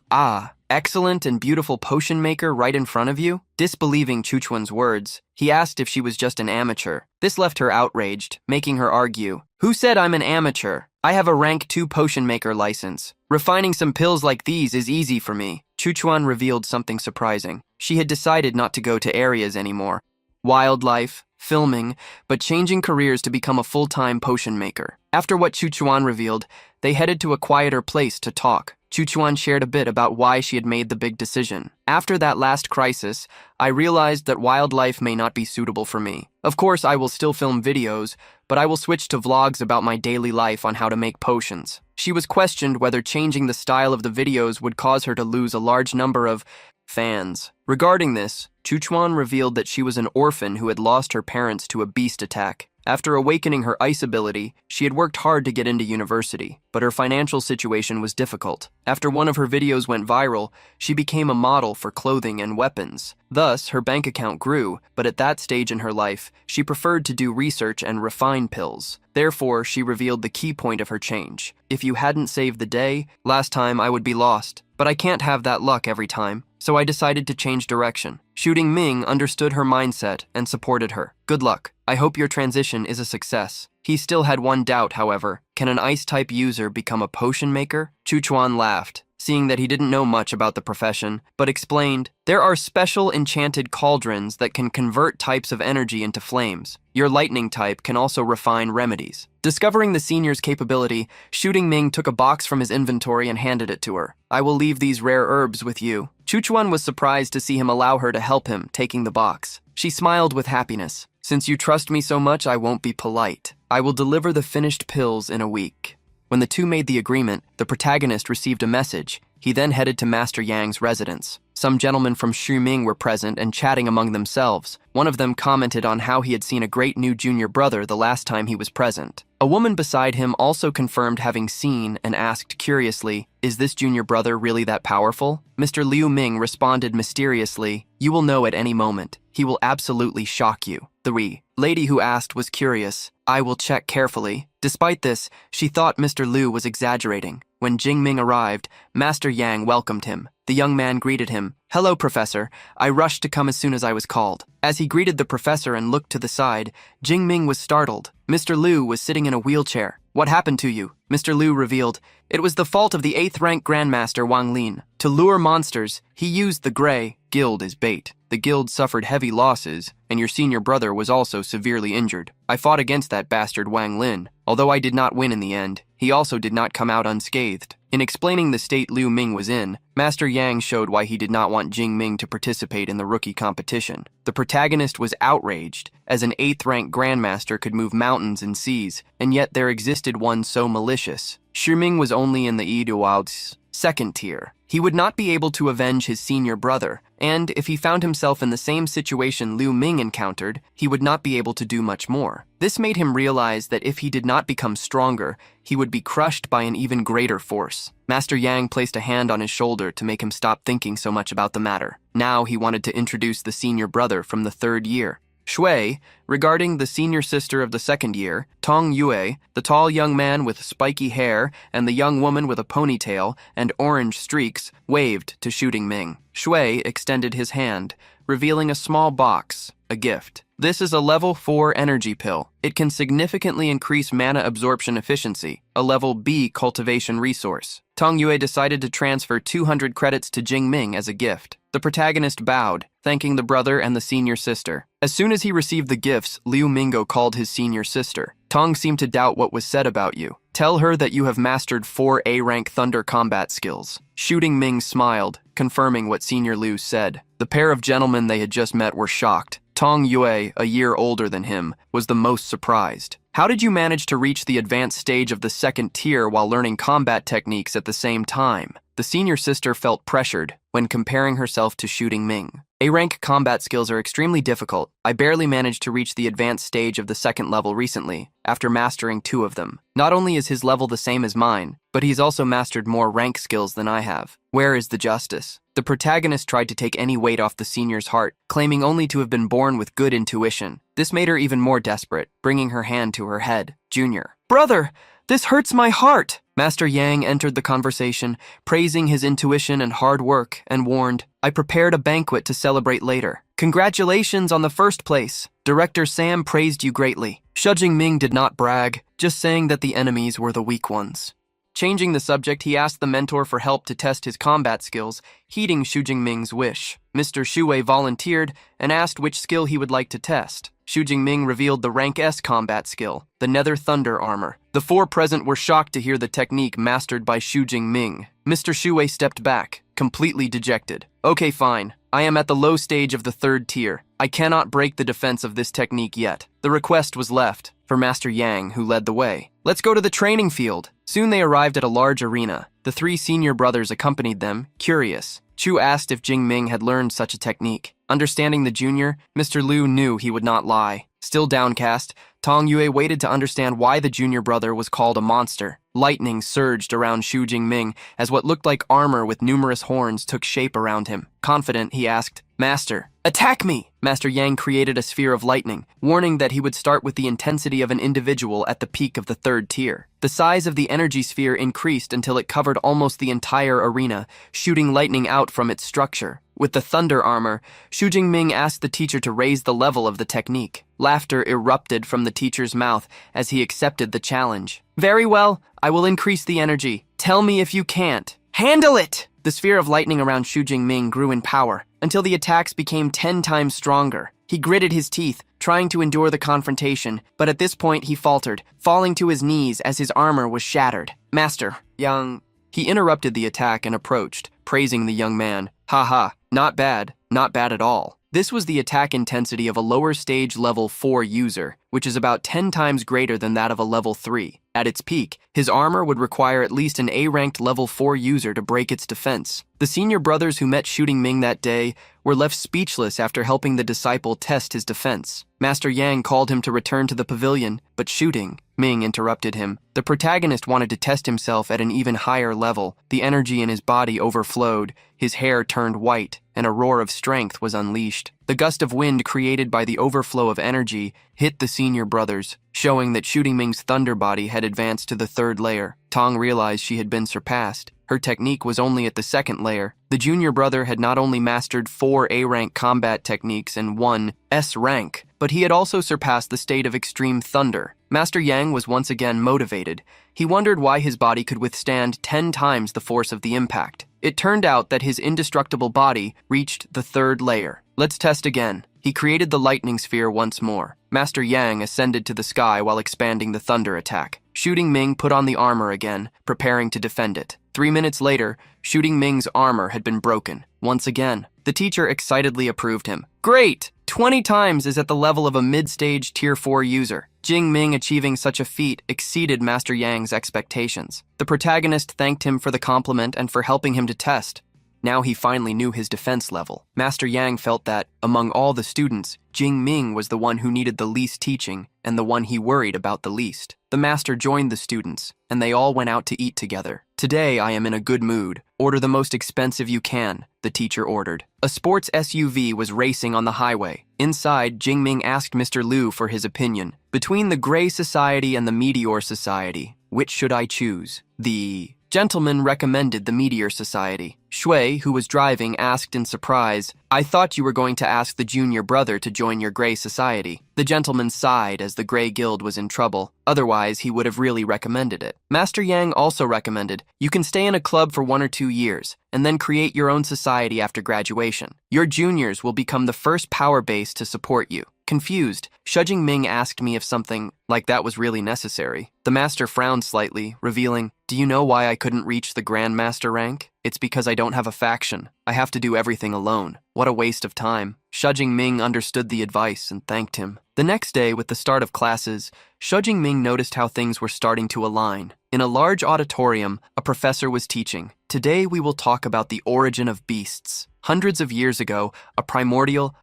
excellent and beautiful potion maker right in front of you?" Disbelieving Chuchuan's words, he asked if she was just an amateur. This left her outraged, making her argue. "Who said I'm an amateur? I have a rank 2 potion maker license. Refining some pills like these is easy for me. Chuchuan revealed something surprising. She had decided not to go to areas anymore. Wildlife, filming, but changing careers to become a full-time potion maker. After what Chuchuan revealed, they headed to a quieter place to talk. Chuchuan shared a bit about why she had made the big decision. After that last crisis, I realized that wildlife may not be suitable for me. Of course, I will still film videos, but I will switch to vlogs about my daily life on how to make potions. She was questioned whether changing the style of the videos would cause her to lose a large number of fans. Regarding this, Chuchuan revealed that she was an orphan who had lost her parents to a beast attack. After awakening her ice ability, she had worked hard to get into university, but her financial situation was difficult. After one of her videos went viral, she became a model for clothing and weapons. Thus, her bank account grew, but at that stage in her life, she preferred to do research and refine pills. Therefore, she revealed the key point of her change. If you hadn't saved the day, last time I would be lost. But I can't have that luck every time, so I decided to change direction. Shooting Ming understood her mindset and supported her. Good luck. I hope your transition is a success. He still had one doubt, however. Can an ice-type user become a potion maker? Chuchuan laughed, seeing that he didn't know much about the profession, but explained, there are special enchanted cauldrons that can convert types of energy into flames. Your lightning type can also refine remedies. Discovering the senior's capability, Shooting Ming took a box from his inventory and handed it to her. I will leave these rare herbs with you. Chuchuan was surprised to see him allow her to help him, taking the box. She smiled with happiness. Since you trust me so much, I won't be polite. I will deliver the finished pills in a week. When the two made the agreement, the protagonist received a message. He then headed to Master Yang's residence. Some gentlemen from Shuming were present and chatting among themselves. One of them commented on how he had seen a great new junior brother the last time he was present. A woman beside him also confirmed having seen and asked curiously, is this junior brother really that powerful? Mr. Liu Ming responded mysteriously, you will know at any moment. He will absolutely shock you. The lady who asked was curious. I will check carefully. Despite this, she thought Mr. Liu was exaggerating. When Jingming arrived, Master Yang welcomed him. The young man greeted him. Hello, Professor. I rushed to come as soon as I was called. As he greeted the professor and looked to the side, Jingming was startled. Mr. Liu was sitting in a wheelchair. What happened to you? Mr. Liu revealed. It was the fault of the 8th rank Grandmaster Wang Lin. To lure monsters, he used the Grey Guild as bait. The guild suffered heavy losses, and your senior brother was also severely injured. I fought against that bastard Wang Lin. Although I did not win in the end, he also did not come out unscathed. In explaining the state Liu Ming was in, Master Yang showed why he did not want Jing Ming to participate in the rookie competition. The protagonist was outraged, as an 8th rank Grandmaster could move mountains and seas, and yet there existed one so malicious. Shuming was only in the Iduao's 2nd tier. He would not be able to avenge his senior brother, and if he found himself in the same situation Liu Ming encountered, he would not be able to do much more. This made him realize that if he did not become stronger, he would be crushed by an even greater force. Master Yang placed a hand on his shoulder to make him stop thinking so much about the matter. Now he wanted to introduce the senior brother from the 3rd year. Shui, regarding the senior sister of the 2nd year, Tong Yue, the tall young man with spiky hair and the young woman with a ponytail and orange streaks, waved to Shooting Ming. Shui extended his hand, revealing a small box, a gift. This is a level 4 energy pill. It can significantly increase mana absorption efficiency, a level B cultivation resource. Tong Yue decided to transfer 200 credits to Jing Ming as a gift. The protagonist bowed, thanking the brother and the senior sister. As soon as he received the gifts, Liu Mingo called his senior sister. Tong seemed to doubt what was said about you. Tell her that you have mastered 4 A-rank thunder combat skills. Shooting Ming smiled, confirming what Senior Liu said. The pair of gentlemen they had just met were shocked. Tong Yue, a year older than him, was the most surprised. How did you manage to reach the advanced stage of the 2nd tier while learning combat techniques at the same time? The senior sister felt pressured when comparing herself to Shooting Ming. A-rank combat skills are extremely difficult. I barely managed to reach the advanced stage of the 2nd level recently, after mastering 2 of them. Not only is his level the same as mine, but he's also mastered more rank skills than I have. Where is the justice? The protagonist tried to take any weight off the senior's heart, claiming only to have been born with good intuition. This made her even more desperate, bringing her hand to her head. Junior. Brother, this hurts my heart. Master Yang entered the conversation, praising his intuition and hard work, and warned, "I prepared a banquet to celebrate later. Congratulations on the first place. Director Sam praised you greatly." Shu Jingming did not brag, just saying that the enemies were the weak ones. Changing the subject, he asked the mentor for help to test his combat skills, heeding Shu Jingming's wish. Mr. Shuwei volunteered and asked which skill he would like to test. Shu Jingming revealed the rank S combat skill, the Nether Thunder Armor. The four present were shocked to hear the technique mastered by Shu Jingming. Mr. Shuwei stepped back, completely dejected. "Okay, fine. I am at the low stage of the 3rd tier. I cannot break the defense of this technique yet." The request was left for Master Yang, who led the way. "Let's go to the training field." Soon they arrived at a large arena. The 3 senior brothers accompanied them, curious. Chu asked if Jingming had learned such a technique. Understanding the junior, Mr. Liu knew he would not lie. Still downcast, Tong Yue waited to understand why the junior brother was called a monster. Lightning surged around Shu Jingming as what looked like armor with numerous horns took shape around him. Confident, he asked, "Master, attack me!" Master Yang created a sphere of lightning, warning that he would start with the intensity of an individual at the peak of the 3rd tier. The size of the energy sphere increased until it covered almost the entire arena, shooting lightning out from its structure. With the thunder armor, Shu Jingming asked the teacher to raise the level of the technique. Laughter erupted from the teacher's mouth as he accepted the challenge. "Very well, I will increase the energy. Tell me if you can't. Handle it!" The sphere of lightning around Shu Jingming grew in power until the attacks became 10 times stronger. He gritted his teeth, trying to endure the confrontation, but at this point he faltered, falling to his knees as his armor was shattered. "Master, young..." He interrupted the attack and approached, praising the young man. "Haha, not bad at all." This was the attack intensity of a lower stage level 4 user, which is about 10 times greater than that of a level 3. At its peak, his armor would require at least an A-ranked level 4 user to break its defense. The senior brothers who met Shu Jingming that day were left speechless after helping the disciple test his defense. Master Yang called him to return to the pavilion, but Shu Jingming interrupted him. The protagonist wanted to test himself at an even higher level. The energy in his body overflowed, his hair turned white, and a roar of strength was unleashed. The gust of wind created by the overflow of energy hit the senior brothers, showing that Shu Jingming's thunder body had advanced to the 3rd layer. Tong realized she had been surpassed. Her technique was only at the 2nd layer. The junior brother had not only mastered 4 A-rank combat techniques and 1 S-rank, but he had also surpassed the state of extreme thunder. Master Yang was once again motivated. He wondered why his body could withstand 10 times the force of the impact. It turned out that his indestructible body reached the 3rd layer. "Let's test again." He created the lightning sphere once more. Master Yang ascended to the sky while expanding the thunder attack. Shu Jingming put on the armor again, preparing to defend it. 3 minutes later, Shu Jingming's armor had been broken. Once again, the teacher excitedly approved him. "Great! 20 times is at the level of a mid-stage tier 4 user." Jingming achieving such a feat exceeded Master Yang's expectations. The protagonist thanked him for the compliment and for helping him to test. Now he finally knew his defense level. Master Yang felt that, among all the students, Jingming was the one who needed the least teaching and the one he worried about the least. The master joined the students, and they all went out to eat together. "Today I am in a good mood. Order the most expensive you can," the teacher ordered. A sports SUV was racing on the highway. Inside, Jingming asked Mr. Liu for his opinion. "Between the Gray Society and the Meteor Society, which should I choose?" The gentleman recommended the Meteor Society. Shui, who was driving, asked in surprise, "I thought you were going to ask the junior brother to join your Gray Society." The gentleman sighed as the Gray Guild was in trouble. Otherwise, he would have really recommended it. Master Yang also recommended, "You can stay in a club for 1 or 2 years, and then create your own society after graduation. Your juniors will become the first power base to support you." Confused, Shu Jingming asked me if something like that was really necessary. The master frowned slightly, revealing, "Do you know why I couldn't reach the Grandmaster rank? It's because I don't have a faction. I have to do everything alone. What a waste of time." Shu Jingming understood the advice and thanked him. The next day, with the start of classes, Shu Jingming noticed how things were starting to align. In a large auditorium, a professor was teaching. "Today we will talk about the origin of beasts. Hundreds of years ago, a primordial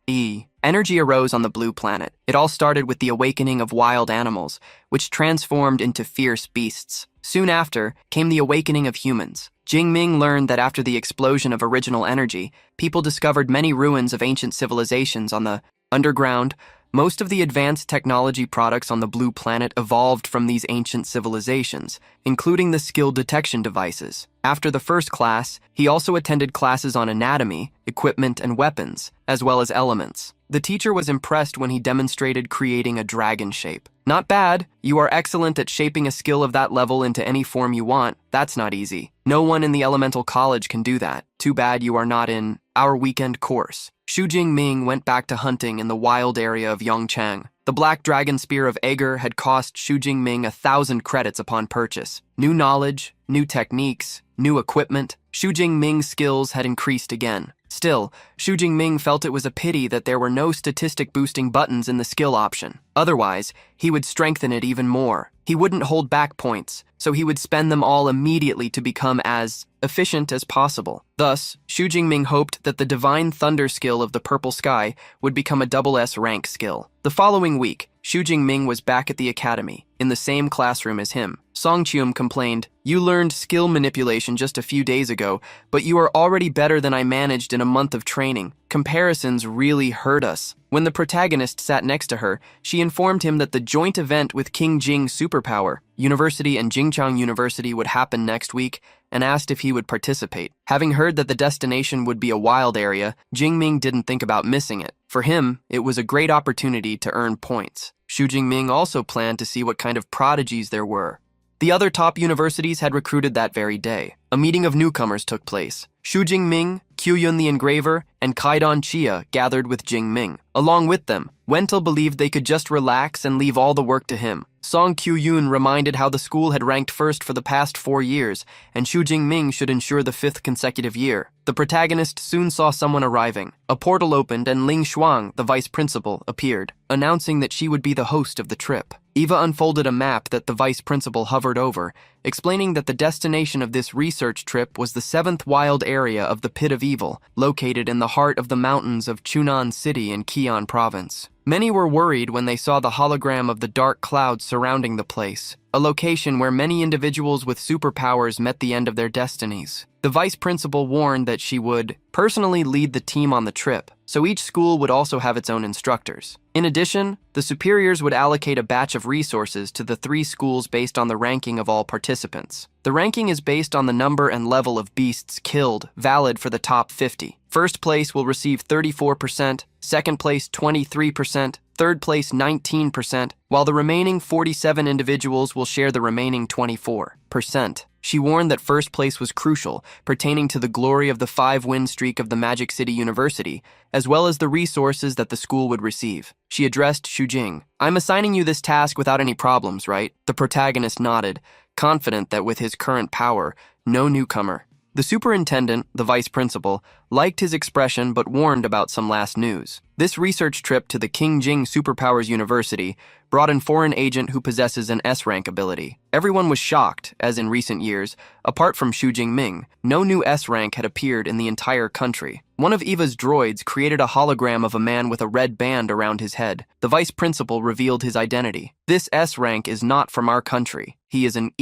energy arose on the blue planet. It all started with the awakening of wild animals, which transformed into fierce beasts. Soon after came the awakening of humans. Jingming learned that after the explosion of original energy, people discovered many ruins of ancient civilizations on the underground Most of the advanced technology products on the blue planet evolved from these ancient civilizations, including the skill detection devices. After the first class, he also attended classes on anatomy, equipment, and weapons, as well as elements. The teacher was impressed when he demonstrated creating a dragon shape. Not bad. You are excellent at shaping a skill of that level into any form you want. That's not easy. No one in the elemental college can do that. Too bad you are not in our weekend course. Xu Jingming went back to hunting in the wild area of Yongchang. The black dragon spear of Ager had cost Xu Jingming 1,000 credits upon purchase. New knowledge, new techniques, new equipment. Xu Jingming's skills had increased again. Still, Xu Jingming felt it was a pity that there were no statistic-boosting buttons in the skill option. Otherwise, he would strengthen it even more. He wouldn't hold back points, so he would spend them all immediately to become as efficient as possible. Thus, Xu Jingming hoped that the Divine Thunder skill of the Purple Sky would become a double S rank skill. The following week, Xu Jingming was back at the academy, in the same classroom as him. Song Chium complained, "You learned skill manipulation just a few days ago, but you are already better than I managed in a month of training. Comparisons really hurt us." When the protagonist sat next to her, she informed him that the joint event with King Jing's superpower, University and Jingchang University would happen next week, and asked if he would participate. Having heard that the destination would be a wild area, Jingming didn't think about missing it. For him, it was a great opportunity to earn points. Xu Jingming also planned to see what kind of prodigies there were. The other top universities had recruited that very day. A meeting of newcomers took place. Xu Jingming, Qyun the Engraver, and Kaidon Chia gathered with Jingming. Along with them, Wentel believed they could just relax and leave all the work to him. Song Qyun reminded how the school had ranked first for the past 4 years, and Xu Jingming should ensure the 5th consecutive year. The protagonist soon saw someone arriving. A portal opened and Ling Shuang, the vice principal, appeared, announcing that she would be the host of the trip. Eva unfolded a map that the vice principal hovered over, explaining that the destination of this research trip was the 7th wild area of the Pit of Evil, located in the heart of the mountains of Chunan City in Qian Province. Many were worried when they saw the hologram of the dark clouds surrounding the place, a location where many individuals with superpowers met the end of their destinies. The vice principal warned that she would personally lead the team on the trip, so each school would also have its own instructors. In addition, the superiors would allocate a batch of resources to the 3 schools based on the ranking of all participants. The ranking is based on the number and level of beasts killed, valid for the top 50. First place will receive 34%, second place 23%, third place 19%, while the remaining 47 individuals will share the remaining 24%. She warned that first place was crucial, pertaining to the glory of the 5-win streak of the Magic City University, as well as the resources that the school would receive. She addressed Xu Jing. "I'm assigning you this task without any problems, right?" The protagonist nodded, confident that with his current power, no newcomer. The superintendent, the vice principal, liked his expression but warned about some last news. This research trip to the King Jing Superpowers University brought in foreign agent who possesses an S-rank ability. Everyone was shocked, as in recent years, apart from Xu Jingming, no new S-rank had appeared in the entire country. One of Eva's droids created a hologram of a man with a red band around his head. The vice principal revealed his identity. "This S-rank is not from our country. He is an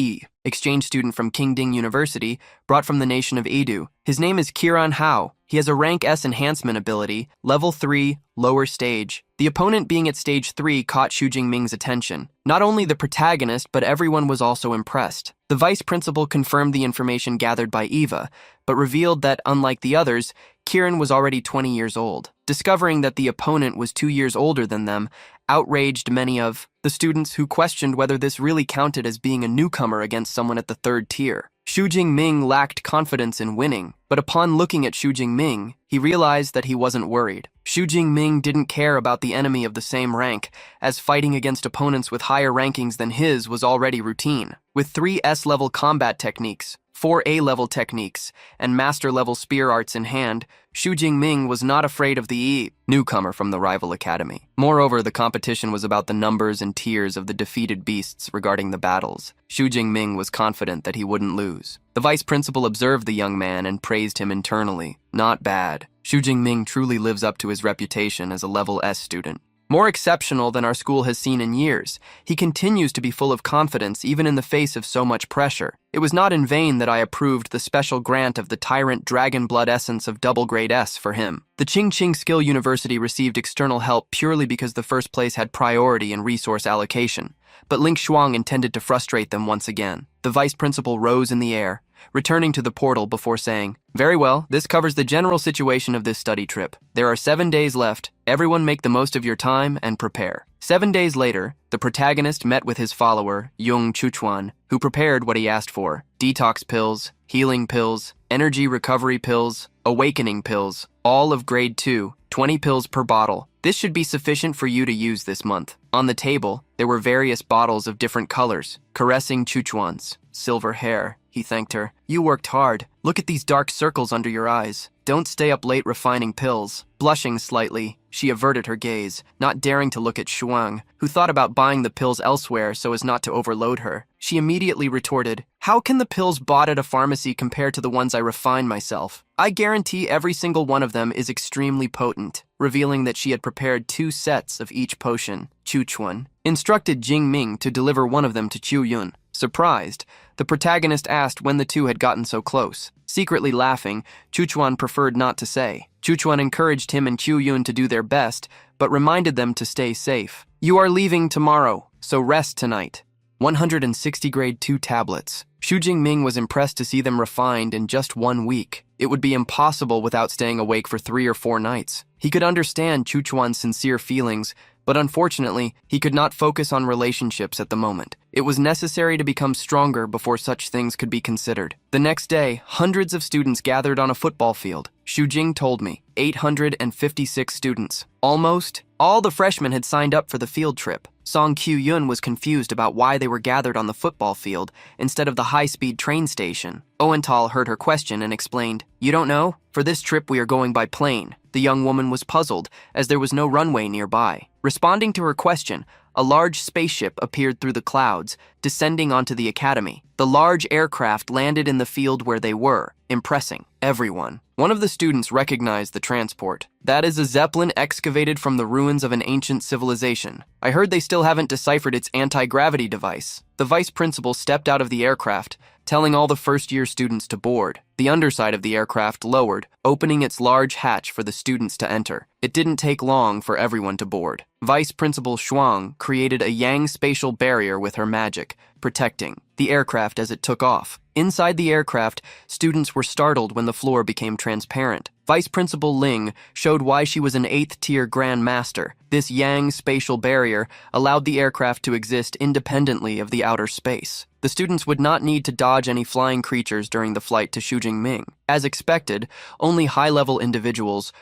exchange student from Qingding University, brought from the nation of Edu. His name is Kiran Hao. He has a rank S enhancement ability, level 3, lower stage." The opponent being at stage 3 caught Xu Jingming's attention. Not only the protagonist, but everyone was also impressed. The vice principal confirmed the information gathered by Eva, but revealed that, unlike the others, Kiran was already 20 years old. Discovering that the opponent was 2 years older than them outraged many of the students who questioned whether this really counted as being a newcomer against someone at the 3rd tier. Xu Jingming lacked confidence in winning, but upon looking at Xu Jingming, he realized that he wasn't worried. Xu Jingming didn't care about the enemy of the same rank, as fighting against opponents with higher rankings than his was already routine. With 3 S-level combat techniques, 4 A-level techniques, and master-level spear arts in hand, Xu Jingming was not afraid of the newcomer from the rival academy. Moreover, the competition was about the numbers and tiers of the defeated beasts regarding the battles. Xu Jingming was confident that he wouldn't lose. The vice principal observed the young man and praised him internally. "Not bad. Xu Jingming truly lives up to his reputation as a level S student." More exceptional than our school has seen in years. He continues to be full of confidence even in the face of so much pressure. It was not in vain that I approved the special grant of the Tyrant Dragon Blood Essence of Double Grade S for him. The Qingqing Skill University received external help purely because the first place had priority in resource allocation. But Ling Shuang intended to frustrate them once again. The vice principal rose in the air, returning to the portal before saying, "Very well, this covers the general situation of this study trip. There are 7 days left. Everyone make the most of your time and prepare." 7 days later, the protagonist met with his follower, Yung Chuchuan, who prepared what he asked for: detox pills, healing pills, energy recovery pills, awakening pills, all of grade 2, 20 pills per bottle. This should be sufficient for you to use this month. On the table, there were various bottles of different colors. Caressing Chuchuan's silver hair, he thanked her. "You worked hard. Look at these dark circles under your eyes. Don't stay up late refining pills." Blushing slightly, she averted her gaze, not daring to look at Shuang, who thought about buying the pills elsewhere so as not to overload her. She immediately retorted, "How can the pills bought at a pharmacy compare to the ones I refine myself? I guarantee every single one of them is extremely potent," revealing that she had prepared 2 sets of each potion. Chuchuan instructed Jing Ming to deliver one of them to Chu Yun. Surprised, the protagonist asked when the two had gotten so close. Secretly laughing, Chuchuan preferred not to say. Chuchuan encouraged him and Chu Yun to do their best, but reminded them to stay safe. "You are leaving tomorrow, so rest tonight." 160 grade 2 tablets. Xu Jingming was impressed to see them refined in just 1 week. It would be impossible without staying awake for 3 or 4 nights. He could understand Chuchuan's sincere feelings, but unfortunately, he could not focus on relationships at the moment. It was necessary to become stronger before such things could be considered. The next day, hundreds of students gathered on a football field. Xu Jing told me, 856 students. Almost all the freshmen had signed up for the field trip. Song Q-yun was confused about why they were gathered on the football field instead of the high-speed train station. Owenthal heard her question and explained, "You don't know? For this trip we are going by plane." The young woman was puzzled, as there was no runway nearby. Responding to her question, a large spaceship appeared through the clouds, descending onto the academy. The large aircraft landed in the field where they were, impressing everyone. One of the students recognized the transport. "That is a Zeppelin excavated from the ruins of an ancient civilization. I heard they still haven't deciphered its anti-gravity device." The vice principal stepped out of the aircraft, telling all the first-year students to board. The underside of the aircraft lowered, opening its large hatch for the students to enter. It didn't take long for everyone to board. Vice Principal Shuang created a Yang spatial barrier with her magic, protecting the aircraft as it took off. Inside the aircraft, students were startled when the floor became transparent. Vice Principal Ling showed why she was an 8th-tier Grand Master. This Yang spatial barrier allowed the aircraft to exist independently of the outer space. The students would not need to dodge any flying creatures during the flight to Shujingming. As expected, only high-level individuals.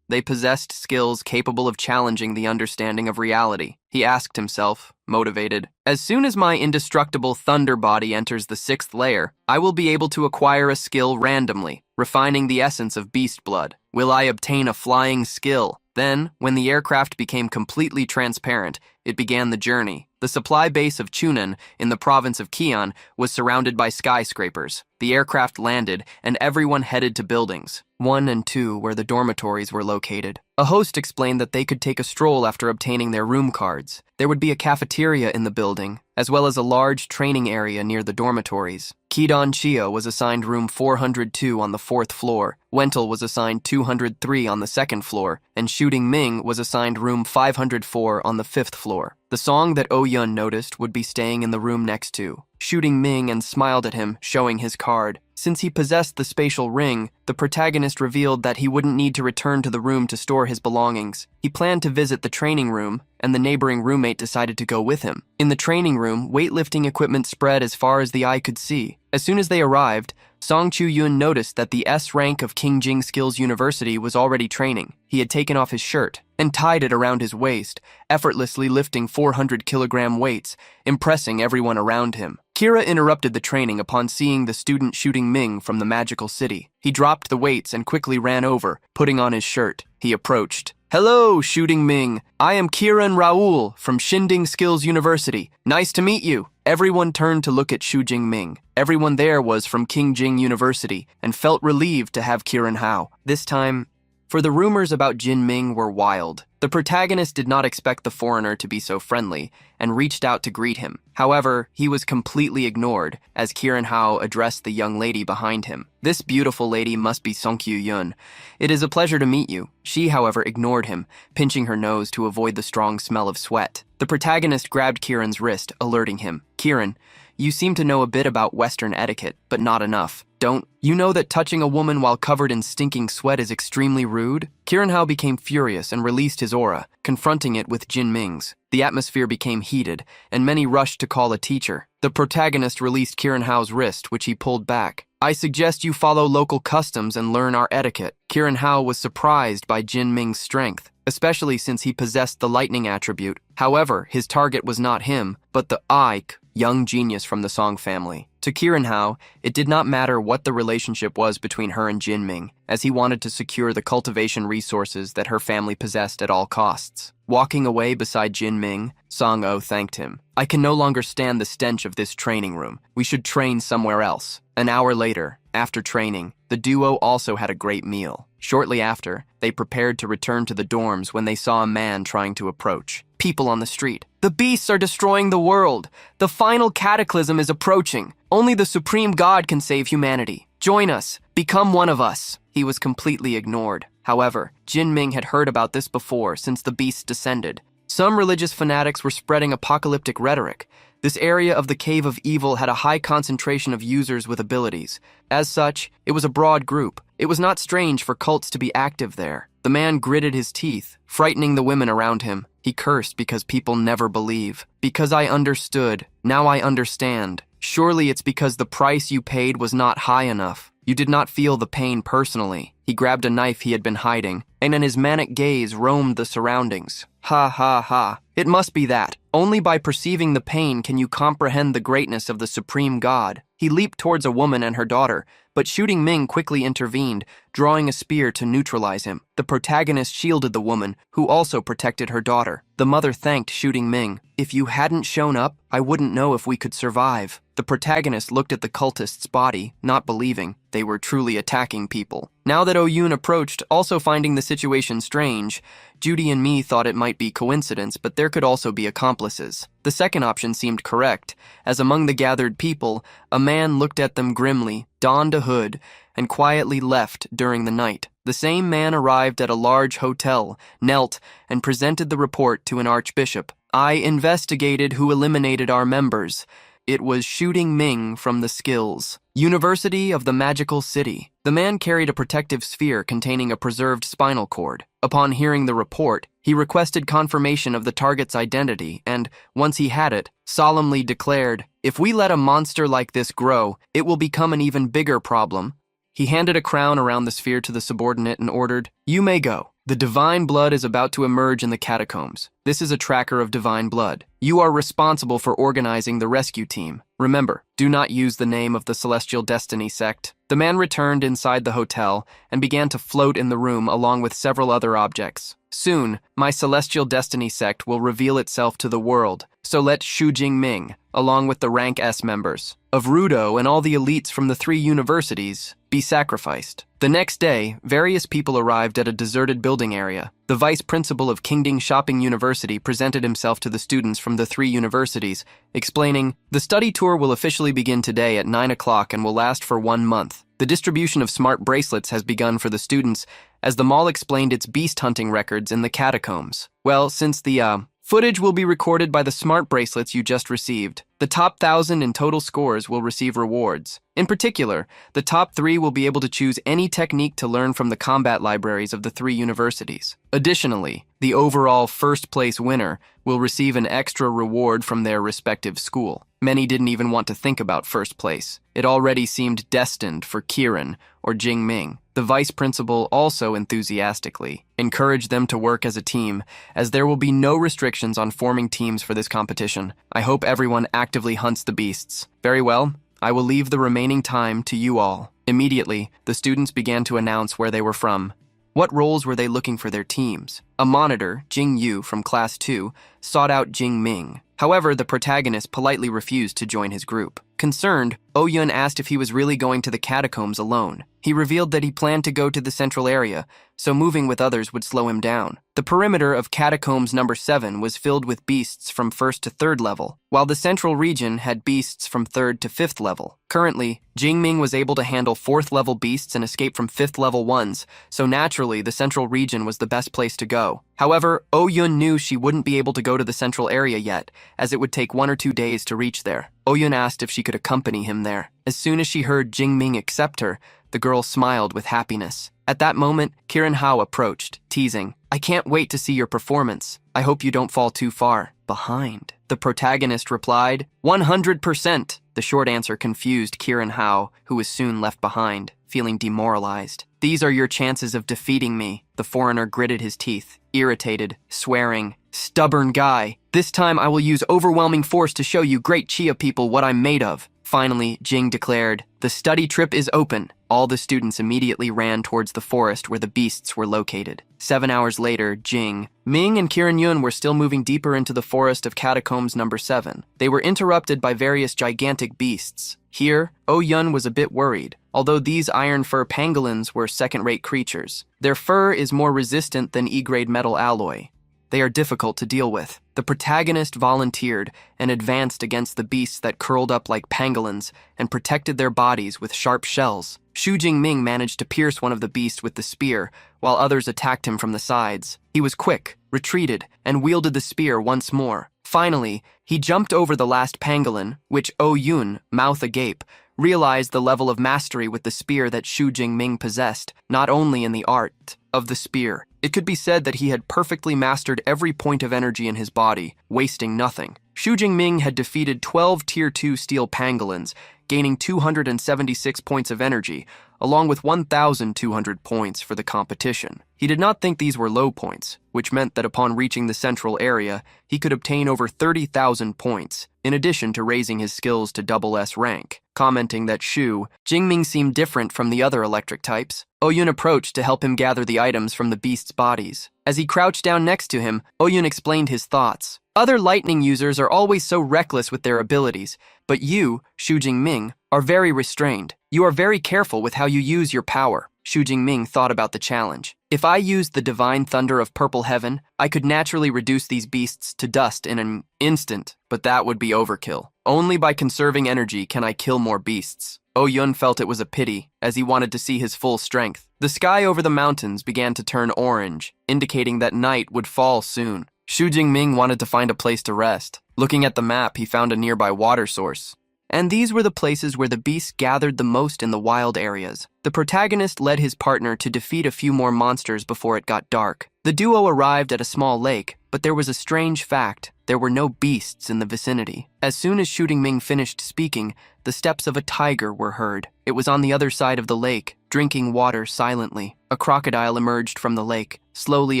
They possessed skills capable of challenging the understanding of reality. He asked himself, motivated, "As soon as my indestructible thunder body enters the 6th layer, I will be able to acquire a skill randomly, refining the essence of beast blood. Will I obtain a flying skill?" Then, when the aircraft became completely transparent, it began the journey. The supply base of Chunan, in the province of Qian, was surrounded by skyscrapers. The aircraft landed, and everyone headed to buildings 1 and 2, where the dormitories were located. A host explained that they could take a stroll after obtaining their room cards. There would be a cafeteria in the building, as well as a large training area near the dormitories. Kidon Chio was assigned room 402 on the 4th floor, Wentel was assigned 203 on the 2nd floor, and Shooting Ming was assigned room 504 on the 5th floor. The song that Oh Yun noticed would be staying in the room next to Shooting Ming and smiled at him, showing his card. Since he possessed the spatial ring, the protagonist revealed that he wouldn't need to return to the room to store his belongings. He planned to visit the training room, and the neighboring roommate decided to go with him. In the training room, weightlifting equipment spread as far as the eye could see. As soon as they arrived, Song Chu-yun noticed that the S rank of King Jing Skills University was already training. He had taken off his shirt and tied it around his waist, effortlessly lifting 400-kilogram weights, impressing everyone around him. Kira interrupted the training upon seeing the student Shooting Ming from the magical city. He dropped the weights and quickly ran over, putting on his shirt. He approached. "Hello, Shooting Ming. I am Kiran Raoul from Shinding Skills University. Nice to meet you." Everyone turned to look at Xu Jingming. Everyone there was from King Jing University and felt relieved to have Kiran Hao. This time, for the rumors about Jin Ming were wild. The protagonist did not expect the foreigner to be so friendly and reached out to greet him. However, he was completely ignored as Kieran Hao addressed the young lady behind him. "This beautiful lady must be Songkyu Yun. It is a pleasure to meet you." She, however, ignored him, pinching her nose to avoid the strong smell of sweat. The protagonist grabbed Kieran's wrist, alerting him. "Kieran, you seem to know a bit about Western etiquette, but not enough. Don't you know that touching a woman while covered in stinking sweat is extremely rude?" Kieran Hao became furious and released his aura, confronting it with Jin Ming's. The atmosphere became heated, and many rushed to call a teacher. The protagonist released Kieran Hao's wrist, which he pulled back. "I suggest you follow local customs and learn our etiquette." Kieran Hao was surprised by Jin Ming's strength, especially since he possessed the lightning attribute. However, his target was not him, but the Ike, young genius from the Song family. To Kieran Hao, it did not matter what the relationship was between her and Jin Ming, as he wanted to secure the cultivation resources that her family possessed at all costs. Walking away beside Jin Ming, Song-o thanked him. "I can no longer stand the stench of this training room. We should train somewhere else." An hour later, after training, the duo also had a great meal. Shortly after, they prepared to return to the dorms when they saw a man trying to approach. People on the street. "The beasts are destroying the world. The final cataclysm is approaching. Only the Supreme God can save humanity. Join us. Become one of us." He was completely ignored. However, Jin Ming had heard about this before since the beasts descended. Some religious fanatics were spreading apocalyptic rhetoric. This area of the Cave of Evil had a high concentration of users with abilities. As such, it was a broad group. It was not strange for cults to be active there. The man gritted his teeth, frightening the women around him. He cursed because people never believe. "Because I understood. Now I understand. Surely it's because the price you paid was not high enough. You did not feel the pain personally." He grabbed a knife he had been hiding, and in his manic gaze roamed the surroundings. "Ha ha ha. It must be that. Only by perceiving the pain can you comprehend the greatness of the Supreme God." He leaped towards a woman and her daughter, but Shooting Ming quickly intervened, drawing a spear to neutralize him. The protagonist shielded the woman, who also protected her daughter. The mother thanked Shooting Ming. "If you hadn't shown up, I wouldn't know if we could survive." The protagonist looked at the cultist's body, not believing. They were truly attacking people. Now that Oyun approached, also finding the situation strange, Judy and me thought it might be coincidence, but there could also be accomplices. The second option seemed correct, as among the gathered people, a man looked at them grimly, donned a hood, and quietly left during the night. The same man arrived at a large hotel, knelt, and presented the report to an archbishop. "I investigated who eliminated our members. It was Shooting Ming from the Skills University of the Magical City." The man carried a protective sphere containing a preserved spinal cord. Upon hearing the report, he requested confirmation of the target's identity and, once he had it, solemnly declared, "If we let a monster like this grow, it will become an even bigger problem." He handed a crown around the sphere to the subordinate and ordered, "You may go. The divine blood is about to emerge in the catacombs. This is a tracker of divine blood. You are responsible for organizing the rescue team. Remember, do not use the name of the Celestial Destiny sect." The man returned inside the hotel and began to float in the room along with several other objects. "Soon, my Celestial Destiny sect will reveal itself to the world, so let Shu Jingming, along with the Rank S members of Rudo and all the elites from the 3 universities, be sacrificed." The next day, various people arrived at a deserted building area. The vice principal of Kingding Shopping University presented himself to the students from the 3 universities, explaining, "The study tour will officially begin today at 9 o'clock and will last for 1 month. The distribution of smart bracelets has begun for the students, as the mall explained its beast hunting records in the catacombs. Well, since the footage will be recorded by the smart bracelets you just received. The top 1,000 in total scores will receive rewards. In particular, the top 3 will be able to choose any technique to learn from the combat libraries of the 3 universities. Additionally, the overall first-place winner will receive an extra reward from their respective school." Many didn't even want to think about first place. It already seemed destined for Kieran or Jing Ming. The vice principal also enthusiastically encouraged them to work as a team, as there will be no restrictions on forming teams for this competition. "I hope everyone actively hunts the beasts." "Very well, I will leave the remaining time to you all." Immediately, the students began to announce where they were from. What roles were they looking for their teams? A monitor, Jing Yu from Class 2, sought out Jing Ming. However, the protagonist politely refused to join his group. Concerned, Oh Yun asked if he was really going to the catacombs alone. He revealed that he planned to go to the central area, so moving with others would slow him down. The perimeter of catacombs number 7 was filled with beasts from 1st to 3rd level, while the central region had beasts from 3rd to 5th level. Currently, Jing Ming was able to handle 4th level beasts and escape from 5th level ones, so naturally the central region was the best place to go. However, Oh Yun knew she wouldn't be able to go to the central area yet, as it would take 1 or 2 days to reach there. Oh Yun asked if she could accompany him there. As soon as she heard Jing Ming accept her, the girl smiled with happiness. At that moment, Kiran Hao approached, teasing, "I can't wait to see your performance. I hope you don't fall too far behind." The protagonist replied, 100%. The short answer confused Kiran Hao, who was soon left behind, feeling demoralized. "These are your chances of defeating me." The foreigner gritted his teeth, irritated, swearing, "Stubborn guy. This time I will use overwhelming force to show you great Chia people what I'm made of." Finally, Jing declared, "The study trip is open." All the students immediately ran towards the forest where the beasts were located. 7 hours later, Jing, Ming, and Kiran Yun were still moving deeper into the forest of catacombs number 7. They were interrupted by various gigantic beasts. Here, Oh Yun was a bit worried, although these iron fur pangolins were second-rate creatures. Their fur is more resistant than E-grade metal alloy. They are difficult to deal with. The protagonist volunteered and advanced against the beasts that curled up like pangolins and protected their bodies with sharp shells. Xu Jingming managed to pierce one of the beasts with the spear, while others attacked him from the sides. He was quick, retreated, and wielded the spear once more. Finally, he jumped over the last pangolin, which Oh Yun, mouth agape, realized the level of mastery with the spear that Xu Jingming possessed, not only in the art of the spear. It could be said that he had perfectly mastered every point of energy in his body, wasting nothing. Xu Jingming had defeated 12 Tier 2 steel pangolins, gaining 276 points of energy, along with 1,200 points for the competition. He did not think these were low points, which meant that upon reaching the central area, he could obtain over 30,000 points, in addition to raising his skills to double S rank. Commenting that Xu Jingming seemed different from the other electric types, Oh Yun approached to help him gather the items from the beasts' bodies. As he crouched down next to him, Oh Yun explained his thoughts. "Other lightning users are always so reckless with their abilities, but you, Xu Jingming, are very restrained. You are very careful with how you use your power." Xu Jingming thought about the challenge. "If I used the divine thunder of purple heaven, I could naturally reduce these beasts to dust in an instant, but that would be overkill. Only by conserving energy can I kill more beasts." Oh Yun felt it was a pity, as he wanted to see his full strength. The sky over the mountains began to turn orange, indicating that night would fall soon. Xu Jingming wanted to find a place to rest. Looking at the map, he found a nearby water source. And these were the places where the beasts gathered the most in the wild areas. The protagonist led his partner to defeat a few more monsters before it got dark. The duo arrived at a small lake, but there was a strange fact. There were no beasts in the vicinity. As soon as Xu Jingming finished speaking, the steps of a tiger were heard. It was on the other side of the lake, drinking water silently. A crocodile emerged from the lake, slowly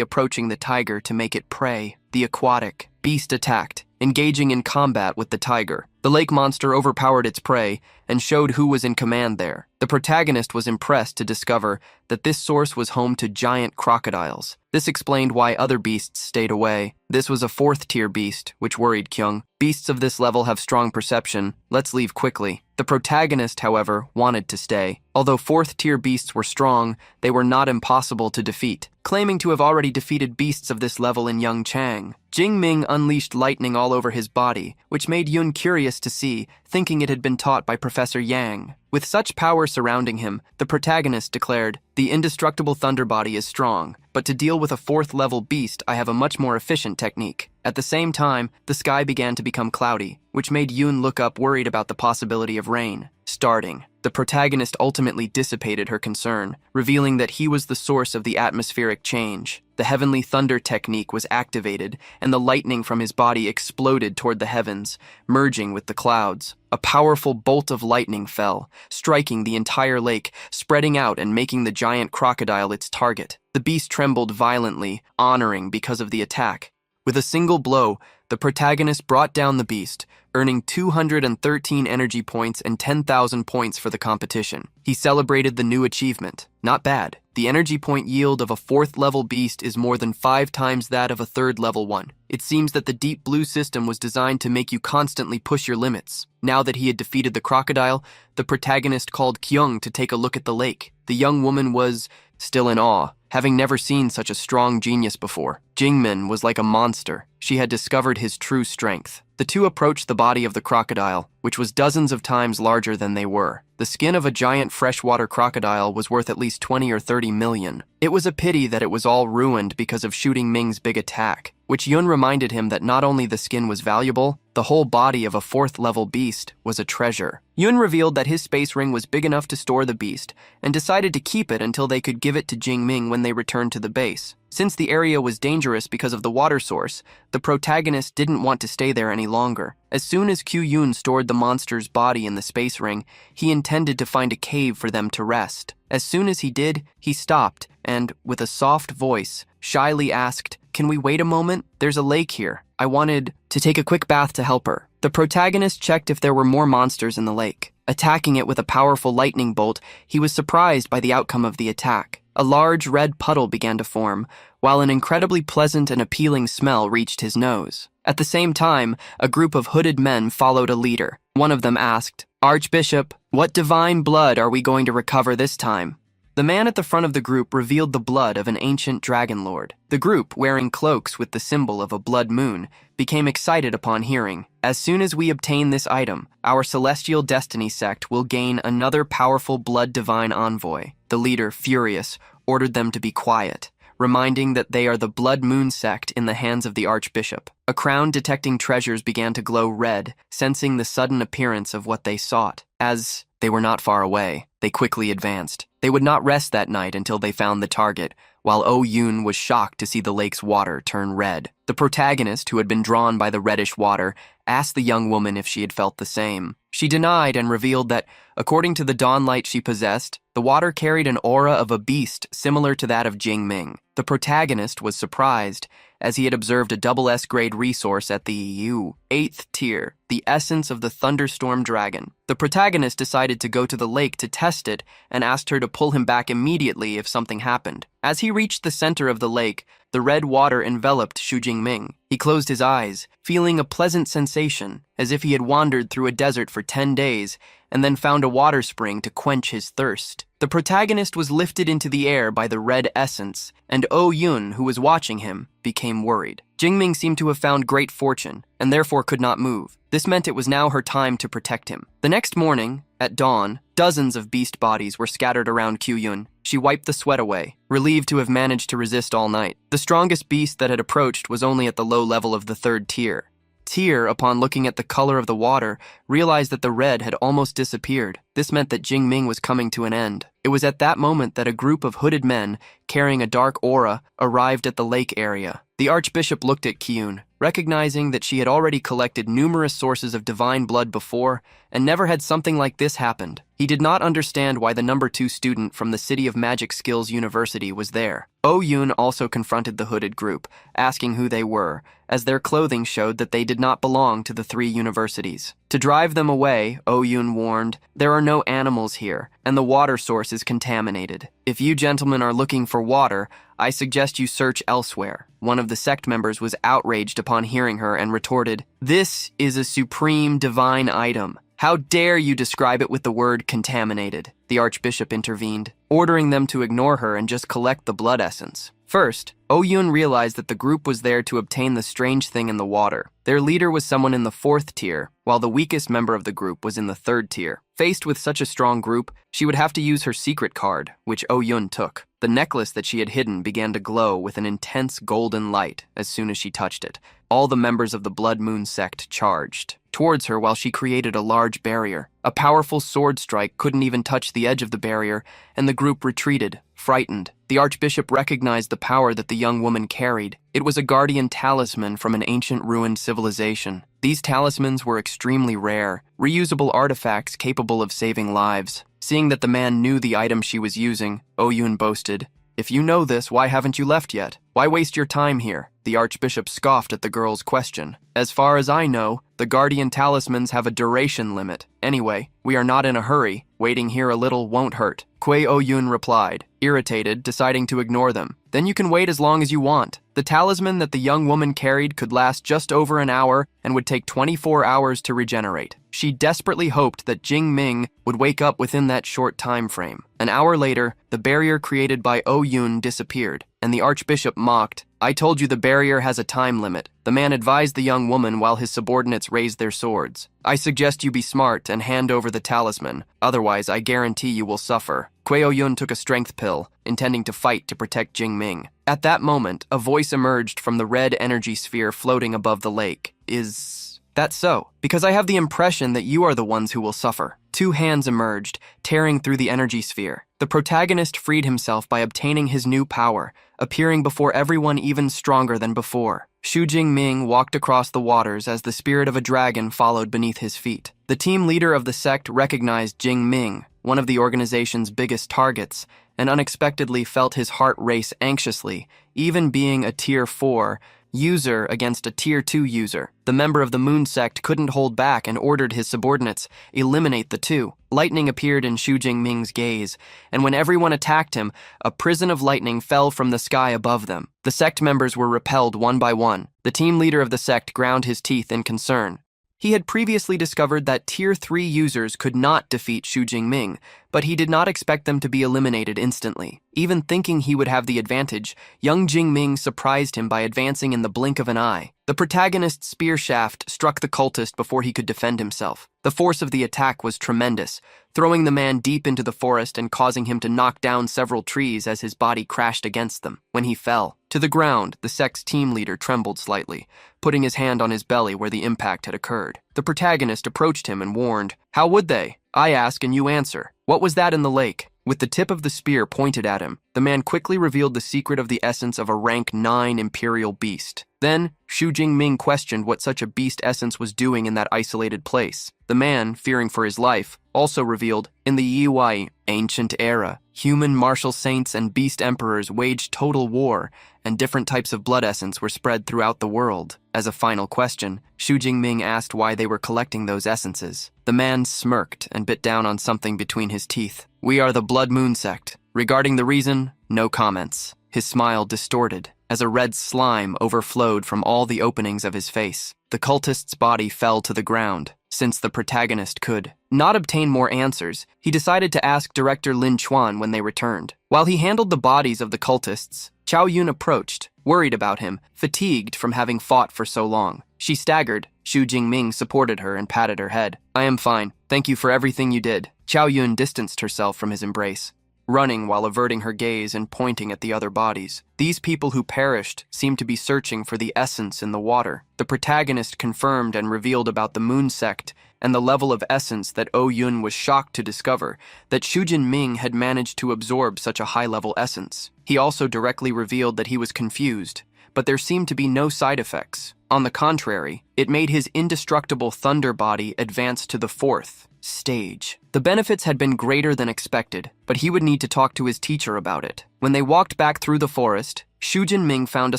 approaching the tiger to make it prey. The aquatic beast attacked, engaging in combat with the tiger. The lake monster overpowered its prey and showed who was in command there. The protagonist was impressed to discover that this source was home to giant crocodiles. This explained why other beasts stayed away. This was a 4th-tier beast, which worried Kyung. Beasts of this level have strong perception. Let's leave quickly. The protagonist, however, wanted to stay. Although 4th-tier beasts were strong, they were not impossible to defeat. Claiming to have already defeated beasts of this level in Yangchang, Jingming unleashed lightning all over his body, which made Yun curious to see, thinking it had been taught by Professor Yang. With such power surrounding him, the protagonist declared, "The indestructible thunder body is strong, but to deal with a 4th-level beast, I have a much more efficient technique." At the same time, the sky began to become cloudy, which made Yun look up worried about the possibility of rain starting. The protagonist ultimately dissipated her concern, revealing that he was the source of the atmospheric change. The heavenly thunder technique was activated, and the lightning from his body exploded toward the heavens, merging with the clouds. A powerful bolt of lightning fell, striking the entire lake, spreading out and making the giant crocodile its target. The beast trembled violently, honoring because of the attack. With a single blow, the protagonist brought down the beast, earning 213 energy points and 10,000 points for the competition. He celebrated the new achievement. Not bad. The energy point yield of a 4th level beast is more than 5 times that of a 3rd level one. It seems that the Deep Blue system was designed to make you constantly push your limits. Now that he had defeated the crocodile, the protagonist called Kyung to take a look at the lake. The young woman was still in awe, having never seen such a strong genius before. Jingmin was like a monster. She had discovered his true strength. The two approached the body of the crocodile, which was dozens of times larger than they were. The skin of a giant freshwater crocodile was worth at least 20 or 30 million. It was a pity that it was all ruined because of shooting Ming's big attack, which Yun reminded him that not only the skin was valuable, the whole body of a 4th level beast was a treasure. Yun revealed that his space ring was big enough to store the beast, and decided to keep it until they could give it to Jingming when they returned to the base. Since the area was dangerous because of the water source, the protagonist didn't want to stay there any longer. As soon as Q-Yun stored the monster's body in the space ring, he intended to find a cave for them to rest. As soon as he did, he stopped and, with a soft voice, shyly asked, "Can we wait a moment? There's a lake here. I wanted to take a quick bath to help her." The protagonist checked if there were more monsters in the lake. Attacking it with a powerful lightning bolt, he was surprised by the outcome of the attack. A large red puddle began to form, while an incredibly pleasant and appealing smell reached his nose. At the same time, a group of hooded men followed a leader. One of them asked, "Archbishop, what divine blood are we going to recover this time?" The man at the front of the group revealed the blood of an ancient dragon lord. The group, wearing cloaks with the symbol of a blood moon, became excited upon hearing, "As soon as we obtain this item, our celestial destiny sect will gain another powerful blood divine envoy." The leader, furious, ordered them to be quiet, reminding that they are the Blood Moon sect in the hands of the Archbishop. A crown detecting treasures began to glow red, sensing the sudden appearance of what they sought. As they were not far away, they quickly advanced. They would not rest that night until they found the target, while Oh-Yoon was shocked to see the lake's water turn red. The protagonist, who had been drawn by the reddish water, asked the young woman if she had felt the same. She denied and revealed that, according to the dawnlight she possessed, the water carried an aura of a beast similar to that of Jingming. The protagonist was surprised, as he had observed a double S-grade resource at the 8th tier, the essence of the thunderstorm dragon. The protagonist decided to go to the lake to test it and asked her to pull him back immediately if something happened. As he reached the center of the lake, the red water enveloped Xu Jingming. He closed his eyes, feeling a pleasant sensation, as if he had wandered through a desert for 10 days and then found a water spring to quench his thirst. The protagonist was lifted into the air by the red essence, and Oh-Yoon, who was watching him, became worried. Jingming seemed to have found great fortune, and therefore could not move. This meant it was now her time to protect him. The next morning, at dawn, dozens of beast bodies were scattered around Q-Yun. She wiped the sweat away, relieved to have managed to resist all night. The strongest beast that had approached was only at the low level of the 3rd tier. Tyr, upon looking at the color of the water, realized that the red had almost disappeared. This meant that Jingming was coming to an end. It was at that moment that a group of hooded men, carrying a dark aura, arrived at the lake area. The Archbishop looked at Kyun, recognizing that she had already collected numerous sources of divine blood before, and never had something like this happened. He did not understand why the number 2 student from the City of Magic Skills University was there. Oh-Yoon also confronted the hooded group, asking who they were, as their clothing showed that they did not belong to the 3 universities. To drive them away, Oh-Yoon warned, "There are no animals here, and the water source is contaminated. If you gentlemen are looking for water, I suggest you search elsewhere." One of the sect members was outraged upon hearing her and retorted, "This is a supreme divine item. How dare you describe it with the word contaminated?" The Archbishop intervened, ordering them to ignore her and just collect the blood essence. First, Oh-Yoon realized that the group was there to obtain the strange thing in the water. Their leader was someone in the 4th tier, while the weakest member of the group was in the 3rd tier. Faced with such a strong group, she would have to use her secret card, which Oh-Yoon took. The necklace that she had hidden began to glow with an intense golden light as soon as she touched it. All the members of the Blood Moon sect charged towards her while she created a large barrier. A powerful sword strike couldn't even touch the edge of the barrier, and the group retreated, frightened. The Archbishop recognized the power that the young woman carried. It was a guardian talisman from an ancient ruined civilization. These talismans were extremely rare, reusable artifacts capable of saving lives. Seeing that the man knew the item she was using, Oh-Yoon boasted, "If you know this, why haven't you left yet? Why waste your time here?" The Archbishop scoffed at the girl's question. As far as I know, the guardian talismans have a duration limit. Anyway, we are not in a hurry. Waiting here a little won't hurt. Kwei Oyun replied, irritated, deciding to ignore them. Then you can wait as long as you want. The talisman that the young woman carried could last just over an hour and would take 24 hours to regenerate. She desperately hoped that Jing Ming would wake up within that short time frame. An hour later, the barrier created by Oyun disappeared, and the Archbishop mocked, I told you the barrier has a time limit. The man advised the young woman while his subordinates raised their swords. I suggest you be smart and hand over the talisman. Otherwise, I guarantee you will suffer. Kwei Oyun took a strength pill, intending to fight to protect Jing Ming. At that moment, a voice emerged from the red energy sphere floating above the lake. Is that so? Because I have the impression that you are the ones who will suffer. Two hands emerged, tearing through the energy sphere. The protagonist freed himself by obtaining his new power, appearing before everyone even stronger than before. Xu Jingming walked across the waters as the spirit of a dragon followed beneath his feet. The team leader of the sect recognized Jing Ming, one of the organization's biggest targets, and unexpectedly felt his heart race anxiously, even being a Tier 4 user against a Tier 2 user. The member of the Moon sect couldn't hold back and ordered his subordinates, eliminate the two. Lightning appeared in Xu Jingming's gaze, and when everyone attacked him, a prison of lightning fell from the sky above them. The sect members were repelled one by one. The team leader of the sect ground his teeth in concern. He had previously discovered that Tier 3 users could not defeat Xu Jingming, but he did not expect them to be eliminated instantly. Even thinking he would have the advantage, young Jingming surprised him by advancing in the blink of an eye. The protagonist's spear shaft struck the cultist before he could defend himself. The force of the attack was tremendous, throwing the man deep into the forest and causing him to knock down several trees as his body crashed against them. When he fell to the ground, the sect's team leader trembled slightly, putting his hand on his belly where the impact had occurred. The protagonist approached him and warned, "How would they? I ask and you answer. What was that in the lake?" With the tip of the spear pointed at him, the man quickly revealed the secret of the essence of a rank 9 imperial beast. Then, Xu Jingming questioned what such a beast essence was doing in that isolated place. The man, fearing for his life, also revealed, in the Yiwai ancient era, human martial saints and beast emperors waged total war, and different types of blood essence were spread throughout the world. As a final question, Xu Jingming asked why they were collecting those essences. The man smirked and bit down on something between his teeth. We are the Blood Moon sect. Regarding the reason, no comments. His smile distorted as a red slime overflowed from all the openings of his face. The cultist's body fell to the ground. Since the protagonist could not obtain more answers, he decided to ask Director Lin Chuan when they returned. While he handled the bodies of the cultists, Chao Yun approached, worried about him, fatigued from having fought for so long. She staggered. Xu Jingming supported her and patted her head. I am fine. Thank you for everything you did. Chao Yun distanced herself from his embrace, running while averting her gaze and pointing at the other bodies. These people who perished seemed to be searching for the essence in the water. The protagonist confirmed and revealed about the Moon sect and the level of essence that Oh Yun was shocked to discover, that Xu Jinming had managed to absorb such a high-level essence. He also directly revealed that he was confused, but there seemed to be no side effects. On the contrary, it made his indestructible thunder body advance to the 4th stage. The benefits had been greater than expected, but he would need to talk to his teacher about it. When they walked back through the forest, Xu Jinming found a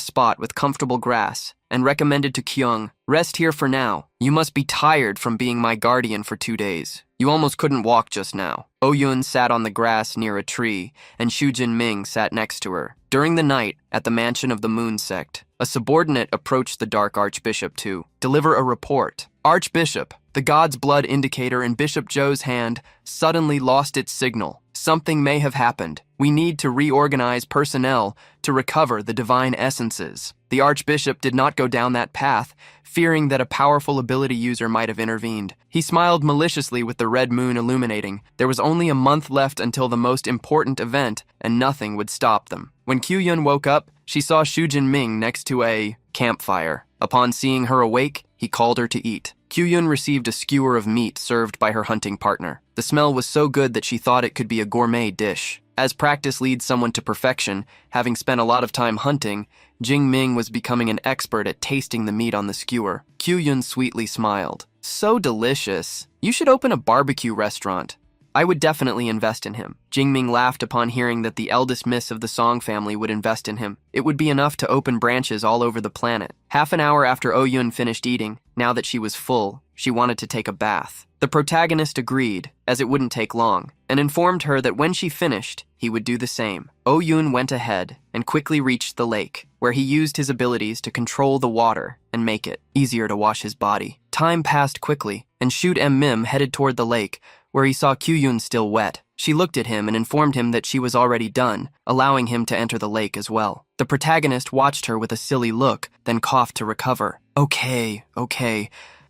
spot with comfortable grass and recommended to Kyung, rest here for now. You must be tired from being my guardian for 2 days. You almost couldn't walk just now. Oh Yun sat on the grass near a tree, and Xu Jinming sat next to her. During the night, at the mansion of the Moon sect, a subordinate approached the Dark Archbishop to deliver a report. Archbishop, the god's blood indicator in Bishop Zhou's hand suddenly lost its signal. Something may have happened. We need to reorganize personnel to recover the divine essences. The Archbishop did not go down that path, fearing that a powerful ability user might have intervened. He smiled maliciously with the red moon illuminating. There was only a month left until the most important event, and nothing would stop them. When Kyuyun woke up, she saw Xu Jinming next to a campfire. Upon seeing her awake, he called her to eat. Kyuyun received a skewer of meat served by her hunting partner. The smell was so good that she thought it could be a gourmet dish. As practice leads someone to perfection, having spent a lot of time hunting, Jing Ming was becoming an expert at tasting the meat on the skewer. Kyuyun sweetly smiled. So delicious. You should open a barbecue restaurant. I would definitely invest in him. Jingming laughed upon hearing that the eldest miss of the Song family would invest in him. It would be enough to open branches all over the planet. Half an hour after Oh-Yun finished eating, now that she was full, she wanted to take a bath. The protagonist agreed, as it wouldn't take long, and informed her that when she finished, he would do the same. Oh-Yun went ahead and quickly reached the lake, where he used his abilities to control the water and make it easier to wash his body. Time passed quickly, and Shoot Mim headed toward the lake, where he saw Kyuyun still wet. She looked at him and informed him that she was already done, allowing him to enter the lake as well. The protagonist watched her with a silly look, then coughed to recover. Okay,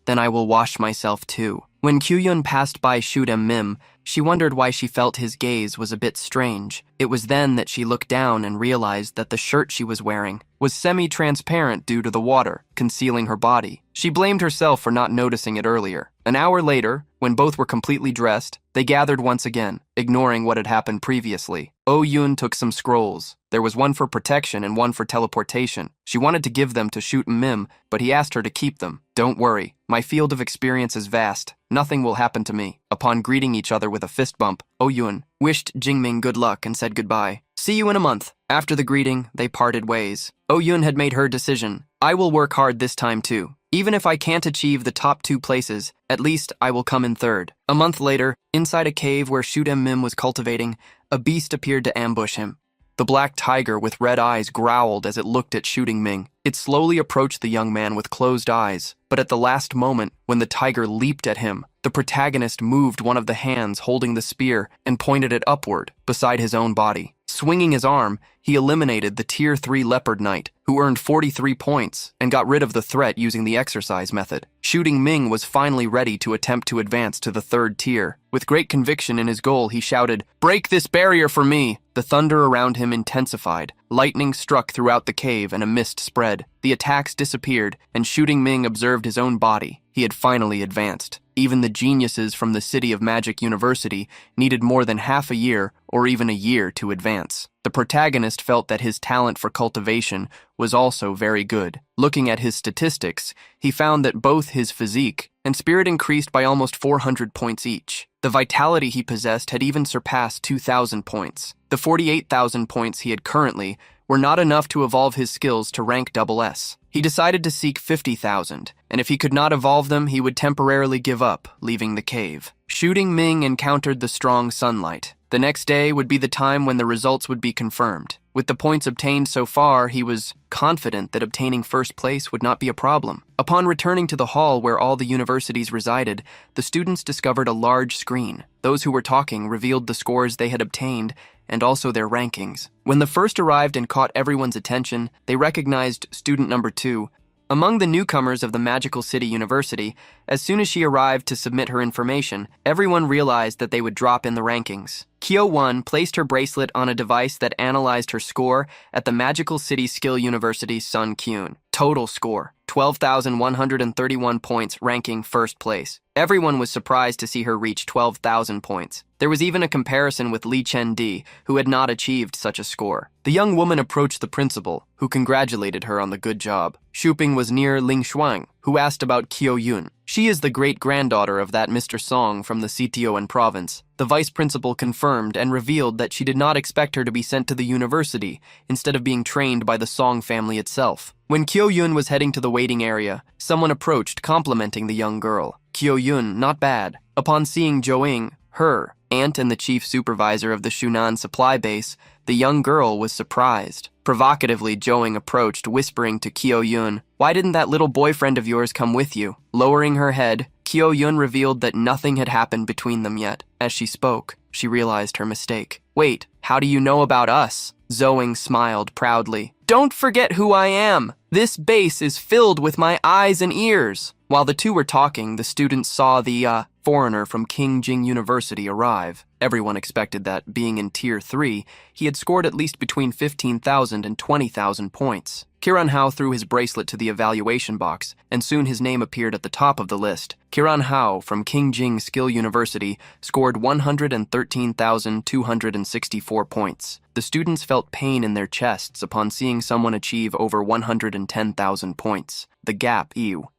then I will wash myself too. When Kyuyun passed by Shoot Mim, she wondered why she felt his gaze was a bit strange. It was then that she looked down and realized that the shirt she was wearing was semi-transparent due to the water, concealing her body. She blamed herself for not noticing it earlier. An hour later, when both were completely dressed, they gathered once again, ignoring what had happened previously. Oh-Yun took some scrolls. There was one for protection and one for teleportation. She wanted to give them to Shoot Mim, but he asked her to keep them. Don't worry, my field of experience is vast. Nothing will happen to me. Upon greeting each other with a fist bump, Oh-Yun wished Jingming good luck and said goodbye. See you in a month. After the greeting, they parted ways. Oh-Yun had made her decision. I will work hard this time too. Even if I can't achieve the top 2 places, at least I will come in third. A month later, inside a cave where Shoot Mim was cultivating, a beast appeared to ambush him. The black tiger with red eyes growled as it looked at Shooting Ming. It slowly approached the young man with closed eyes, but at the last moment, when the tiger leaped at him, the protagonist moved one of the hands holding the spear and pointed it upward, beside his own body. Swinging his arm, he eliminated the Tier 3 Leopard Knight, who earned 43 points and got rid of the threat using the exercise method. Shooting Ming was finally ready to attempt to advance to the 3rd tier. With great conviction in his goal, he shouted, "Break this barrier for me!" The thunder around him intensified. Lightning struck throughout the cave and a mist spread. The attacks disappeared, and Shooting Ming observed his own body. He had finally advanced. Even the geniuses from the City of Magic University needed more than half a year or even a year to advance. The protagonist felt that his talent for cultivation was also very good. Looking at his statistics, he found that both his physique and spirit increased by almost 400 points each. The vitality he possessed had even surpassed 2,000 points. The 48,000 points he had currently were not enough to evolve his skills to rank SS. He decided to seek 50,000, and if he could not evolve them, he would temporarily give up, leaving the cave. Shooting Ming encountered the strong sunlight. The next day would be the time when the results would be confirmed. With the points obtained so far, he was confident that obtaining first place would not be a problem. Upon returning to the hall where all the universities resided, the students discovered a large screen. Those who were talking revealed the scores they had obtained and also their rankings. When the first arrived and caught everyone's attention, they recognized student number 2. Among the newcomers of the Magical City University, as soon as she arrived to submit her information, everyone realized that they would drop in the rankings. Kyo-1 placed her bracelet on a device that analyzed her score at the Magical City Skill University Sun Kyun. Total score, 12,131 points, ranking first place. Everyone was surprised to see her reach 12,000 points. There was even a comparison with Li Chen-di, who had not achieved such a score. The young woman approached the principal, who congratulated her on the good job. Shuping was near Ling Shuang, who asked about Kyo-Yun. She is the great-granddaughter of that Mr. Song from the Sitioan province. The vice principal confirmed and revealed that she did not expect her to be sent to the university, instead of being trained by the Song family itself. When Kyo-Yun was heading to the waiting area, someone approached complimenting the young girl. Kyo-Yun, not bad. Upon seeing Jo-ing, her aunt and the chief supervisor of the Shunan supply base, the young girl was surprised. Provocatively, Jo-ing approached, whispering to Kyo-Yun, "Why didn't that little boyfriend of yours come with you?" Lowering her head, Kyo-Yun revealed that nothing had happened between them yet. As she spoke, she realized her mistake. "Wait, how do you know about us?" Jo-ing smiled proudly. "Don't forget who I am. This base is filled with my eyes and ears." While the two were talking, the students saw the foreigner from King Jing University arrive. Everyone expected that, being in Tier 3, he had scored at least between 15,000 and 20,000 points. Kiran Hao threw his bracelet to the evaluation box, and soon his name appeared at the top of the list. Kiran Hao from King Jing Skill University scored 113,264 points. The students felt pain in their chests upon seeing someone achieve over 110,000 points. The gap,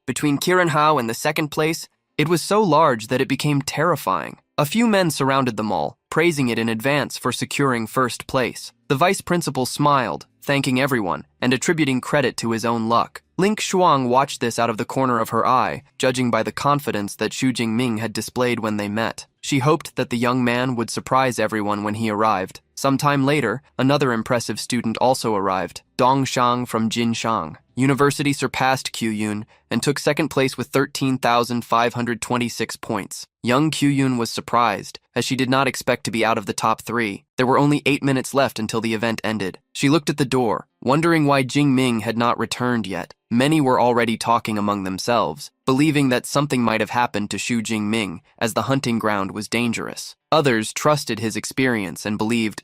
between Kiran Hao and the second place, it was so large that it became terrifying. A few men surrounded them all, praising it in advance for securing first place. The vice principal smiled, thanking everyone, and attributing credit to his own luck. Ling Shuang watched this out of the corner of her eye, judging by the confidence that Xu Jingming had displayed when they met. She hoped that the young man would surprise everyone when he arrived. Sometime later, another impressive student also arrived, Dong Shang from Jinshang. University surpassed Qyun and took second place with 13,526 points. Young Qyun was surprised, as she did not expect to be out of the top 3. There were only 8 minutes left until the event ended. She looked at the door, wondering why Jingming had not returned yet. Many were already talking among themselves, believing that something might have happened to Xu Jingming, as the hunting ground was dangerous. Others trusted his experience and believed,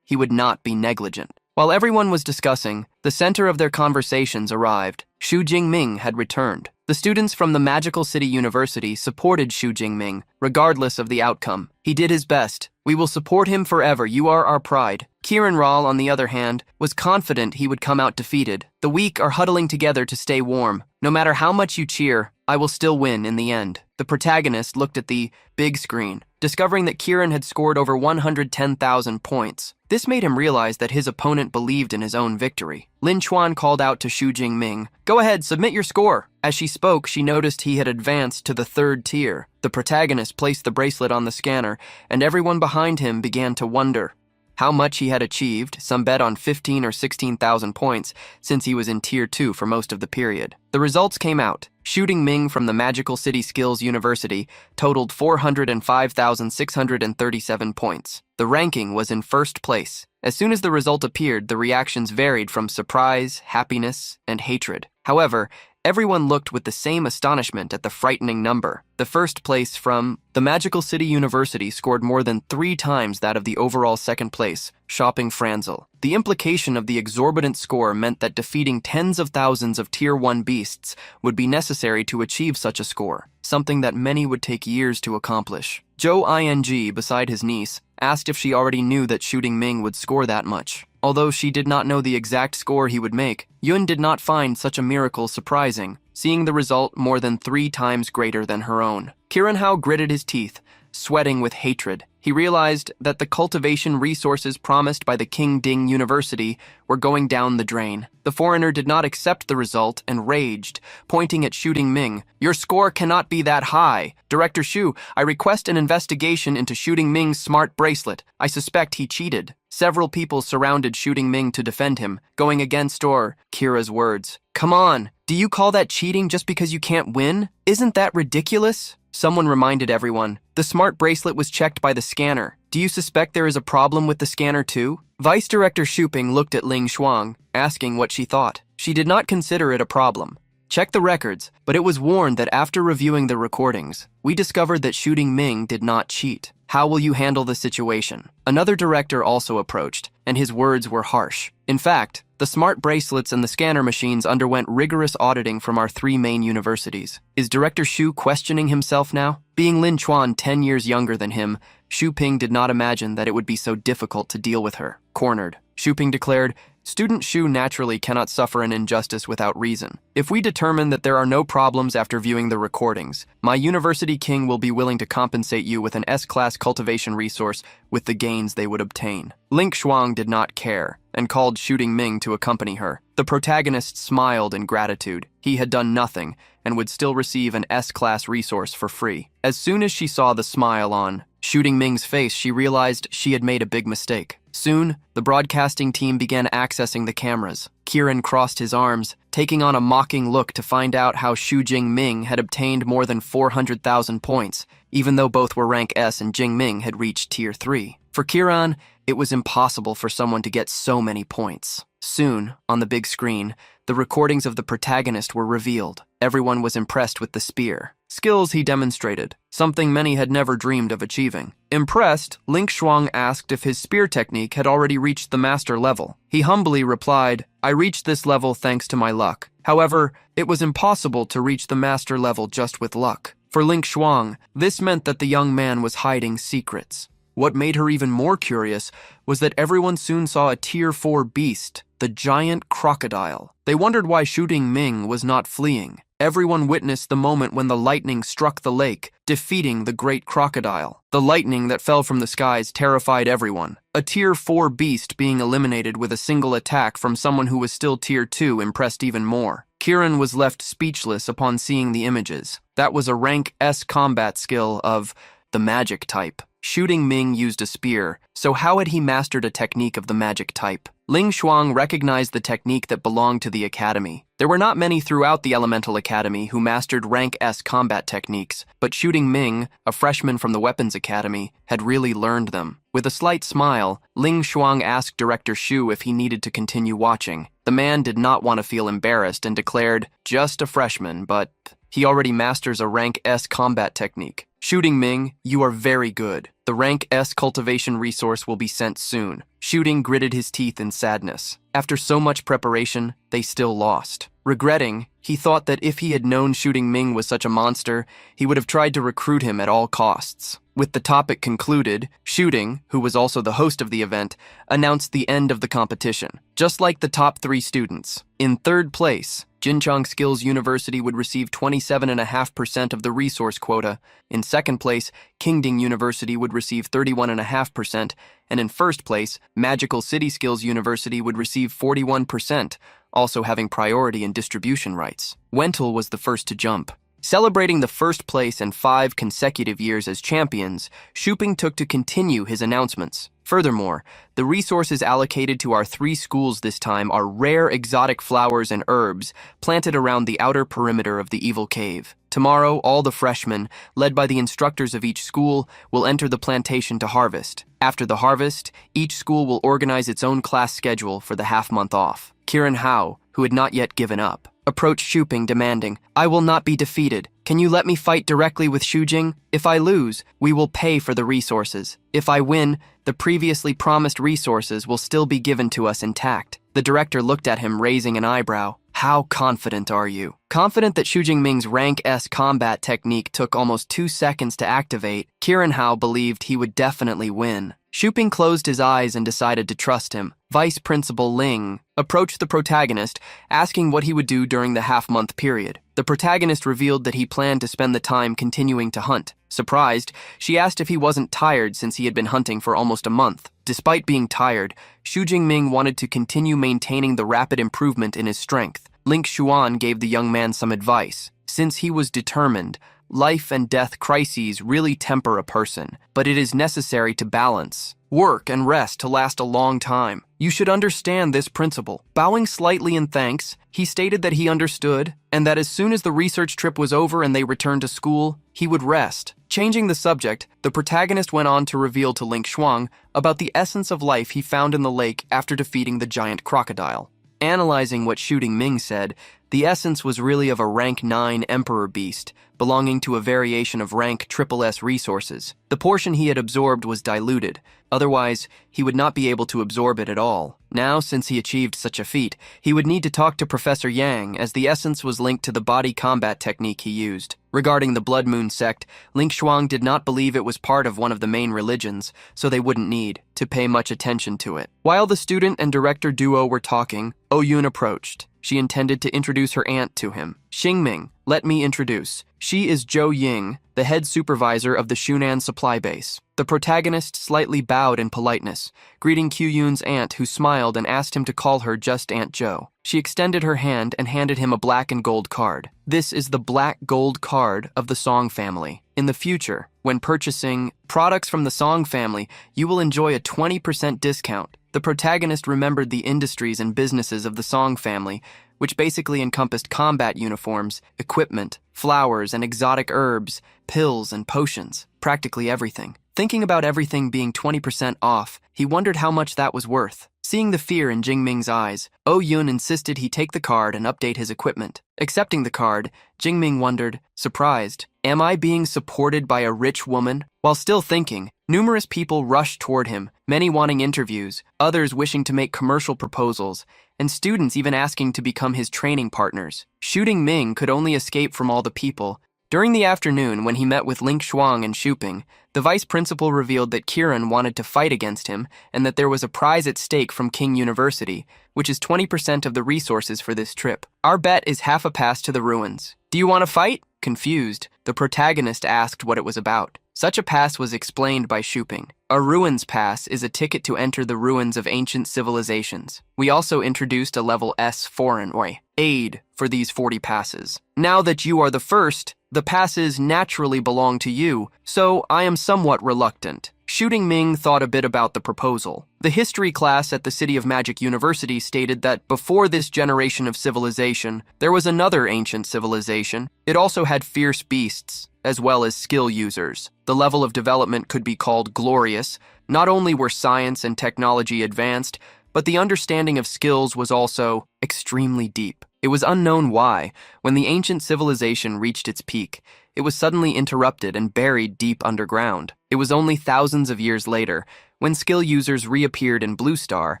he would not be negligent. While everyone was discussing, the center of their conversations arrived. Xu Jingming had returned. The students from the Magical City University supported Xu Jingming, regardless of the outcome. He did his best. We will support him forever. You are our pride. Kieran Rahl, on the other hand, was confident he would come out defeated. The weak are huddling together to stay warm. No matter how much you cheer, I will still win in the end. The protagonist looked at the big screen, discovering that Kieran had scored over 110,000 points. This made him realize that his opponent believed in his own victory. Lin Chuan called out to Xu Jingming, "Go ahead, submit your score." As she spoke, she noticed he had advanced to the 3rd tier. The protagonist placed the bracelet on the scanner, and everyone behind him began to wonder how much he had achieved. Some bet on 15 or 16,000 points, since he was in Tier 2 for most of the period. The results came out. Xu Jingming from the Magical City Skills University totaled 405,637 points. The ranking was in 1st place. As soon as the result appeared, the reactions varied from surprise, happiness, and hatred. However, everyone looked with the same astonishment at the frightening number. The 1st place from the Magical City University scored more than 3 times that of the overall 2nd place, Shopping Franzel. The implication of the exorbitant score meant that defeating tens of thousands of Tier 1 beasts would be necessary to achieve such a score, something that many would take years to accomplish. Zhou Ing, beside his niece, asked if she already knew that Xu Jingming would score that much. Although she did not know the exact score he would make, Yun did not find such a miracle surprising, seeing the result more than 3 times greater than her own. Kieran Hao gritted his teeth, sweating with hatred. He realized that the cultivation resources promised by the King Ding University were going down the drain. The foreigner did not accept the result and raged, pointing at Xu Jingming. "Your score cannot be that high. Director Xu, I request an investigation into Xu Jingming's smart bracelet. I suspect he cheated." Several people surrounded Xu Jingming to defend him, going against Kira's words. "Come on, do you call that cheating just because you can't win? Isn't that ridiculous?" Someone reminded everyone, "The smart bracelet was checked by the scanner. Do you suspect there is a problem with the scanner too?" Vice Director Shuping looked at Ling Shuang, asking what she thought. She did not consider it a problem. Check the records, but it was warned that after reviewing the recordings, we discovered that Xu Jingming did not cheat. How will you handle the situation? Another director also approached, and his words were harsh. In fact, the smart bracelets and the scanner machines underwent rigorous auditing from our 3 main universities. Is Director Xu questioning himself now? Being Lin Chuan 10 years younger than him, Xu Ping did not imagine that it would be so difficult to deal with her. Cornered, Xu Ping declared, "Student Xu naturally cannot suffer an injustice without reason. If we determine that there are no problems after viewing the recordings, my university king will be willing to compensate you with an S-class cultivation resource with the gains they would obtain." Ling Shuang did not care, and called Xu Jingming to accompany her. The protagonist smiled in gratitude. He had done nothing, and would still receive an S-class resource for free. As soon as she saw the smile on Xu Jingming's face, she realized she had made a big mistake. Soon, the broadcasting team began accessing the cameras. Kieran crossed his arms, taking on a mocking look to find out how Xu Jingming had obtained more than 400,000 points, even though both were rank S and Jingming had reached Tier 3. For Kieran, it was impossible for someone to get so many points. Soon, on the big screen, the recordings of the protagonist were revealed. Everyone was impressed with the spear. Skills he demonstrated, something many had never dreamed of achieving. Impressed, Ling Shuang asked if his spear technique had already reached the master level. He humbly replied, "I reached this level thanks to my luck. However, it was impossible to reach the master level just with luck." For Ling Shuang, this meant that the young man was hiding secrets. What made her even more curious was that everyone soon saw a Tier 4 beast, the giant crocodile. They wondered why Xu Jingming was not fleeing. Everyone witnessed the moment when the lightning struck the lake, defeating the great crocodile. The lightning that fell from the skies terrified everyone. A Tier 4 beast being eliminated with a single attack from someone who was still Tier 2 impressed even more. Kieran was left speechless upon seeing the images. That was a rank S combat skill of the magic type. Shooting Ming used a spear, so how had he mastered a technique of the magic type? Ling Shuang recognized the technique that belonged to the academy. There were not many throughout the Elemental Academy who mastered rank S combat techniques, but Shooting Ming, a freshman from the Weapons Academy, had really learned them. With a slight smile, Ling Shuang asked Director Shu if he needed to continue watching. The man did not want to feel embarrassed and declared, "Just a freshman, but he already masters a rank S combat technique." Shooting Ming, you are very good. The rank S cultivation resource will be sent soon. Shooting gritted his teeth in sadness. After so much preparation, they still lost. Regretting, he thought that if he had known Shooting Ming was such a monster, he would have tried to recruit him at all costs. With the topic concluded, Shooting, who was also the host of the event, announced the end of the competition. Just like the top 3 students. In third place, Jinchang Skills University would receive 27.5% of the resource quota. In second place, Qingding University would receive 31.5%, and in first place, Magical City Skills University would receive 41%, also having priority in distribution rights. Wentel was the first to jump. Celebrating the first place and 5 consecutive years as champions, Shuping took to continue his announcements. Furthermore, the resources allocated to our 3 schools this time are rare exotic flowers and herbs planted around the outer perimeter of the evil cave. Tomorrow, all the freshmen, led by the instructors of each school, will enter the plantation to harvest. After the harvest, each school will organize its own class schedule for the half-month off. Kieran Hao, who had not yet given up, approached Shuping demanding, "I will not be defeated. Can you let me fight directly with Shujing? If I lose, we will pay for the resources. If I win, the previously promised resources will still be given to us intact." The director looked at him, raising an eyebrow. "How confident are you?" Confident that Shujing Ming's rank S combat technique took almost 2 seconds to activate, Kieran Hao believed he would definitely win. Shuping closed his eyes and decided to trust him. Vice Principal Ling approached the protagonist, asking what he would do during the half-month period. The protagonist revealed that he planned to spend the time continuing to hunt. Surprised, she asked if he wasn't tired since he had been hunting for almost a month. Despite being tired, Xu Jingming wanted to continue maintaining the rapid improvement in his strength. Ling Xuan gave the young man some advice. Since he was determined, life and death crises really temper a person, but it is necessary to balance work and rest to last a long time. You should understand this principle. Bowing slightly in thanks, he stated that he understood, and that as soon as the research trip was over and they returned to school, he would rest. Changing the subject, the protagonist went on to reveal to Ling Shuang about the essence of life he found in the lake after defeating the giant crocodile. Analyzing what Shooting Ming said, the essence was really of a rank 9 Emperor beast, belonging to a variation of rank SSS resources. The portion he had absorbed was diluted, otherwise he would not be able to absorb it at all. Now, since he achieved such a feat, he would need to talk to Professor Yang, as the essence was linked to the body combat technique he used. Regarding the Blood Moon sect, Ling Shuang did not believe it was part of one of the main religions, so they wouldn't need to pay much attention to it. While the student and director duo were talking, Oh Yun approached. She intended to introduce her aunt to him. Xingming, let me introduce. She is Zhou Ying, the head supervisor of the Shunan supply base. The protagonist slightly bowed in politeness, greeting Q Yun's aunt, who smiled and asked him to call her just Aunt Zhou. She extended her hand and handed him a black and gold card. This is the black gold card of the Song family. In the future, when purchasing products from the Song family, you will enjoy a 20% discount. The protagonist remembered the industries and businesses of the Song family, which basically encompassed combat uniforms, equipment, flowers and exotic herbs, pills and potions, practically everything. Thinking about everything being 20% off, he wondered how much that was worth. Seeing the fear in Jingming's eyes, Oh Yun insisted he take the card and update his equipment. Accepting the card, Jingming wondered, surprised, am I being supported by a rich woman? While still thinking, numerous people rushed toward him, many wanting interviews, others wishing to make commercial proposals, and students even asking to become his training partners. Shooting Ming could only escape from all the people, During the afternoon, when he met with Ling Shuang and Shuping, the vice principal revealed that Kieran wanted to fight against him and that there was a prize at stake from King University, which is 20% of the resources for this trip. Our bet is half a pass to the ruins. Do you want to fight? Confused, the protagonist asked what it was about. Such a pass was explained by Shuping. A ruins pass is a ticket to enter the ruins of ancient civilizations. We also introduced a level S foreign aid for these 40 passes. Now that you are the first, the passes naturally belong to you, so I am somewhat reluctant. Shooting Ming thought a bit about the proposal. The history class at the City of Magic University stated that before this generation of civilization, there was another ancient civilization. It also had fierce beasts, as well as skill users. The level of development could be called glorious. Not only were science and technology advanced, but the understanding of skills was also extremely deep. It was unknown why, when the ancient civilization reached its peak, it was suddenly interrupted and buried deep underground. It was only thousands of years later, when skill users reappeared in Blue Star,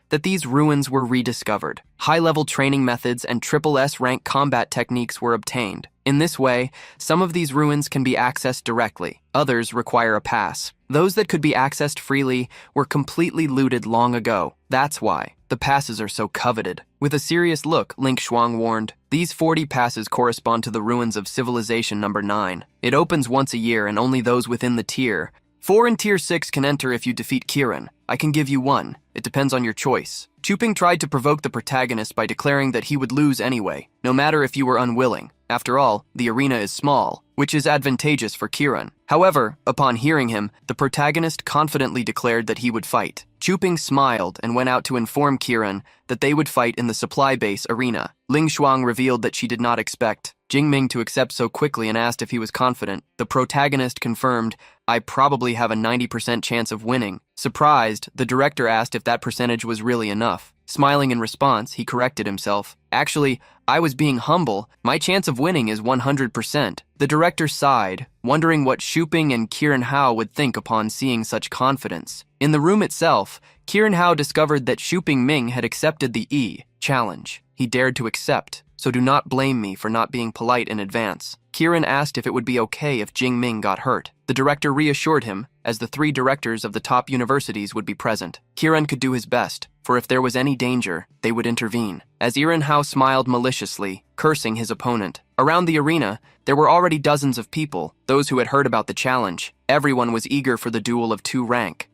that these ruins were rediscovered. High-level training methods and SSS rank combat techniques were obtained. In this way, some of these ruins can be accessed directly. Others require a pass. Those that could be accessed freely were completely looted long ago. That's why the passes are so coveted. With a serious look, Ling Shuang warned, these 40 passes correspond to the ruins of Civilization number 9. It opens once a year and only those within the tier 4 and tier 6 can enter if you defeat Kieran. I can give you one. It depends on your choice. Chuping tried to provoke the protagonist by declaring that he would lose anyway, no matter if you were unwilling. After all, the arena is small, which is advantageous for Kieran. However, upon hearing him, the protagonist confidently declared that he would fight. Chuping smiled and went out to inform Kieran that they would fight in the supply base arena. Ling Shuang revealed that she did not expect Jingming to accept so quickly and asked if he was confident. The protagonist confirmed, I probably have a 90% chance of winning. Surprised, the director asked if that percentage was really enough. Smiling in response, he corrected himself. Actually, I was being humble. My chance of winning is 100%. The director sighed, wondering what Shuping and Kieran Hao would think upon seeing such confidence. In the room itself, Kieran Hao discovered that Shuping Ming had accepted the E challenge. He dared to accept, so do not blame me for not being polite in advance. Kieran asked if it would be okay if Jing Ming got hurt. The director reassured him, as the 3 directors of the top universities would be present. Kieran could do his best, for if there was any danger, they would intervene. As Kieran Hao smiled maliciously, cursing his opponent. Around the arena, there were already dozens of people, those who had heard about the challenge. Everyone was eager for the duel of 2 rank.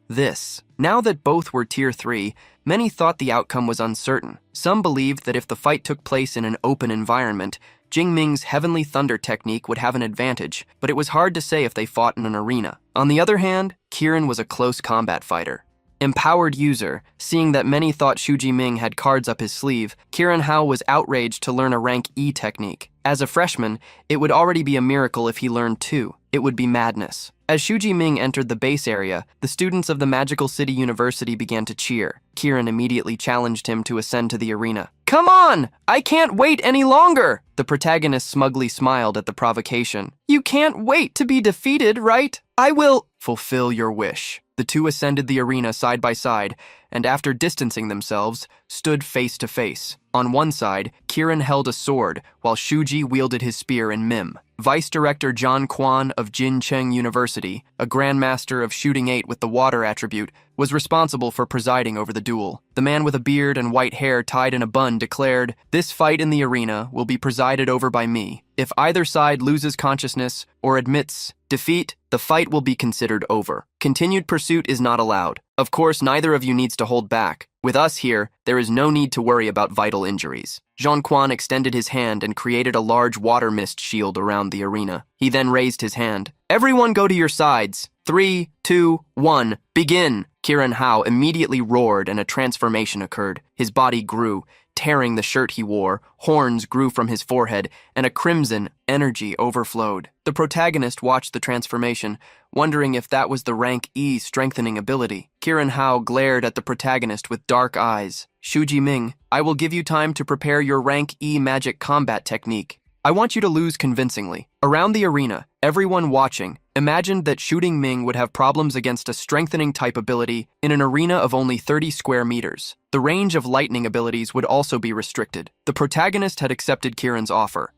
Now that both were tier 3, many thought the outcome was uncertain. Some believed that if the fight took place in an open environment, Jingming's Heavenly Thunder technique would have an advantage, but it was hard to say if they fought in an arena. On the other hand, Kieran was a close combat fighter. Empowered user, seeing that many thought Xu Jiming had cards up his sleeve, Kieran Hao was outraged to learn a rank E technique. As a freshman, it would already be a miracle if he learned 2. It would be madness. As Xu Jiming entered the base area, the students of the Magical City University began to cheer. Kieran immediately challenged him to ascend to the arena. Come on! I can't wait any longer! The protagonist smugly smiled at the provocation. You can't wait to be defeated, right? I will fulfill your wish. The 2 ascended the arena side by side, and after distancing themselves, stood face to face. On one side, Kieran held a sword, while Shuji wielded his spear and mim. Vice Director John Quan of Jincheng University, a grandmaster of shooting 8 with the water attribute, was responsible for presiding over the duel. The man with a beard and white hair tied in a bun declared, "This fight in the arena will be presided over by me. If either side loses consciousness or admits defeat, the fight will be considered over. Continued pursuit is not allowed. Of course, neither of you needs to hold back. With us here, there is no need to worry about vital injuries." Jean Quan extended his hand and created a large water mist shield around the arena. He then raised his hand. Everyone go to your sides. 3, 2, 1, begin! Kieran Hao immediately roared and a transformation occurred. His body grew, tearing the shirt he wore, horns grew from his forehead, and a crimson energy overflowed. The protagonist watched the transformation, wondering if that was the rank E strengthening ability. Kieran Hao glared at the protagonist with dark eyes. Xu Jiming, I will give you time to prepare your rank E magic combat technique. I want you to lose convincingly. Around the arena, everyone watching imagined that Shooting Ming would have problems against a strengthening type ability in an arena of only 30 square meters. The range of lightning abilities would also be restricted. The protagonist had accepted Kieran's offer.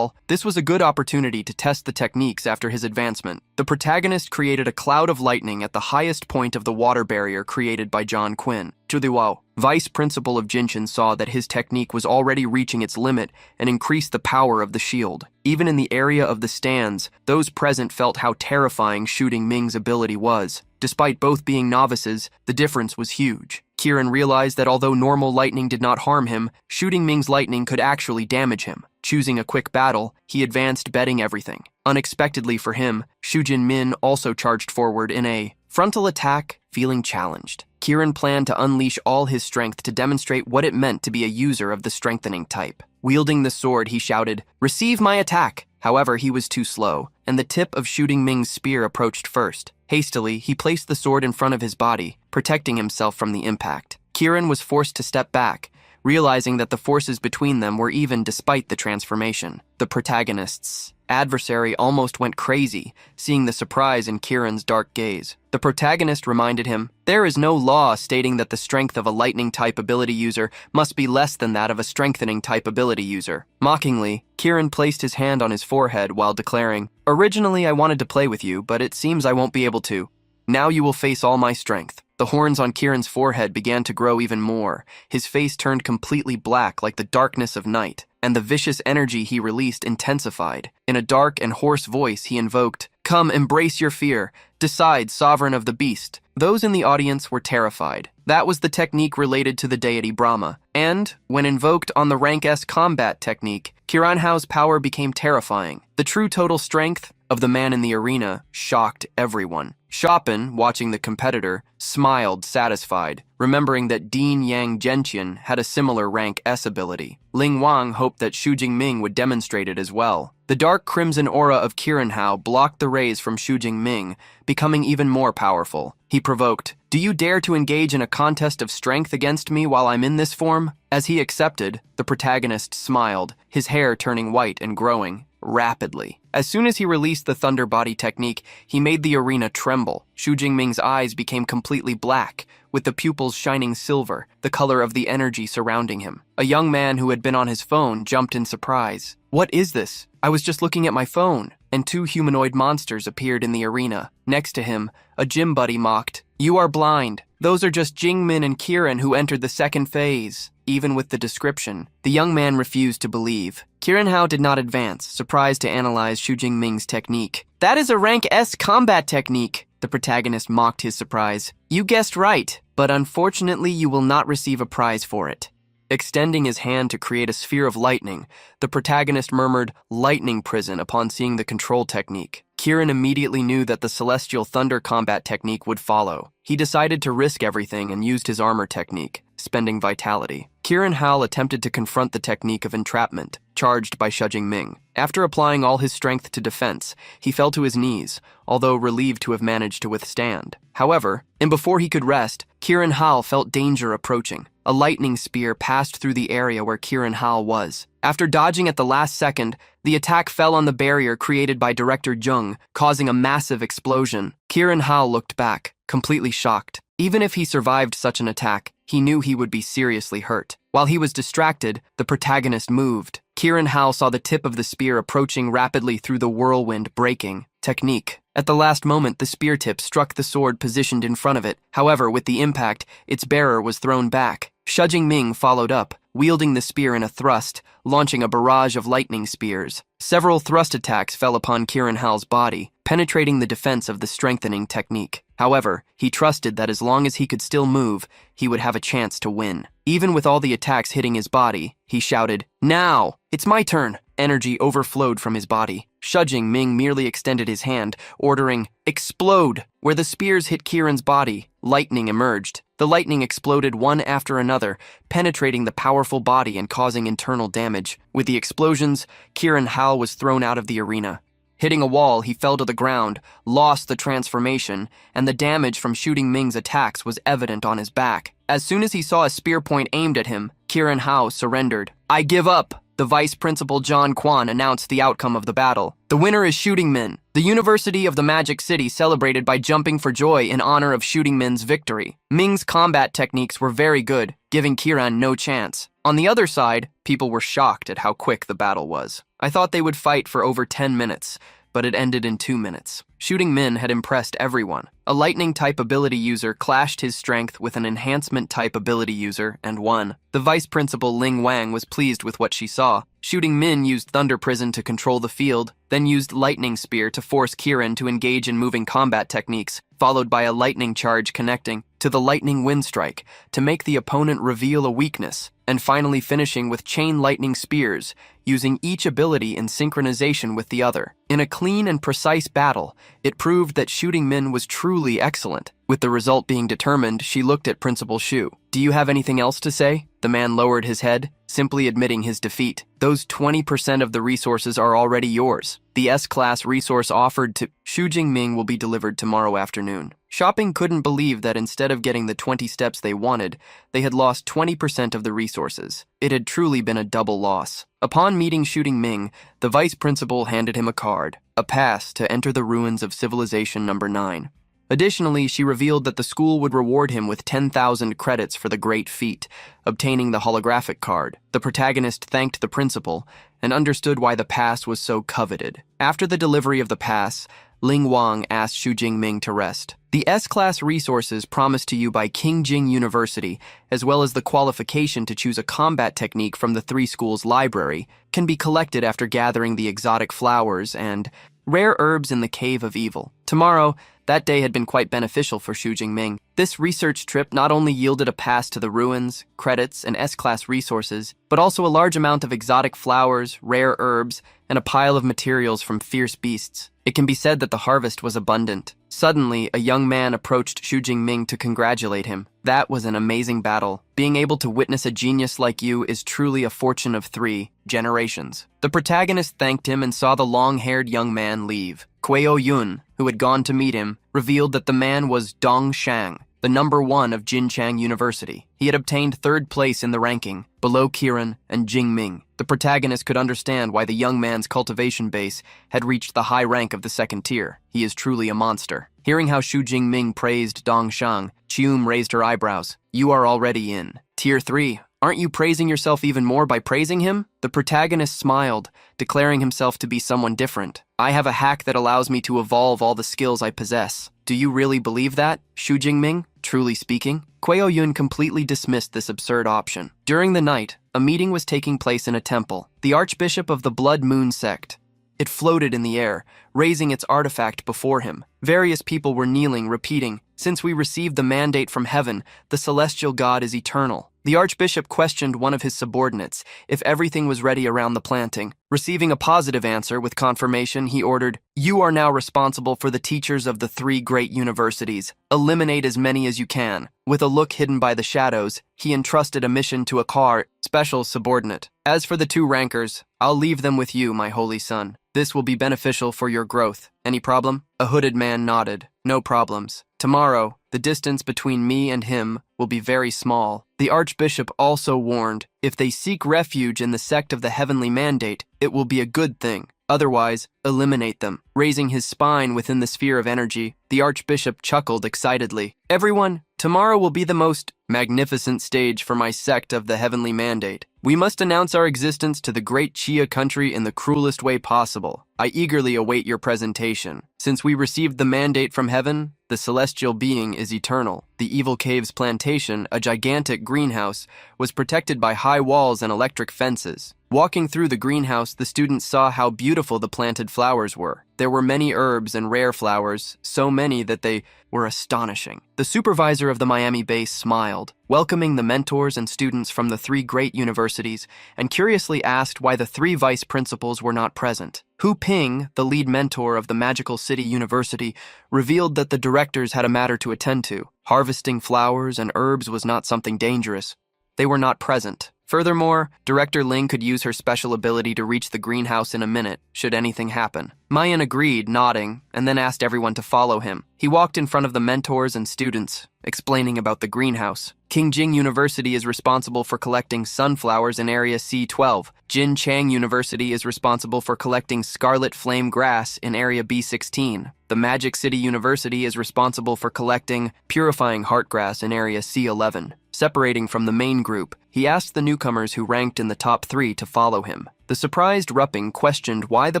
This was a good opportunity to test the techniques after his advancement. The protagonist created a cloud of lightning at the highest point of the water barrier created by John Quinn. Chudiwao, vice principal of Jinshin, saw that his technique was already reaching its limit and increased the power of the shield. Even in the area of the stands, those present felt how terrifying Shooting Ming's ability was. Despite both being novices, the difference was huge. Kieran realized that although normal lightning did not harm him, Shooting Ming's lightning could actually damage him. Choosing a quick battle, he advanced betting everything. Unexpectedly for him, Shujin Min also charged forward in a frontal attack, feeling challenged. Kieran planned to unleash all his strength to demonstrate what it meant to be a user of the strengthening type. Wielding the sword, he shouted, "Receive my attack!" However, he was too slow, and the tip of Shooting Ming's spear approached first. Hastily, he placed the sword in front of his body, protecting himself from the impact. Kieran was forced to step back, realizing that the forces between them were even despite the transformation. The protagonist's adversary almost went crazy, seeing the surprise in Kieran's dark gaze. The protagonist reminded him, "There is no law stating that the strength of a lightning-type ability user must be less than that of a strengthening-type ability user." Mockingly, Kieran placed his hand on his forehead while declaring, "Originally I wanted to play with you, but it seems I won't be able to. Now you will face all my strength." The horns on Kieran's forehead began to grow even more. His face turned completely black like the darkness of night, and the vicious energy he released intensified. In a dark and hoarse voice, he invoked, "Come, embrace your fear. Decide, sovereign of the beast." Those in the audience were terrified. That was the technique related to the deity Brahma. And, when invoked on the rank S combat technique, Kiranhao's power became terrifying. The true total strength of the man in the arena shocked everyone. Chopin, watching the competitor, smiled satisfied, remembering that Dean Yang Gentian had a similar rank S ability. Ling Wang hoped that Shujing Ming would demonstrate it as well. The dark crimson aura of Kiranhao blocked the rays from Shujing Ming, becoming even more powerful. He provoked, "Do you dare to engage in a contest of strength against me while I'm in this form?" As he accepted, the protagonist smiled, his hair turning white and growing rapidly. As soon as he released the Thunder Body technique, he made the arena tremble. Shujing Ming's eyes became completely black, with the pupils shining silver, the color of the energy surrounding him. A young man who had been on his phone jumped in surprise. "What is this? I was just looking at my phone." And two humanoid monsters appeared in the arena. Next to him, a gym buddy mocked, "You are blind. Those are just Jingmin and Kieran who entered the second phase." Even with the description, the young man refused to believe. Kiranhao did not advance, surprised to analyze Shujing Ming's technique. "That is a rank S combat technique." The protagonist mocked his surprise. "You guessed right, but unfortunately you will not receive a prize for it." Extending his hand to create a sphere of lightning, the protagonist murmured, "Lightning prison," upon seeing the control technique. Kieran immediately knew that the Celestial Thunder combat technique would follow. He decided to risk everything and used his armor technique, spending vitality. Kiranhao attempted to confront the technique of entrapment, charged by Shujing Ming. After applying all his strength to defense, he fell to his knees, although relieved to have managed to withstand. However, and before he could rest, Kiranhao felt danger approaching. A lightning spear passed through the area where Kiranhao was. After dodging at the last second, the attack fell on the barrier created by Director Jung, causing a massive explosion. Kiranhao looked back, completely shocked. Even if he survived such an attack, he knew he would be seriously hurt. While he was distracted, the protagonist moved. Kiranhao saw the tip of the spear approaching rapidly through the whirlwind, breaking. Technique. At the last moment, the spear tip struck the sword positioned in front of it. However, with the impact, its bearer was thrown back. Shujing Ming followed up, wielding the spear in a thrust, launching a barrage of lightning spears. Several thrust attacks fell upon Kiranhao's body, penetrating the defense of the strengthening technique. However, he trusted that as long as he could still move, he would have a chance to win. Even with all the attacks hitting his body, he shouted, "Now! It's my turn!" Energy overflowed from his body. Shujing Ming merely extended his hand, ordering, "Explode!" Where the spears hit Kieran's body, lightning emerged. The lightning exploded one after another, penetrating the powerful body and causing internal damage. With the explosions, Kiranhao was thrown out of the arena. Hitting a wall, he fell to the ground, lost the transformation, and the damage from Shooting Ming's attacks was evident on his back. As soon as he saw a spear point aimed at him, Kiranhao surrendered. "I give up." the vice principal John Kwan announced the outcome of the battle. The winner is Shooting Min. The University of the Magic City celebrated by jumping for joy in honor of Shooting Min's victory. Ming's combat techniques were very good, giving Kiran no chance. On the other side, people were shocked at how quick the battle was. I thought they would fight for over 10 minutes, but it ended in 2 minutes. Shooting Min had impressed everyone. A lightning-type ability user clashed his strength with an enhancement-type ability user and won. The vice principal Ling Wang was pleased with what she saw. Shooting Min used Thunder Prison to control the field, then used Lightning Spear to force Kiran to engage in moving combat techniques, followed by a lightning charge connecting to the lightning wind strike to make the opponent reveal a weakness, and finally finishing with chain lightning spears, using each ability in synchronization with the other. In a clean and precise battle, it proved that Shooting Min was truly excellent. With the result being determined, she looked at Principal Shu. "Do you have anything else to say?" The man lowered his head, simply admitting his defeat. "Those 20% of the resources are already yours. The S-class resource offered to Xu Jingming will be delivered tomorrow afternoon." Shopping couldn't believe that instead of getting the 20 steps they wanted, they had lost 20% of the resources. It had truly been a double loss. Upon meeting Shooting Ming, the vice principal handed him a card, a pass to enter the ruins of Civilization Number 9. Additionally, she revealed that the school would reward him with 10,000 credits for the great feat, obtaining the holographic card. The protagonist thanked the principal and understood why the pass was so coveted. After the delivery of the pass, Ling Wang asked Xu Jingming to rest. The S-class resources promised to you by Qingjing University, as well as the qualification to choose a combat technique from the 3 schools' library, can be collected after gathering the exotic flowers and rare herbs in the Cave of Evil. Tomorrow, that day had been quite beneficial for Xu Jingming. This research trip not only yielded a pass to the ruins, credits, and S-class resources, but also a large amount of exotic flowers, rare herbs, and a pile of materials from fierce beasts. It can be said that the harvest was abundant. Suddenly, a young man approached Xu Jingming to congratulate him. "That was an amazing battle. Being able to witness a genius like you is truly a fortune of 3 generations." The protagonist thanked him and saw the long-haired young man leave. Kueo Yun, who had gone to meet him, revealed that the man was Dong Shang, the number 1 of Jinchang University. He had obtained 3rd place in the ranking, below Kiran and Jingming. The protagonist could understand why the young man's cultivation base had reached the high rank of the 2nd tier. He is truly a monster. Hearing how Xu Jingming praised Dong Shang, Chium raised her eyebrows. "You are already in Tier 3. Aren't you praising yourself even more by praising him?" The protagonist smiled, declaring himself to be someone different. "I have a hack that allows me to evolve all the skills I possess." "Do you really believe that, Xu Jingming? Truly speaking?" Kueo Yun completely dismissed this absurd option. During the night, a meeting was taking place in a temple, the Archbishop of the Blood Moon sect. It floated in the air, raising its artifact before him. Various people were kneeling, repeating, "Since we received the mandate from heaven, the celestial god is eternal." The Archbishop questioned one of his subordinates if everything was ready around the planting. Receiving a positive answer with confirmation, he ordered, "You are now responsible for the teachers of the 3 great universities. Eliminate as many as you can." With a look hidden by the shadows, he entrusted a mission to a special subordinate. "As for the 2 rankers, I'll leave them with you, my holy son. This will be beneficial for your growth. Any problem?" A hooded man nodded. "No problems. Tomorrow, the distance between me and him will be very small." The Archbishop also warned, if they seek refuge in the sect of the Heavenly Mandate, it will be a good thing. Otherwise, eliminate them. Raising his spine within the sphere of energy, the Archbishop chuckled excitedly. "Everyone, tomorrow will be the most magnificent stage for my sect of the Heavenly Mandate. We must announce our existence to the great Chia country in the cruelest way possible. I eagerly await your presentation. Since we received the mandate from heaven, the celestial being is eternal." The Evil Caves plantation, a gigantic greenhouse, was protected by high walls and electric fences. Walking through the greenhouse, the students saw how beautiful the planted flowers were. There were many herbs and rare flowers, so many that they were astonishing. The supervisor of the Miami base smiled, welcoming the mentors and students from the 3 great universities, and curiously asked why the 3 vice principals were not present. Hu Ping, the lead mentor of the Magical City University, revealed that the directors had a matter to attend to. Harvesting flowers and herbs was not something dangerous. They were not present. Furthermore, Director Ling could use her special ability to reach the greenhouse in a minute, should anything happen. Mayan agreed, nodding, and then asked everyone to follow him. He walked in front of the mentors and students, explaining about the greenhouse. Qingjing University is responsible for collecting sunflowers in Area C12. Jin Chang University is responsible for collecting scarlet flame grass in Area B16. The Magic City University is responsible for collecting purifying heartgrass in Area C11. Separating from the main group, he asked the newcomers who ranked in the top 3 to follow him. The surprised Rupping questioned why the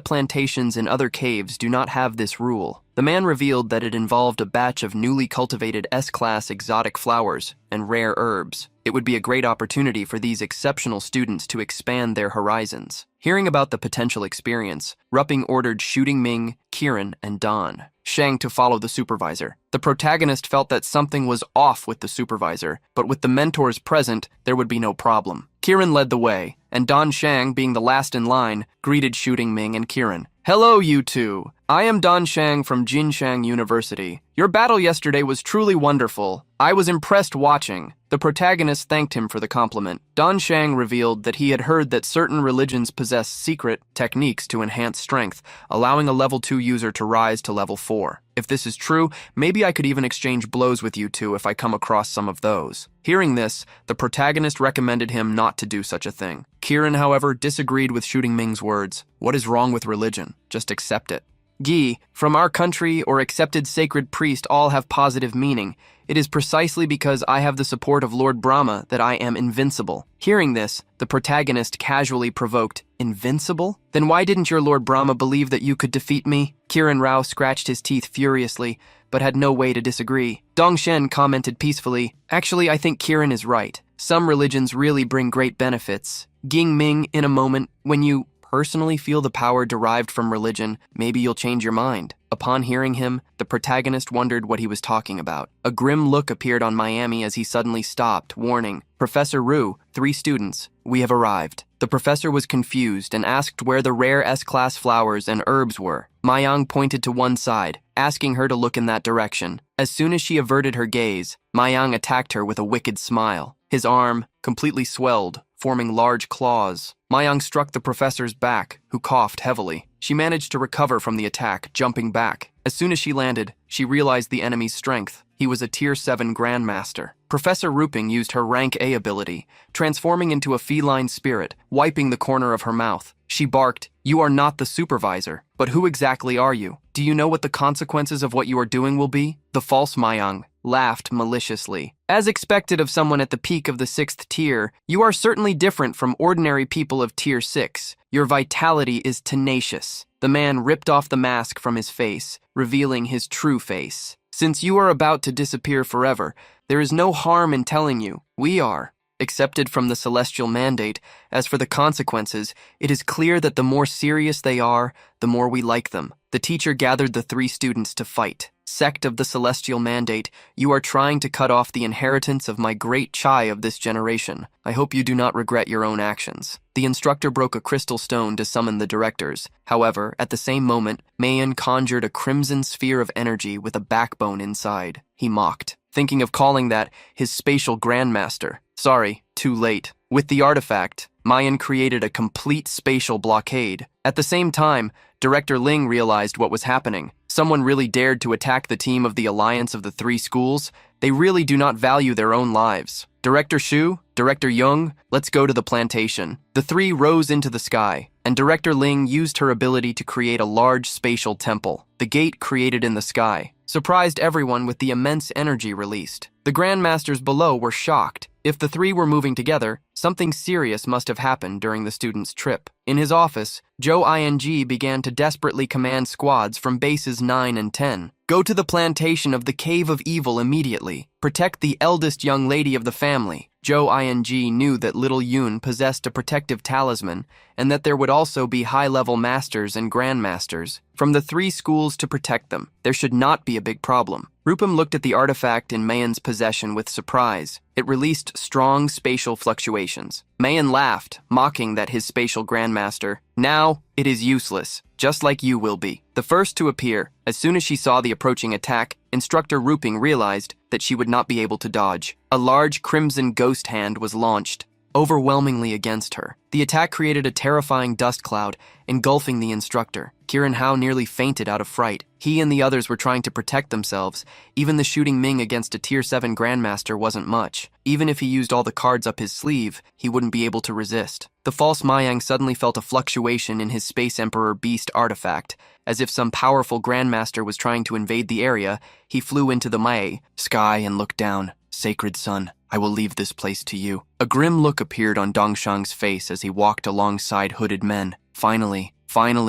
plantations in other caves do not have this rule. The man revealed that it involved a batch of newly cultivated S-class exotic flowers and rare herbs. It would be a great opportunity for these exceptional students to expand their horizons. Hearing about the potential experience, Rupping ordered Shooting Ming, Kieran, and Don Shang to follow the supervisor. The protagonist felt that something was off with the supervisor, but with the mentors present, there would be no problem. Kieran led the way, and Don Shang, being the last in line, greeted Shooting Ming and Kieran. "Hello, you two. I am Don Shang from Jinshang University. Your battle yesterday was truly wonderful. I was impressed watching." The protagonist thanked him for the compliment. Don Shang revealed that he had heard that certain religions possess secret techniques to enhance strength, allowing a level 2 user to rise to level 4. If this is true, maybe I could even exchange blows with you two if I come across some of those. Hearing this, the protagonist recommended him not to do such a thing. Kieran, however, disagreed with Shooting Ming's words. What is wrong with religion? Just accept it. Gi, from our country or accepted sacred priest all have positive meaning. It is precisely because I have the support of Lord Brahma that I am invincible. Hearing this, the protagonist casually provoked, "Invincible? Then why didn't your Lord Brahma believe that you could defeat me?" Kiran Rao scratched his teeth furiously, but had no way to disagree. Dong Shen commented peacefully, "Actually, I think Kiran is right. Some religions really bring great benefits. Ging Ming, in a moment, when you personally feel the power derived from religion, maybe you'll change your mind." Upon hearing him, the protagonist wondered what he was talking about. A grim look appeared on Miami as he suddenly stopped, warning, "Professor Ru, 3 students, we have arrived." The professor was confused and asked where the rare S-class flowers and herbs were. Mayang pointed to one side, asking her to look in that direction. As soon as she averted her gaze, Mayang attacked her with a wicked smile. His arm, completely swelled, forming large claws. Mayang struck the professor's back, who coughed heavily. She managed to recover from the attack, jumping back. As soon as she landed, she realized the enemy's strength. He was a Tier 7 Grandmaster. Professor Ruping used her Rank A ability, transforming into a feline spirit, wiping the corner of her mouth. She barked, "You are not the supervisor. But who exactly are you? Do you know what the consequences of what you are doing will be?" The false Mayang laughed maliciously. "As expected of someone at the peak of the 6th tier, you are certainly different from ordinary people of Tier 6. Your vitality is tenacious." The man ripped off the mask from his face, revealing his true face. "Since you are about to disappear forever, there is no harm in telling you. We are accepted from the celestial mandate. As for the consequences, it is clear that the more serious they are, the more we like them." The teacher gathered the 3 students to fight. "Sect of the celestial mandate, you are trying to cut off the inheritance of my great chai of this generation. I hope you do not regret your own actions." The instructor broke a crystal stone to summon the directors. However, at the same moment, Mayan conjured a crimson sphere of energy with a backbone inside. He mocked, thinking of calling that his spatial grandmaster. Sorry, too late. With the artifact, Mayan created a complete spatial blockade. At the same time, Director Ling realized what was happening. Someone really dared to attack the team of the Alliance of the 3 schools. They really do not value their own lives. Director Shu, Director Young, let's go to the plantation. The 3 rose into the sky, and Director Ling used her ability to create a large spatial temple. The gate created in the sky surprised everyone with the immense energy released. The Grandmasters below were shocked. If the 3 were moving together, something serious must have happened during the student's trip. In his office, Zhou Ing began to desperately command squads from bases 9 and 10. "Go to the plantation of the Cave of Evil immediately. Protect the eldest young lady of the family." Zhou Ing knew that little Yun possessed a protective talisman, and that there would also be high-level masters and grandmasters from the 3 schools to protect them. There should not be a big problem. Rupam looked at the artifact in Mayan's possession with surprise. It released strong spatial fluctuations. Mayan laughed, mocking that his spatial grandmaster, "Now, it is useless, just like you will be." The first to appear, as soon as she saw the approaching attack, Instructor Ruping realized that she would not be able to dodge. A large crimson ghost hand was launched. overwhelmingly against her. The attack created a terrifying dust cloud, engulfing the instructor. Kiran Hao nearly fainted out of fright. He and the others were trying to protect themselves. Even the shooting Ming against a Tier 7 Grandmaster wasn't much. Even if he used all the cards up his sleeve, he wouldn't be able to resist. The false Mayang suddenly felt a fluctuation in his Space Emperor Beast artifact. As if some powerful Grandmaster was trying to invade the area, he flew into the Mae sky and looked down. Sacred son, I will leave this place to you. A grim look appeared on Dongshang's face as he walked alongside hooded men. Finally,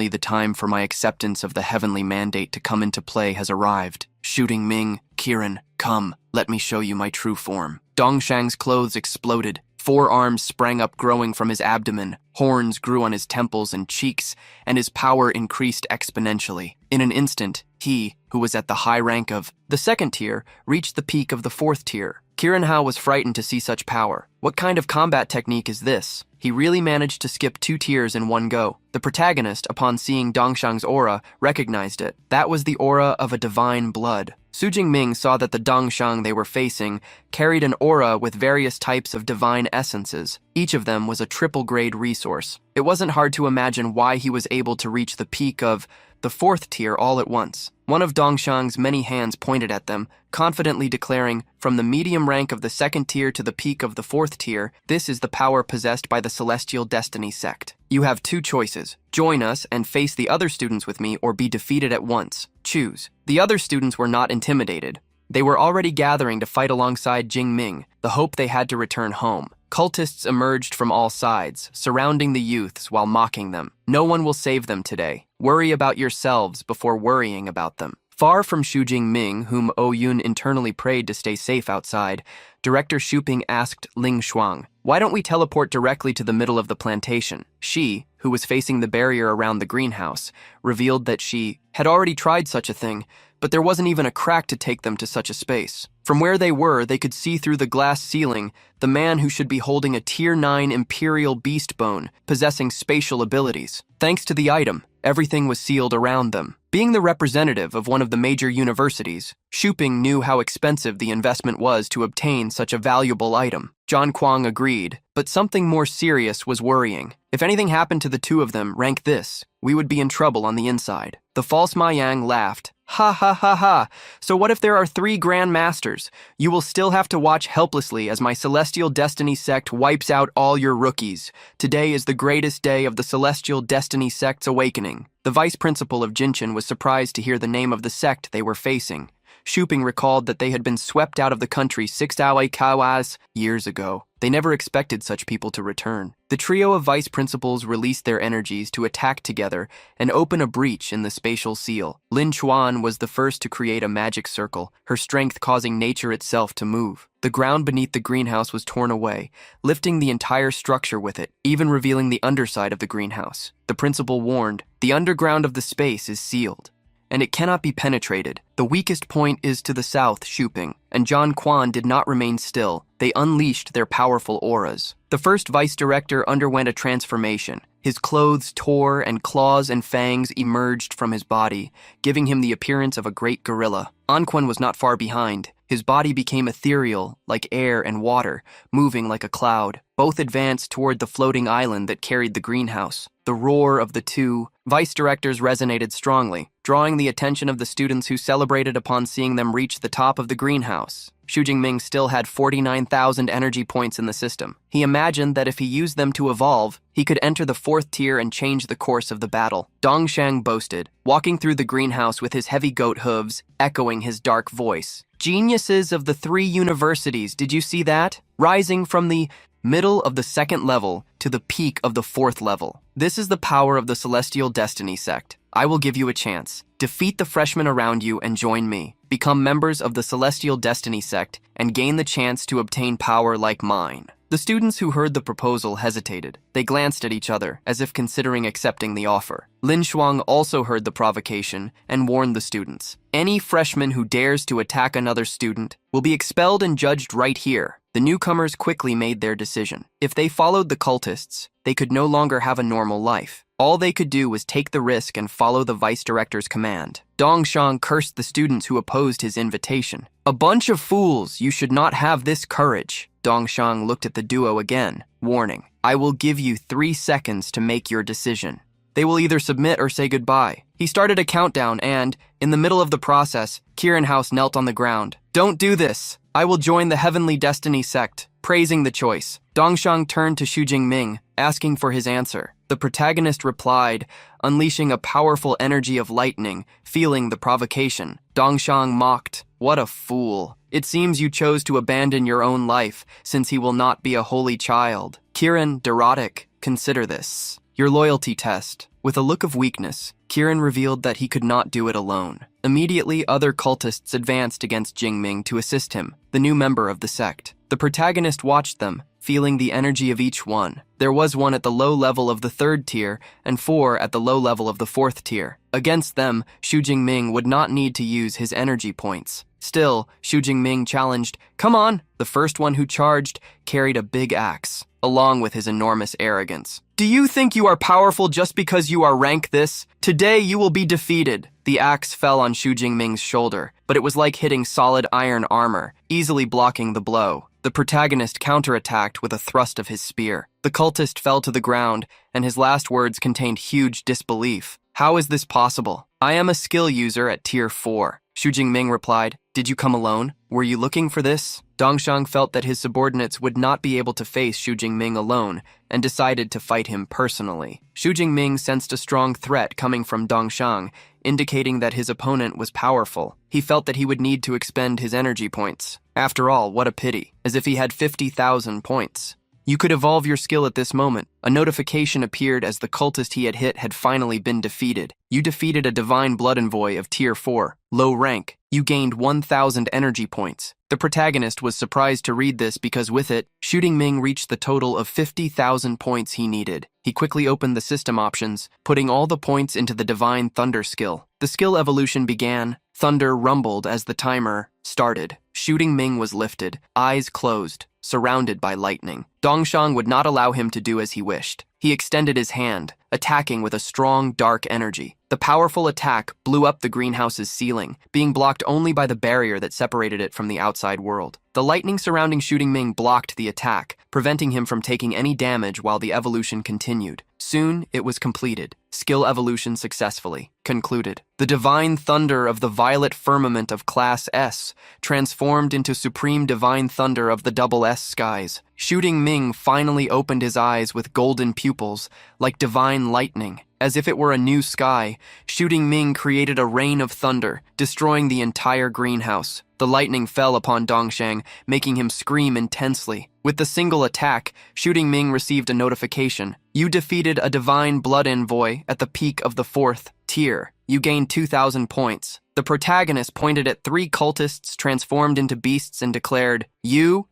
the time for my acceptance of the heavenly mandate to come into play has arrived. Shooting Ming, Kiran, come, let me show you my true form. Dongshang's clothes exploded. 4 arms sprang up growing from his abdomen, horns grew on his temples and cheeks, and his power increased exponentially. In an instant, he, who was at the high rank of the 2nd tier, reached the peak of the 4th tier. Kiran Hao was frightened to see such power. What kind of combat technique is this? He really managed to skip 2 tiers in one go. The protagonist, upon seeing Dongshang's aura, recognized it. That was the aura of a divine blood. Su Jingming saw that the Dongshang they were facing carried an aura with various types of divine essences. Each of them was a triple-grade resource. It wasn't hard to imagine why he was able to reach the peak of the 4th tier all at once. One of Dongshang's many hands pointed at them, confidently declaring, from the medium rank of the 2nd tier to the peak of the 4th tier, this is the power possessed by the Celestial Destiny sect. You have 2 choices. Join us and face the other students with me or be defeated at once. Choose. The other students were not intimidated. They were already gathering to fight alongside Jing Ming, the hope they had to return home. Cultists emerged from all sides, surrounding the youths while mocking them. No one will save them today. Worry about yourselves before worrying about them. Far from Xu Jingming, whom Yun internally prayed to stay safe outside, Director Shuping asked Ling Shuang, "Why don't we teleport directly to the middle of the plantation?" She, who was facing the barrier around the greenhouse, revealed that she had already tried such a thing, but there wasn't even a crack to take them to such a space. From where they were, they could see through the glass ceiling the man who should be holding a Tier 9 Imperial Beast Bone, possessing spatial abilities. Thanks to the item, everything was sealed around them. Being the representative of one of the major universities, Shuping knew how expensive the investment was to obtain such a valuable item. John Kwang agreed, but something more serious was worrying. If anything happened to the 2 of them, rank this, we would be in trouble on the inside. The false Mayang laughed. Ha ha ha ha. So what if there are 3 Grand Masters? You will still have to watch helplessly as my Celestial Destiny sect wipes out all your rookies. Today is the greatest day of the Celestial Destiny sect's awakening. The vice principal of Jinchen was surprised to hear the name of the sect they were facing. Shuping recalled that they had been swept out of the country 6 Awakens years ago. They never expected such people to return. The trio of vice principals released their energies to attack together and open a breach in the spatial seal. Lin Chuan was the first to create a magic circle, her strength causing nature itself to move. The ground beneath the greenhouse was torn away, lifting the entire structure with it, even revealing the underside of the greenhouse. The principal warned, the underground of the space is sealed, and it cannot be penetrated. The weakest point is to the south, Shuping, and John Quan did not remain still. They unleashed their powerful auras. The first vice director underwent a transformation. His clothes tore and claws and fangs emerged from his body, giving him the appearance of a great gorilla. Anquan was not far behind. His body became ethereal, like air and water, moving like a cloud. Both advanced toward the floating island that carried the greenhouse. The roar of the 2 vice directors resonated strongly, drawing the attention of the students who celebrated upon seeing them reach the top of the greenhouse. Xu Jingming still had 49,000 energy points in the system. He imagined that if he used them to evolve, he could enter the 4th tier and change the course of the battle. Dongshang boasted, walking through the greenhouse with his heavy goat hooves, echoing his dark voice. Geniuses of the 3 universities, did you see that? Rising from the middle of the 2nd level to the peak of the 4th level. This is the power of the Celestial Destiny sect. I will give you a chance. Defeat the freshmen around you and join me. Become members of the Celestial Destiny sect and gain the chance to obtain power like mine. The students who heard the proposal hesitated. They glanced at each other, as if considering accepting the offer. Lin Shuang also heard the provocation and warned the students. Any freshman who dares to attack another student will be expelled and judged right here. The newcomers quickly made their decision. If they followed the cultists, they could no longer have a normal life. All they could do was take the risk and follow the vice director's command. Dongshang cursed the students who opposed his invitation. A bunch of fools, you should not have this courage. Dongshang looked at the duo again, warning, "I will give you 3 seconds to make your decision. They will either submit or say goodbye." He started a countdown and, in the middle of the process, Kirin House knelt on the ground. "Don't do this. I will join the Heavenly Destiny sect," praising the choice. Dongshang turned to Xu Jingming, asking for his answer. The protagonist replied, unleashing a powerful energy of lightning, feeling the provocation. Dongshang mocked, "What a fool. It seems you chose to abandon your own life, since he will not be a holy child. Kirin, Derotic, consider this your loyalty test." With a look of weakness, Kirin revealed that he could not do it alone. Immediately, other cultists advanced against Jingming to assist him, the new member of the sect. The protagonist watched them, feeling the energy of each one. There was one at the low level of the 3rd tier, and 4 at the low level of the 4th tier. Against them, Xu Jingming would not need to use his energy points. Still, Xu Jingming challenged, "Come on!" The first one who charged carried a big axe, along with his enormous arrogance. "Do you think you are powerful just because you are rank this? Today you will be defeated." The axe fell on Xu Jingming's shoulder, but it was like hitting solid iron armor, easily blocking the blow. The protagonist counterattacked with a thrust of his spear. The cultist fell to the ground, and his last words contained huge disbelief. "How is this possible? I am a skill user at tier 4. Xu Jingming replied, "Did you come alone? Were you looking for this?" Dongshang felt that his subordinates would not be able to face Xu Jingming alone, and decided to fight him personally. Xu Jingming sensed a strong threat coming from Dongshang, indicating that his opponent was powerful. He felt that he would need to expend his energy points. After all, what a pity, as if he had 50,000 points. You could evolve your skill at this moment. A notification appeared as the cultist he had hit had finally been defeated. You defeated a divine blood envoy of tier 4, low rank. You gained 1,000 energy points. The protagonist was surprised to read this because with it, Xu Jingming reached the total of 50,000 points he needed. He quickly opened the system options, putting all the points into the divine thunder skill. The skill evolution began. Thunder rumbled as the timer started. Xu Jingming was lifted, eyes closed, surrounded by lightning. Dongshang would not allow him to do as he wished. He extended his hand, attacking with a strong, dark energy. The powerful attack blew up the greenhouse's ceiling, being blocked only by the barrier that separated it from the outside world. The lightning surrounding Xu Jingming blocked the attack, preventing him from taking any damage while the evolution continued. Soon, it was completed. Skill evolution successfully concluded. The divine thunder of the violet firmament of Class S transformed into supreme divine thunder of the double S skies. Xu Jingming finally opened his eyes with golden pupils, like divine lightning. As if it were a new sky, Xu Jingming created a rain of thunder, destroying the entire greenhouse. The lightning fell upon Dongshang, making him scream intensely. With the single attack, Xu Jingming received a notification. You defeated a divine blood envoy at the peak of the 4th tier. You gained 2,000 points. The protagonist pointed at 3 cultists transformed into beasts and declared, you,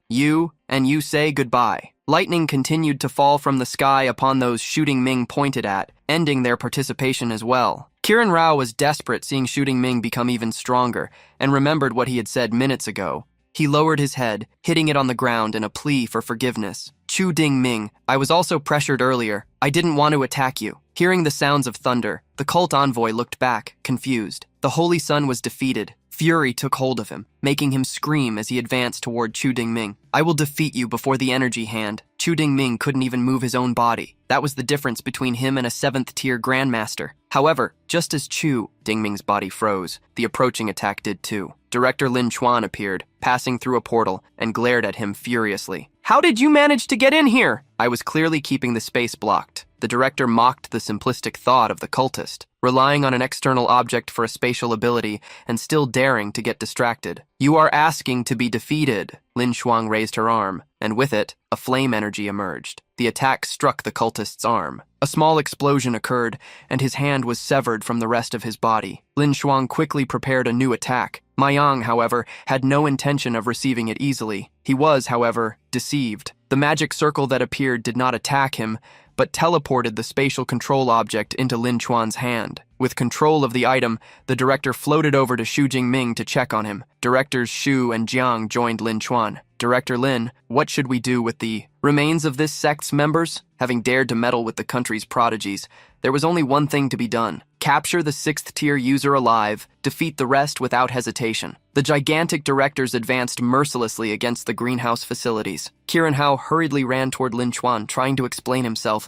and you say goodbye. Lightning continued to fall from the sky upon those Xu Jingming pointed at, ending their participation as well. Kirin Rao was desperate seeing Xu Jingming become even stronger, and remembered what he had said minutes ago. He lowered his head, hitting it on the ground in a plea for forgiveness. Xu Jingming, I was also pressured earlier. I didn't want to attack you. Hearing the sounds of thunder, the cult envoy looked back, confused. The Holy Sun was defeated. Fury took hold of him, making him scream as he advanced toward Xu Jingming. I will defeat you before the energy hand. Xu Jingming couldn't even move his own body. That was the difference between him and a 7th-tier grandmaster. However, just as Xu Jingming's body froze, the approaching attack did too. Director Lin Chuan appeared, passing through a portal, and glared at him furiously. How did you manage to get in here? I was clearly keeping the space blocked. The director mocked the simplistic thought of the cultist, relying on an external object for a spatial ability and still daring to get distracted. You are asking to be defeated. Lin Shuang raised her arm, and with it, a flame energy emerged. The attack struck the cultist's arm. A small explosion occurred, and his hand was severed from the rest of his body. Lin Shuang quickly prepared a new attack. Mayang, however, had no intention of receiving it easily. He was, however, deceived. The magic circle that appeared did not attack him, but teleported the spatial control object into Lin Chuan's hand. With control of the item, the director floated over to Xu Jingming to check on him. Directors Xu and Jiang joined Lin Chuan. Director Lin, what should we do with the remains of this sect's members? Having dared to meddle with the country's prodigies, there was only one thing to be done. Capture the 6th-tier user alive, defeat the rest without hesitation. The gigantic directors advanced mercilessly against the greenhouse facilities. Kiran Hao hurriedly ran toward Lin Chuan, trying to explain himself.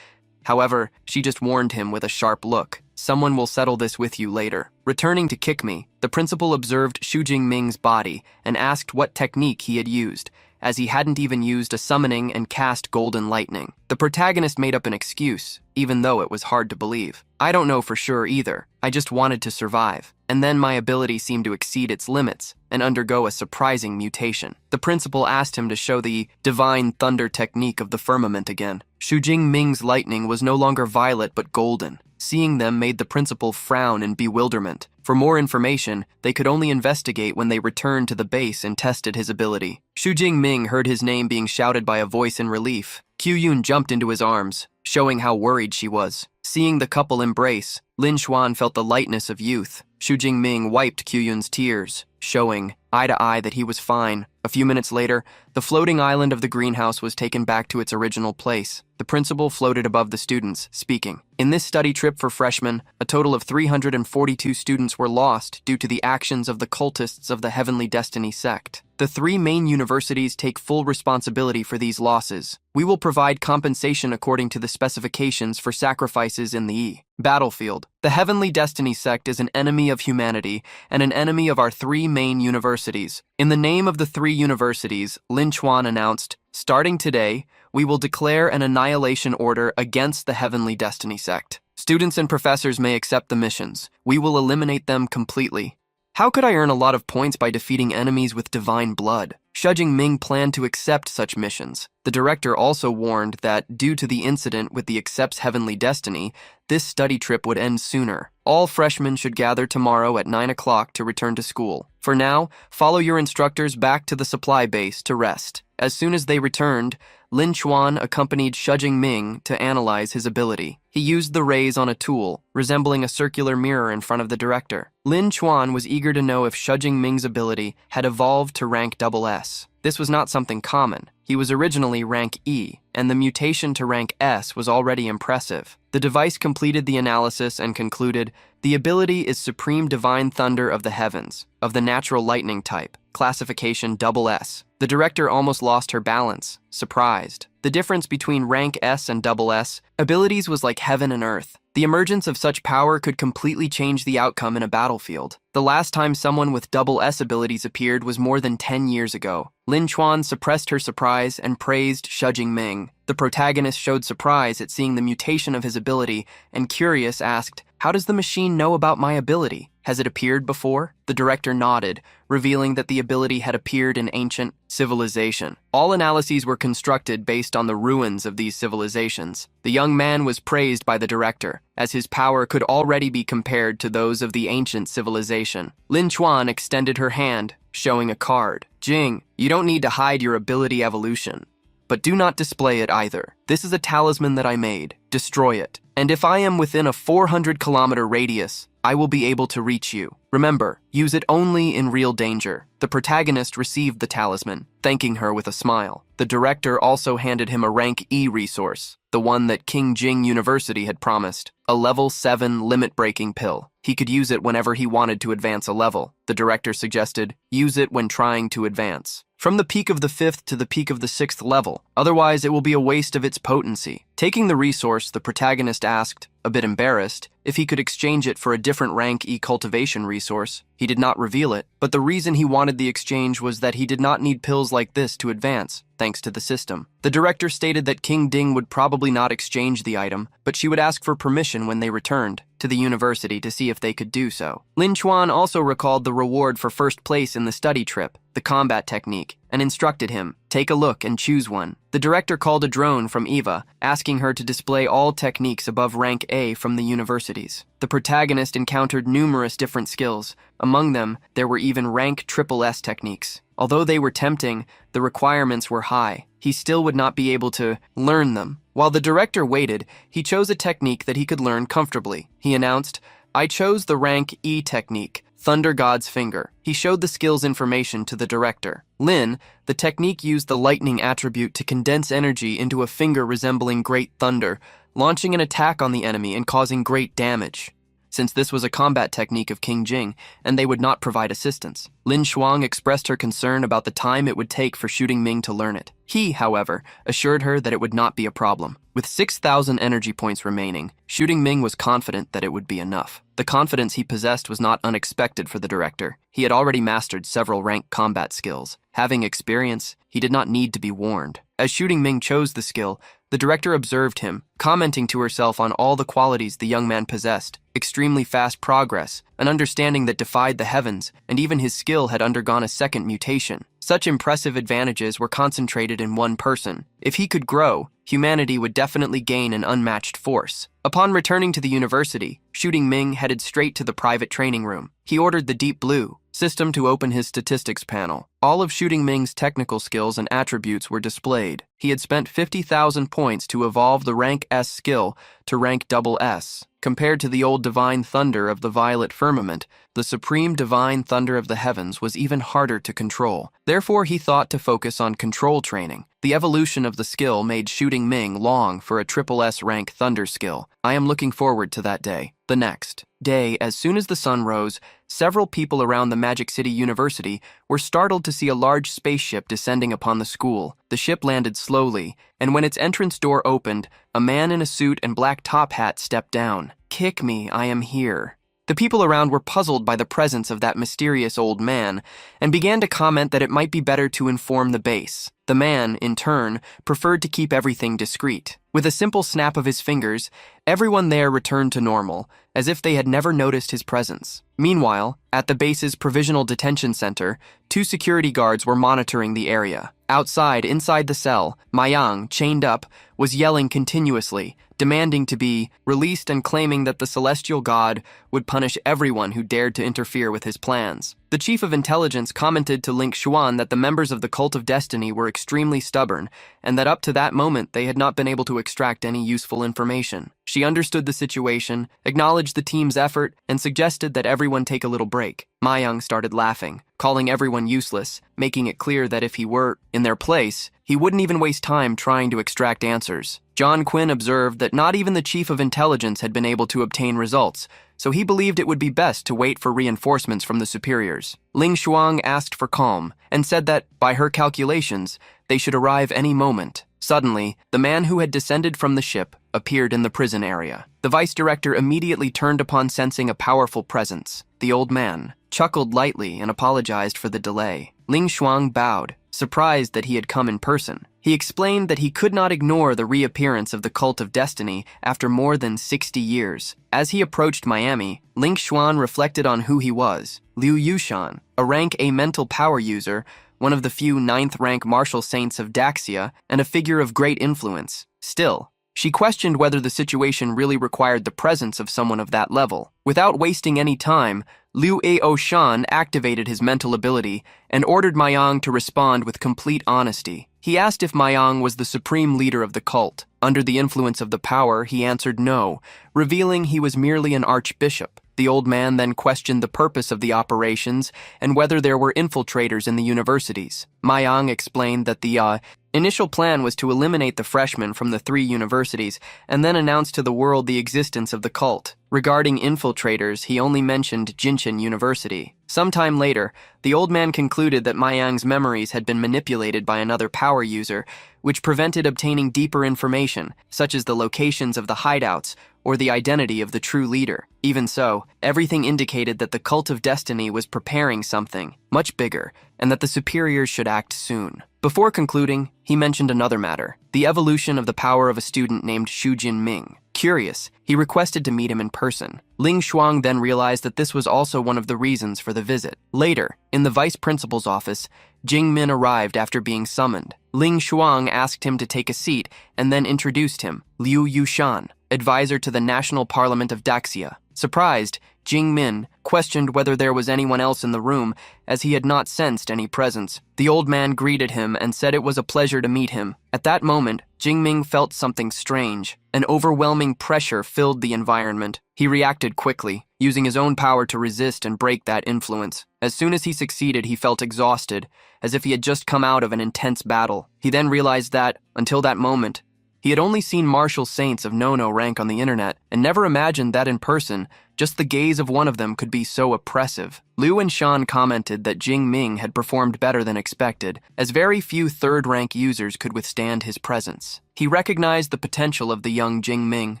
However, she just warned him with a sharp look. Someone will settle this with you later. Returning to kick me, the principal observed Xu Jingming's body and asked what technique he had used, as he hadn't even used a summoning and cast golden lightning. The protagonist made up an excuse, even though it was hard to believe. I don't know for sure either. I just wanted to survive. And then my ability seemed to exceed its limits and undergo a surprising mutation. The principal asked him to show the divine thunder technique of the firmament again. Xu Jingming's lightning was no longer violet but golden. Seeing them made the principal frown in bewilderment. For more information, they could only investigate when they returned to the base and tested his ability. Xu Jingming heard his name being shouted by a voice in relief. Qiuyun jumped into his arms, showing how worried she was. Seeing the couple embrace, Lin Xuan felt the lightness of youth. Xu Jingming wiped Qiuyun's tears, showing eye to eye that he was fine. A few minutes later, the floating island of the greenhouse was taken back to its original place. The principal floated above the students, speaking. In this study trip for freshmen, a total of 342 students were lost due to the actions of the cultists of the Heavenly Destiny sect. The 3 main universities take full responsibility for these losses. We will provide compensation according to the specifications for sacrifices in the battlefield. The Heavenly Destiny sect is an enemy of humanity and an enemy of our 3 main universities. In the name of the 3 universities, Lin Chuan announced, starting today, we will declare an annihilation order against the Heavenly Destiny sect. Students and professors may accept the missions. We will eliminate them completely. How could I earn a lot of points by defeating enemies with divine blood? Xu Jingming planned to accept such missions. The director also warned that, due to the incident with the Accept's Heavenly Destiny, this study trip would end sooner. All freshmen should gather tomorrow at 9 o'clock to return to school. For now, follow your instructors back to the supply base to rest. As soon as they returned, Lin Chuan accompanied Xu Jingming to analyze his ability. He used the rays on a tool, resembling a circular mirror in front of the director. Lin Chuan was eager to know if Xu Jingming's ability had evolved to rank SS. This was not something common. He was originally rank E, and the mutation to rank S was already impressive. The device completed the analysis and concluded, the ability is Supreme Divine Thunder of the Heavens, of the natural lightning type, classification SS. The director almost lost her balance, surprised. The difference between rank S and SS abilities was like heaven and earth. The emergence of such power could completely change the outcome in a battlefield. The last time someone with SS abilities appeared was more than 10 years ago. Lin Chuan suppressed her surprise and praised Xu Jingming. The protagonist showed surprise at seeing the mutation of his ability and, curious, asked, how does the machine know about my ability? Has it appeared before? The director nodded, revealing that the ability had appeared in ancient civilization. All analyses were constructed based on the ruins of these civilizations. The young man was praised by the director, as his power could already be compared to those of the ancient civilization. Lin Chuan extended her hand, showing a card. Jing, you don't need to hide your ability evolution, but do not display it either. This is a talisman that I made. Destroy it. And if I am within a 400-kilometer radius, I will be able to reach you. Remember, use it only in real danger. The protagonist received the talisman, thanking her with a smile. The director also handed him a rank E resource, the one that King Jing University had promised, a level 7 limit-breaking pill. He could use it whenever he wanted to advance a level. The director suggested, use it when trying to advance. From the peak of the 5th to the peak of the 6th level, otherwise it will be a waste of its potency. Taking the resource, the protagonist asked, a bit embarrassed, if he could exchange it for a different rank E cultivation resource. He did not reveal it, but the reason he wanted the exchange was that he did not need pills like this to advance, thanks to the system. The director stated that King Ding would probably not exchange the item, but she would ask for permission when they returned to the university to see if they could do so. Lin Chuan also recalled the reward for first place in the study trip, the combat technique, and instructed him, take a look and choose one. The director called a drone from Eva, asking her to display all techniques above rank A from the universities. The protagonist encountered numerous different skills. Among them, there were even rank SS techniques. Although they were tempting, the requirements were high. He still would not be able to learn them. While the director waited, he chose a technique that he could learn comfortably. He announced, I chose the rank E technique, Thunder God's Finger. He showed the skill's information to the director. Lin, the technique used the lightning attribute to condense energy into a finger resembling great thunder, launching an attack on the enemy and causing great damage. Since this was a combat technique of King Jing, and they would not provide assistance, Lin Shuang expressed her concern about the time it would take for Shooting Ming to learn it. He, however, assured her that it would not be a problem. With 6,000 energy points remaining, Shooting Ming was confident that it would be enough. The confidence he possessed was not unexpected for the director. He had already mastered several rank combat skills. Having experience, he did not need to be warned. As Shooting Ming chose the skill, the director observed him, commenting to herself on all the qualities the young man possessed: extremely fast progress, an understanding that defied the heavens, and even his skill had undergone a second mutation. Such impressive advantages were concentrated in one person. If he could grow, humanity would definitely gain an unmatched force. Upon returning to the university, Shooting Ming headed straight to the private training room. He ordered the Deep Blue system to open his statistics panel. All of Shooting Ming's technical skills and attributes were displayed. He had spent 50,000 points to evolve the rank S skill to rank SS. Compared to the old divine thunder of the violet firmament, the supreme divine thunder of the heavens was even harder to control. Therefore, he thought to focus on control training. The evolution of the skill made Shooting Ming long for a SS rank thunder skill. I am looking forward to that day. The next day, as soon as the sun rose, several people around the Magic City University were startled to see a large spaceship descending upon the school. The ship landed slowly, and when its entrance door opened, a man in a suit and black top hat stepped down. "Kick me, I am here." The people around were puzzled by the presence of that mysterious old man and began to comment that it might be better to inform the base. The man, in turn, preferred to keep everything discreet. With a simple snap of his fingers, everyone there returned to normal, as if they had never noticed his presence. Meanwhile, at the base's provisional detention center, 2 security guards were monitoring the area. Outside, inside the cell, Mayang, chained up, was yelling continuously, demanding to be released and claiming that the celestial god would punish everyone who dared to interfere with his plans. The chief of intelligence commented to Ling Xuan that the members of the Cult of Destiny were extremely stubborn, and that up to that moment they had not been able to extract any useful information. She understood the situation, acknowledged the team's effort, and suggested that everyone take a little break. Mayang started laughing, calling everyone useless, making it clear that if he were in their place, he wouldn't even waste time trying to extract answers. John Quinn observed that not even the chief of intelligence had been able to obtain results, so he believed it would be best to wait for reinforcements from the superiors. Ling Shuang asked for calm and said that, by her calculations, they should arrive any moment. Suddenly, the man who had descended from the ship appeared in the prison area. The vice director immediately turned upon sensing a powerful presence. The old man chuckled lightly and apologized for the delay. Ling Shuang bowed, surprised that he had come in person. He explained that he could not ignore the reappearance of the Cult of Destiny after more than 60 years. As he approached Miami, Ling Xuan reflected on who he was. Liu Yushan, a rank A mental power user, one of the few 9th-rank martial saints of Daxia, and a figure of great influence. Still, she questioned whether the situation really required the presence of someone of that level. Without wasting any time, Liu Aoshan activated his mental ability and ordered Mayang to respond with complete honesty. He asked if Mayang was the supreme leader of the cult. Under the influence of the power, he answered no, revealing he was merely an archbishop. The old man then questioned the purpose of the operations and whether there were infiltrators in the universities. Mayang explained that the initial plan was to eliminate the freshmen from the 3 universities and then announce to the world the existence of the cult. Regarding infiltrators, he only mentioned Jinshin University. Sometime later, the old man concluded that Mayang's memories had been manipulated by another power user, which prevented obtaining deeper information, such as the locations of the hideouts or the identity of the true leader. Even so, everything indicated that the Cult of Destiny was preparing something much bigger, and that the superiors should act soon. Before concluding, he mentioned another matter, the evolution of the power of a student named Shujin Ming. Curious, he requested to meet him in person. Ling Shuang then realized that this was also one of the reasons for the visit. Later, in the vice principal's office, Jing Min arrived after being summoned. Ling Shuang asked him to take a seat and then introduced him, Liu Yushan, advisor to the National Parliament of Daxia. Surprised, Jing-min questioned whether there was anyone else in the room, as he had not sensed any presence. The old man greeted him and said it was a pleasure to meet him. At that moment, Jing-min felt something strange. An overwhelming pressure filled the environment. He reacted quickly, using his own power to resist and break that influence. As soon as he succeeded, he felt exhausted, as if he had just come out of an intense battle. He then realized that, until that moment, he had only seen martial saints of no rank on the internet and never imagined that in person, just the gaze of one of them could be so oppressive. Liu and Shan commented that Jing-min had performed better than expected, as very few third-rank users could withstand his presence. He recognized the potential of the young Jing-min,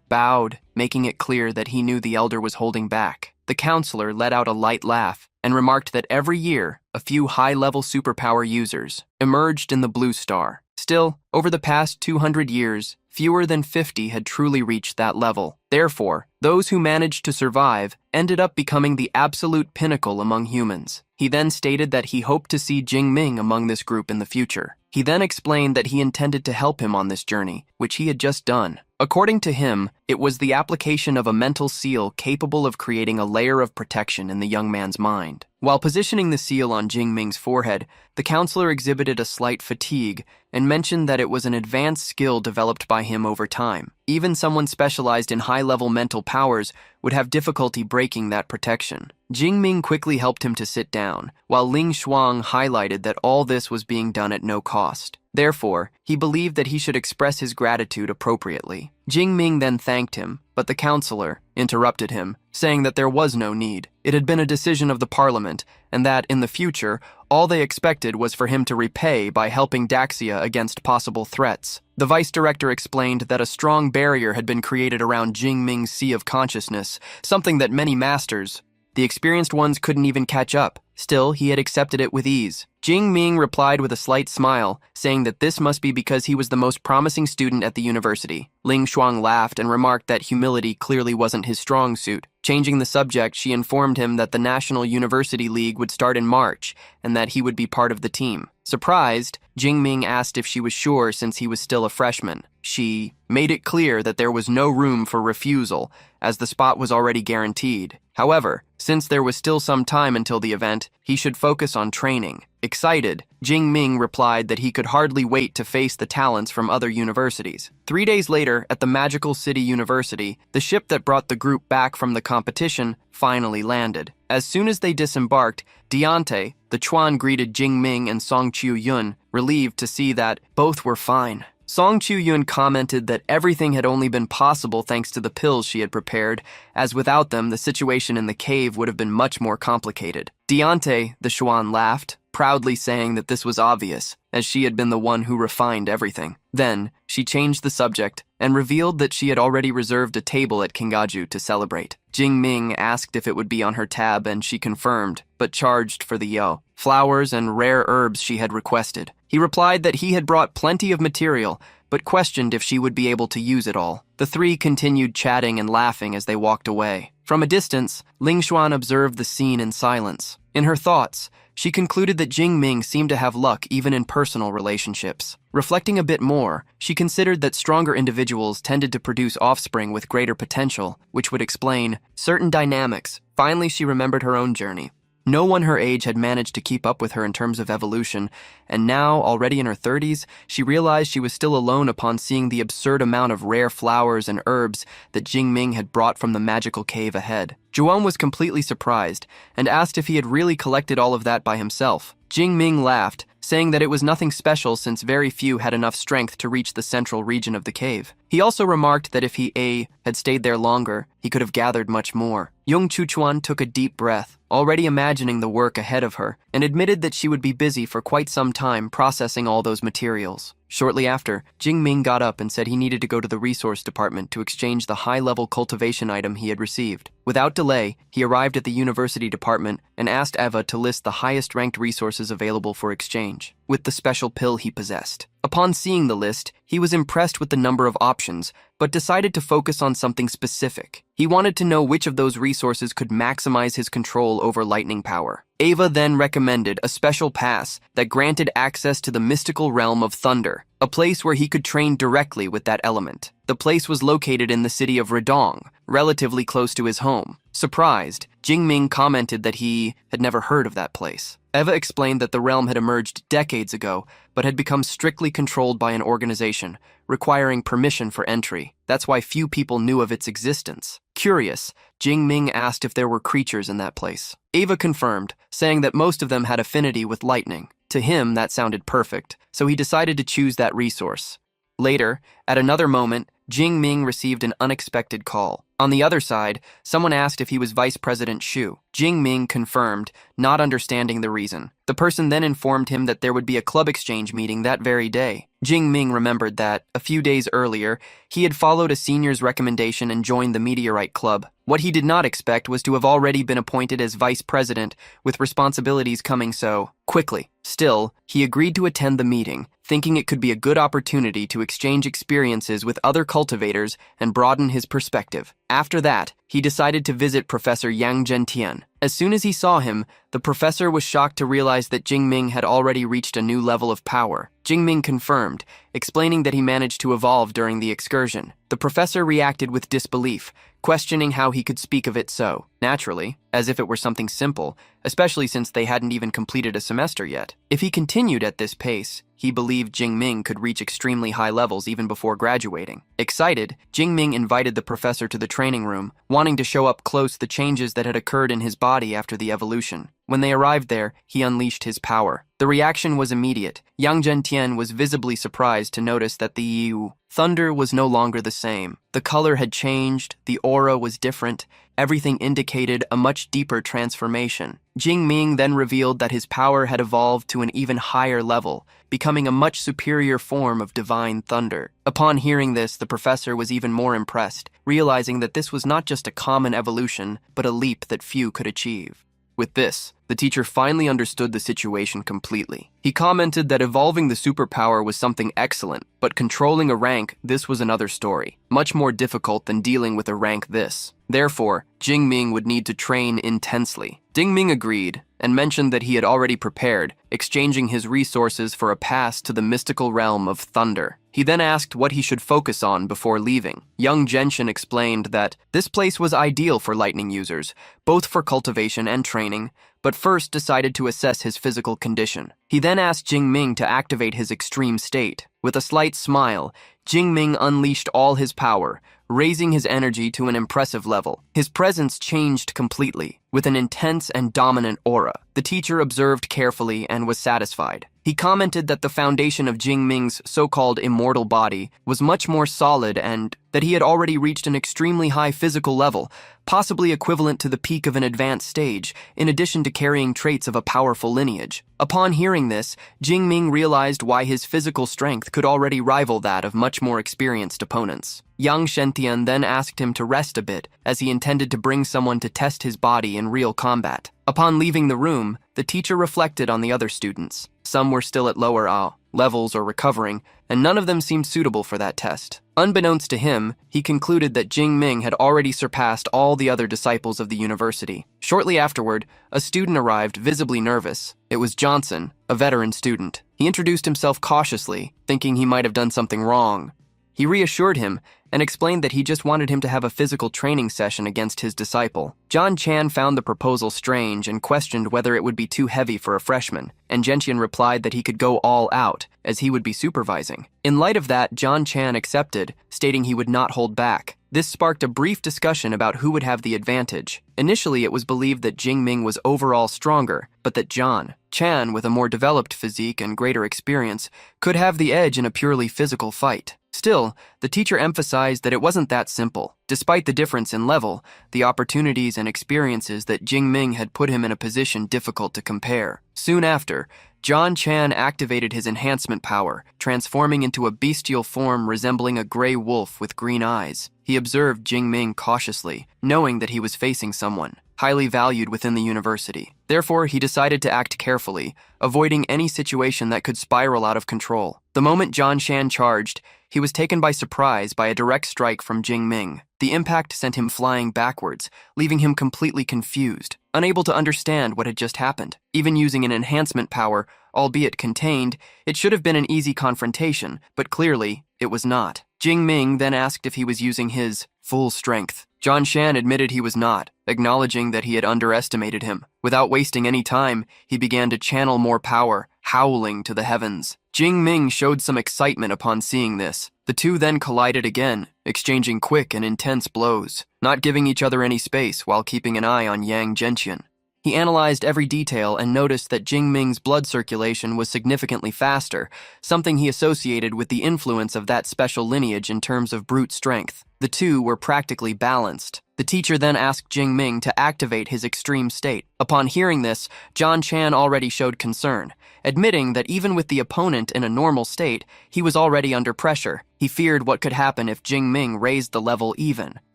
bowed, making it clear that he knew the elder was holding back. The counselor let out a light laugh and remarked that every year, a few high-level superpower users emerged in the Blue Star. Still, over the past 200 years, fewer than 50 had truly reached that level. Therefore, those who managed to survive ended up becoming the absolute pinnacle among humans. He then stated that he hoped to see Jing-min among this group in the future. He then explained that he intended to help him on this journey, which he had just done. According to him, it was the application of a mental seal capable of creating a layer of protection in the young man's mind. While positioning the seal on Jing-min's forehead, the counselor exhibited a slight fatigue and mentioned that it was an advanced skill developed by him over time. Even someone specialized in high-level mental powers would have difficulty breaking that protection. Jing-min quickly helped him to sit down, while Ling Shuang highlighted that all this was being done at no cost. Therefore, he believed that he should express his gratitude appropriately. Jing-min then thanked him, but the counselor interrupted him, saying that there was no need. It had been a decision of the parliament, and that, in the future, all they expected was for him to repay by helping Daxia against possible threats. The vice director explained that a strong barrier had been created around Jing-min's sea of consciousness, something that many masters, the experienced ones, couldn't even catch up. Still, he had accepted it with ease. Jing-min replied with a slight smile, saying that this must be because he was the most promising student at the university. Ling Shuang laughed and remarked that humility clearly wasn't his strong suit. Changing the subject, she informed him that the National University League would start in March and that he would be part of the team. Surprised, Jing-min asked if she was sure since he was still a freshman. She made it clear that there was no room for refusal, as the spot was already guaranteed. However, since there was still some time until the event, he should focus on training. Excited, Jing-min replied that he could hardly wait to face the talents from other universities. 3 days later, at the Magical City University, the ship that brought the group back from the competition finally landed. As soon as they disembarked, Diante, the Chuan, greeted Jing-min and Song Chiu-yun, relieved to see that both were fine. Song Chiu-yun commented that everything had only been possible thanks to the pills she had prepared, as without them, the situation in the cave would have been much more complicated. Diante, the Xuan, laughed, proudly saying that this was obvious, as she had been the one who refined everything. Then, she changed the subject and revealed that she had already reserved a table at Kingaju to celebrate. Jing-min asked if it would be on her tab, and she confirmed, but charged for the flowers and rare herbs she had requested. He replied that he had brought plenty of material, but questioned if she would be able to use it all. The three continued chatting and laughing as they walked away. From a distance, Ling Xuan observed the scene in silence. In her thoughts, she concluded that Jing-min seemed to have luck even in personal relationships. Reflecting a bit more, she considered that stronger individuals tended to produce offspring with greater potential, which would explain certain dynamics. Finally, she remembered her own journey. No one her age had managed to keep up with her in terms of evolution, and now, already in her 30s, she realized she was still alone upon seeing the absurd amount of rare flowers and herbs that Jing-min had brought from the magical cave ahead. Zhuan was completely surprised and asked if he had really collected all of that by himself. Jing-min laughed, saying that it was nothing special since very few had enough strength to reach the central region of the cave. He also remarked that if he had stayed there longer, he could have gathered much more. Young Chuchuan took a deep breath, already imagining the work ahead of her, and admitted that she would be busy for quite some time processing all those materials. Shortly after, Jing-min got up and said he needed to go to the resource department to exchange the high-level cultivation item he had received. Without delay, he arrived at the university department and asked Eva to list the highest-ranked resources available for exchange, with the special pill he possessed. Upon seeing the list, he was impressed with the number of options, but decided to focus on something specific. He wanted to know which of those resources could maximize his control over lightning power. Ava then recommended a special pass that granted access to the mystical realm of thunder, a place where he could train directly with that element. The place was located in the city of Redong, relatively close to his home. Surprised, Jingming commented that he had never heard of that place. Eva explained that the realm had emerged decades ago, but had become strictly controlled by an organization, requiring permission for entry. That's why few people knew of its existence. Curious, Jingming asked if there were creatures in that place. Ava confirmed, saying that most of them had affinity with lightning. To him, that sounded perfect, so he decided to choose that resource. Later, at another moment, Jingming received an unexpected call. On the other side, someone asked if he was Vice President Xu. Jingming confirmed, not understanding the reason. The person then informed him that there would be a club exchange meeting that very day. Jingming remembered that, a few days earlier, he had followed a senior's recommendation and joined the Meteorite Club. What he did not expect was to have already been appointed as vice president, with responsibilities coming so quickly. Still, he agreed to attend the meeting, thinking it could be a good opportunity to exchange experiences with other cultivators and broaden his perspective. After that, he decided to visit Professor Yang Zhentian. As soon as he saw him, the professor was shocked to realize that Jingming had already reached a new level of power. Jingming confirmed, explaining that he managed to evolve during the excursion. The professor reacted with disbelief, questioning how he could speak of it so naturally, as if it were something simple, especially since they hadn't even completed a semester yet. If he continued at this pace, he believed Jingming could reach extremely high levels even before graduating. Excited, Jingming invited the professor to the training room, wanting to show up close the changes that had occurred in his body after the evolution. When they arrived there, he unleashed his power. The reaction was immediate. Yang Zhentian was visibly surprised to notice that the thunder was no longer the same. The color had changed, the aura was different, everything indicated a much deeper transformation. Jingming then revealed that his power had evolved to an even higher level, becoming a much superior form of divine thunder. Upon hearing this, the professor was even more impressed, realizing that this was not just a common evolution, but a leap that few could achieve. With this, the teacher finally understood the situation completely. He commented that evolving the superpower was something excellent, but controlling a rank, this was another story, much more difficult than dealing with a rank this. Therefore, Jingming would need to train intensely. Jingming agreed, and mentioned that he had already prepared, exchanging his resources for a pass to the mystical realm of thunder. He then asked what he should focus on before leaving. Young Genshin explained that this place was ideal for lightning users, both for cultivation and training, but first decided to assess his physical condition. He then asked Jingming to activate his extreme state. With a slight smile, Jingming unleashed all his power, raising his energy to an impressive level. His presence changed completely, with an intense and dominant aura. The teacher observed carefully and was satisfied. He commented that the foundation of Jingming's so-called immortal body was much more solid and that he had already reached an extremely high physical level, possibly equivalent to the peak of an advanced stage, in addition to carrying traits of a powerful lineage. Upon hearing this, Jingming realized why his physical strength could already rival that of much more experienced opponents. Yang Shentian then asked him to rest a bit, as he intended to bring someone to test his body in real combat. Upon leaving the room, the teacher reflected on the other students. Some were still at lower levels or recovering, and none of them seemed suitable for that test. Unbeknownst to him, he concluded that Jingming had already surpassed all the other disciples of the university. Shortly afterward, a student arrived, visibly nervous. It was Johnson, a veteran student. He introduced himself cautiously, thinking he might have done something wrong. He reassured him and explained that he just wanted him to have a physical training session against his disciple. John Chan found the proposal strange and questioned whether it would be too heavy for a freshman, and Gentian replied that he could go all out, as he would be supervising. In light of that, John Chan accepted, stating he would not hold back. This sparked a brief discussion about who would have the advantage. Initially, it was believed that Jingming was overall stronger, but that John Chan, with a more developed physique and greater experience, could have the edge in a purely physical fight. Still, the teacher emphasized that it wasn't that simple. Despite the difference in level, the opportunities and experiences that Jingming had put him in a position difficult to compare. Soon after, John Chan activated his enhancement power, transforming into a bestial form resembling a gray wolf with green eyes. He observed Jingming cautiously, knowing that he was facing someone highly valued within the university. Therefore, he decided to act carefully, avoiding any situation that could spiral out of control. The moment John Shan charged, he was taken by surprise by a direct strike from Jing Ming. The impact sent him flying backwards, leaving him completely confused, unable to understand what had just happened. Even using an enhancement power, albeit contained, it should have been an easy confrontation, but clearly, it was not. Jing Ming then asked if he was using his full strength. John Shan admitted he was not, acknowledging that he had underestimated him. Without wasting any time, he began to channel more power, howling to the heavens. Jing Ming showed some excitement upon seeing this. The two then collided again, exchanging quick and intense blows, not giving each other any space while keeping an eye on Yang Zhenqian. He analyzed every detail and noticed that Jing Ming's blood circulation was significantly faster, something he associated with the influence of that special lineage in terms of brute strength. The two were practically balanced. The teacher then asked Jing Ming to activate his extreme state. Upon hearing this, John Shan already showed concern, admitting that even with the opponent in a normal state, he was already under pressure. He feared what could happen if Jing Ming raised the level even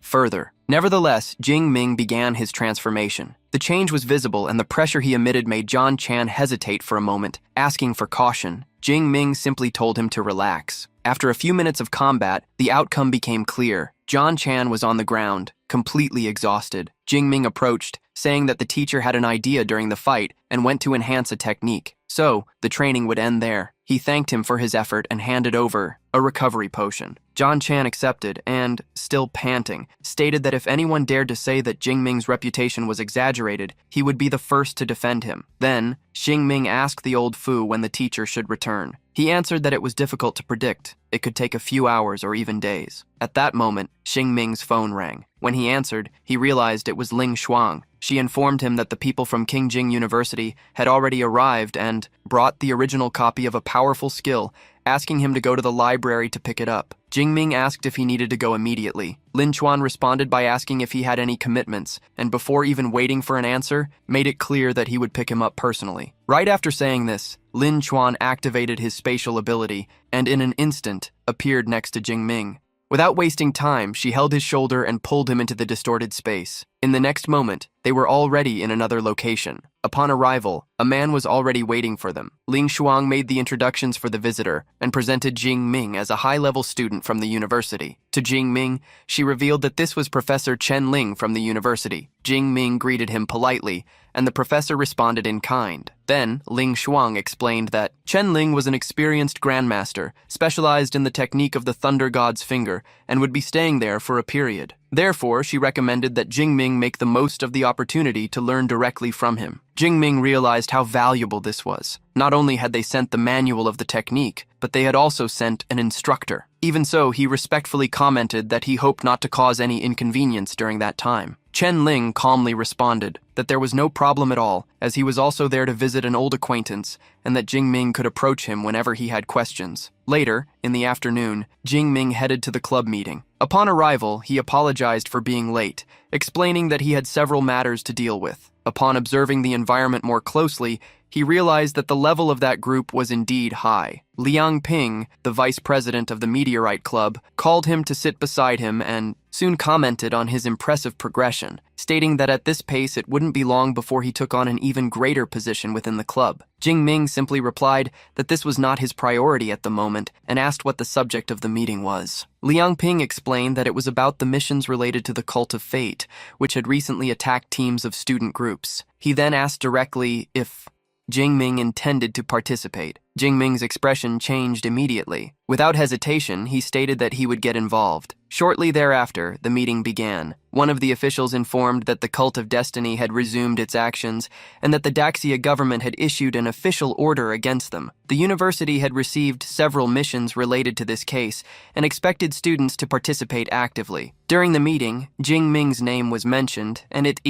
further. Nevertheless, Jing Ming began his transformation. The change was visible, and the pressure he emitted made John Shan hesitate for a moment, asking for caution. Jing Ming simply told him to relax. After a few minutes of combat, the outcome became clear. John Shan was on the ground, completely exhausted. Jing Ming approached, saying that the teacher had an idea during the fight and went to enhance a technique. So, the training would end there. He thanked him for his effort and handed over a recovery potion. John Shan accepted and, still panting, stated that if anyone dared to say that Jing Ming's reputation was exaggerated, he would be the first to defend him. Then, Jing Ming asked the old Fu when the teacher should return. He answered that it was difficult to predict. It could take a few hours or even days. At that moment, Jing Ming's phone rang. When he answered, he realized it was Ling Shuang. She informed him that the people from Qingjing University had already arrived and brought the original copy of a powerful skill, asking him to go to the library to pick it up. Jing Ming asked if he needed to go immediately. Lin Chuan responded by asking if he had any commitments, and before even waiting for an answer, made it clear that he would pick him up personally. Right after saying this, Lin Chuan activated his spatial ability and in an instant appeared next to Jing Ming. Without wasting time, she held his shoulder and pulled him into the distorted space. In the next moment, they were already in another location. Upon arrival, a man was already waiting for them. Ling Shuang made the introductions for the visitor and presented Jing Ming as a high-level student from the university. To Jing Ming, she revealed that this was Professor Chen Ling from the university. Jing Ming greeted him politely, and the professor responded in kind. Then, Ling Shuang explained that Chen Ling was an experienced grandmaster, specialized in the technique of the Thunder God's finger, and would be staying there for a period. Therefore, she recommended that Jing Ming make the most of the opportunity to learn directly from him. Jing Ming realized how valuable this was. Not only had they sent the manual of the technique, but they had also sent an instructor. Even so, he respectfully commented that he hoped not to cause any inconvenience during that time. Chen Ling calmly responded that there was no problem at all, as he was also there to visit an old acquaintance, and that Jing Ming could approach him whenever he had questions. Later, in the afternoon, Jing Ming headed to the club meeting. Upon arrival, he apologized for being late, explaining that he had several matters to deal with. Upon observing the environment more closely, he realized that the level of that group was indeed high. Liang Ping, the vice president of the Meteorite Club, called him to sit beside him and soon commented on his impressive progression, stating that at this pace it wouldn't be long before he took on an even greater position within the club. Jing Ming simply replied that this was not his priority at the moment and asked what the subject of the meeting was. Liang Ping explained that it was about the missions related to the Cult of Fate, which had recently attacked teams of student groups. He then asked directly if Jing Ming intended to participate. Jing Ming's expression changed immediately. Without hesitation, he stated that he would get involved. Shortly thereafter, the meeting began. One of the officials informed that the Cult of Destiny had resumed its actions and that the Daxia government had issued an official order against them. The university had received several missions related to this case and expected students to participate actively. During the meeting, Jing Ming's name was mentioned, and it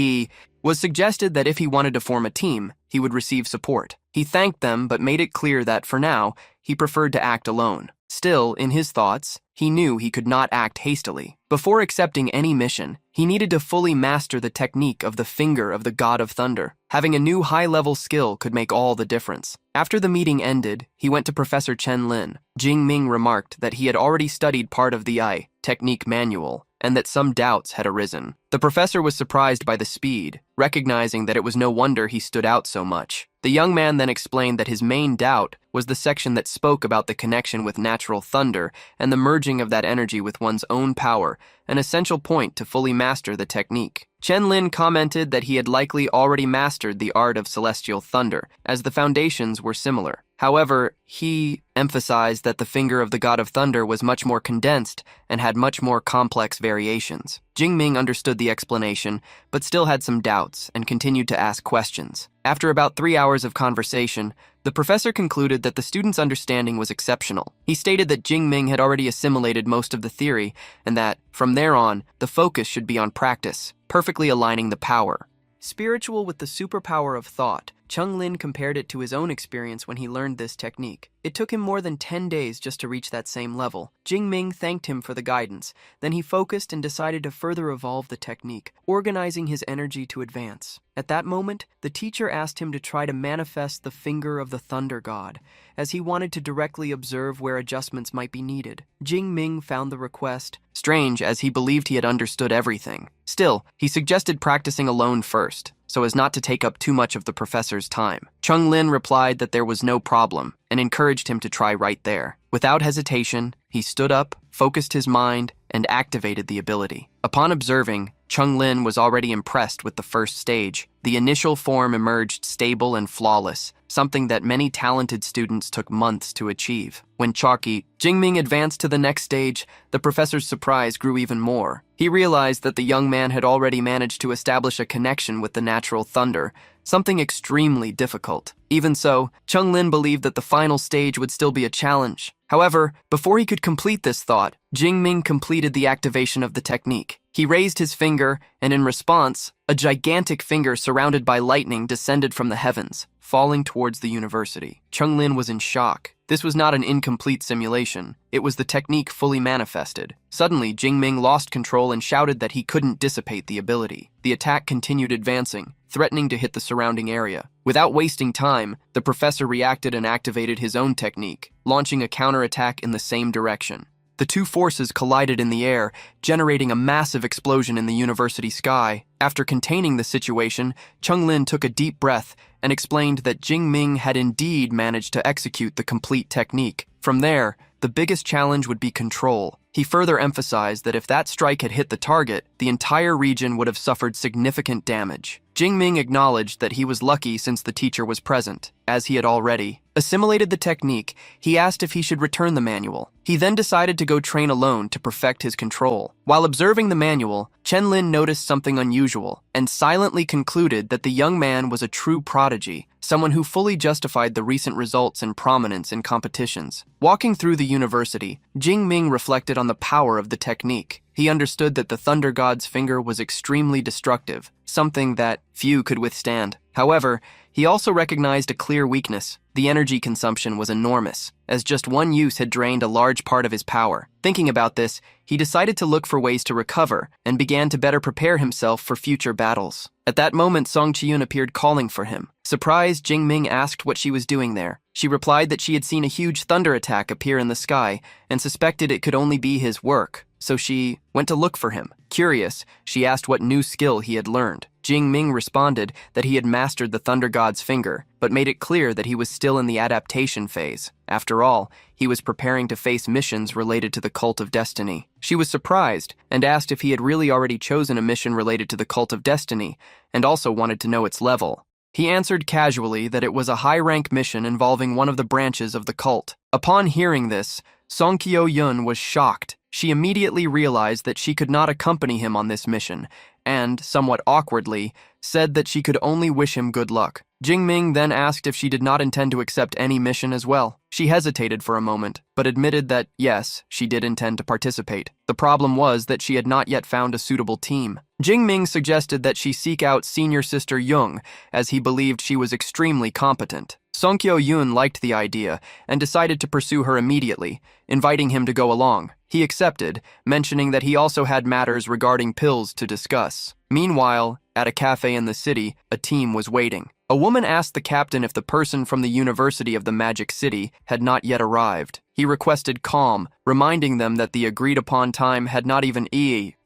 was suggested that if he wanted to form a team, he would receive support. He thanked them but made it clear that, for now, he preferred to act alone. Still, in his thoughts, he knew he could not act hastily. Before accepting any mission, he needed to fully master the technique of the finger of the God of Thunder. Having a new high-level skill could make all the difference. After the meeting ended, he went to Professor Chen Lin. Jing Ming remarked that he had already studied part of the technique manual, and that some doubts had arisen. The professor was surprised by the speed, recognizing that it was no wonder he stood out so much. The young man then explained that his main doubt was the section that spoke about the connection with natural thunder and the merging of that energy with one's own power, an essential point to fully master the technique. Chen Lin commented that he had likely already mastered the art of celestial thunder, as the foundations were similar. However, he emphasized that the finger of the god of thunder was much more condensed and had much more complex variations. Jingming understood the explanation, but still had some doubts and continued to ask questions. After about 3 hours of conversation, the professor concluded that the student's understanding was exceptional. He stated that Jingming had already assimilated most of the theory and that, from there on, the focus should be on practice, perfectly aligning the power. Spiritual with the superpower of thought, Chung Lin compared it to his own experience when he learned this technique. It took him more than 10 days just to reach that same level. Jingming thanked him for the guidance. Then he focused and decided to further evolve the technique, organizing his energy to advance. At that moment, the teacher asked him to try to manifest the finger of the thunder god, as he wanted to directly observe where adjustments might be needed. Jingming found the request strange, as he believed he had understood everything. Still, he suggested practicing alone first, so as not to take up too much of the professor's time. Chung Lin replied that there was no problem and encouraged him to try right there. Without hesitation, he stood up, focused his mind, and activated the ability. Upon observing, Chung Lin was already impressed with the first stage. The initial form emerged stable and flawless, something that many talented students took months to achieve. When Jingming advanced to the next stage, the professor's surprise grew even more. He realized that the young man had already managed to establish a connection with the natural thunder, something extremely difficult. Even so, Chung Lin believed that the final stage would still be a challenge. However, before he could complete this thought, Jingming completed the activation of the technique. He raised his finger, and in response, a gigantic finger surrounded by lightning descended from the heavens, falling towards the university. Chung Lin was in shock. This was not an incomplete simulation. It was the technique fully manifested. Suddenly, Jingming lost control and shouted that he couldn't dissipate the ability. The attack continued advancing, threatening to hit the surrounding area. Without wasting time, the professor reacted and activated his own technique, launching a counterattack in the same direction. The two forces collided in the air, generating a massive explosion in the university sky. After containing the situation, Chung Lin took a deep breath and explained that Jingming had indeed managed to execute the complete technique. From there, the biggest challenge would be control. He further emphasized that if that strike had hit the target, the entire region would have suffered significant damage. Jingming acknowledged that he was lucky since the teacher was present, as he had already assimilated the technique. He asked if he should return the manual. He then decided to go train alone to perfect his control. While observing the manual, Chen Lin noticed something unusual and silently concluded that the young man was a true prodigy, someone who fully justified the recent results and prominence in competitions. Walking through the university, Jingming reflected on the power of the technique. He understood that the thunder god's finger was extremely destructive, something that few could withstand. However, he also recognized a clear weakness. The energy consumption was enormous, as just one use had drained a large part of his power. Thinking about this, he decided to look for ways to recover and began to better prepare himself for future battles. At that moment, Song Chiyun appeared calling for him. Surprised, Jingming asked what she was doing there. She replied that she had seen a huge thunder attack appear in the sky and suspected it could only be his work, so she went to look for him. Curious, she asked what new skill he had learned. Jingming responded that he had mastered the thunder god's finger, but made it clear that he was still in the adaptation phase. After all, he was preparing to face missions related to the Cult of Destiny. She was surprised and asked if he had really already chosen a mission related to the Cult of Destiny, and also wanted to know its level. He answered casually that it was a high-rank mission involving one of the branches of the cult. Upon hearing this, Song Kyo-yun was shocked. She immediately realized that she could not accompany him on this mission, and, somewhat awkwardly, said that she could only wish him good luck. Jingming then asked if she did not intend to accept any mission as well. She hesitated for a moment, but admitted that, yes, she did intend to participate. The problem was that she had not yet found a suitable team. Jingming suggested that she seek out senior sister Jung, as he believed she was extremely competent. Song Kyo-yoon liked the idea and decided to pursue her immediately, inviting him to go along. He accepted, mentioning that he also had matters regarding pills to discuss. Meanwhile, at a cafe in the city, a team was waiting. A woman asked the captain if the person from the University of the Magic City had not yet arrived. He requested calm, reminding them that the agreed-upon time had not even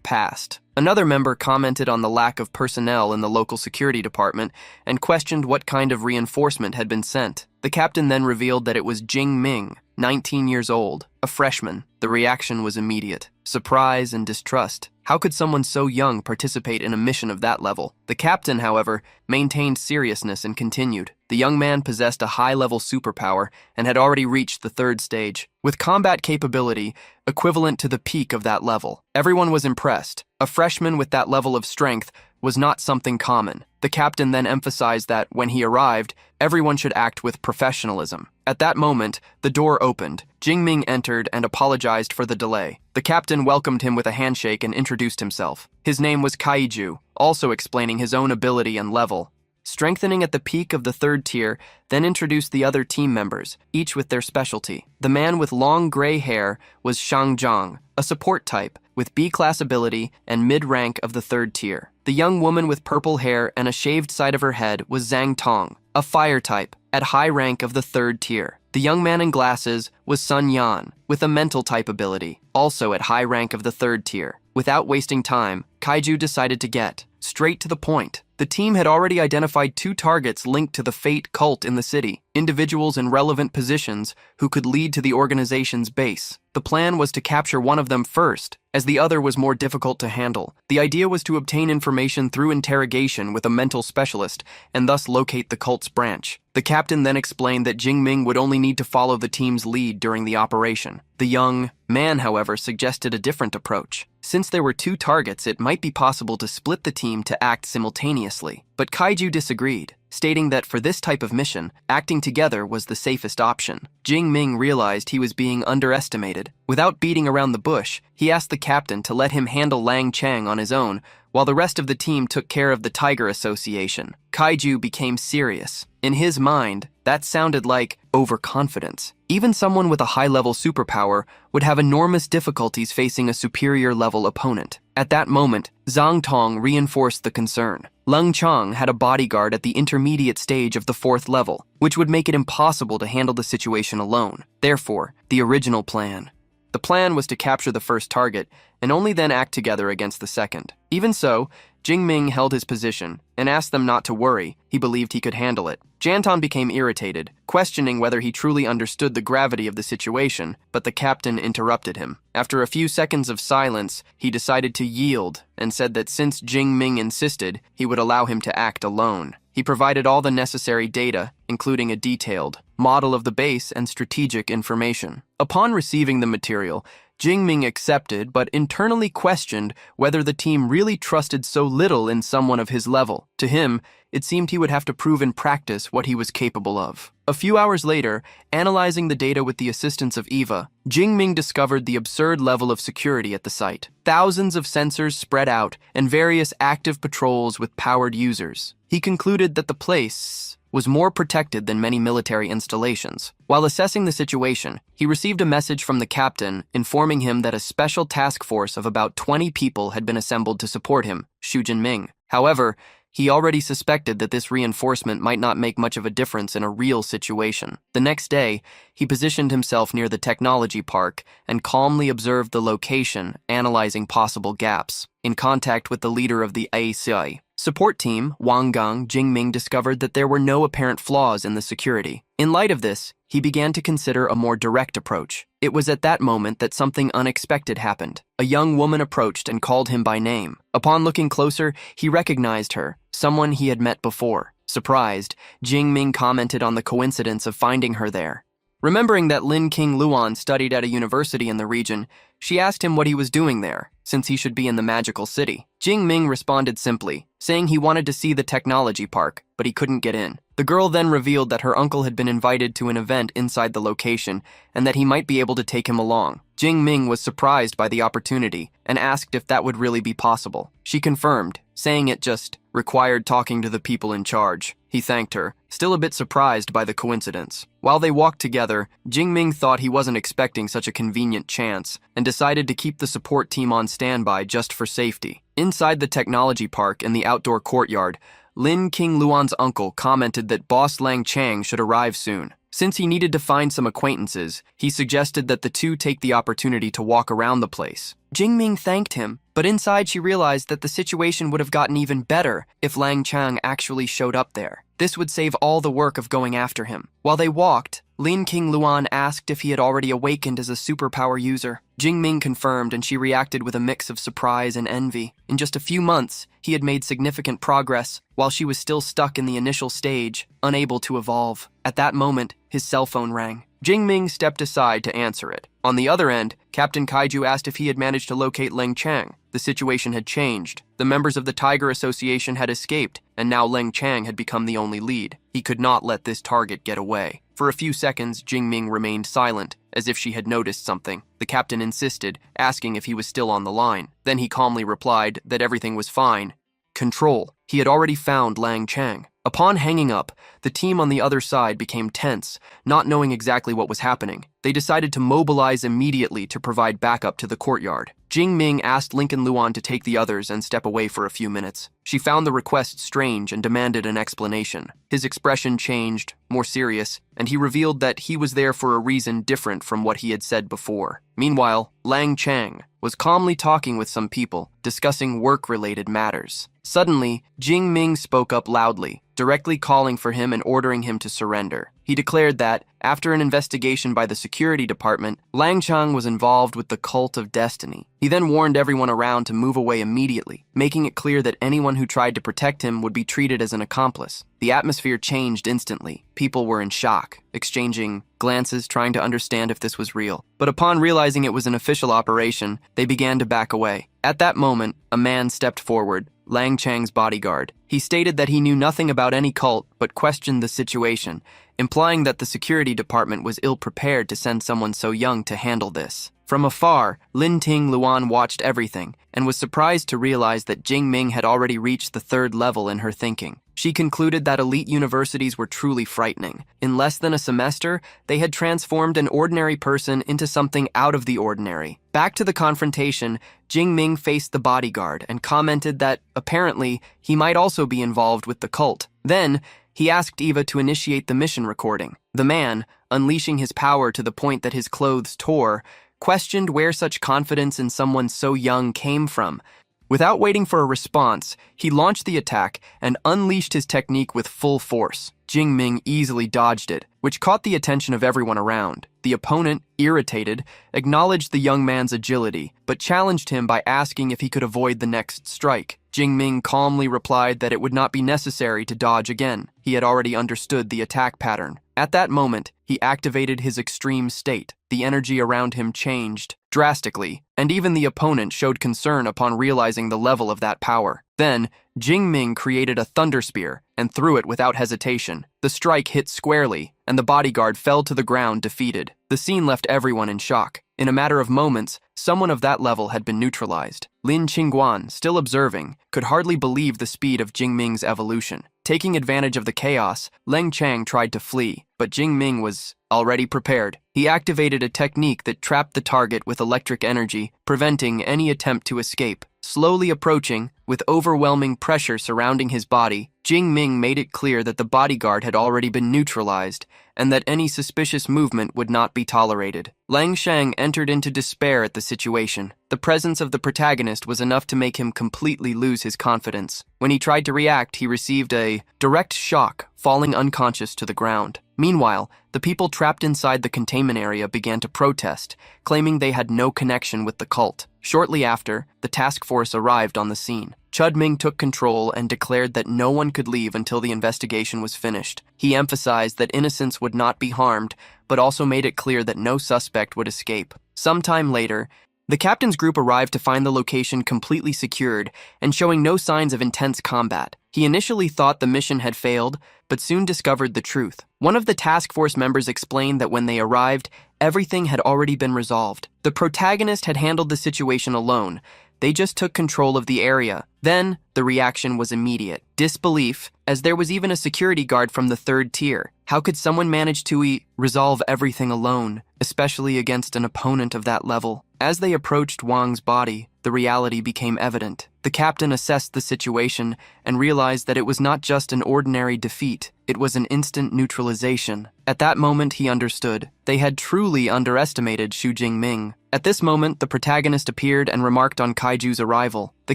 passed. Another member commented on the lack of personnel in the local security department and questioned what kind of reinforcement had been sent. The captain then revealed that it was Jing Ming, 19 years old, a freshman. The reaction was immediate: surprise and distrust. How could someone so young participate in a mission of that level? The captain, however, maintained seriousness and continued. The young man possessed a high-level superpower and had already reached the 3rd stage, with combat capability equivalent to the peak of that level. Everyone was impressed. A freshman with that level of strength was not something common. The captain then emphasized that, when he arrived, everyone should act with professionalism. At that moment, the door opened. Jing Ming entered and apologized for the delay. The captain welcomed him with a handshake and introduced himself. His name was Kaiju, also explaining his own ability and level. Strengthening at the peak of the 3rd tier, then introduced the other team members, each with their specialty. The man with long gray hair was Shang Zhang, a support type, with B-class ability and mid-rank of the 3rd tier. The young woman with purple hair and a shaved side of her head was Zhang Tong, a fire type, at high rank of the 3rd tier. The young man in glasses was Sun Yan, with a mental type ability, also at high rank of the 3rd tier. Without wasting time, Kaiju decided to get straight to the point. The team had already identified 2 targets linked to the Fate cult in the city, individuals in relevant positions who could lead to the organization's base. The plan was to capture one of them first, as the other was more difficult to handle. The idea was to obtain information through interrogation with a mental specialist and thus locate the cult's branch. The captain then explained that Jing Ming would only need to follow the team's lead during the operation. The young man, however, suggested a different approach. Since there were 2 targets, it might be possible to split the team to act simultaneously. But Kaiju disagreed, stating that for this type of mission, acting together was the safest option. Jing Ming realized he was being underestimated. Without beating around the bush, he asked the captain to let him handle Lang Chang on his own, while the rest of the team took care of the Tiger Association. Kaiju became serious. In his mind, that sounded like overconfidence. Even someone with a high-level superpower would have enormous difficulties facing a superior-level opponent. At that moment, Zhang Tong reinforced the concern. Leng Chang had a bodyguard at the intermediate stage of the 4th level, which would make it impossible to handle the situation alone. Therefore, the original plan. The plan was to capture the first target and only then act together against the second. Even so, Jing Ming held his position and asked them not to worry. He believed he could handle it. Jantan became irritated, questioning whether he truly understood the gravity of the situation, but the captain interrupted him. After a few seconds of silence, he decided to yield and said that since Jing Ming insisted, he would allow him to act alone. He provided all the necessary data, including a detailed model of the base and strategic information. Upon receiving the material, Jing Ming accepted but internally questioned whether the team really trusted so little in someone of his level. To him, it seemed he would have to prove in practice what he was capable of. A few hours later, analyzing the data with the assistance of Eva, Jing Ming discovered the absurd level of security at the site. Thousands of sensors spread out and various active patrols with powered users. He concluded that the place was more protected than many military installations. While assessing the situation, he received a message from the captain informing him that a special task force of about 20 people had been assembled to support him, Xu Jinming. However, he already suspected that this reinforcement might not make much of a difference in a real situation. The next day, he positioned himself near the technology park and calmly observed the location, analyzing possible gaps. In contact with the leader of the ACI support team, Wang Gang, Jing Ming discovered that there were no apparent flaws in the security. In light of this, he began to consider a more direct approach. It was at that moment that something unexpected happened. A young woman approached and called him by name. Upon looking closer, he recognized her, someone he had met before. Surprised, Jing Ming commented on the coincidence of finding her there. Remembering that Lin King Luan studied at a university in the region, she asked him what he was doing there, since he should be in the magical city. Jing Ming responded simply, saying he wanted to see the technology park, but he couldn't get in. The girl then revealed that her uncle had been invited to an event inside the location and that he might be able to take him along. Jing Ming was surprised by the opportunity and asked if that would really be possible. She confirmed, saying it just required talking to the people in charge. he thanked her, still a bit surprised by the coincidence. While they walked together, Jingming thought he wasn't expecting such a convenient chance and decided to keep the support team on standby just for safety. Inside the technology park in the outdoor courtyard, Lin King Luan's uncle commented that Boss Lang Chang should arrive soon. Since he needed to find some acquaintances, he suggested that the two take the opportunity to walk around the place. Jingming thanked him, but inside she realized that the situation would have gotten even better if Lang Chang actually showed up there. This would save all the work of going after him. While they walked, Lin King Luan asked if he had already awakened as a superpower user. Jingming confirmed, and she reacted with a mix of surprise and envy. In just a few months, he had made significant progress, while she was still stuck in the initial stage, unable to evolve. At that moment, his cell phone rang. Jingming stepped aside to answer it. On the other end, Captain Kaiju asked if he had managed to locate Leng Chang. The situation had changed. The members of the Tiger Association had escaped, and now Leng Chang had become the only lead. He could not let this target get away. For a few seconds, Jingming remained silent, as if she had noticed something. The captain insisted, asking if he was still on the line. Then he calmly replied that everything was fine. Control. He had already found Lang Chang. Upon hanging up, the team on the other side became tense, not knowing exactly what was happening. They decided to mobilize immediately to provide backup to the courtyard. Jingming asked Lincoln Luan to take the others and step away for a few minutes. She found the request strange and demanded an explanation. His expression changed, more serious, and he revealed that he was there for a reason different from what he had said before. Meanwhile, Lang Chang was calmly talking with some people, discussing work-related matters. Suddenly, Jingming spoke up loudly, directly calling for him and ordering him to surrender. He declared that, after an investigation by the security department, Lang Chang was involved with the cult of destiny. He then warned everyone around to move away immediately, making it clear that anyone who tried to protect him would be treated as an accomplice. The atmosphere changed instantly. People were in shock, exchanging glances trying to understand if this was real. But upon realizing it was an official operation, they began to back away. At that moment, a man stepped forward, Lang Chang's bodyguard. He stated that he knew nothing about any cult, but questioned the situation, implying that the security department was ill-prepared to send someone so young to handle this. From afar, Lin Ting Luan watched everything, and was surprised to realize that Jingming had already reached the third level in her thinking. She concluded that elite universities were truly frightening. In less than a semester, they had transformed an ordinary person into something out of the ordinary. Back to the confrontation, Jingming faced the bodyguard and commented that, apparently, he might also be involved with the cult. Then, he asked Eva to initiate the mission recording. The man, unleashing his power to the point that his clothes tore, questioned where such confidence in someone so young came from. Without waiting for a response, he launched the attack and unleashed his technique with full force. Jingming easily dodged it, which caught the attention of everyone around. The opponent, irritated, acknowledged the young man's agility, but challenged him by asking if he could avoid the next strike. Jingming calmly replied that it would not be necessary to dodge again. He had already understood the attack pattern. At that moment, he activated his extreme state. The energy around him changed drastically, and even the opponent showed concern upon realizing the level of that power. Then, Jingming created a thunder spear and threw it without hesitation. The strike hit squarely, and the bodyguard fell to the ground defeated. The scene left everyone in shock. In a matter of moments, someone of that level had been neutralized. Lin Qingguan, still observing, could hardly believe the speed of Jingming's evolution. Taking advantage of the chaos, Leng Chang tried to flee, but Jingming was already prepared. He activated a technique that trapped the target with electric energy, preventing any attempt to escape. Slowly approaching, with overwhelming pressure surrounding his body, Jingming made it clear that the bodyguard had already been neutralized, and that any suspicious movement would not be tolerated. Lang Shang entered into despair at the situation. The presence of the protagonist was enough to make him completely lose his confidence. When he tried to react, he received a direct shock, falling unconscious to the ground. Meanwhile, the people trapped inside the containment area began to protest, claiming they had no connection with the cult. Shortly after, the task force arrived on the scene. Chudming took control and declared that no one could leave until the investigation was finished. He emphasized that innocents would not be harmed, but also made it clear that no suspect would escape. Sometime later, the captain's group arrived to find the location completely secured and showing no signs of intense combat. He initially thought the mission had failed, but soon discovered the truth. One of the task force members explained that when they arrived, everything had already been resolved. The protagonist had handled the situation alone, They just took control of the area. Then, the reaction was immediate. Disbelief, as there was even a security guard from the third tier. How could someone manage to resolve everything alone, especially against an opponent of that level? As they approached Wang's body, the reality became evident. The captain assessed the situation and realized that it was not just an ordinary defeat, it was an instant neutralization. At that moment, he understood. They had truly underestimated Xu Jingming. At this moment, the protagonist appeared and remarked on Kaiju's arrival. The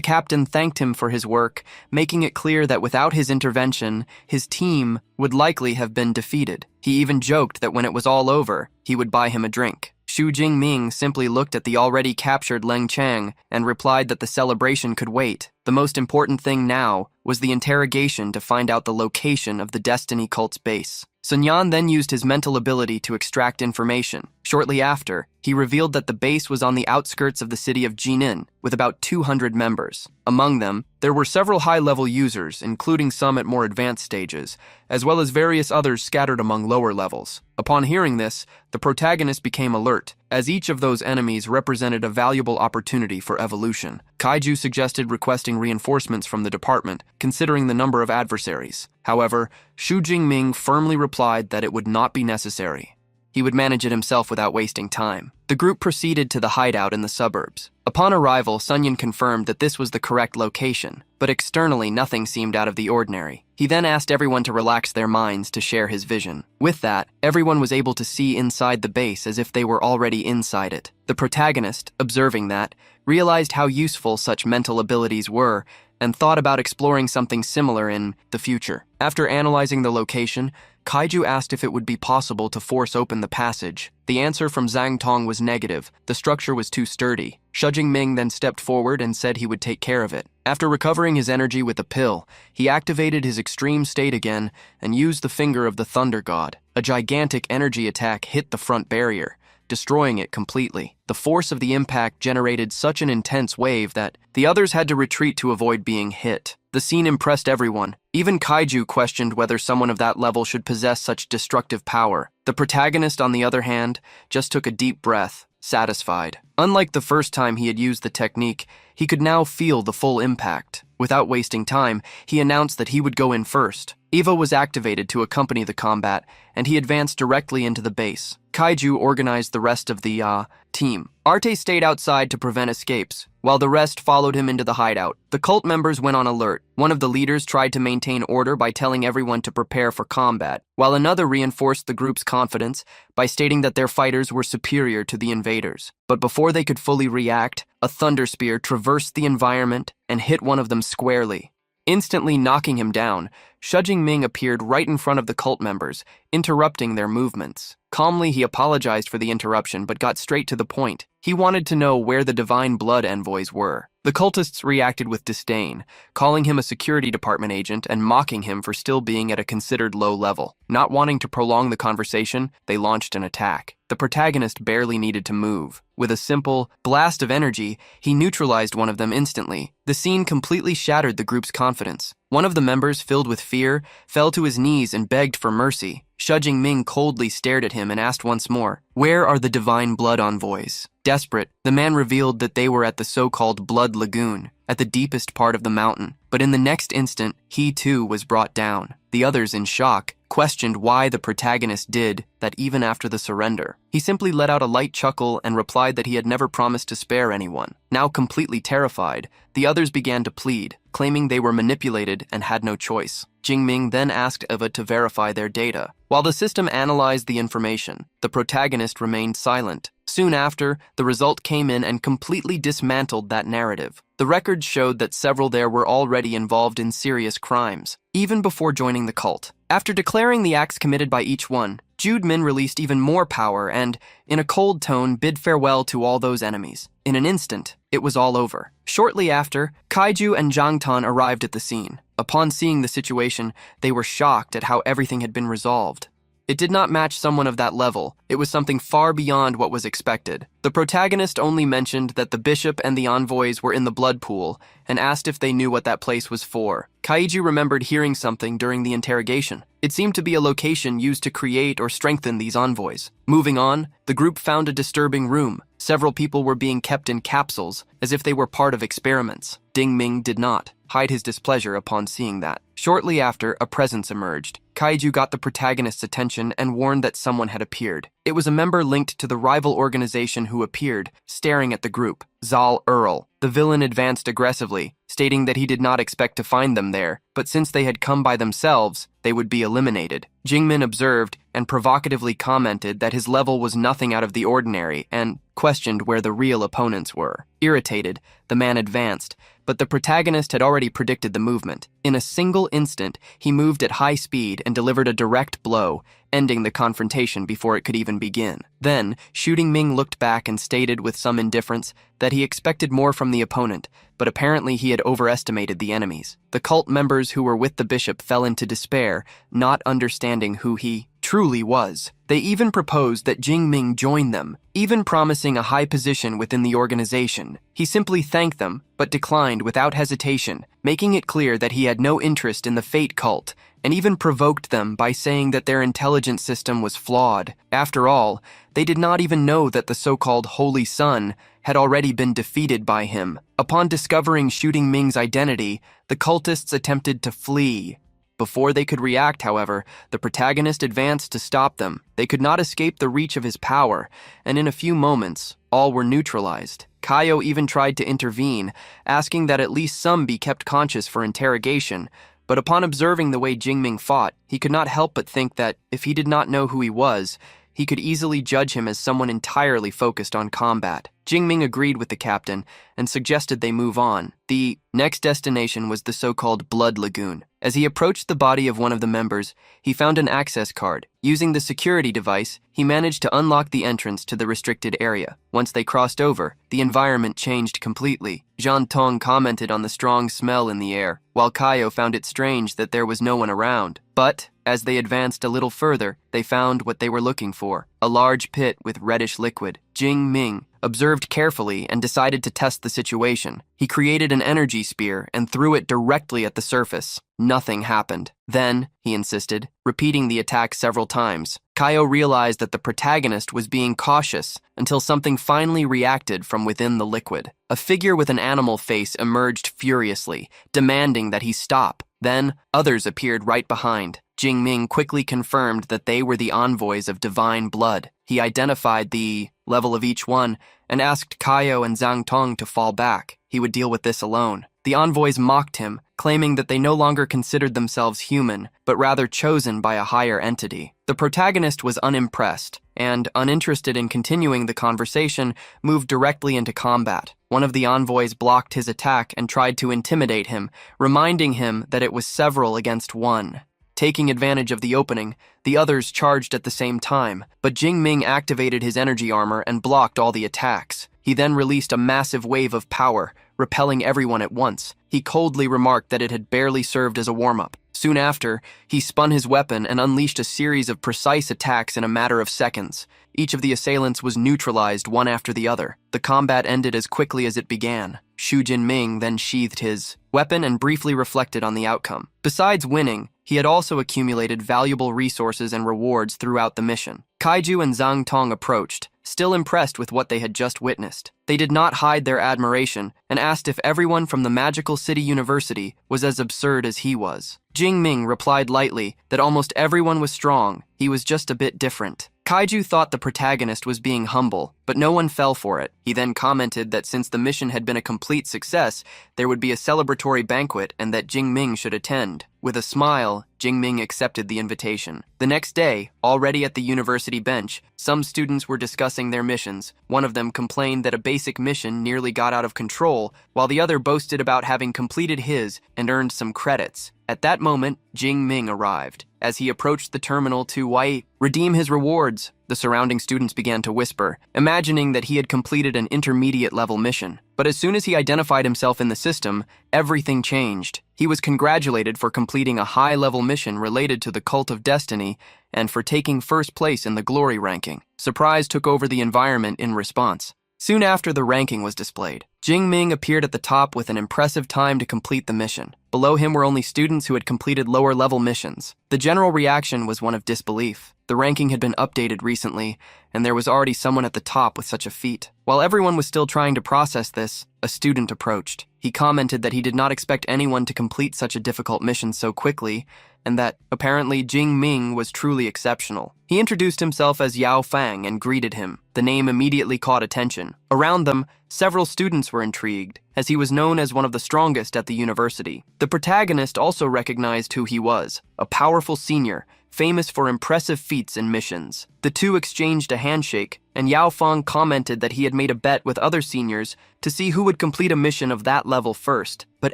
captain thanked him for his work, making it clear that without his intervention, his team would likely have been defeated. He even joked that when it was all over, he would buy him a drink. Xu Jingming simply looked at the already captured Leng Chang and replied that the celebration could wait. The most important thing now was the interrogation to find out the location of the Destiny cult's base. Sun Yan then used his mental ability to extract information. Shortly after, he revealed that the base was on the outskirts of the city of Jinin, with about 200 members. Among them, there were several high-level users, including some at more advanced stages, as well as various others scattered among lower levels. Upon hearing this, the protagonist became alert, as each of those enemies represented a valuable opportunity for evolution. Kaiju suggested requesting reinforcements from the department, considering the number of adversaries. However, Xu Jingming firmly replied that it would not be necessary. He would manage it himself without wasting time. The group proceeded to the hideout in the suburbs. Upon arrival, Sun Yan confirmed that this was the correct location, but externally nothing seemed out of the ordinary. He then asked everyone to relax their minds to share his vision. With that, everyone was able to see inside the base as if they were already inside it. The protagonist, observing that, realized how useful such mental abilities were and thought about exploring something similar in the future. After analyzing the location, Kaiju asked if it would be possible to force open the passage. The answer from Zhang Tong was negative. The structure was too sturdy. Xu Jingming then stepped forward and said he would take care of it. After recovering his energy with a pill, he activated his extreme state again and used the finger of the Thunder God. A gigantic energy attack hit the front barrier, destroying it completely. The force of the impact generated such an intense wave that the others had to retreat to avoid being hit. The scene impressed everyone. Even Kaiju questioned whether someone of that level should possess such destructive power. The protagonist, on the other hand, just took a deep breath, satisfied. Unlike the first time he had used the technique, he could now feel the full impact. Without wasting time, he announced that he would go in first. Eva was activated to accompany the combat, and he advanced directly into the base. Kaiju organized the rest of the team. Arte stayed outside to prevent escapes, while the rest followed him into the hideout. The cult members went on alert. One of the leaders tried to maintain order by telling everyone to prepare for combat, while another reinforced the group's confidence by stating that their fighters were superior to the invaders. But before they could fully react, a thunder spear traversed the environment and hit one of them squarely. Instantly knocking him down, Xu Jingming appeared right in front of the cult members, interrupting their movements. Calmly, he apologized for the interruption but got straight to the point. He wanted to know where the Divine Blood envoys were. The cultists reacted with disdain, calling him a security department agent and mocking him for still being at a considered low level. Not wanting to prolong the conversation, they launched an attack. The protagonist barely needed to move. With a simple blast of energy, he neutralized one of them instantly. The scene completely shattered the group's confidence. One of the members, filled with fear, fell to his knees and begged for mercy. Xu Jingming coldly stared at him and asked once more, "Where are the Divine Blood envoys?" Desperate, the man revealed that they were at the so-called Blood Lagoon, at the deepest part of the mountain. But in the next instant, he too was brought down. The others, in shock, questioned why the protagonist did that even after the surrender. He simply let out a light chuckle and replied that he had never promised to spare anyone. Now completely terrified, the others began to plead, claiming they were manipulated and had no choice. Jingming then asked Eva to verify their data. While the system analyzed the information, the protagonist remained silent. Soon after, the result came in and completely dismantled that narrative. The records showed that several there were already involved in serious crimes, even before joining the cult. After declaring the acts committed by each one, Jude Min released even more power and, in a cold tone, bid farewell to all those enemies. In an instant, it was all over. Shortly after, Kaiju and Zhang Tan arrived at the scene. Upon seeing the situation, they were shocked at how everything had been resolved. It did not match someone of that level. It was something far beyond what was expected. The protagonist only mentioned that the bishop and the envoys were in the blood pool and asked if they knew what that place was for. Kaiju remembered hearing something during the interrogation. It seemed to be a location used to create or strengthen these envoys. Moving on, the group found a disturbing room. Several people were being kept in capsules, as if they were part of experiments. Ding Ming did not hide his displeasure upon seeing that. Shortly after, a presence emerged. Kaiju got the protagonist's attention and warned that someone had appeared. It was a member linked to the rival organization who appeared, staring at the group. Zal Earl. The villain advanced aggressively, stating that he did not expect to find them there, but since they had come by themselves, they would be eliminated. Jingmin observed and provocatively commented that his level was nothing out of the ordinary and questioned where the real opponents were. Irritated, the man advanced, but the protagonist had already predicted the movement. In a single instant, he moved at high speed and delivered a direct blow, ending the confrontation before it could even begin. Then, Shooting Ming looked back and stated with some indifference that he expected more from the opponent, but apparently he had overestimated the enemies. The cult members who were with the bishop fell into despair, not understanding who he truly was. They even proposed that Jing Ming join them, even promising a high position within the organization. He simply thanked them, but declined without hesitation, making it clear that he had no interest in the Fate cult, and even provoked them by saying that their intelligence system was flawed. After all, they did not even know that the so-called Holy Sun had already been defeated by him. Upon discovering Shooting Ming's identity, the cultists attempted to flee. Before they could react, however, the protagonist advanced to stop them. They could not escape the reach of his power, and in a few moments, all were neutralized. Kaio even tried to intervene, asking that at least some be kept conscious for interrogation, but upon observing the way Jingming fought, he could not help but think that, if he did not know who he was, he could easily judge him as someone entirely focused on combat. Jingming agreed with the captain and suggested they move on. The next destination was the so-called Blood Lagoon. As he approached the body of one of the members, he found an access card. Using the security device, he managed to unlock the entrance to the restricted area. Once they crossed over, the environment changed completely. Zhang Tong commented on the strong smell in the air, while Kaio found it strange that there was no one around. But, as they advanced a little further, they found what they were looking for, a large pit with reddish liquid. Jing Ming observed carefully and decided to test the situation. He created an energy spear and threw it directly at the surface. Nothing happened. Then, he insisted, repeating the attack several times. Kaio realized that the protagonist was being cautious until something finally reacted from within the liquid. A figure with an animal face emerged furiously, demanding that he stop. Then, others appeared right behind. Jing Ming quickly confirmed that they were the envoys of divine blood. He identified the level of each one and asked Kaio and Zhang Tong to fall back. He would deal with this alone. The envoys mocked him, claiming that they no longer considered themselves human, but rather chosen by a higher entity. The protagonist was unimpressed, and, uninterested in continuing the conversation, moved directly into combat. One of the envoys blocked his attack and tried to intimidate him, reminding him that it was several against one. Taking advantage of the opening, the others charged at the same time, but Jing Ming activated his energy armor and blocked all the attacks. He then released a massive wave of power, repelling everyone at once. He coldly remarked that it had barely served as a warm-up. Soon after, he spun his weapon and unleashed a series of precise attacks in a matter of seconds. Each of the assailants was neutralized one after the other. The combat ended as quickly as it began. Xu Jinming then sheathed his weapon and briefly reflected on the outcome. Besides winning, he had also accumulated valuable resources and rewards throughout the mission. Kaiju and Zhang Tong approached, still impressed with what they had just witnessed. They did not hide their admiration and asked if everyone from the Magical City University was as absurd as he was. Jing Ming replied lightly that almost everyone was strong, he was just a bit different. Kaiju thought the protagonist was being humble, but no one fell for it. He then commented that since the mission had been a complete success, there would be a celebratory banquet and that Jing Ming should attend. With a smile, Jing Ming accepted the invitation. The next day, already at the university bench, some students were discussing their missions. One of them complained that a basic mission nearly got out of control, while the other boasted about having completed his and earned some credits. At that moment, Jing Ming arrived. as he approached the terminal to redeem his rewards. The surrounding students began to whisper, imagining that he had completed an intermediate-level mission. But as soon as he identified himself in the system, everything changed. He was congratulated for completing a high-level mission related to the Cult of Destiny and for taking first place in the glory ranking. Surprise took over the environment in response. Soon after, the ranking was displayed. Jingming appeared at the top with an impressive time to complete the mission. Below him were only students who had completed lower-level missions. The general reaction was one of disbelief. The ranking had been updated recently, and there was already someone at the top with such a feat. While everyone was still trying to process this, a student approached. He commented that he did not expect anyone to complete such a difficult mission so quickly, and that, apparently, Jingming was truly exceptional. He introduced himself as Yao Fang and greeted him. The name immediately caught attention. Around them, several students were intrigued, as he was known as one of the strongest at the university. The protagonist also recognized who he was, a powerful senior, famous for impressive feats and missions. The two exchanged a handshake, and Yao Fang commented that he had made a bet with other seniors to see who would complete a mission of that level first, but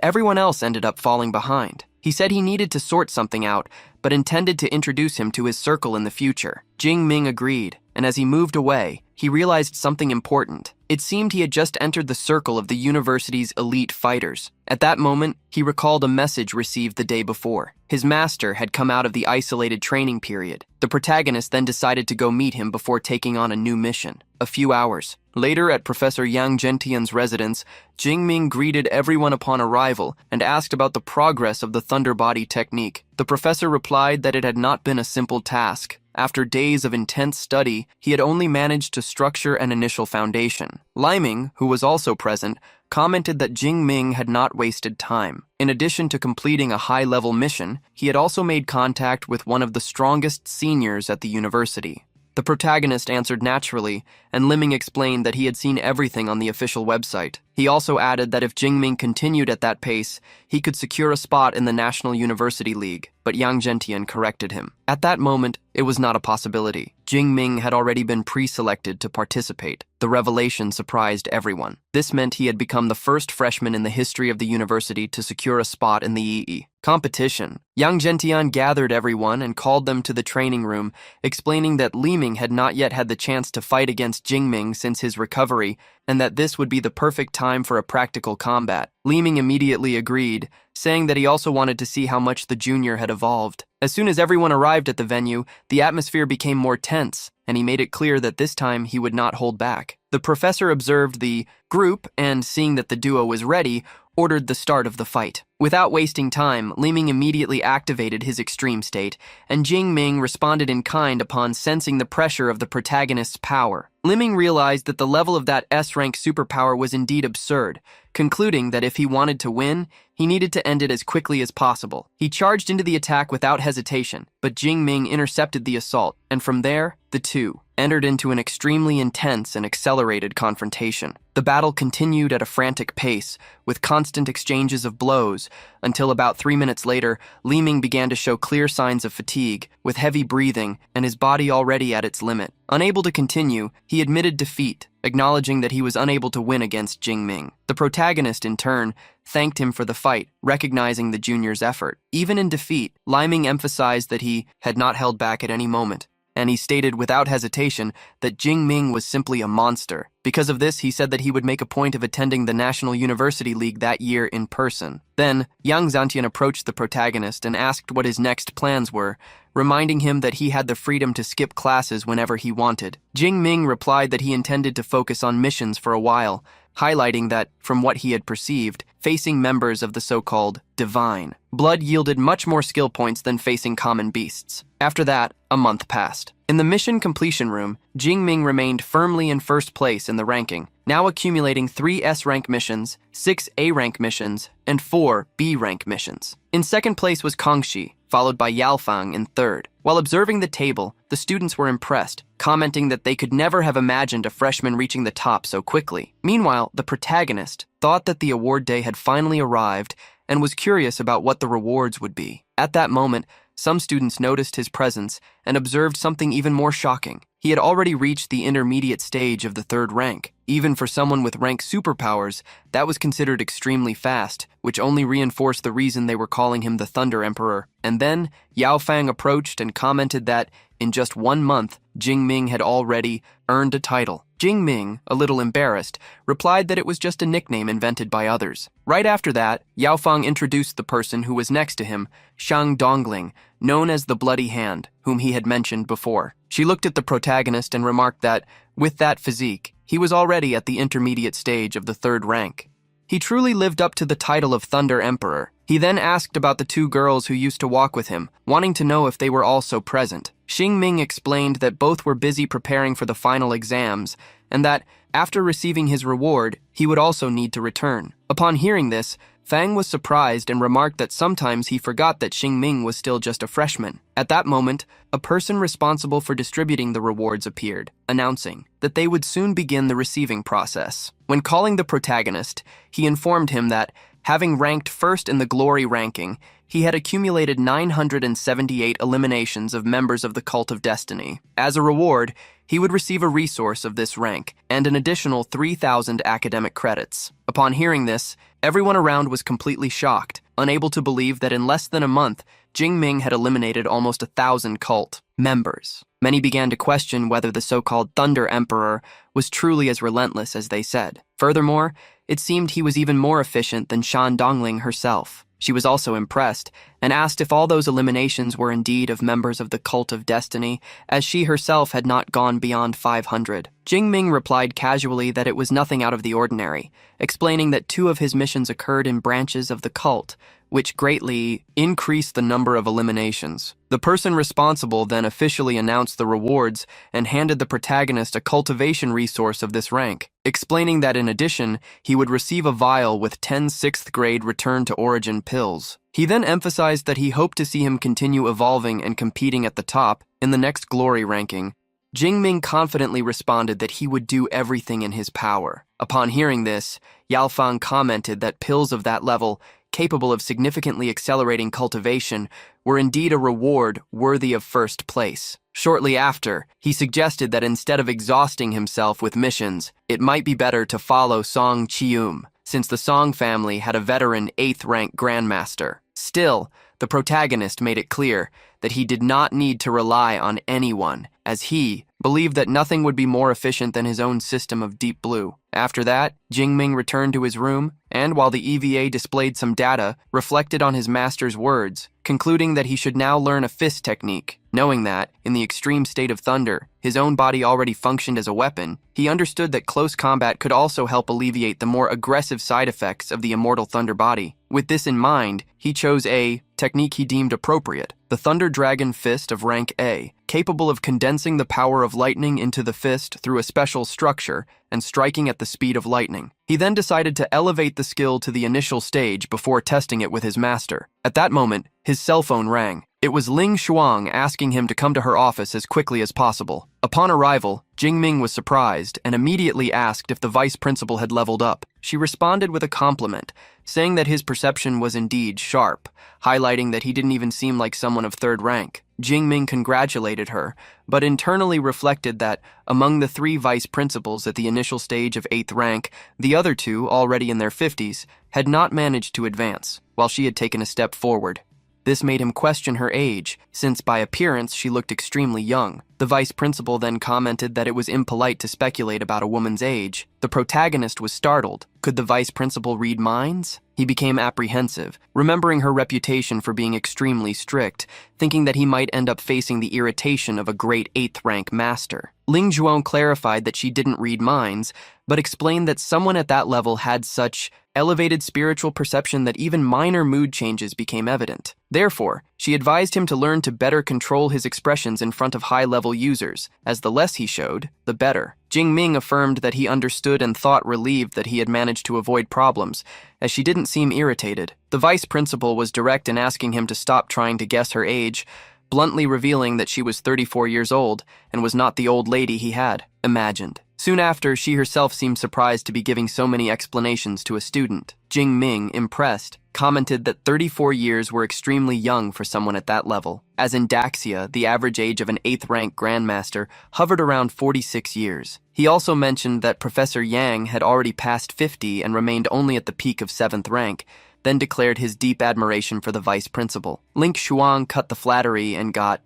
everyone else ended up falling behind. He said he needed to sort something out, but intended to introduce him to his circle in the future. Jingming agreed, and as he moved away, he realized something important. It seemed he had just entered the circle of the university's elite fighters. At that moment, he recalled a message received the day before. His master had come out of the isolated training period. The protagonist then decided to go meet him before taking on a new mission. A few hours later, at Professor Yang Gentian's residence, Jingming greeted everyone upon arrival and asked about the progress of the Thunder Body technique. The professor replied that it had not been a simple task. After days of intense study, he had only managed to structure an initial foundation. Liming, who was also present, commented that Jingming had not wasted time. In addition to completing a high-level mission, he had also made contact with one of the strongest seniors at the university. The protagonist answered naturally, and Liming explained that he had seen everything on the official website. He also added that if Jingming continued at that pace, he could secure a spot in the National University League, but Yang Gentian corrected him. At that moment, it was not a possibility. Jingming had already been pre-selected to participate. The revelation surprised everyone. This meant he had become the first freshman in the history of the university to secure a spot in the EE competition. Yang Gentian gathered everyone and called them to the training room, explaining that Liming had not yet had the chance to fight against Jingming since his recovery, and that this would be the perfect time for a practical combat. Liming immediately agreed, saying that he also wanted to see how much the junior had evolved. As soon as everyone arrived at the venue, the atmosphere became more tense, and he made it clear that this time he would not hold back. The professor observed the group and, seeing that the duo was ready, ordered the start of the fight. Without wasting time, Liming immediately activated his extreme state, and Jingming responded in kind upon sensing the pressure of the protagonist's power. Liming realized that the level of that S-rank superpower was indeed absurd, concluding that if he wanted to win, he needed to end it as quickly as possible. He charged into the attack without hesitation, but Jingming intercepted the assault, and from there, the two entered into an extremely intense and accelerated confrontation. The battle continued at a frantic pace, with constant exchanges of blows, until about 3 minutes later, Liming began to show clear signs of fatigue, with heavy breathing and his body already at its limit. Unable to continue, he admitted defeat, acknowledging that he was unable to win against Jingming. The protagonist, in turn, thanked him for the fight, recognizing the junior's effort. Even in defeat, Liming emphasized that he had not held back at any moment, and he stated without hesitation that Jingming was simply a monster. Because of this, he said that he would make a point of attending the National University League that year in person. Then, Yang Gentian approached the protagonist and asked what his next plans were, reminding him that he had the freedom to skip classes whenever he wanted. Jingming replied that he intended to focus on missions for a while, highlighting that, from what he had perceived, facing members of the so-called divine blood yielded much more skill points than facing common beasts. After that, a month passed. In the mission completion room, Jingming remained firmly in first place in the ranking, now accumulating 3 S-rank missions, 6 A-rank missions, and 4 B-rank missions. In second place was Kangxi, followed by Yalfang in third. While observing the table, the students were impressed, commenting that they could never have imagined a freshman reaching the top so quickly. Meanwhile, the protagonist thought that the award day had finally arrived and was curious about what the rewards would be. At that moment, some students noticed his presence and observed something even more shocking. He had already reached the intermediate stage of the third rank. Even for someone with rank superpowers, that was considered extremely fast, which only reinforced the reason they were calling him the Thunder Emperor. And then, Yao Fang approached and commented that, in just 1 month, Jing Ming had already earned a title. Jing Ming, a little embarrassed, replied that it was just a nickname invented by others. Right after that, Yao Fang introduced the person who was next to him, Shang Dongling, known as the Bloody Hand, whom he had mentioned before. She looked at the protagonist and remarked that, with that physique, he was already at the intermediate stage of the third rank. He truly lived up to the title of Thunder Emperor. He then asked about the 2 girls who used to walk with him, wanting to know if they were also present. Xing Ming explained that both were busy preparing for the final exams, and that, after receiving his reward, he would also need to return. Upon hearing this, Fang was surprised and remarked that sometimes he forgot that Xing Ming was still just a freshman. At that moment, a person responsible for distributing the rewards appeared, announcing that they would soon begin the receiving process. When calling the protagonist, he informed him that, having ranked first in the glory ranking, he had accumulated 978 eliminations of members of the Cult of Destiny. As a reward, he would receive a resource of this rank and an additional 3,000 academic credits. Upon hearing this, everyone around was completely shocked, unable to believe that in less than a month, Jing Ming had eliminated almost 1,000 cult members. Many began to question whether the so-called Thunder Emperor was truly as relentless as they said. Furthermore, it seemed he was even more efficient than Shan Dongling herself. She was also impressed and asked if all those eliminations were indeed of members of the Cult of Destiny, as she herself had not gone beyond 500. Jing Ming replied casually that it was nothing out of the ordinary, explaining that 2 of his missions occurred in branches of the cult, which greatly increased the number of eliminations. The person responsible then officially announced the rewards and handed the protagonist a cultivation resource of this rank, explaining that in addition, he would receive a vial with 10 6th-grade return-to-origin pills. He then emphasized that he hoped to see him continue evolving and competing at the top in the next glory ranking. Jing Ming confidently responded that he would do everything in his power. Upon hearing this, Yao Fang commented that pills of that level, capable of significantly accelerating cultivation, were indeed a reward worthy of first place. Shortly after, he suggested that instead of exhausting himself with missions, it might be better to follow Song Chium, since the Song family had a veteran 8th-rank grandmaster. Still, the protagonist made it clear that he did not need to rely on anyone, as he believed that nothing would be more efficient than his own system of Deep Blue. After that, Jing Ming returned to his room, and while the EVA displayed some data, reflected on his master's words, concluding that he should now learn a fist technique. Knowing that, in the extreme state of Thunder, his own body already functioned as a weapon, he understood that close combat could also help alleviate the more aggressive side effects of the immortal Thunder body. With this in mind, he chose a technique he deemed appropriate, the Thunder Dragon Fist of rank A, capable of condensing the power of lightning into the fist through a special structure and striking at the speed of lightning. He then decided to elevate the skill to the initial stage before testing it with his master. At that moment, his cell phone rang. It was Ling Shuang asking him to come to her office as quickly as possible. Upon arrival, Jing Ming was surprised and immediately asked if the vice principal had leveled up. She responded with a compliment, saying that his perception was indeed sharp, highlighting that he didn't even seem like someone of 3rd rank. Jing Ming congratulated her, but internally reflected that, among the 3 vice principals at the initial stage of 8th rank, the other 2, already in their 50s, had not managed to advance, while she had taken a step forward. This made him question her age, since by appearance she looked extremely young. The vice principal then commented that it was impolite to speculate about a woman's age. The protagonist was startled. Could the vice principal read minds? He became apprehensive, remembering her reputation for being extremely strict, thinking that he might end up facing the irritation of a great 8th-rank master. Ling Zhuang clarified that she didn't read minds, but explained that someone at that level had such elevated spiritual perception that even minor mood changes became evident. Therefore, she advised him to learn to better control his expressions in front of high-level users, as the less he showed, the better. Jing Ming affirmed that he understood and thought relieved that he had managed to avoid problems, as she didn't seem irritated. The vice principal was direct in asking him to stop trying to guess her age, bluntly revealing that she was 34 years old and was not the old lady he had. imagined. Soon after, she herself seemed surprised to be giving so many explanations to a student. Jing Ming, impressed, commented that 34 years were extremely young for someone at that level, as in Daxia, the average age of an 8th rank grandmaster hovered around 46 years. He also mentioned that Professor Yang had already passed 50 and remained only at the peak of 7th rank, then declared his deep admiration for the vice principal. Link Shuang cut the flattery and got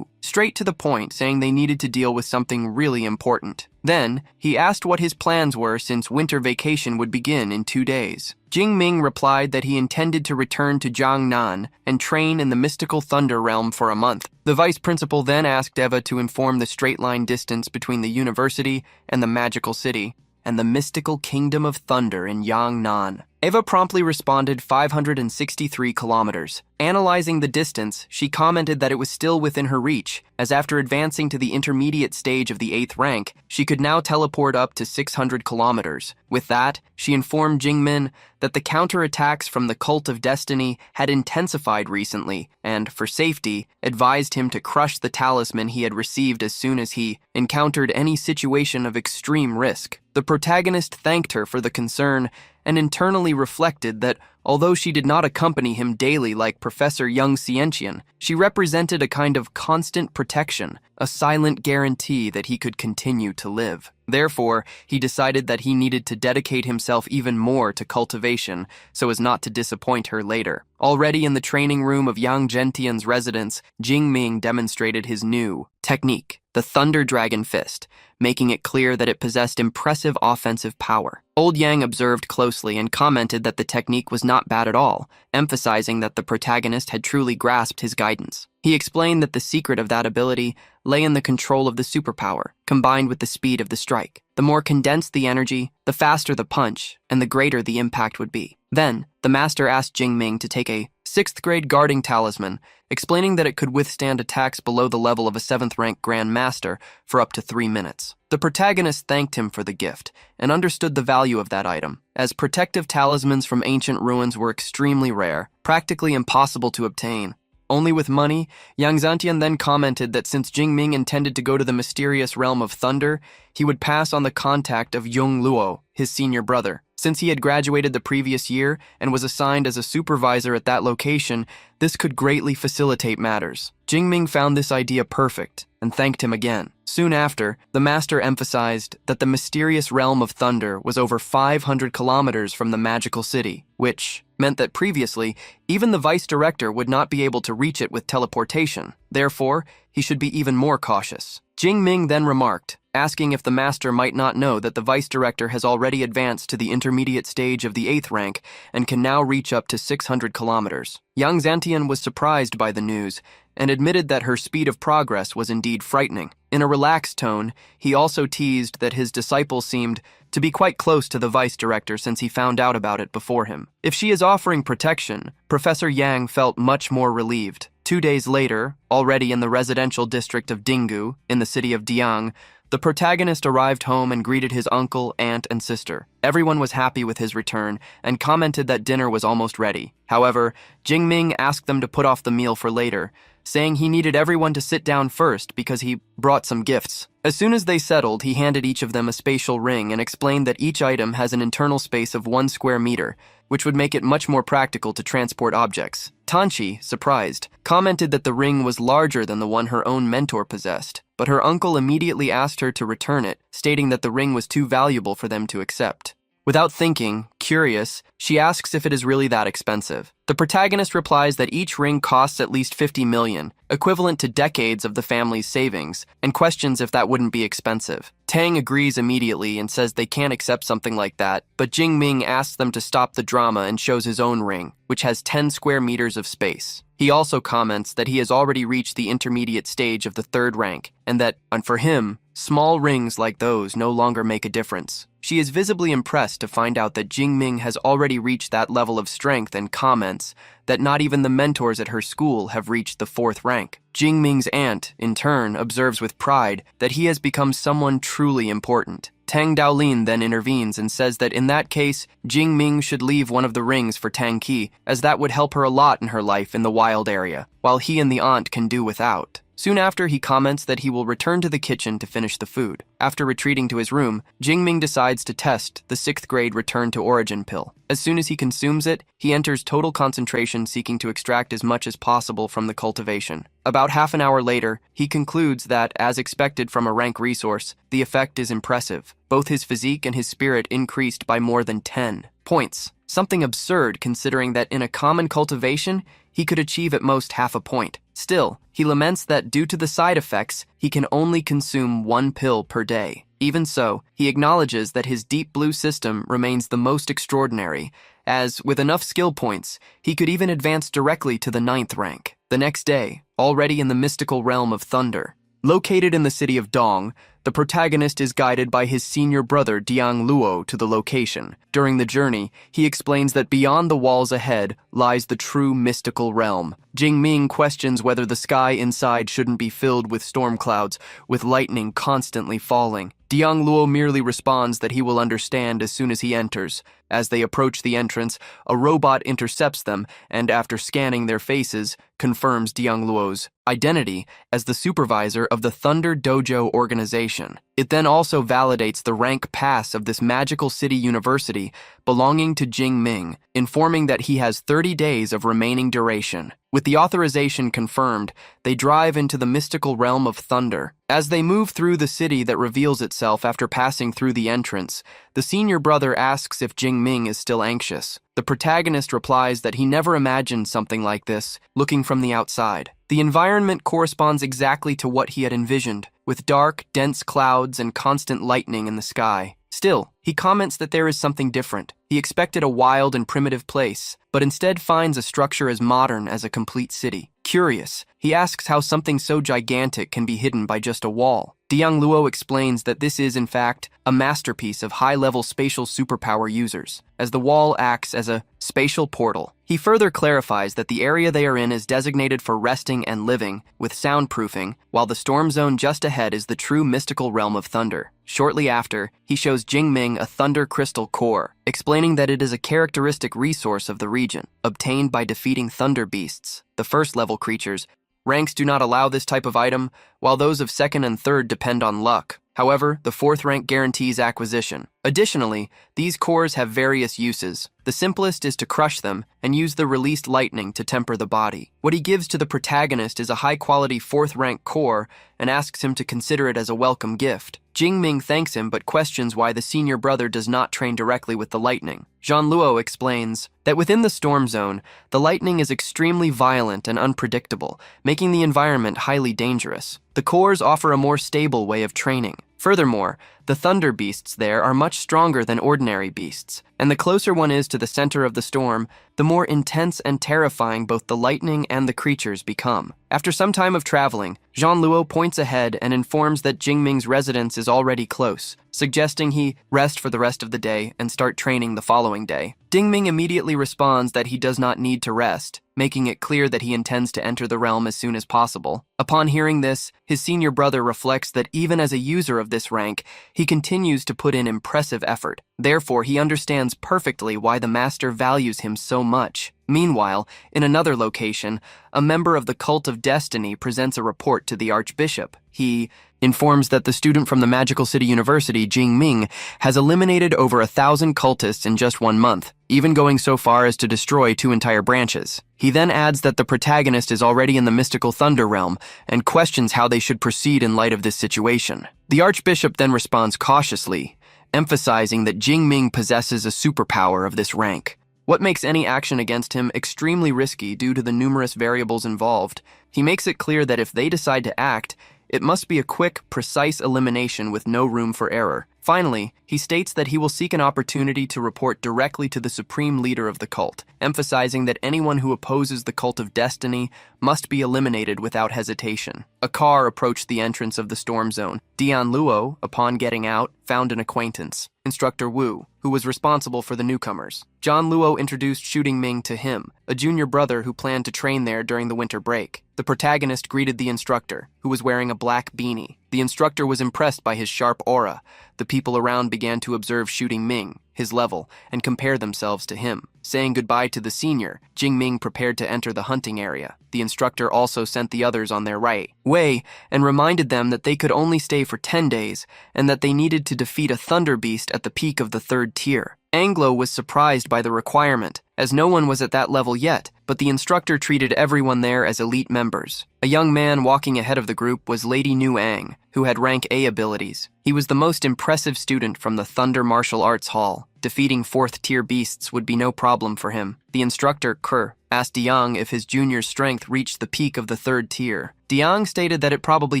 straight to the point, saying they needed to deal with something really important. Then, he asked what his plans were since winter vacation would begin in 2 days. Jing Ming replied that he intended to return to Jiangnan and train in the mystical thunder realm for a month. The vice principal then asked Eva to inform the straight-line distance between the university and the magical city, and the mystical kingdom of thunder in Yangnan. Eva promptly responded 563 kilometers. Analyzing the distance, she commented that it was still within her reach, as after advancing to the intermediate stage of the 8th rank, she could now teleport up to 600 kilometers. With that, she informed Jingmin that the counterattacks from the Cult of Destiny had intensified recently, and, for safety, advised him to crush the talisman he had received as soon as he encountered any situation of extreme risk. The protagonist thanked her for the concern and internally reflected that although she did not accompany him daily like Professor Young Xianqian, she represented a kind of constant protection, a silent guarantee that he could continue to live. Therefore, he decided that he needed to dedicate himself even more to cultivation so as not to disappoint her later. Already in the training room of Yang Zhentian's residence, Jing Ming demonstrated his new technique, the Thunder Dragon Fist, making it clear that it possessed impressive offensive power. Old Yang observed closely and commented that the technique was not bad at all, emphasizing that the protagonist had truly grasped his guidance. He explained that the secret of that ability lay in the control of the superpower, combined with the speed of the strike. The more condensed the energy, the faster the punch, and the greater the impact would be. Then, the master asked Jing Ming to take a 6th grade guarding talisman, explaining that it could withstand attacks below the level of a 7th rank Grand Master for up to 3 minutes. The protagonist thanked him for the gift and understood the value of that item, as protective talismans from ancient ruins were extremely rare, practically impossible to obtain. Only with money, Yang Zhentian then commented that since Jing Ming intended to go to the mysterious realm of thunder, he would pass on the contact of Yung Luo, his senior brother. Since he had graduated the previous year and was assigned as a supervisor at that location, this could greatly facilitate matters. Jing Ming found this idea perfect and thanked him again. Soon after, the master emphasized that the mysterious realm of thunder was over 500 kilometers from the magical city, which meant that previously, even the vice director would not be able to reach it with teleportation. Therefore, he should be even more cautious. Jing Ming then remarked, asking if the master might not know that the vice director has already advanced to the intermediate stage of the 8th rank and can now reach up to 600 kilometers. Yang Zhentian was surprised by the news and admitted that her speed of progress was indeed frightening. In a relaxed tone, he also teased that his disciple seemed to be quite close to the vice director since he found out about it before him. If she is offering protection, Professor Yang felt much more relieved. 2 days later, already in the residential district of Dingu, in the city of Diang, the protagonist arrived home and greeted his uncle, aunt, and sister. Everyone was happy with his return and commented that dinner was almost ready. However, Jing Ming asked them to put off the meal for later, saying he needed everyone to sit down first because he brought some gifts. As soon as they settled, he handed each of them a spatial ring and explained that each item has an internal space of 1 square meter, which would make it much more practical to transport objects. Tanchi, surprised, commented that the ring was larger than the one her own mentor possessed, but her uncle immediately asked her to return it, stating that the ring was too valuable for them to accept. Without thinking, curious, she asks if it is really that expensive. The protagonist replies that each ring costs at least 50 million, equivalent to decades of the family's savings, and questions if that wouldn't be expensive. Tang agrees immediately and says they can't accept something like that, but Jing Ming asks them to stop the drama and shows his own ring, which has 10 square meters of space. He also comments that he has already reached the intermediate stage of the 3rd rank, and that, for him, small rings like those no longer make a difference. She is visibly impressed to find out that Jing Ming has already reached that level of strength and comments that not even the mentors at her school have reached the 4th rank. Jing Ming's aunt, in turn, observes with pride that he has become someone truly important. Tang Daolin then intervenes and says that in that case, Jing Ming should leave one of the rings for Tang Qi, as that would help her a lot in her life in the wild area, while he and the aunt can do without. Soon after, he comments that he will return to the kitchen to finish the food. After retreating to his room, Jingming decides to test the 6th grade return to origin pill. As soon as he consumes it, he enters total concentration, seeking to extract as much as possible from the cultivation. About half an hour later, he concludes that, as expected from a rank resource, the effect is impressive. Both his physique and his spirit increased by more than 10 points. Something absurd considering that in a common cultivation, he could achieve at most half a point. Still, he laments that due to the side effects, he can only consume 1 pill per day. Even so, he acknowledges that his deep blue system remains the most extraordinary, as, with enough skill points, he could even advance directly to the 9th rank. The next day, already in the mystical realm of Thunder, located in the city of Dong, the protagonist is guided by his senior brother Diang Luo to the location. During the journey, he explains that beyond the walls ahead lies the true mystical realm. Jingming questions whether the sky inside shouldn't be filled with storm clouds, with lightning constantly falling. Diang Luo merely responds that he will understand as soon as he enters. As they approach the entrance, a robot intercepts them and, after scanning their faces, confirms Diang Luo's identity as the supervisor of the Thunder Dojo organization. It then also validates the rank pass of this magical city university belonging to Jingming, informing that he has 30 days of remaining duration. With the authorization confirmed, they drive into the mystical realm of Thunder. As they move through the city that reveals itself after passing through the entrance, the senior brother asks if Jingming is still anxious. The protagonist replies that he never imagined something like this, looking from the outside. The environment corresponds exactly to what he had envisioned, with dark, dense clouds and constant lightning in the sky. Still, he comments that there is something different. He expected a wild and primitive place, but instead finds a structure as modern as a complete city. Curious, he asks how something so gigantic can be hidden by just a wall. Diang Luo explains that this is, in fact, a masterpiece of high-level spatial superpower users, as the wall acts as a spatial portal. He further clarifies that the area they are in is designated for resting and living, with soundproofing, while the storm zone just ahead is the true mystical realm of Thunder. Shortly after, he shows Jingming a Thunder Crystal Core, explaining that it is a characteristic resource of the region, obtained by defeating Thunder Beasts, the first-level creatures. Ranks do not allow this type of item, while those of 2nd and 3rd depend on luck. However, the 4th rank guarantees acquisition. Additionally, these cores have various uses. The simplest is to crush them and use the released lightning to temper the body. What he gives to the protagonist is a high-quality 4th rank core and asks him to consider it as a welcome gift. Jingming thanks him but questions why the senior brother does not train directly with the lightning. Jean Luo explains that within the storm zone, the lightning is extremely violent and unpredictable, making the environment highly dangerous. The cores offer a more stable way of training. Furthermore, the thunder beasts there are much stronger than ordinary beasts, and the closer one is to the center of the storm, the more intense and terrifying both the lightning and the creatures become. After some time of traveling, Jean Luo points ahead and informs that Jingming's residence is already close, suggesting he rest for the rest of the day and start training the following day. Jingming immediately responds that he does not need to rest, making it clear that he intends to enter the realm as soon as possible. Upon hearing this, his senior brother reflects that even as a user of this rank, he continues to put in impressive effort. Therefore, he understands perfectly why the master values him so much. Meanwhile, in another location, a member of the Cult of Destiny presents a report to the Archbishop. He informs that the student from the Magical City University, Jingming, has eliminated over 1,000 cultists in just 1 month, even going so far as to destroy 2 entire branches. He then adds that the protagonist is already in the mystical Thunder realm and questions how they should proceed in light of this situation. The Archbishop then responds cautiously, emphasizing that Jingming possesses a superpower of this rank. What makes any action against him extremely risky due to the numerous variables involved. He makes it clear that if they decide to act, it must be a quick, precise elimination with no room for error. Finally, he states that he will seek an opportunity to report directly to the supreme leader of the cult, emphasizing that anyone who opposes the Cult of Destiny must be eliminated without hesitation. A car approached the entrance of the storm zone. Dian Luo, upon getting out, found an acquaintance, Instructor Wu, who was responsible for the newcomers. John Luo introduced Shooting Ming to him, a junior brother who planned to train there during the winter break. The protagonist greeted the instructor, who was wearing a black beanie. The instructor was impressed by his sharp aura. The people around began to observe Shooting Ming, his level, and compare themselves to him. Saying goodbye to the senior, Jingming prepared to enter the hunting area. The instructor also sent the others on their way and reminded them that they could only stay for 10 days and that they needed to defeat a thunder beast at the peak of the 3rd tier. Anglo was surprised by the requirement, as no one was at that level yet, but the instructor treated everyone there as elite members. A young man walking ahead of the group was Lady Nu Ang, who had rank A abilities. He was the most impressive student from the Thunder Martial Arts Hall. Defeating 4th-tier beasts would be no problem for him. The instructor, Kerr, asked Diang if his junior's strength reached the peak of the 3rd tier. Diang stated that it probably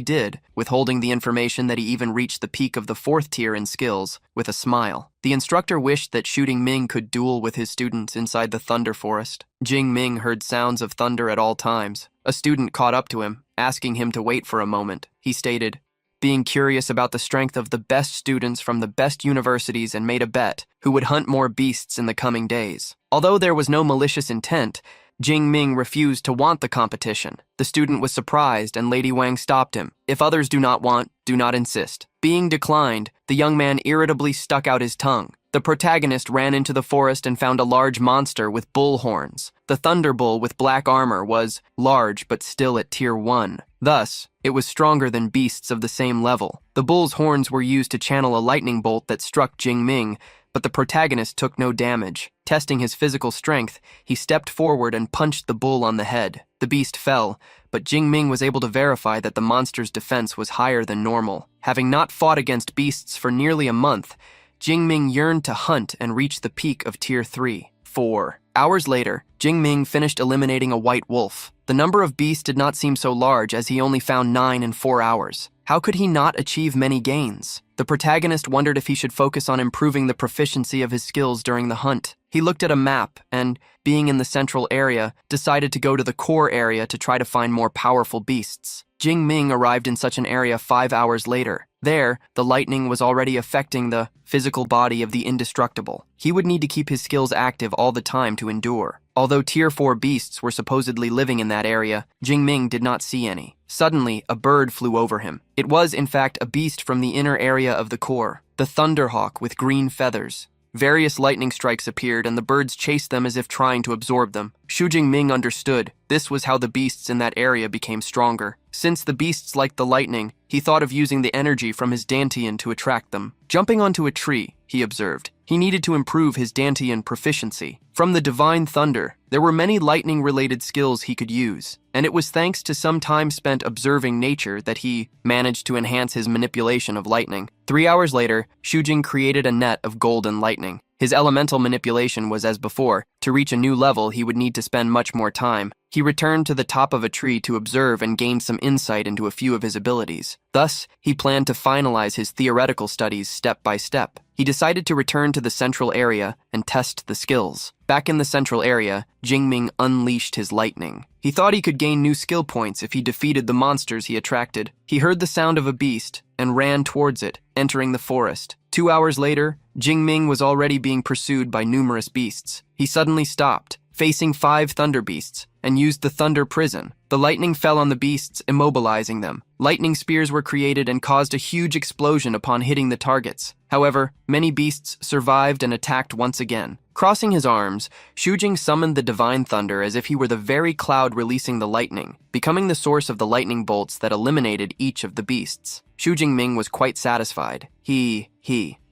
did, withholding the information that he even reached the peak of the 4th tier in skills, with a smile. The instructor wished that Shooting Ming could duel with his students inside the Thunder Forest. Jing Ming heard sounds of thunder at all times. A student caught up to him, asking him to wait for a moment. He stated, being curious about the strength of the best students from the best universities, and made a bet who would hunt more beasts in the coming days. Although there was no malicious intent, Jing Ming refused to want the competition. The student was surprised and Lady Wang stopped him. If others do not want, do not insist. Being declined, the young man irritably stuck out his tongue. The protagonist ran into the forest and found a large monster with bull horns. The Thunder Bull with black armor was large but still at tier 1. Thus, it was stronger than beasts of the same level. The bull's horns were used to channel a lightning bolt that struck Jing Ming, but the protagonist took no damage. Testing his physical strength, he stepped forward and punched the bull on the head. The beast fell, but Jing Ming was able to verify that the monster's defense was higher than normal. Having not fought against beasts for nearly a month, Jing Ming yearned to hunt and reach the peak of tier 3. 4 hours later, Jing Ming finished eliminating a white wolf. The number of beasts did not seem so large, as he only found 9 in 4 hours. How could he not achieve many gains? The protagonist wondered if he should focus on improving the proficiency of his skills during the hunt. He looked at a map and, being in the central area, decided to go to the core area to try to find more powerful beasts. Jing Ming arrived in such an area 5 hours later. There, the lightning was already affecting the physical body of the indestructible. He would need to keep his skills active all the time to endure. Although tier 4 beasts were supposedly living in that area, Jing Ming did not see any. Suddenly, a bird flew over him. It was, in fact, a beast from the inner area of the core, the Thunderhawk with green feathers. Various lightning strikes appeared, and the birds chased them as if trying to absorb them. Xu Jingming understood. This was how the beasts in that area became stronger. Since the beasts liked the lightning, he thought of using the energy from his Dantian to attract them. Jumping onto a tree, he observed. He needed to improve his Dantian proficiency. From the Divine Thunder, there were many lightning-related skills he could use, and it was thanks to some time spent observing nature that he managed to enhance his manipulation of lightning. 3 hours later, Shujing created a net of golden lightning. His elemental manipulation was as before. To reach a new level, he would need to spend much more time. He returned to the top of a tree to observe and gain some insight into a few of his abilities. Thus, he planned to finalize his theoretical studies step by step. He decided to return to the central area and test the skills. Back in the central area, Jingming unleashed his lightning. He thought he could gain new skill points if he defeated the monsters he attracted. He heard the sound of a beast and ran towards it, entering the forest. 2 hours later, Jingming was already being pursued by numerous beasts. He suddenly stopped, facing 5 thunder beasts, and used the thunder prison. The lightning fell on the beasts, immobilizing them. Lightning spears were created and caused a huge explosion upon hitting the targets. However, many beasts survived and attacked once again. Crossing his arms, Shujing summoned the Divine Thunder as if he were the very cloud releasing the lightning, becoming the source of the lightning bolts that eliminated each of the beasts. Shujing Ming was quite satisfied.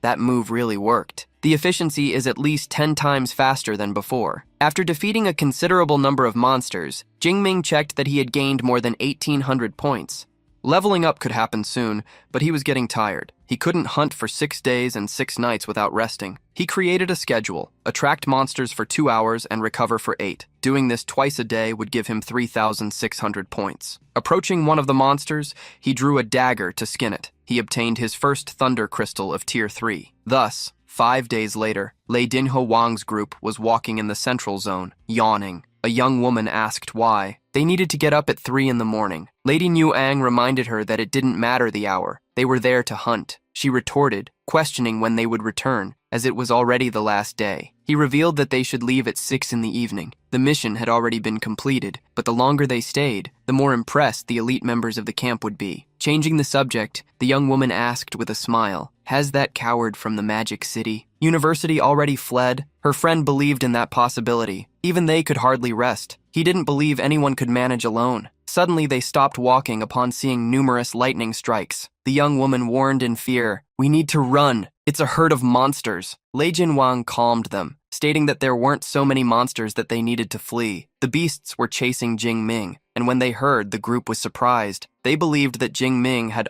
That move really worked. The efficiency is at least 10 times faster than before. After defeating a considerable number of monsters, Jingming checked that he had gained more than 1,800 points. Leveling up could happen soon, but he was getting tired. He couldn't hunt for 6 days and 6 nights without resting. He created a schedule: attract monsters for 2 hours and recover for 8. Doing this twice a day would give him 3,600 points. Approaching one of the monsters, he drew a dagger to skin it. He obtained his first thunder crystal of tier 3. Thus, 5 days later, Lei Dinho Wang's group was walking in the central zone, yawning. A young woman asked why. They needed to get up at 3 in the morning. Lady Nu Ang reminded her that it didn't matter the hour. They were there to hunt. She retorted, questioning when they would return, as it was already the last day. He revealed that they should leave at 6 in the evening. The mission had already been completed, but the longer they stayed, the more impressed the elite members of the camp would be. Changing the subject, the young woman asked with a smile, "Has that coward from the Magic City University already fled?" Her friend believed in that possibility. Even they could hardly rest. He didn't believe anyone could manage alone. Suddenly, they stopped walking upon seeing numerous lightning strikes. The young woman warned in fear, "We need to run. It's a herd of monsters." Lei Jinwang calmed them, stating that there weren't so many monsters that they needed to flee. The beasts were chasing Jing Ming, and when they heard, the group was surprised. They believed that Jing Ming had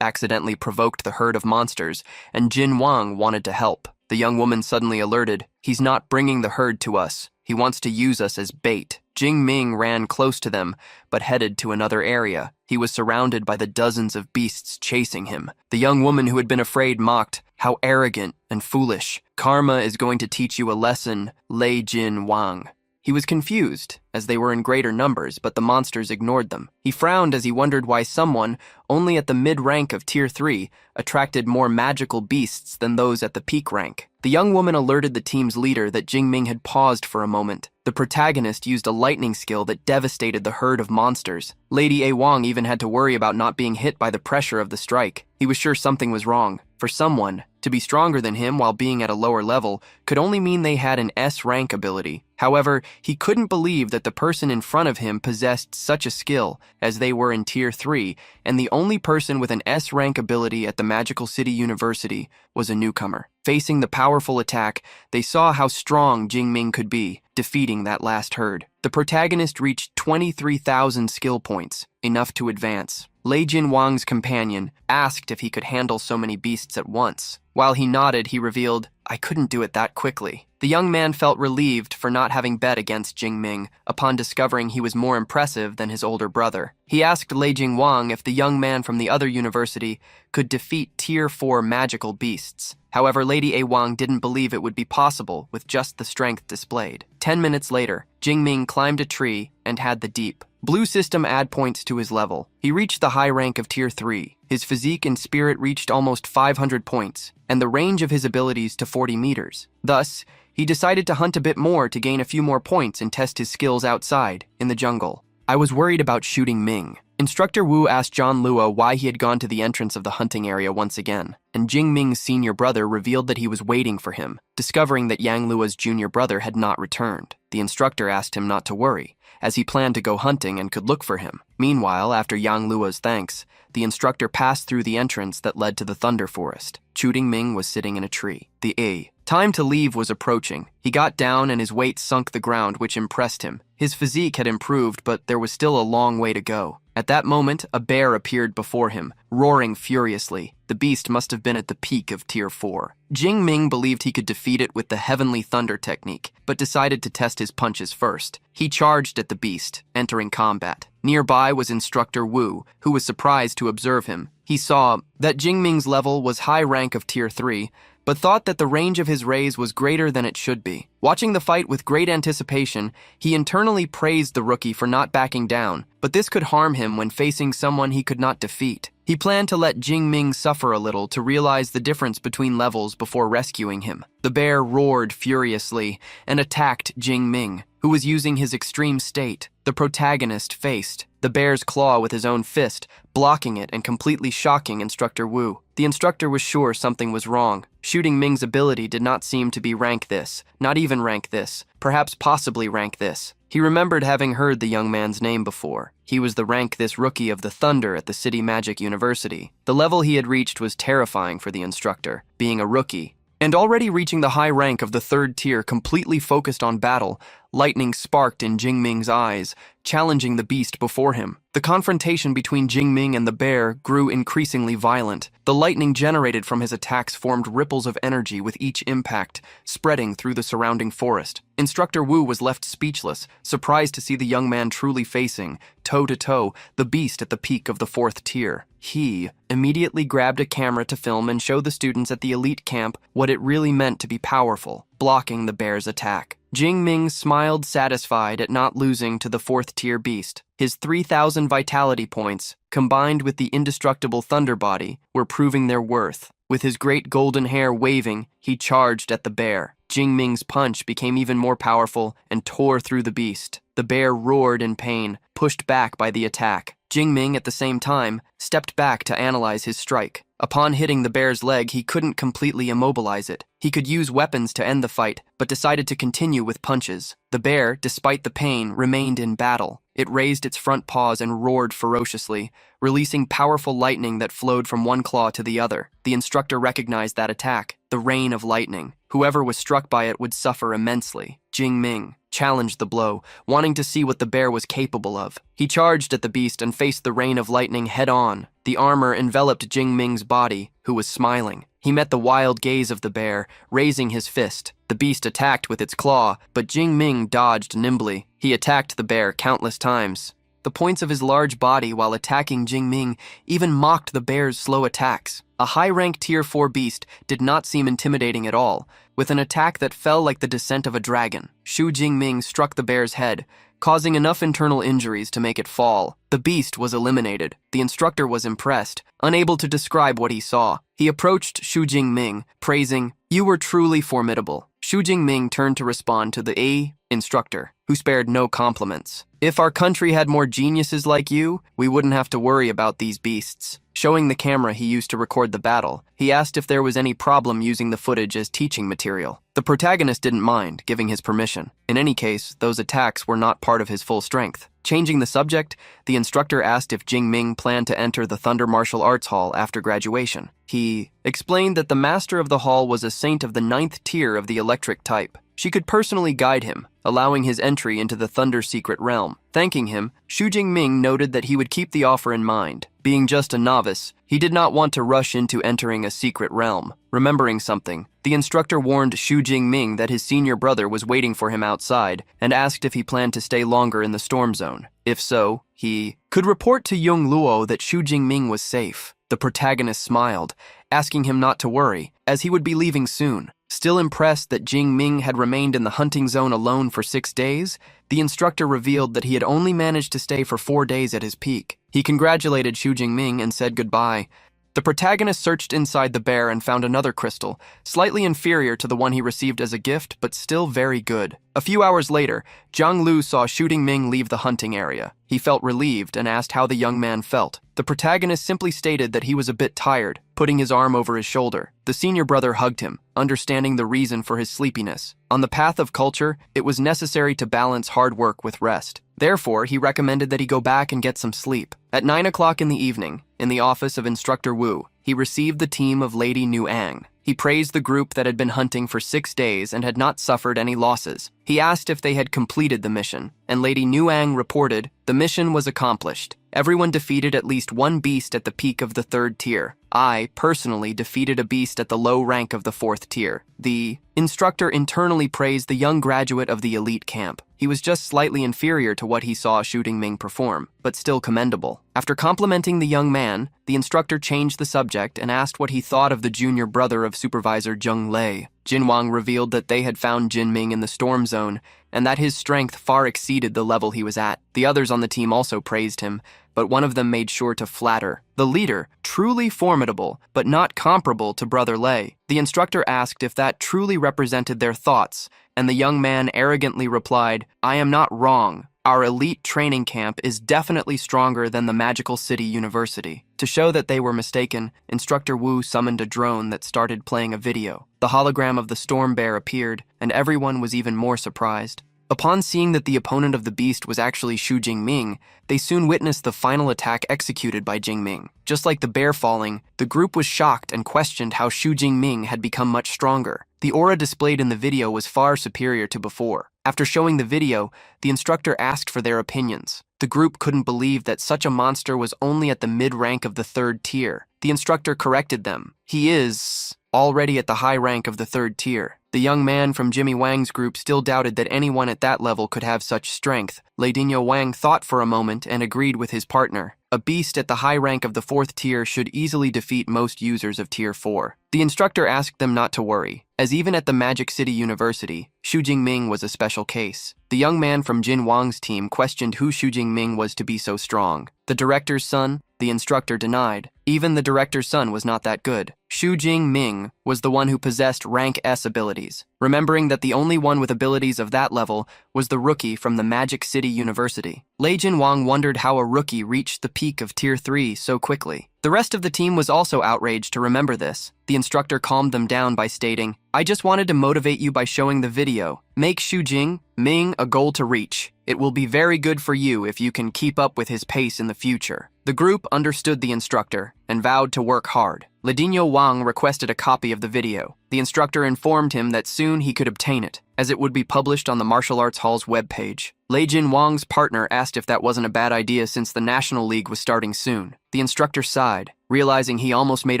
accidentally provoked the herd of monsters, and Jin Wang wanted to help. The young woman suddenly alerted, "He's not bringing the herd to us. He wants to use us as bait." Jing Ming ran close to them, but headed to another area. He was surrounded by the dozens of beasts chasing him. The young woman who had been afraid mocked, "How arrogant and foolish. Karma is going to teach you a lesson, Lei Jin Wang." He was confused, as they were in greater numbers, but the monsters ignored them. He frowned as he wondered why someone, only at the mid-rank of Tier 3, attracted more magical beasts than those at the peak rank. The young woman alerted the team's leader that Jing Ming had paused for a moment. The protagonist used a lightning skill that devastated the herd of monsters. Lady A. Wang even had to worry about not being hit by the pressure of the strike. He was sure something was wrong. For someone, to be stronger than him while being at a lower level could only mean they had an S-rank ability. However, he couldn't believe that the person in front of him possessed such a skill, as they were in Tier 3, and the only person with an S-rank ability at the Magical City University was a newcomer. Facing the powerful attack, they saw how strong Jing Ming could be, defeating that last herd. The protagonist reached 23,000 skill points, enough to advance. Lei Jin Wang's companion asked if he could handle so many beasts at once. While he nodded, he revealed, "I couldn't do it that quickly." The young man felt relieved for not having bet against Jing Ming upon discovering he was more impressive than his older brother. He asked Lei Jin Wang if the young man from the other university could defeat Tier 4 magical beasts. However, Lady A. Wang didn't believe it would be possible with just the strength displayed. 10 minutes later, Jing Ming climbed a tree and had the deep blue system add points to his level. He reached the high rank of Tier 3. His physique and spirit reached almost 500 points, and the range of his abilities to 40 meters. Thus, he decided to hunt a bit more to gain a few more points and test his skills outside, in the jungle. "I was worried about shooting Ming." Instructor Wu asked John Lua why he had gone to the entrance of the hunting area once again, and Jing Ming's senior brother revealed that he was waiting for him, discovering that Yang Lua's junior brother had not returned. The instructor asked him not to worry, as he planned to go hunting and could look for him. Meanwhile, after Yang Lua's thanks, the instructor passed through the entrance that led to the Thunder Forest. Chu Ming was sitting in a tree. The time to leave was approaching. He got down and his weight sunk the ground, which impressed him. His physique had improved, but there was still a long way to go. At that moment, a bear appeared before him, roaring furiously. The beast must have been at the peak of Tier 4. Jing Ming believed he could defeat it with the Heavenly Thunder technique, but decided to test his punches first. He charged at the beast, entering combat. Nearby was Instructor Wu, who was surprised to observe him. He saw that Jing Ming's level was high rank of Tier 3, but thought that the range of his rays was greater than it should be. Watching the fight with great anticipation, he internally praised the rookie for not backing down, but this could harm him when facing someone he could not defeat. He planned to let Jing Ming suffer a little to realize the difference between levels before rescuing him. The bear roared furiously and attacked Jing Ming, who was using his extreme state. The protagonist faced the bear's claw with his own fist, blocking it and completely shocking Instructor Wu. The instructor was sure something was wrong. Shooting Ming's ability did not seem to be rank this, not even rank this, perhaps possibly rank this. He remembered having heard the young man's name before. He was the rank this rookie of the Thunder at the City Magic University. The level he had reached was terrifying for the instructor, being a rookie. And already reaching the high rank of the 3rd tier completely focused on battle, lightning sparked in Jing Ming's eyes, challenging the beast before him. The confrontation between Jing Ming and the bear grew increasingly violent. The lightning generated from his attacks formed ripples of energy with each impact, spreading through the surrounding forest. Instructor Wu was left speechless, surprised to see the young man truly facing, toe-to-toe, the beast at the peak of the 4th tier. He immediately grabbed a camera to film and show the students at the elite camp what it really meant to be powerful, blocking the bear's attack. Jing Ming smiled satisfied at not losing to the 4th tier beast. His 3,000 vitality points, combined with the indestructible thunder body, were proving their worth. With his great golden hair waving, he charged at the bear. Jing Ming's punch became even more powerful and tore through the beast. The bear roared in pain, pushed back by the attack. Jingming, at the same time, stepped back to analyze his strike. Upon hitting the bear's leg, he couldn't completely immobilize it. He could use weapons to end the fight, but decided to continue with punches. The bear, despite the pain, remained in battle. It raised its front paws and roared ferociously, releasing powerful lightning that flowed from one claw to the other. The instructor recognized that attack, the rain of lightning. Whoever was struck by it would suffer immensely. Jingming challenged the blow, wanting to see what the bear was capable of. He charged at the beast and faced the rain of lightning head-on. The armor enveloped Jingming's body, who was smiling. He met the wild gaze of the bear, raising his fist. The beast attacked with its claw, but Jingming dodged nimbly. He attacked the bear countless times. The points of his large body while attacking Jingming even mocked the bear's slow attacks. A high-rank Tier 4 beast did not seem intimidating at all, with an attack that fell like the descent of a dragon. Shu Jingming struck the bear's head, causing enough internal injuries to make it fall. The beast was eliminated. The instructor was impressed, unable to describe what he saw. He approached Shu Jingming, praising, "You were truly formidable." Shu Jingming turned to respond to the instructor, who spared no compliments. "If our country had more geniuses like you, we wouldn't have to worry about these beasts." Showing the camera he used to record the battle, he asked if there was any problem using the footage as teaching material. The protagonist didn't mind, giving his permission. In any case, those attacks were not part of his full strength. Changing the subject, the instructor asked if Jingming planned to enter the Thunder Martial Arts Hall after graduation. He explained that the master of the hall was a saint of the 9th tier of the electric type. She could personally guide him, allowing his entry into the Thunder Secret Realm. Thanking him, Shu Jingming noted that he would keep the offer in mind. Being just a novice, he did not want to rush into entering a secret realm. Remembering something, the instructor warned Shu Jingming that his senior brother was waiting for him outside and asked if he planned to stay longer in the storm zone. If so, he could report to Yung Luo that Shu Jingming was safe. The protagonist smiled, asking him not to worry, as he would be leaving soon. Still impressed that Jingming had remained in the hunting zone alone for 6 days, the instructor revealed that he had only managed to stay for 4 days at his peak. He congratulated Shu Jingming and said goodbye. The protagonist searched inside the bear and found another crystal, slightly inferior to the one he received as a gift, but still very good. A few hours later, Zhang Lu saw Shu Jingming leave the hunting area. He felt relieved and asked how the young man felt. The protagonist simply stated that he was a bit tired, putting his arm over his shoulder. The senior brother hugged him, understanding the reason for his sleepiness. On the path of culture, it was necessary to balance hard work with rest. Therefore, he recommended that he go back and get some sleep. At 9 o'clock in the evening, in the office of Instructor Wu, he received the team of Lady Nu Ang. He praised the group that had been hunting for 6 days and had not suffered any losses. He asked if they had completed the mission, and Lady Nu Ang reported the mission was accomplished. Everyone defeated at least one beast at the peak of the 3rd tier. I, personally, defeated a beast at the low rank of the 4th tier. The instructor internally praised the young graduate of the elite camp. He was just slightly inferior to what he saw Shu Jingming perform, but still commendable. After complimenting the young man, the instructor changed the subject and asked what he thought of the junior brother of Supervisor Zheng Lei. Jin Wang revealed that they had found Jinming in the storm zone and that his strength far exceeded the level he was at. The others on the team also praised him, but one of them made sure to flatter the leader, truly formidable, but not comparable to Brother Lei. The instructor asked if that truly represented their thoughts, and the young man arrogantly replied, "I am not wrong. Our elite training camp is definitely stronger than the Magical City University." To show that they were mistaken, Instructor Wu summoned a drone that started playing a video. The hologram of the storm bear appeared, and everyone was even more surprised. Upon seeing that the opponent of the beast was actually Shu Jingming, they soon witnessed the final attack executed by Jingming. Just like the bear falling, the group was shocked and questioned how Shu Jingming had become much stronger. The aura displayed in the video was far superior to before. After showing the video, the instructor asked for their opinions. The group couldn't believe that such a monster was only at the mid-rank of the 3rd tier. The instructor corrected them. He is already at the high rank of the 3rd tier. The young man from Jimmy Wang's group still doubted that anyone at that level could have such strength. Ladinho Wang thought for a moment and agreed with his partner. A beast at the high rank of the 4th tier should easily defeat most users of Tier 4. The instructor asked them not to worry, as even at the Magic City University, Shu Jingming was a special case. The young man from Jin Wang's team questioned who Shu Jingming was to be so strong. The director's son? The instructor denied. Even the director's son was not that good. Xu Jingming was the one who possessed rank S abilities. Remembering that the only one with abilities of that level was the rookie from the Magic City University, Lei Jinwang wondered how a rookie reached the peak of Tier 3 so quickly. The rest of the team was also outraged to remember this. The instructor calmed them down by stating, "I just wanted to motivate you by showing the video. Make Xu Jingming a goal to reach. It will be very good for you if you can keep up with his pace in the future." The group understood the instructor and vowed to work hard. Ladino Wang requested a copy of the video. The instructor informed him that soon he could obtain it, as it would be published on the Martial Arts Hall's webpage. Lei Jin Wang's partner asked if that wasn't a bad idea since the National League was starting soon. The instructor sighed, realizing he almost made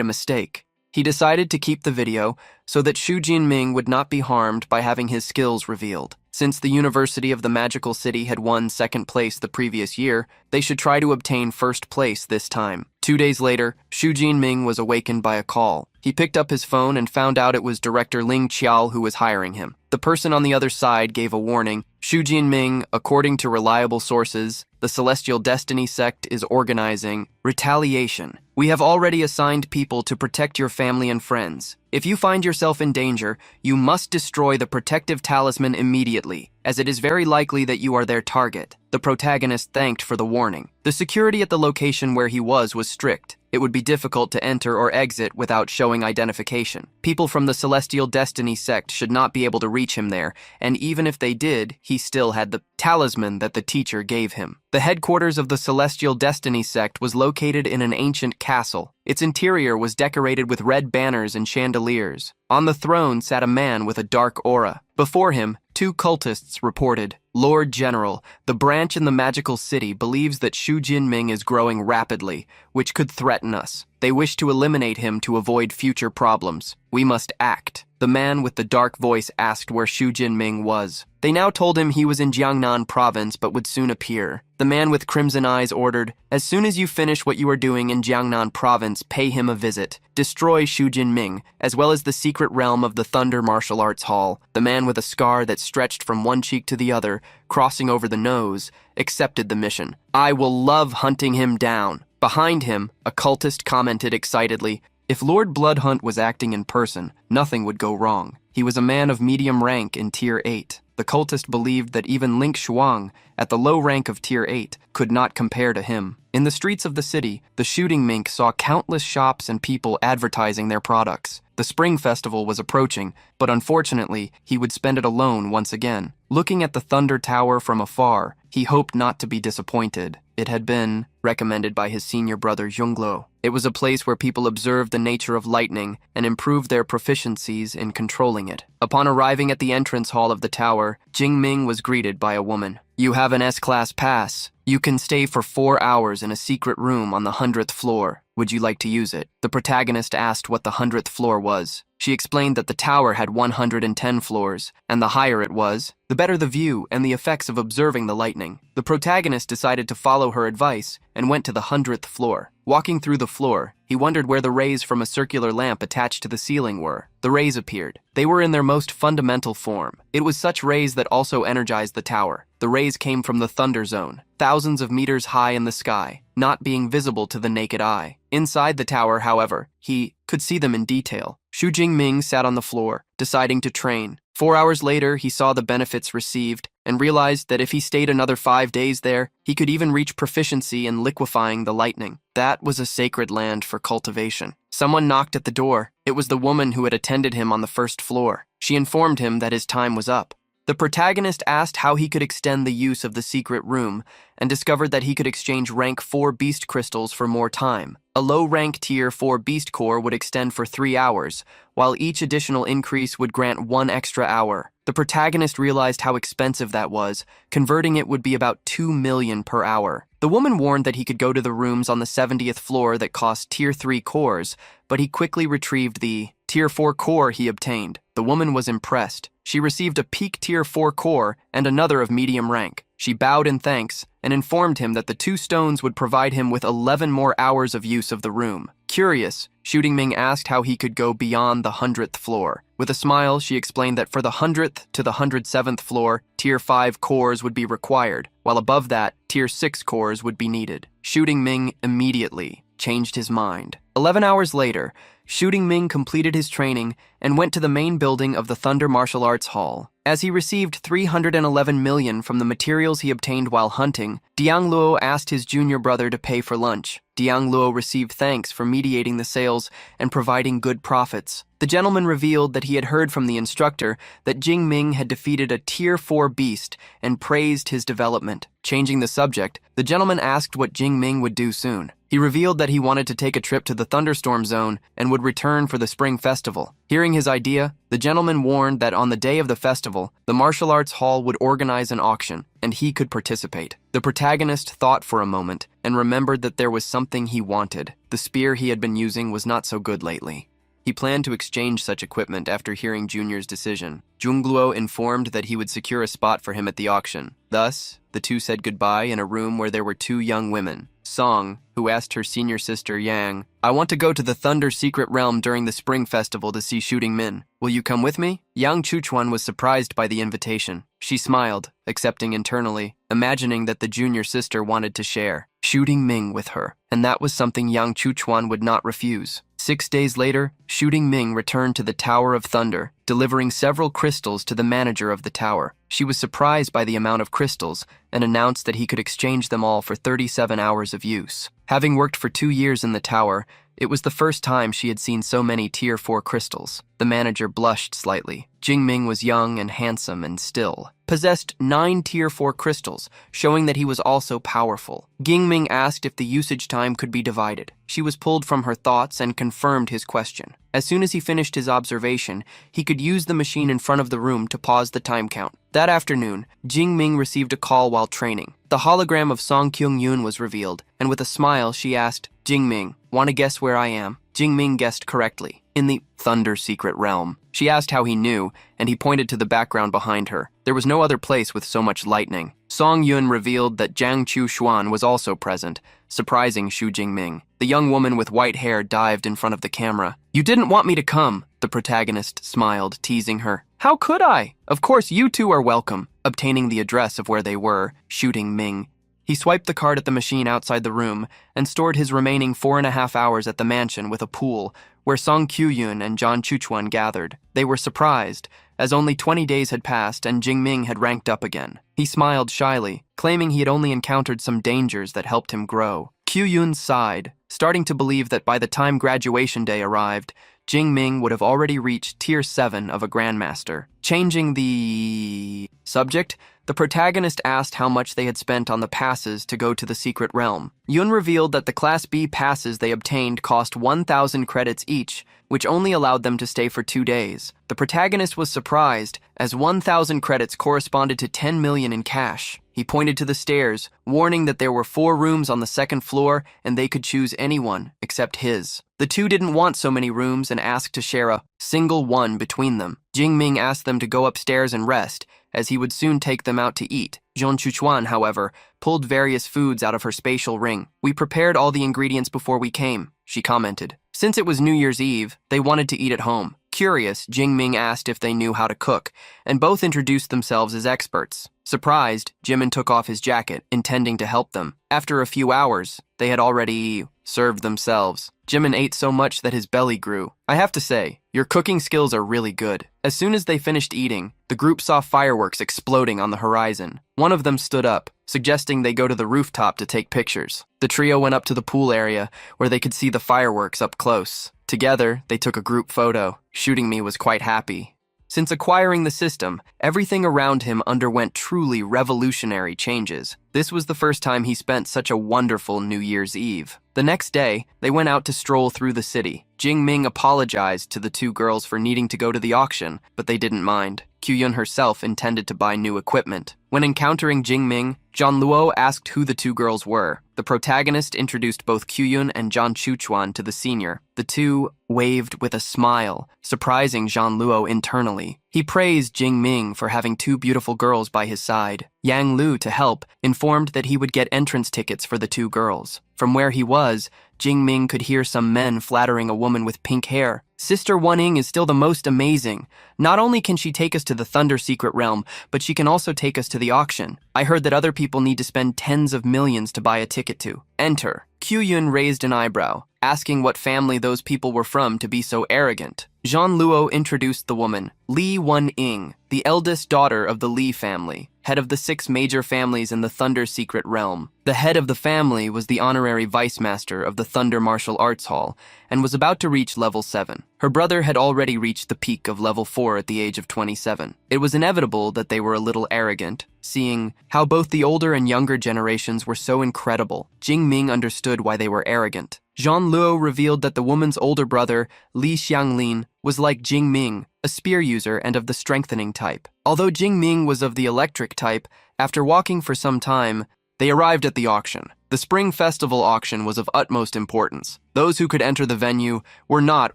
a mistake. He decided to keep the video so that Xu Jinming would not be harmed by having his skills revealed. Since the University of the Magical City had won second place the previous year, they should try to obtain first place this time. 2 days later, Xu Jinming was awakened by a call. He picked up his phone and found out it was Director Ling Qiao who was hiring him. The person on the other side gave a warning. Xu Jinming, according to reliable sources, the Celestial Destiny sect is organizing retaliation. We have already assigned people to protect your family and friends. If you find yourself in danger, you must destroy the protective talisman immediately, as it is very likely that you are their target. The protagonist thanked for the warning. The security at the location where he was strict. It would be difficult to enter or exit without showing identification. People from the Celestial Destiny sect should not be able to reach him there, and even if they did, he still had the talisman that the teacher gave him. The headquarters of the Celestial Destiny sect was located in an ancient castle. Its interior was decorated with red banners and chandeliers. On the throne sat a man with a dark aura. Before him, 2 cultists reported, "Lord General, the branch in the magical city believes that Xu Jinming is growing rapidly, which could threaten us. They wish to eliminate him to avoid future problems. We must act." The man with the dark voice asked where Xu Jinming was. They now told him he was in Jiangnan province but would soon appear. The man with crimson eyes ordered, "As soon as you finish what you are doing in Jiangnan province, pay him a visit. Destroy Xu Jinming, as well as the secret realm of the Thunder Martial Arts Hall." The man with a scar that stretched from one cheek to the other, crossing over the nose, accepted the mission. "I will love hunting him down." Behind him, a cultist commented excitedly, "If Lord Bloodhunt was acting in person, nothing would go wrong. He was a man of medium rank in Tier 8. The cultist believed that even Link Shuang, at the low rank of Tier 8, could not compare to him. In the streets of the city, the shooting mink saw countless shops and people advertising their products. The spring festival was approaching, but unfortunately, he would spend it alone once again. Looking at the Thunder Tower from afar, he hoped not to be disappointed. It had been recommended by his senior brother Zhongluo. It was a place where people observed the nature of lightning and improved their proficiencies in controlling it. Upon arriving at the entrance hall of the tower, Jingming was greeted by a woman. "You have an S-Class pass. You can stay for 4 hours in a secret room on the 100th floor. Would you like to use it?" The protagonist asked what the 100th floor was. She explained that the tower had 110 floors, and the higher it was, the better the view and the effects of observing the lightning. The protagonist decided to follow her advice and went to the 100th floor. Walking through the floor, he wondered where the rays from a circular lamp attached to the ceiling were. The rays appeared. They were in their most fundamental form. It was such rays that also energized the tower. The rays came from the Thunder Zone, thousands of meters high in the sky, not being visible to the naked eye. Inside the tower, however, he could see them in detail. Xu Jingming sat on the floor, deciding to train. 4 hours later, he saw the benefits received and realized that if he stayed another 5 days there, he could even reach proficiency in liquefying the lightning. That was a sacred land for cultivation. Someone knocked at the door. It was the woman who had attended him on the first floor. She informed him that his time was up. The protagonist asked how he could extend the use of the secret room and discovered that he could exchange rank 4 beast crystals for more time. A low rank tier 4 beast core would extend for 3 hours, while each additional increase would grant 1 extra hour. The protagonist realized how expensive that was. Converting it would be about 2 million per hour. The woman warned that he could go to the rooms on the 70th floor that cost tier 3 cores, but he quickly retrieved the tier 4 core he obtained. The woman was impressed. She received a peak tier 4 core and another of medium rank. She bowed in thanks and informed him that the 2 stones would provide him with 11 more hours of use of the room. Curious, Xu Jingming asked how he could go beyond the 100th floor. With a smile, she explained that for the 100th to the 107th floor, tier 5 cores would be required, while above that, tier 6 cores would be needed. Xu Jingming immediately changed his mind. 11 hours later, Shooting Ming completed his training and went to the main building of the Thunder Martial Arts Hall. As he received 311 million from the materials he obtained while hunting, Diang Luo asked his junior brother to pay for lunch. Diang Luo received thanks for mediating the sales and providing good profits. The gentleman revealed that he had heard from the instructor that Jing Ming had defeated a Tier 4 beast and praised his development. Changing the subject, the gentleman asked what Jing Ming would do soon. He revealed that he wanted to take a trip to the thunderstorm zone and would return for the spring festival. Hearing his idea, the gentleman warned that on the day of the festival, the martial arts hall would organize an auction, and he could participate. The protagonist thought for a moment and remembered that there was something he wanted. The spear he had been using was not so good lately. He planned to exchange such equipment after hearing Junior's decision. Jungluo informed that he would secure a spot for him at the auction. Thus, the two said goodbye in a room where there were two young women. Song, who asked her senior sister Yang, "I want to go to the Thunder Secret Realm during the Spring Festival to see Shooting Min. Will you come with me?" Yang Chuchuan was surprised by the invitation. She smiled, accepting internally, imagining that the junior sister wanted to share Shooting Ming with her, and that was something Yang Chuchuan would not refuse. 6 days later, Shooting Ming returned to the Tower of Thunder, delivering several crystals to the manager of the tower. She was surprised by the amount of crystals and announced that he could exchange them all for 37 hours of use. Having worked for 2 years in the tower, it was the first time she had seen so many Tier 4 crystals. The manager blushed slightly. Jing Ming was young and handsome and still possessed 9 Tier 4 crystals, showing that he was also powerful. Ging Ming asked if the usage time could be divided. She was pulled from her thoughts and confirmed his question. As soon as he finished his observation, he could use the machine in front of the room to pause the time count. That afternoon, Jing Ming received a call while training. The hologram of Song Kyung-yoon was revealed, and with a smile, she asked, "Jing Ming, want to guess where I am?" Jing Ming guessed correctly. In the Thunder Secret Realm. She asked how he knew, and he pointed to the background behind her. There was no other place with so much lightning. Song Yun revealed that Jiang Chu Xuan was also present, surprising Xu Jingming. The young woman with white hair dived in front of the camera. "You didn't want me to come," the protagonist smiled, teasing her. "How could I? Of course, you two are welcome." Obtaining the address of where they were, Shooting Ming. He swiped the card at the machine outside the room and stored his remaining 4.5 hours at the mansion with a pool where Song Kyuyun and John Chuchuan gathered. They were surprised, as only 20 days had passed and Jingming had ranked up again. He smiled shyly, claiming he had only encountered some dangers that helped him grow. Kyuyun sighed, starting to believe that by the time graduation day arrived, Jingming would have already reached Tier 7 of a Grandmaster. Changing the subject, the protagonist asked how much they had spent on the passes to go to the secret realm. Yun revealed that the Class B passes they obtained cost 1,000 credits each, which only allowed them to stay for 2 days. The protagonist was surprised, as 1,000 credits corresponded to 10 million in cash. He pointed to the stairs, warning that there were 4 rooms on the 2nd floor and they could choose anyone except his. The two didn't want so many rooms and asked to share a single one between them. Jingming asked them to go upstairs and rest, as he would soon take them out to eat. Zhong Chuchuan, however, pulled various foods out of her spatial ring. "We prepared all the ingredients before we came," she commented. Since it was New Year's Eve, they wanted to eat at home. Curious, Jingming asked if they knew how to cook, and both introduced themselves as experts. Surprised, Jimin took off his jacket, intending to help them. After a few hours, they had already served themselves. Jimin ate so much that his belly grew. "I have to say, your cooking skills are really good." As soon as they finished eating, the group saw fireworks exploding on the horizon. One of them stood up, suggesting they go to the rooftop to take pictures. The trio went up to the pool area, where they could see the fireworks up close. Together, they took a group photo. Shooting Me was quite happy. Since acquiring the system, everything around him underwent truly revolutionary changes. This was the first time he spent such a wonderful New Year's Eve. The next day, they went out to stroll through the city. Jingming apologized to the two girls for needing to go to the auction, but they didn't mind. Kyuyun herself intended to buy new equipment. When encountering Jingming, John Luo asked who the two girls were. The protagonist introduced both Kyuyun and John Chuchuan to the senior. The two waved with a smile, surprising Jean Luo internally. He praised Jingming for having 2 beautiful girls by his side. Yang Lu, to help, informed that he would get entrance tickets for the 2 girls. From where he was, Jingming could hear some men flattering a woman with pink hair. "Sister Waning is still the most amazing. Not only can she take us to the Thunder Secret Realm, but she can also take us to the auction. I heard that other people need to spend tens of millions to buy a ticket to enter." Kyuyun raised an eyebrow, asking what family those people were from to be so arrogant. Jean Luo introduced the woman, Li Wen-ing, the eldest daughter of the Li family, head of the 6 major families in the Thunder Secret Realm. The head of the family was the honorary vice master of the Thunder Martial Arts Hall and was about to reach level 7. Her brother had already reached the peak of level 4 at the age of 27. It was inevitable that they were a little arrogant, seeing how both the older and younger generations were so incredible. Jing Ming understood why they were arrogant. Jean Luo revealed that the woman's older brother, Li Xianglin, was like Jing Ming, a spear user and of the strengthening type. Although Jing Ming was of the electric type, after walking for some time, they arrived at the auction. The Spring Festival auction was of utmost importance. Those who could enter the venue were not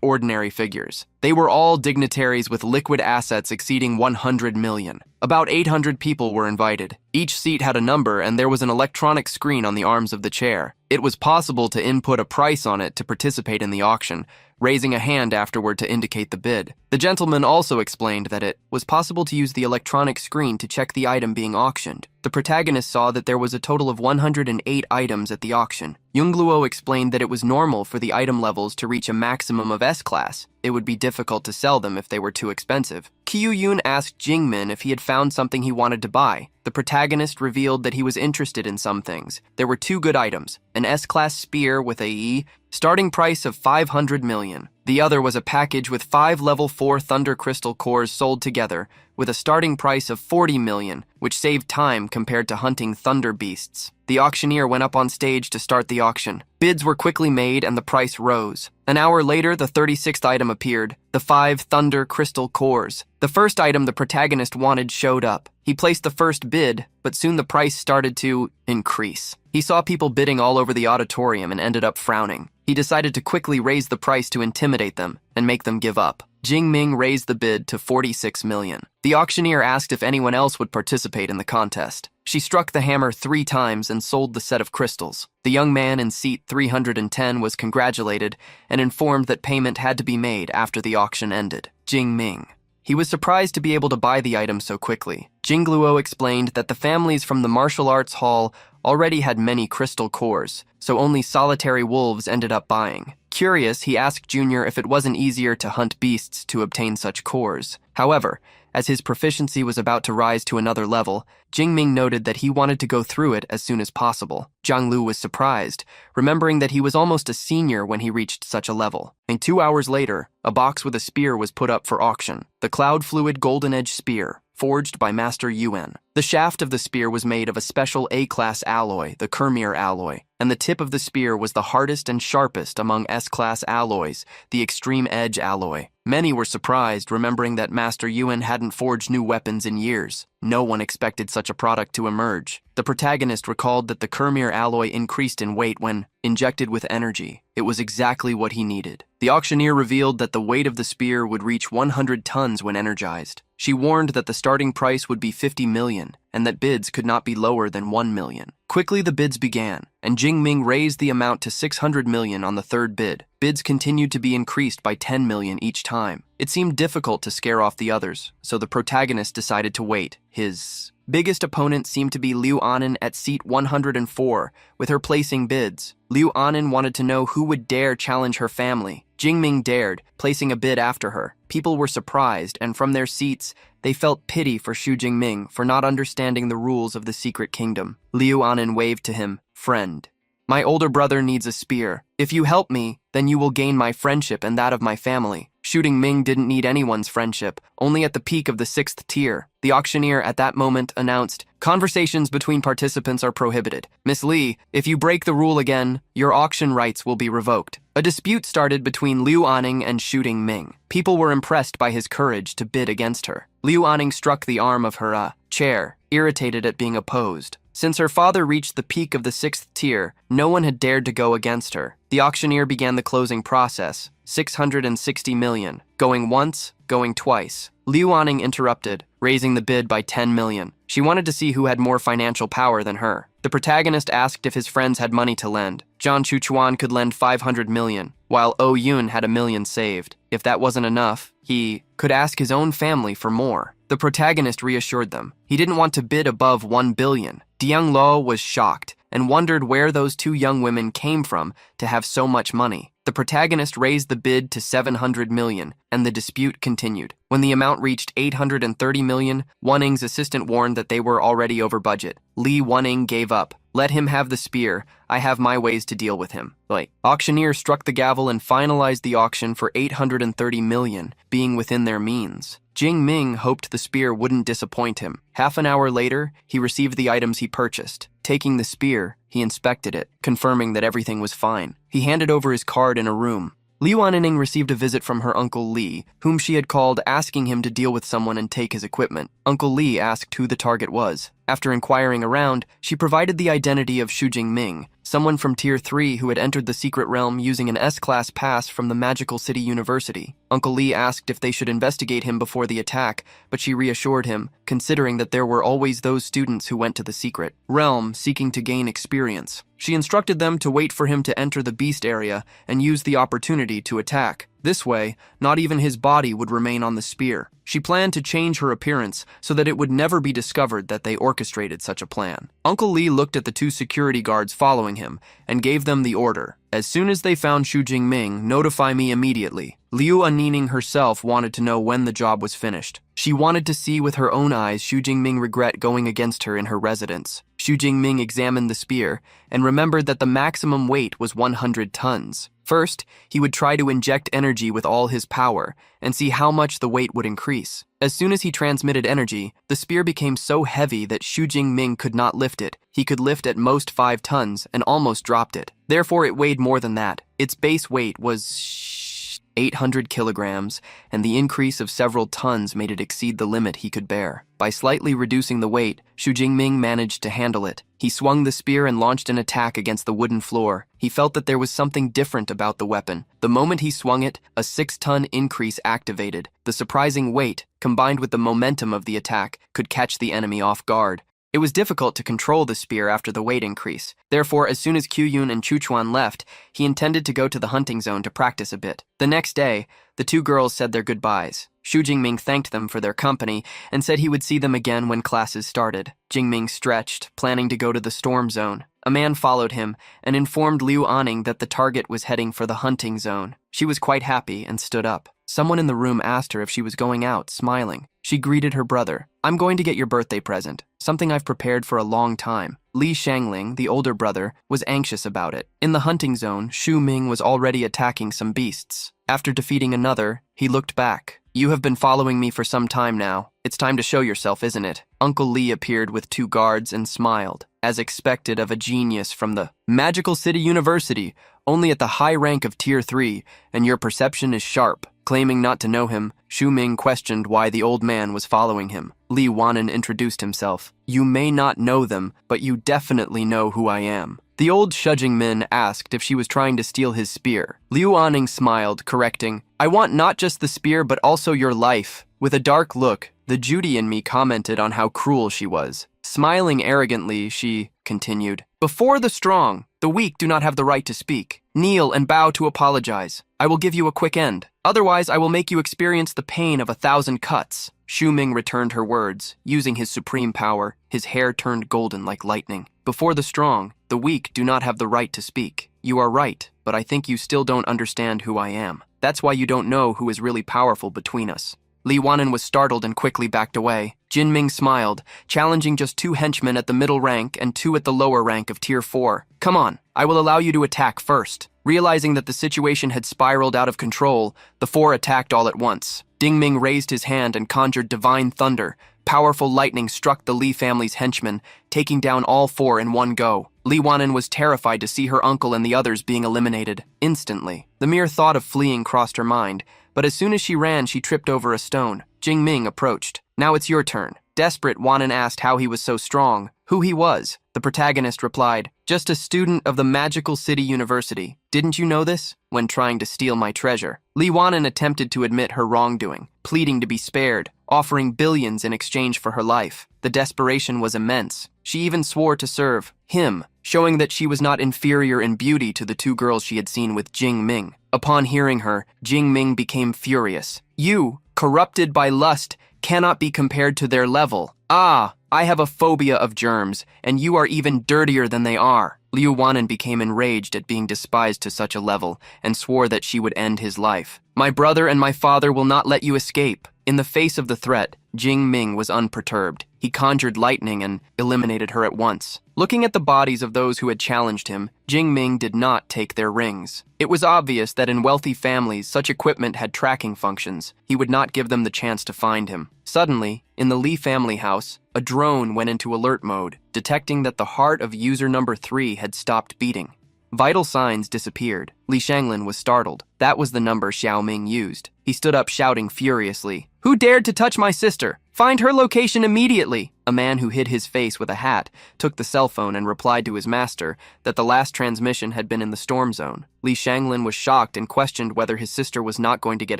ordinary figures. They were all dignitaries with liquid assets exceeding 100 million. About 800 people were invited. Each seat had a number and there was an electronic screen on the arms of the chair. It was possible to input a price on it to participate in the auction, raising a hand afterward to indicate the bid. The gentleman also explained that it was possible to use the electronic screen to check the item being auctioned. The protagonist saw that there was a total of 108 items at the auction. Yungluo explained that it was normal for the item levels to reach a maximum of S-class. It would be difficult to sell them if they were too expensive. Kyuyun asked Jingmin if he had found something he wanted to buy. The protagonist revealed that he was interested in some things. There were 2 good items, an S-class spear with a starting price of 500 million. The other was a package with 5 level 4 thunder crystal cores sold together, with a starting price of 40 million, which saved time compared to hunting thunder beasts. The auctioneer went up on stage to start the auction. Bids were quickly made and the price rose. An hour later, the 36th item appeared, the 5 thunder crystal cores. The first item the protagonist wanted showed up. He placed the first bid, but soon the price started to increase. He saw people bidding all over the auditorium and ended up frowning. He decided to quickly raise the price to intimidate them and make them give up. Jing Ming raised the bid to 46 million. The auctioneer asked if anyone else would participate in the contest. She struck the hammer 3 times and sold the set of crystals. The young man in seat 310 was congratulated and informed that payment had to be made after the auction ended. Jing Ming. He was surprised to be able to buy the item so quickly. Jingluo explained that the families from the martial arts hall already had many crystal cores, so only solitary wolves ended up buying. Curious, he asked Junior if it wasn't easier to hunt beasts to obtain such cores. However, as his proficiency was about to rise to another level, Jingming noted that he wanted to go through it as soon as possible. Zhang Lu was surprised, remembering that he was almost a senior when he reached such a level. And 2 hours later, a box with a spear was put up for auction. The Cloud Fluid Golden Edge Spear, forged by Master Yuan. The shaft of the spear was made of a special A-class alloy, the Kermir alloy, and the tip of the spear was the hardest and sharpest among S-class alloys, the Extreme Edge alloy. Many were surprised, remembering that Master Yuan hadn't forged new weapons in years. No one expected such a product to emerge. The protagonist recalled that the Kermir alloy increased in weight when injected with energy. It was exactly what he needed. The auctioneer revealed that the weight of the spear would reach 100 tons when energized. She warned that the starting price would be 50 million, and that bids could not be lower than 1 million. Quickly the bids began, and Jingming raised the amount to 600 million on the third bid. Bids continued to be increased by 10 million each time. It seemed difficult to scare off the others, so the protagonist decided to wait. His biggest opponent seemed to be Liu Anin at seat 104, with her placing bids. Liu Anin wanted to know who would dare challenge her family. Jingming dared, placing a bid after her. People were surprised, and from their seats, they felt pity for Xu Jingming for not understanding the rules of the secret kingdom. Liu Anin waved to him, "Friend, my older brother needs a spear. If you help me, then you will gain my friendship and that of my family." Xu Jingming didn't need anyone's friendship, only at the peak of the 6th tier. The auctioneer at that moment announced, "Conversations between participants are prohibited. Miss Li, if you break the rule again, your auction rights will be revoked." A dispute started between Liu Aning and Xu Jingming. People were impressed by his courage to bid against her. Liu Aning struck the arm of her chair, irritated at being opposed. Since her father reached the peak of the 6th tier, no one had dared to go against her. The auctioneer began the closing process, 660 million. Going once, going twice. Liu Aning interrupted, raising the bid by 10 million. She wanted to see who had more financial power than her. The protagonist asked if his friends had money to lend. Zhang Chuchuan could lend 500 million, while Oh Yun had 1 million saved. If that wasn't enough, he could ask his own family for more. The protagonist reassured them. He didn't want to bid above 1 billion. Diang Lo was shocked and wondered where those two young women came from to have so much money. The protagonist raised the bid to 700 million, and the dispute continued. When the amount reached 830 million, Woning's assistant warned that they were already over budget. Lee Woning gave up. Let him have the spear. I have my ways to deal with him. Auctioneer struck the gavel and finalized the auction for 830 million, being within their means. Jing Ming hoped the spear wouldn't disappoint him. Half an hour later, he received the items he purchased. Taking the spear, he inspected it, confirming that everything was fine. He handed over his card in a room. Li Wanning received a visit from her Uncle Li, whom she had called asking him to deal with someone and take his equipment. Uncle Li asked who the target was. After inquiring around, she provided the identity of Xu Jingming, someone from Tier 3 who had entered the secret realm using an S-Class pass from the Magical City University. Uncle Li asked if they should investigate him before the attack, but she reassured him, considering that there were always those students who went to the secret realm seeking to gain experience. She instructed them to wait for him to enter the beast area and use the opportunity to attack. This way, not even his body would remain on the spear. She planned to change her appearance so that it would never be discovered that they orchestrated such a plan. Uncle Li looked at the two security guards following him and gave them the order. As soon as they found Xu Jingming, notify me immediately. Liu Anining herself wanted to know when the job was finished. She wanted to see with her own eyes Xu Jingming regret going against her in her residence. Xu Jingming examined the spear and remembered that the maximum weight was 100 tons. First, he would try to inject energy with all his power and see how much the weight would increase. As soon as he transmitted energy, the spear became so heavy that Xu Jingming could not lift it. He could lift at most 5 tons and almost dropped it. Therefore, it weighed more than that. Its base weight was 800 kilograms, and the increase of several tons made it exceed the limit he could bear. By slightly reducing the weight, Xu Jingming managed to handle it. He swung the spear and launched an attack against the wooden floor. He felt that there was something different about the weapon. The moment he swung it, a 6-ton increase activated. The surprising weight, combined with the momentum of the attack, could catch the enemy off guard. It was difficult to control the spear after the weight increase. Therefore, as soon as Qiuyun and Chuchuan left, he intended to go to the hunting zone to practice a bit. The next day, the two girls said their goodbyes. Xu Jingming thanked them for their company and said he would see them again when classes started. Jingming stretched, planning to go to the storm zone. A man followed him and informed Liu Aning that the target was heading for the hunting zone. She was quite happy and stood up. Someone in the room asked her if she was going out, smiling. She greeted her brother. I'm going to get your birthday present, something I've prepared for a long time. Li Shangling, the older brother, was anxious about it. In the hunting zone, Xu Ming was already attacking some beasts. After defeating another, he looked back. You have been following me for some time now. It's time to show yourself, isn't it? Uncle Li appeared with 2 guards and smiled, as expected of a genius from the Magical City University, only at the high rank of Tier 3, and your perception is sharp. Claiming not to know him, Xu Ming questioned why the old man was following him. Li Wanan introduced himself. You may not know them, but you definitely know who I am. The old Shujingmin asked if she was trying to steal his spear. Liu Aning smiled, correcting, I want not just the spear but also your life. With a dark look, the Judy in me commented on how cruel she was. Smiling arrogantly, she continued, Before the strong, the weak do not have the right to speak. Kneel and bow to apologize. I will give you a quick end. Otherwise, I will make you experience the pain of 1,000 cuts. Xu Ming returned her words. Using his supreme power, his hair turned golden like lightning. Before the strong, the weak do not have the right to speak. You are right, but I think you still don't understand who I am. That's why you don't know who is really powerful between us. Li Wanan was startled and quickly backed away. Jin Ming smiled, challenging just 2 henchmen at the middle rank and 2 at the lower rank of Tier 4. Come on, I will allow you to attack first. Realizing that the situation had spiraled out of control, the 4 attacked all at once. Ding Ming raised his hand and conjured divine thunder. Powerful lightning struck the Li family's henchmen, taking down all 4 in one go. Li Wanan was terrified to see her uncle and the others being eliminated instantly. The mere thought of fleeing crossed her mind, but as soon as she ran, she tripped over a stone. Jing Ming approached. Now it's your turn. Desperate, Wanan asked how he was so strong, who he was. The protagonist replied, just a student of the Magical City University. Didn't you know this? When trying to steal my treasure. Li Wanan attempted to admit her wrongdoing, pleading to be spared, offering billions in exchange for her life. The desperation was immense. She even swore to serve him, showing that she was not inferior in beauty to the 2 girls she had seen with Jing Ming. Upon hearing her, Jing Ming became furious. You, corrupted by lust, cannot be compared to their level. Ah, I have a phobia of germs, and you are even dirtier than they are. Liu Wanan became enraged at being despised to such a level and swore that she would end his life. My brother and my father will not let you escape. In the face of the threat, Jing Ming was unperturbed. He conjured lightning and eliminated her at once. Looking at the bodies of those who had challenged him, Jing Ming did not take their rings. It was obvious that in wealthy families, such equipment had tracking functions. He would not give them the chance to find him. Suddenly, in the Li family house, a drone went into alert mode, detecting that the heart of user number 3 had stopped beating. Vital signs disappeared. Li Shanglin was startled. That was the number Xiao Ming used. He stood up shouting furiously, "Who dared to touch my sister? Find her location immediately!" A man who hid his face with a hat took the cell phone and replied to his master that the last transmission had been in the storm zone. Li Shanglin was shocked and questioned whether his sister was not going to get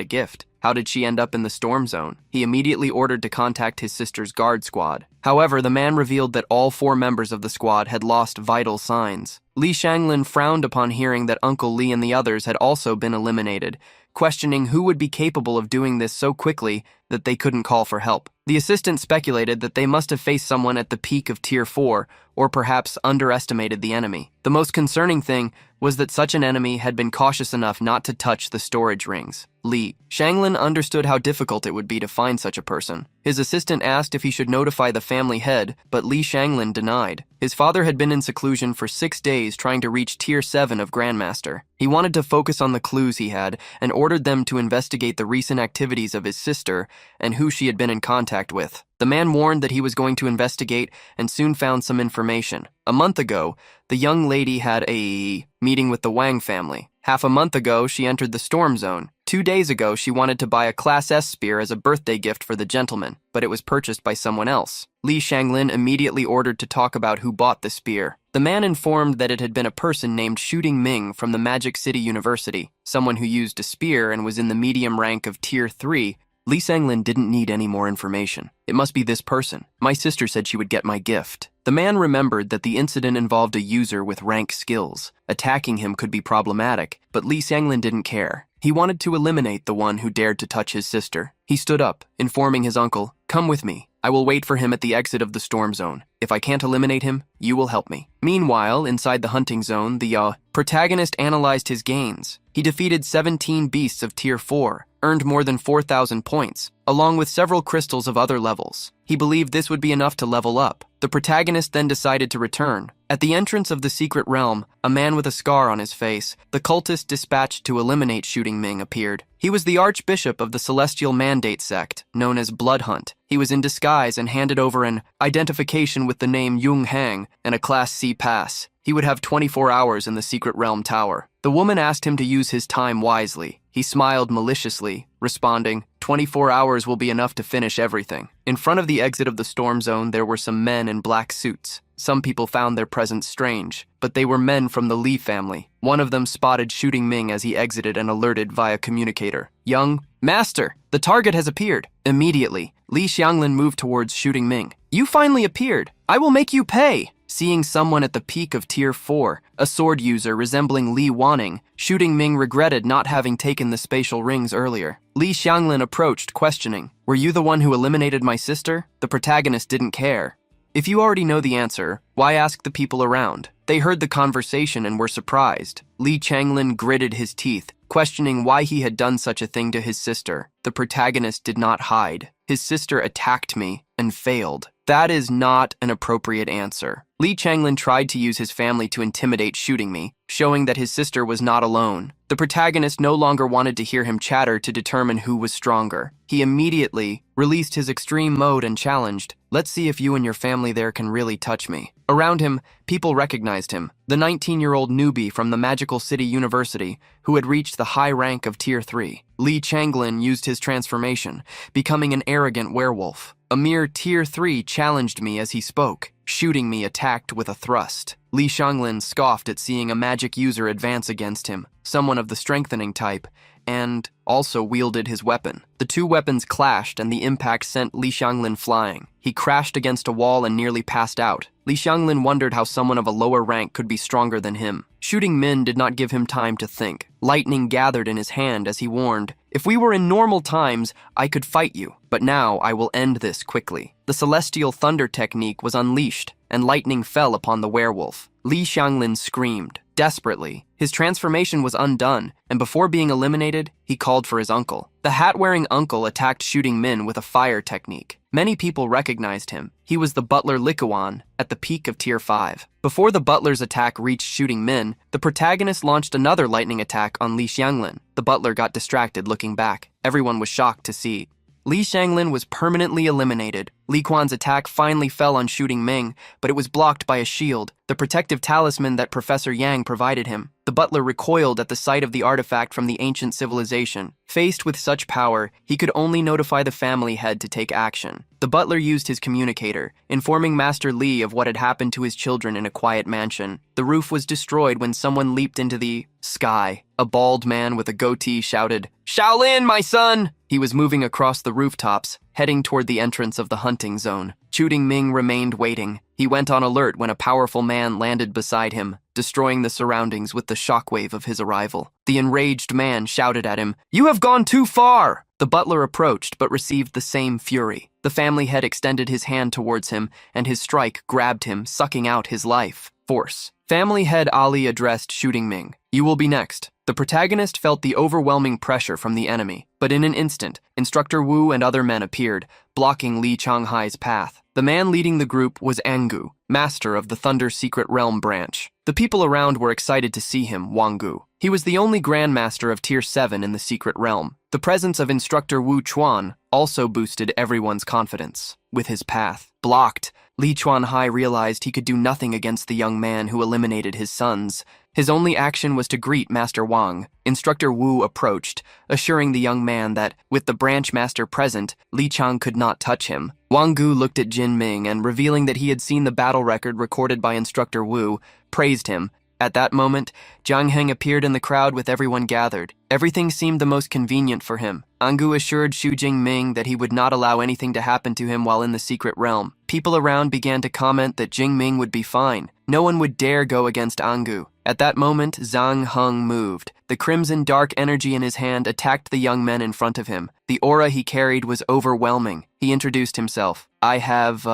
a gift. How did she end up in the storm zone? He immediately ordered to contact his sister's guard squad. However, the man revealed that all 4 members of the squad had lost vital signs. Li Shanglin frowned upon hearing that Uncle Li and the others had also been eliminated, questioning who would be capable of doing this so quickly that they couldn't call for help. The assistant speculated that they must have faced someone at the peak of Tier 4, or perhaps underestimated the enemy. The most concerning thing was that such an enemy had been cautious enough not to touch the storage rings. Li Shanglin understood how difficult it would be to find such a person. His assistant asked if he should notify the family head, but Li Shanglin denied. His father had been in seclusion for 6 days trying to reach Tier 7 of Grandmaster. He wanted to focus on the clues he had and ordered them to investigate the recent activities of his sister and who she had been in contact with. The man warned that he was going to investigate and soon found some information. A month ago, the young lady had a meeting with the Wang family. Half a month ago, she entered the storm zone. 2 days ago, she wanted to buy a Class S spear as a birthday gift for the gentleman, but it was purchased by someone else. Li Shanglin immediately ordered to talk about who bought the spear. The man informed that it had been a person named Shooting Ming from the Magic City University, someone who used a spear and was in the medium rank of Tier 3. Li Shanglin didn't need any more information. It must be this person. My sister said she would get my gift. The man remembered that the incident involved a user with rank skills. Attacking him could be problematic, but Li Shanglin didn't care. He wanted to eliminate the one who dared to touch his sister. He stood up, informing his uncle, "Come with me. I will wait for him at the exit of the storm zone. If I can't eliminate him, you will help me." Meanwhile, inside the hunting zone, the protagonist analyzed his gains. He defeated 17 beasts of Tier 4, earned more than 4,000 points, along with several crystals of other levels. He believed this would be enough to level up. The protagonist then decided to return. At the entrance of the secret realm, a man with a scar on his face, the cultist dispatched to eliminate Shooting Ming, appeared. He was the Archbishop of the Celestial Mandate sect, known as Blood Hunt. He was in disguise and handed over an identification with the name Yung Hang and a Class C pass. He would have 24 hours in the Secret Realm Tower. The woman asked him to use his time wisely. He smiled maliciously, responding, 24 hours will be enough to finish everything. In front of the exit of the storm zone, there were some men in black suits. Some people found their presence strange, but they were men from the Li family. One of them spotted Shooting Ming as he exited and alerted via communicator. "Young Master, the target has appeared." Immediately, Li Shanglin moved towards Shooting Ming. "You finally appeared. I will make you pay." Seeing someone at the peak of Tier 4, a sword user resembling Li Wanning, Shooting Ming regretted not having taken the spatial rings earlier. Li Shanglin approached, questioning, "Were you the one who eliminated my sister?" The protagonist didn't care. If you already know the answer, why ask the people around? They heard the conversation and were surprised. Li Shanglin gritted his teeth, questioning why he had done such a thing to his sister. The protagonist did not hide. "His sister attacked me and failed." That is not an appropriate answer. Li Shanglin tried to use his family to intimidate Shooting Me, showing that his sister was not alone. The protagonist no longer wanted to hear him chatter to determine who was stronger. He immediately released his extreme mode and challenged, "Let's see if you and your family there can really touch me." Around him, people recognized him, the 19-year-old newbie from the Magical City University who had reached the high rank of Tier 3. Li Shanglin used his transformation, becoming an arrogant werewolf. A mere Tier 3 challenged me as he spoke. Shooting Me attacked with a thrust. Li Shanglin scoffed at seeing a magic user advance against him, someone of the strengthening type, and also wielded his weapon. The two weapons clashed and the impact sent Li Shanglin flying. He crashed against a wall and nearly passed out. Li Shanglin wondered how someone of a lower rank could be stronger than him. Shooting Min did not give him time to think. Lightning gathered in his hand as he warned, If we were in normal times, I could fight you, but now I will end this quickly. The celestial thunder technique was unleashed, and lightning fell upon the werewolf. Li Xianglin screamed, desperately. His transformation was undone, and before being eliminated, he called for his uncle. The hat-wearing uncle attacked Shooting Min with a fire technique. Many people recognized him. He was the butler Likuan at the peak of Tier 5. Before the butler's attack reached Shooting Min, the protagonist launched another lightning attack on Li Xianglin. The butler got distracted looking back. Everyone was shocked to see Li Xianglin was permanently eliminated. Li Quan's attack finally fell on Shooting Ming, but it was blocked by a shield, the protective talisman that Professor Yang provided him. The butler recoiled at the sight of the artifact from the ancient civilization. Faced with such power, he could only notify the family head to take action. The butler used his communicator, informing Master Li of what had happened to his children in a quiet mansion. The roof was destroyed when someone leaped into the sky. A bald man with a goatee shouted, "Shaolin, my son!" He was moving across the rooftops, heading toward the entrance of the hunting zone. Shooting Ming remained waiting. He went on alert when a powerful man landed beside him, destroying the surroundings with the shockwave of his arrival. The enraged man shouted at him, "You have gone too far!" The butler approached but received the same fury. The family head extended his hand towards him, and his strike grabbed him, sucking out his life force. Family head Ali addressed Shooting Ming. "You will be next." The protagonist felt the overwhelming pressure from the enemy, but in an instant, Instructor Wu and other men appeared, blocking Li Changhai's path. The man leading the group was Angu, master of the Thunder Secret Realm branch. The people around were excited to see him, Wanggu. He was the only Grandmaster of Tier 7 in the Secret Realm. The presence of Instructor Wu Chuan also boosted everyone's confidence. With his path blocked, Li Chuanhai realized he could do nothing against the young man who eliminated his sons. His only action was to greet Master Wang. Instructor Wu approached, assuring the young man that, with the branch master present, Li Chang could not touch him. Wang Gu looked at Jin Ming and, revealing that he had seen the battle record recorded by Instructor Wu, praised him. At that moment, Jiang Heng appeared in the crowd with everyone gathered. Everything seemed the most convenient for him. Angu assured Xu Jingming that he would not allow anything to happen to him while in the secret realm. People around began to comment that Jingming would be fine. No one would dare go against Angu. At that moment, Zhang Heng moved. The crimson dark energy in his hand attacked the young men in front of him. The aura he carried was overwhelming. He introduced himself. "I have,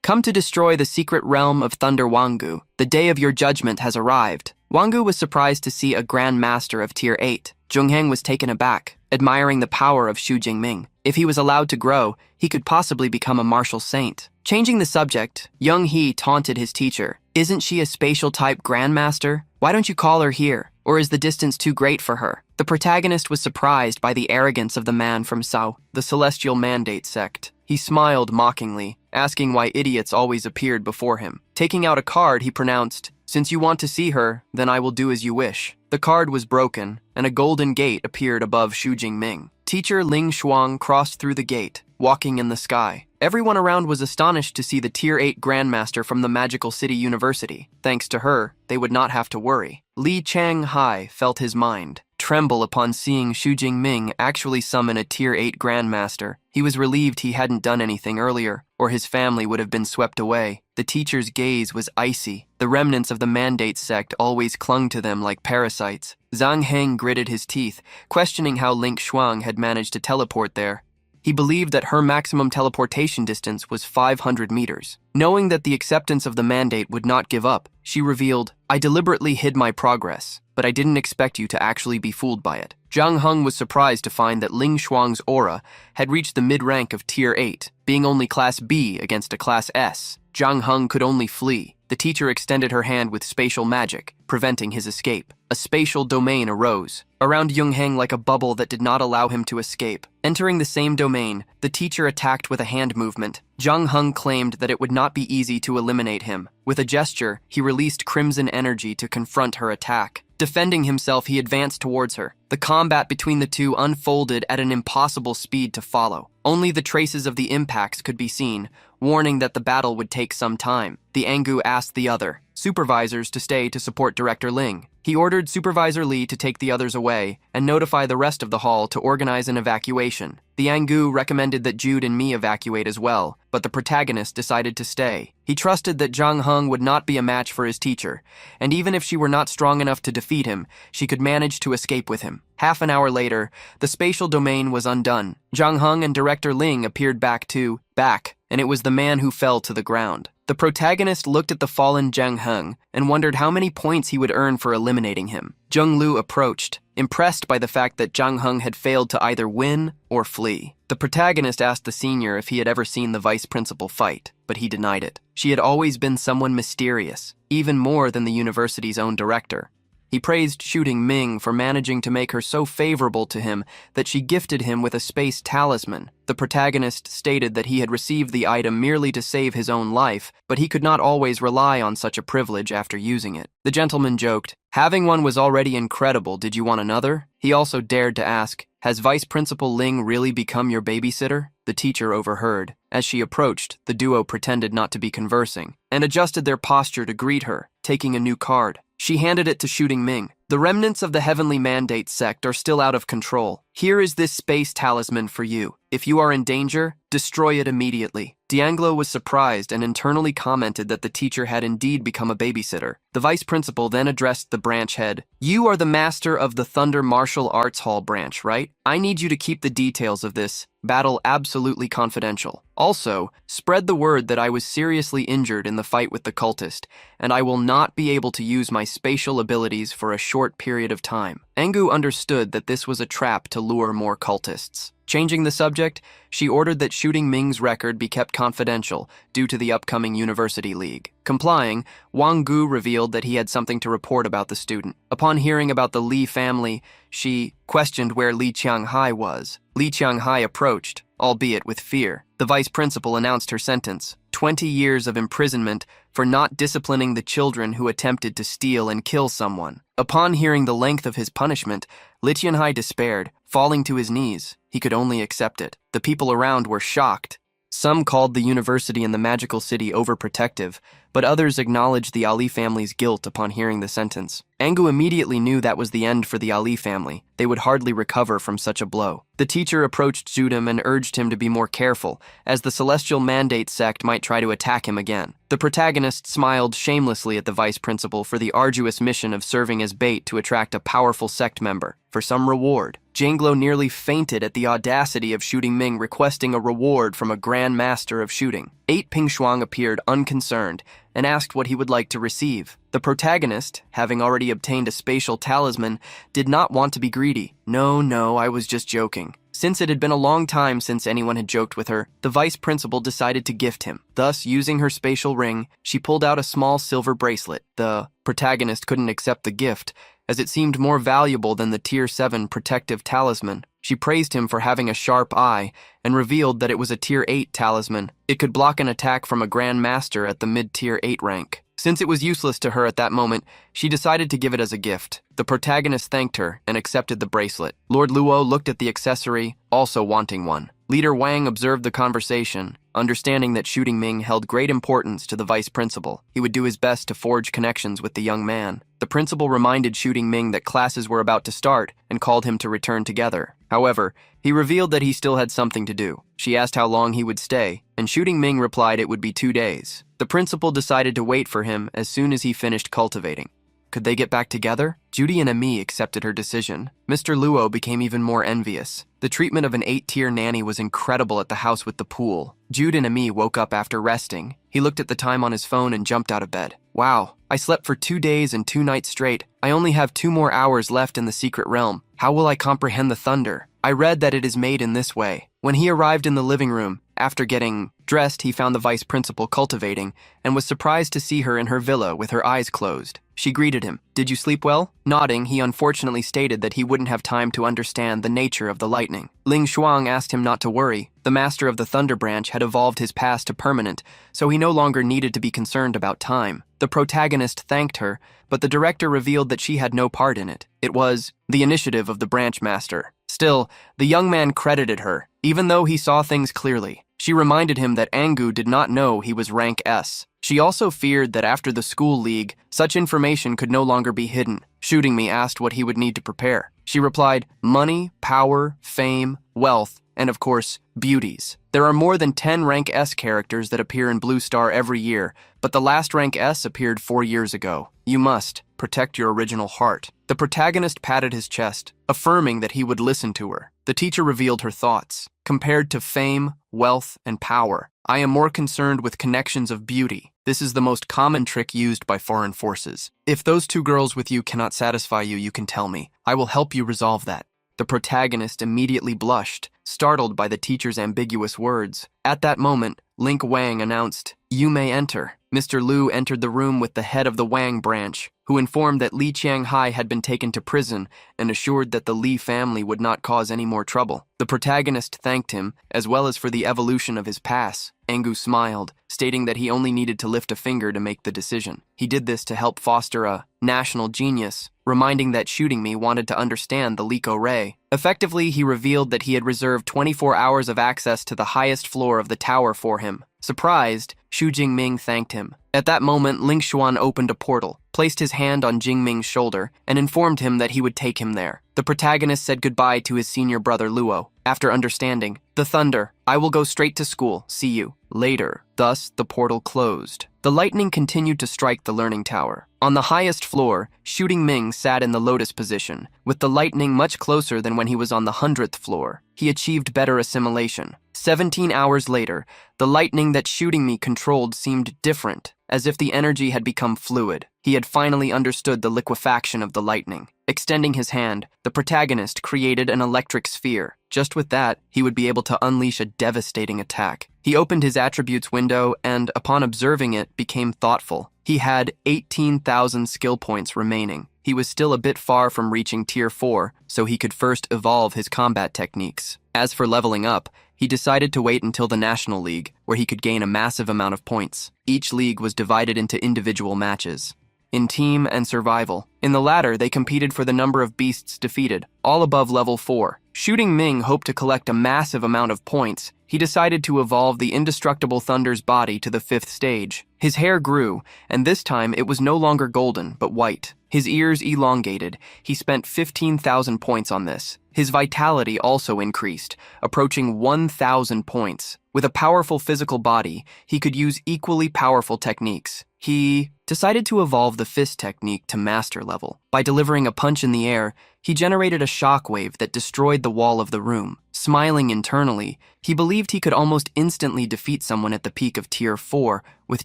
come to destroy the secret realm of Thunder Wanggu. The day of your judgment has arrived." Wanggu was surprised to see a Grand Master of Tier 8. Zhongheng was taken aback, admiring the power of Xu Jingming. If he was allowed to grow, he could possibly become a martial saint. Changing the subject, Young He taunted his teacher. "Isn't she a spatial-type Grandmaster? Why don't you call her here? Or is the distance too great for her?" The protagonist was surprised by the arrogance of the man from Sao, the Celestial Mandate sect. He smiled mockingly, asking why idiots always appeared before him. Taking out a card, he pronounced, "Since you want to see her, then I will do as you wish." The card was broken, and a golden gate appeared above Xu Jingming. Teacher Ling Shuang crossed through the gate, walking in the sky. Everyone around was astonished to see the Tier 8 Grandmaster from the Magical City University. Thanks to her, they would not have to worry. Li Changhai felt his mind tremble upon seeing Xu Jingming actually summon a Tier 8 Grandmaster. He was relieved he hadn't done anything earlier, or his family would have been swept away. The teacher's gaze was icy. The remnants of the Mandate sect always clung to them like parasites. Zhang Heng gritted his teeth, questioning how Ling Shuang had managed to teleport there. He believed that her maximum teleportation distance was 500 meters. Knowing that the acceptance of the mandate would not give up, she revealed, "I deliberately hid my progress, but I didn't expect you to actually be fooled by it." Zhang Heng was surprised to find that Ling Shuang's aura had reached the mid-rank of Tier 8, being only Class B against a Class S. Zhang Heng could only flee. The teacher extended her hand with spatial magic, preventing his escape. A spatial domain arose around Yungheng like a bubble that did not allow him to escape. Entering the same domain, the teacher attacked with a hand movement. Zhang Heng claimed that it would not be easy to eliminate him. With a gesture, he released crimson energy to confront her attack. Defending himself, he advanced towards her. The combat between the two unfolded at an impossible speed to follow. Only the traces of the impacts could be seen, warning that the battle would take some time. The Angu asked the other supervisors to stay to support Director Ling. He ordered Supervisor Lee to take the others away and notify the rest of the hall to organize an evacuation. The Angu recommended that Jude and me evacuate as well, but the protagonist decided to stay. He trusted that Jang Hung would not be a match for his teacher, and even if she were not strong enough to defeat him, she could manage to escape with him. Half an hour later, the spatial domain was undone. Jang Hung and Director Ling appeared back, and it was the man who fell to the ground. The protagonist looked at the fallen Jang Hung and wondered how many points he would earn for eliminating him. Jung Lu approached, impressed by the fact that Jang Hung had failed to either win or flee. The protagonist asked the senior if he had ever seen the vice principal fight, but he denied it. She had always been someone mysterious, even more than the university's own director. He praised Shooting Ming for managing to make her so favorable to him that she gifted him with a space talisman. The protagonist stated that he had received the item merely to save his own life, but he could not always rely on such a privilege after using it. The gentleman joked, "Having one was already incredible, did you want another?" He also dared to ask, "Has Vice Principal Ling really become your babysitter?" The teacher overheard. As she approached, the duo pretended not to be conversing and adjusted their posture to greet her, taking a new card. She handed it to Shooting Ming. "The remnants of the Heavenly Mandate sect are still out of control. Here is this space talisman for you. If you are in danger, destroy it immediately." D'Anglo was surprised and internally commented that the teacher had indeed become a babysitter. The vice principal then addressed the branch head. "You are the master of the Thunder Martial Arts Hall branch, right? I need you to keep the details of this battle absolutely confidential. Also, spread the word that I was seriously injured in the fight with the cultist, and I will not be able to use my spatial abilities for a short period of time." Angu understood that this was a trap to lure more cultists. Changing the subject, she ordered that Shooting Ming's record be kept confidential due to the upcoming University League. Complying, Wang Gu revealed that he had something to report about the student. Upon hearing about the Li family, she questioned where Li Qianghai was. Li Qianghai approached, albeit with fear. The vice principal announced her sentence: 20 years of imprisonment for not disciplining the children who attempted to steal and kill someone. Upon hearing the length of his punishment, Li Qianghai despaired, falling to his knees. He could only accept it. The people around were shocked. Some called the university and the magical city overprotective, but others acknowledged the Ali family's guilt upon hearing the sentence. Angu immediately knew that was the end for the Ali family. They would hardly recover from such a blow. The teacher approached Judam and urged him to be more careful, as the Celestial Mandate sect might try to attack him again. The protagonist smiled shamelessly at the vice principal for the arduous mission of serving as bait to attract a powerful sect member. For some reward, Janglo nearly fainted at the audacity of Shooting Ming requesting a reward from a Grand Master of Shooting. 8 Pingshuang appeared unconcerned and asked what he would like to receive. The protagonist, having already obtained a spatial talisman, did not want to be greedy. No, I was just joking." Since it had been a long time since anyone had joked with her, the vice principal decided to gift him. Thus, using her spatial ring, she pulled out a small silver bracelet. The protagonist couldn't accept the gift, as it seemed more valuable than the Tier 7 protective talisman. She praised him for having a sharp eye and revealed that it was a Tier 8 talisman. It could block an attack from a Grand Master at the mid-Tier 8 rank. Since it was useless to her at that moment, she decided to give it as a gift. The protagonist thanked her and accepted the bracelet. Lord Luo looked at the accessory, also wanting one. Leader Wang observed the conversation, understanding that Shooting Ming held great importance to the vice principal. He would do his best to forge connections with the young man. The principal reminded Shooting Ming that classes were about to start and called him to return together. However, he revealed that he still had something to do. She asked how long he would stay, and Shooting Ming replied it would be 2 days. The principal decided to wait for him as soon as he finished cultivating. Could they get back together? Judy and Ami accepted her decision. Mr. Luo became even more envious. The treatment of an 8-tier nanny was incredible at the house with the pool. Jude and Ami woke up after resting. He looked at the time on his phone and jumped out of bed. "Wow, I slept for 2 days and 2 nights straight. I only have 2 more hours left in the secret realm. How will I comprehend the thunder? I read that it is made in this way." When he arrived in the living room, after getting dressed, he found the vice principal cultivating and was surprised to see her in her villa with her eyes closed. She greeted him. "Did you sleep well?" Nodding, he unfortunately stated that he wouldn't have time to understand the nature of the lightning. Ling Shuang asked him not to worry. The master of the Thunder Branch had evolved his past to permanent, so he no longer needed to be concerned about time. The protagonist thanked her, but the director revealed that she had no part in it. It was the initiative of the branch master. Still, the young man credited her, even though he saw things clearly. She reminded him that Angu did not know he was rank S. She also feared that after the school league, such information could no longer be hidden. Shooting Me asked what he would need to prepare. She replied, money, power, fame, wealth, and of course, beauties. There are more than 10 rank S characters that appear in Blue Star every year, but the last rank S appeared 4 years ago. You must protect your original heart. The protagonist patted his chest, affirming that he would listen to her. The teacher revealed her thoughts. Compared to fame, wealth, and power, I am more concerned with connections of beauty. This is the most common trick used by foreign forces. If those 2 girls with you cannot satisfy you, you can tell me. I will help you resolve that. The protagonist immediately blushed, startled by the teacher's ambiguous words. At that moment, Link Wang announced, "You may enter." Mr. Liu entered the room with the head of the Wang branch, who informed that Li Qianghai had been taken to prison and assured that the Li family would not cause any more trouble. The protagonist thanked him, as well as for the evolution of his pass. Engu smiled, stating that he only needed to lift a finger to make the decision. He did this to help foster a national genius, reminding that Shooting Me wanted to understand the Liko Ray. Effectively, he revealed that he had reserved 24 hours of access to the highest floor of the tower for him. Surprised, Xu Jingming thanked him. At that moment, Ling Xuan opened a portal, placed his hand on Jingming's shoulder, and informed him that he would take him there. The protagonist said goodbye to his senior brother Luo. After understanding, "The thunder, I will go straight to school, see you later." Thus, the portal closed. The lightning continued to strike the learning tower. On the highest floor, Shooting Ming sat in the lotus position, with the lightning much closer than when he was on the 100th floor. He achieved better assimilation. 17 hours later, the lightning that Shooting Me controlled seemed different, as if the energy had become fluid. He had finally understood the liquefaction of the lightning. Extending his hand, the protagonist created an electric sphere. Just with that, he would be able to unleash a devastating attack. He opened his attributes window and, upon observing it, became thoughtful. He had 18,000 skill points remaining. He was still a bit far from reaching Tier 4, so he could first evolve his combat techniques. As for leveling up, he decided to wait until the National League, where he could gain a massive amount of points. Each league was divided into individual matches, in team and survival. In the latter, they competed for the number of beasts defeated, all above level 4. Shooting Ming hoped to collect a massive amount of points. He decided to evolve the indestructible Thunder's body to the 5th stage. His hair grew, and this time it was no longer golden, but white. His ears elongated. He spent 15,000 points on this. His vitality also increased, approaching 1,000 points. With a powerful physical body, he could use equally powerful techniques. He decided to evolve the fist technique to master level. By delivering a punch in the air, he generated a shockwave that destroyed the wall of the room. Smiling internally, he believed he could almost instantly defeat someone at the peak of Tier 4 with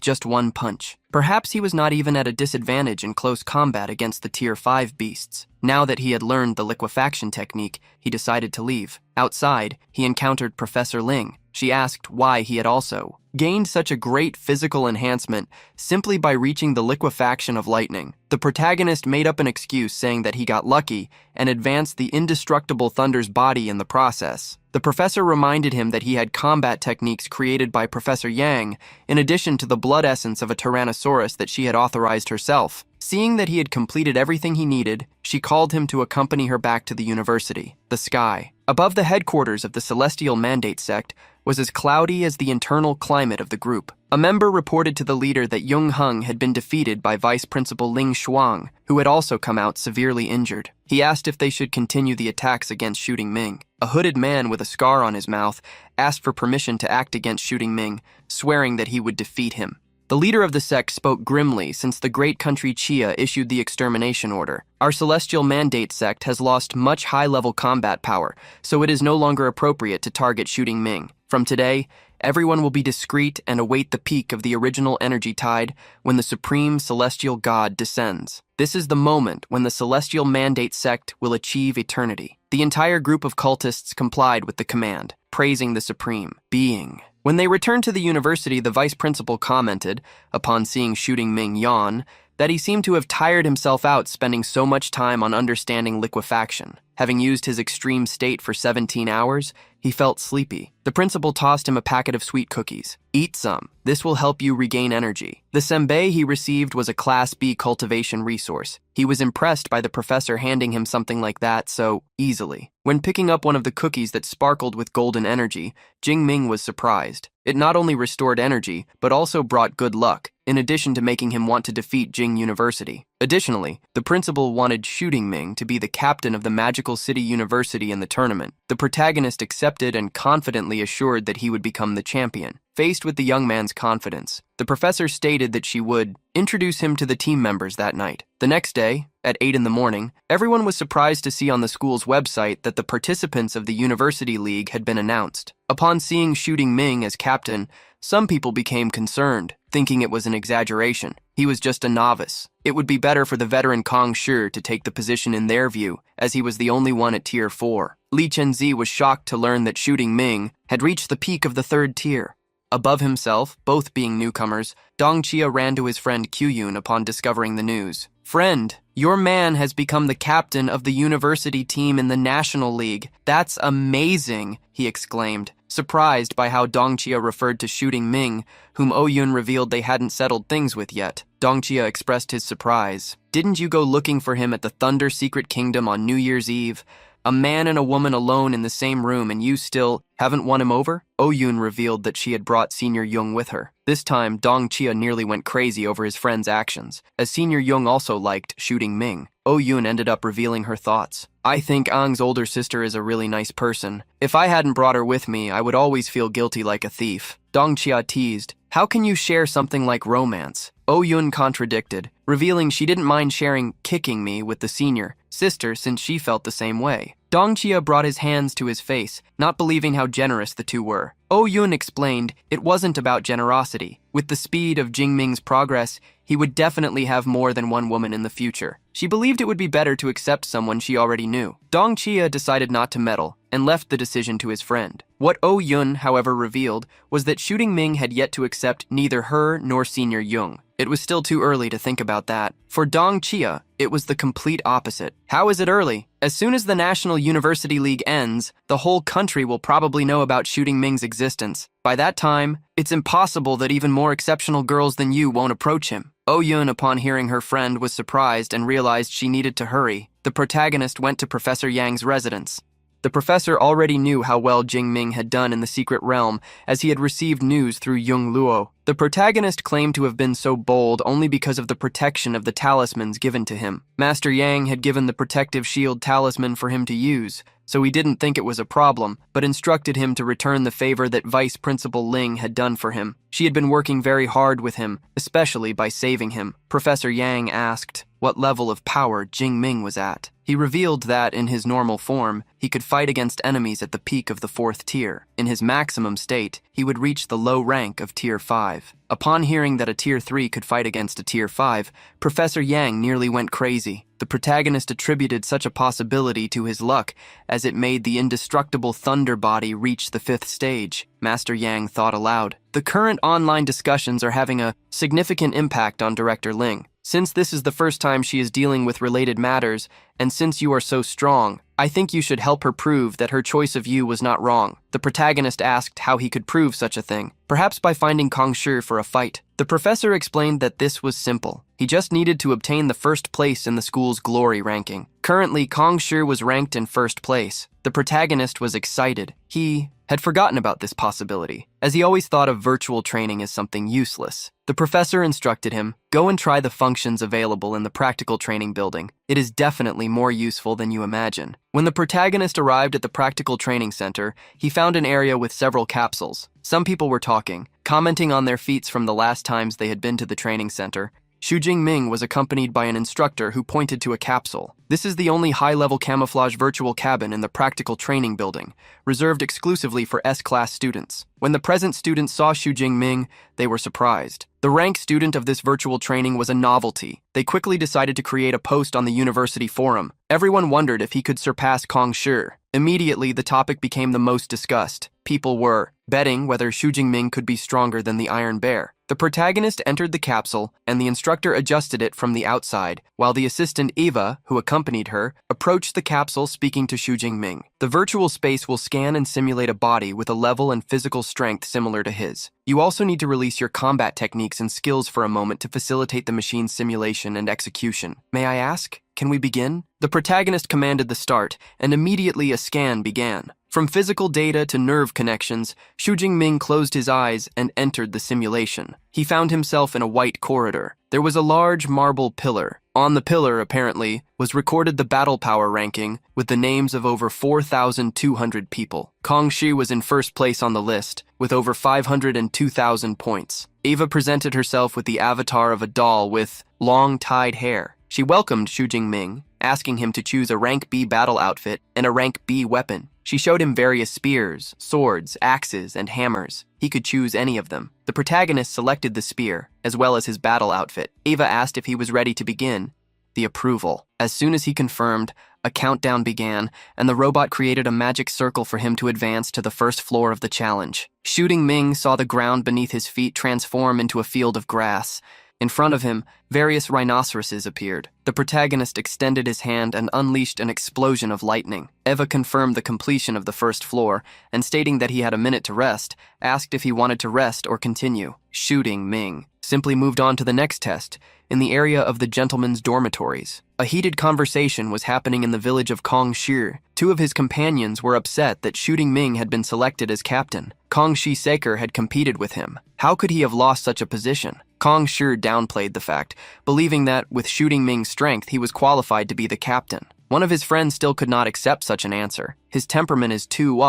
just one punch. Perhaps he was not even at a disadvantage in close combat against the Tier 5 beasts. Now that he had learned the liquefaction technique, he decided to leave. Outside, he encountered Professor Ling. She asked why he had also gained such a great physical enhancement simply by reaching the liquefaction of lightning. The protagonist made up an excuse saying that he got lucky and advanced the indestructible Thunder's body in the process. The professor reminded him that he had combat techniques created by Professor Yang, in addition to the blood essence of a Tyrannosaurus that she had authorized herself. Seeing that he had completed everything he needed, she called him to accompany her back to the university. The sky, above the headquarters of the Celestial Mandate sect, was as cloudy as the internal climate of the group. A member reported to the leader that Jung Hung had been defeated by Vice Principal Ling Shuang, who had also come out severely injured. He asked if they should continue the attacks against Shooting Ming. A hooded man with a scar on his mouth asked for permission to act against Shooting Ming, swearing that he would defeat him. The leader of the sect spoke grimly since the great country Chia issued the extermination order. Our Celestial Mandate sect has lost much high-level combat power, so it is no longer appropriate to target Shooting Ming. From today, everyone will be discreet and await the peak of the original energy tide when the Supreme Celestial God descends. This is the moment when the Celestial Mandate sect will achieve eternity. The entire group of cultists complied with the command, praising the Supreme Being. When they returned to the university, the vice principal commented, upon seeing Shooting Ming yawn, that he seemed to have tired himself out spending so much time on understanding liquefaction. Having used his extreme state for 17 hours, He felt sleepy. The principal tossed him a packet of sweet cookies. Eat some. This will help you regain energy. The senbei he received was a Class B cultivation resource. He was impressed by the professor handing him something like that so easily. When picking up one of the cookies that sparkled with golden energy, Jingming was surprised. It not only restored energy, but also brought good luck, in addition to making him want to defeat Jing University. Additionally, the principal wanted Shooting Ming to be the captain of the Magical City University in the tournament. The protagonist accepted and confidently assured that he would become the champion. Faced with the young man's confidence, the professor stated that she would introduce him to the team members that night. The next day, at 8 in the morning, everyone was surprised to see on the school's website that the participants of the University League had been announced. Upon seeing Shooting Ming as captain, some people became concerned, thinking it was an exaggeration. He was just a novice. It would be better for the veteran Kong Shi to take the position in their view, as he was the only one at Tier 4. Li Chenzi was shocked to learn that Shooting Ming had reached the peak of the 3rd tier. Above himself, both being newcomers, Dong Chia ran to his friend Kyuyun upon discovering the news. "Friend, your man has become the captain of the university team in the National League. That's amazing," he exclaimed, surprised by how Dong Chia referred to Shooting Ming, whom Oyun revealed they hadn't settled things with yet. Dong Chia expressed his surprise. "Didn't you go looking for him at the Thunder Secret Kingdom on New Year's Eve? A man and a woman alone in the same room and you still haven't won him over?" Oyun revealed that she had brought Senior Young with her. This time, Dong Chia nearly went crazy over his friend's actions, as Senior Young also liked Shooting Ming. Oyun ended up revealing her thoughts. "I think Ang's older sister is a really nice person. If I hadn't brought her with me, I would always feel guilty like a thief." Dong Chia teased, "How can you share something like romance?" Oyun contradicted, revealing she didn't mind sharing kicking me with the senior sister since she felt the same way. Dong Chia brought his hands to his face, not believing how generous the two were. Oyun explained it wasn't about generosity. With the speed of Jingming's progress, he would definitely have more than one woman in the future. She believed it would be better to accept someone she already knew. Dong Chia decided not to meddle and left the decision to his friend. What Oyun, however, revealed was that Shooting Ming had yet to accept neither her nor Senior Young. It was still too early to think about that. For Dong Chia, it was the complete opposite. How is it early? As soon as the National University League ends, the whole country will probably know about Shooting Ming's existence. By that time, it's impossible that even more exceptional girls than you won't approach him. Oyun, upon hearing her friend, was surprised and realized she needed to hurry. The protagonist went to Professor Yang's residence. The professor already knew how well Jingming had done in the secret realm, as he had received news through Yung Luo. The protagonist claimed to have been so bold only because of the protection of the talismans given to him. Master Yang had given the protective shield talisman for him to use, so he didn't think it was a problem, but instructed him to return the favor that Vice Principal Ling had done for him. She had been working very hard with him, especially by saving him. Professor Yang asked what level of power Jingming was at. He revealed that, in his normal form, he could fight against enemies at the peak of the 4th tier. In his maximum state, he would reach the low rank of Tier 5. Upon hearing that a Tier 3 could fight against a Tier 5, Professor Yang nearly went crazy. The protagonist attributed such a possibility to his luck, as it made the indestructible Thunder Body reach the 5th stage. Master Yang thought aloud. The current online discussions are having a significant impact on Director Ling. Since this is the first time she is dealing with related matters, and since you are so strong, I think you should help her prove that her choice of you was not wrong. The protagonist asked how he could prove such a thing, perhaps by finding Kong Shi for a fight. The professor explained that this was simple. He just needed to obtain the 1st place in the school's glory ranking. Currently, Kong Shi was ranked in 1st place. The protagonist was excited. He had forgotten about this possibility, as he always thought of virtual training as something useless. The professor instructed him, "Go and try the functions available in the practical training building. It is definitely more useful than you imagine." When the protagonist arrived at the practical training center, he found an area with several capsules. Some people were talking, commenting on their feats from the last times they had been to the training center. Xu Jingming was accompanied by an instructor who pointed to a capsule. This is the only high-level camouflage virtual cabin in the practical training building, reserved exclusively for S-class students. When the present students saw Xu Jingming, they were surprised. The rank student of this virtual training was a novelty. They quickly decided to create a post on the university forum. Everyone wondered if he could surpass Kong Shi. Immediately, the topic became the most discussed. People were betting whether Xu Jingming could be stronger than the Iron Bear. The protagonist entered the capsule, and the instructor adjusted it from the outside, while the assistant Eva, who accompanied her, approached the capsule speaking to Xu Jingming. The virtual space will scan and simulate a body with a level and physical strength similar to his. You also need to release your combat techniques and skills for a moment to facilitate the machine's simulation and execution. May I ask? Can we begin? The protagonist commanded the start, and immediately a scan began. From physical data to nerve connections, Xu Jingming closed his eyes and entered the simulation. He found himself in a white corridor. There was a large marble pillar. On the pillar, apparently, was recorded the battle power ranking with the names of over 4,200 people. Kong Shi was in first place on the list, with over 502,000 points. Eva presented herself with the avatar of a doll with long tied hair. She welcomed Xu Jingming, asking him to choose a rank B battle outfit and a rank B weapon. She showed him various spears, swords, axes, and hammers. He could choose any of them. The protagonist selected the spear, as well as his battle outfit. Eva asked if he was ready to begin. The approval. As soon as he confirmed, a countdown began, and the robot created a magic circle for him to advance to the first floor of the challenge. Xu Jingming saw the ground beneath his feet transform into a field of grass. In front of him, various rhinoceroses appeared. The protagonist extended his hand and unleashed an explosion of lightning. Eva confirmed the completion of the first floor, and stating that he had a minute to rest, asked if he wanted to rest or continue. Xu Jingming simply moved on to the next test, in the area of the gentlemen's dormitories. A heated conversation was happening in the village of Kongshi. Two of his companions were upset that Xu Jingming had been selected as captain. Kongshi Seker had competed with him. How could he have lost such a position? Kongshi downplayed the fact, believing that, with Xu Jingming's strength, he was qualified to be the captain. One of his friends still could not accept such an answer. His temperament is too,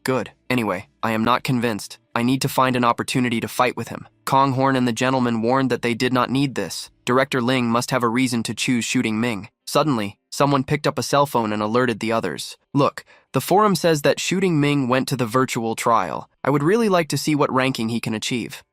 good. Anyway, I am not convinced. I need to find an opportunity to fight with him. Konghorn and the gentleman warned that they did not need this. Director Ling must have a reason to choose Xu Jingming. Suddenly, someone picked up a cell phone and alerted the others. Look, the forum says that Xu Jingming went to the virtual trial. I would really like to see what ranking he can achieve.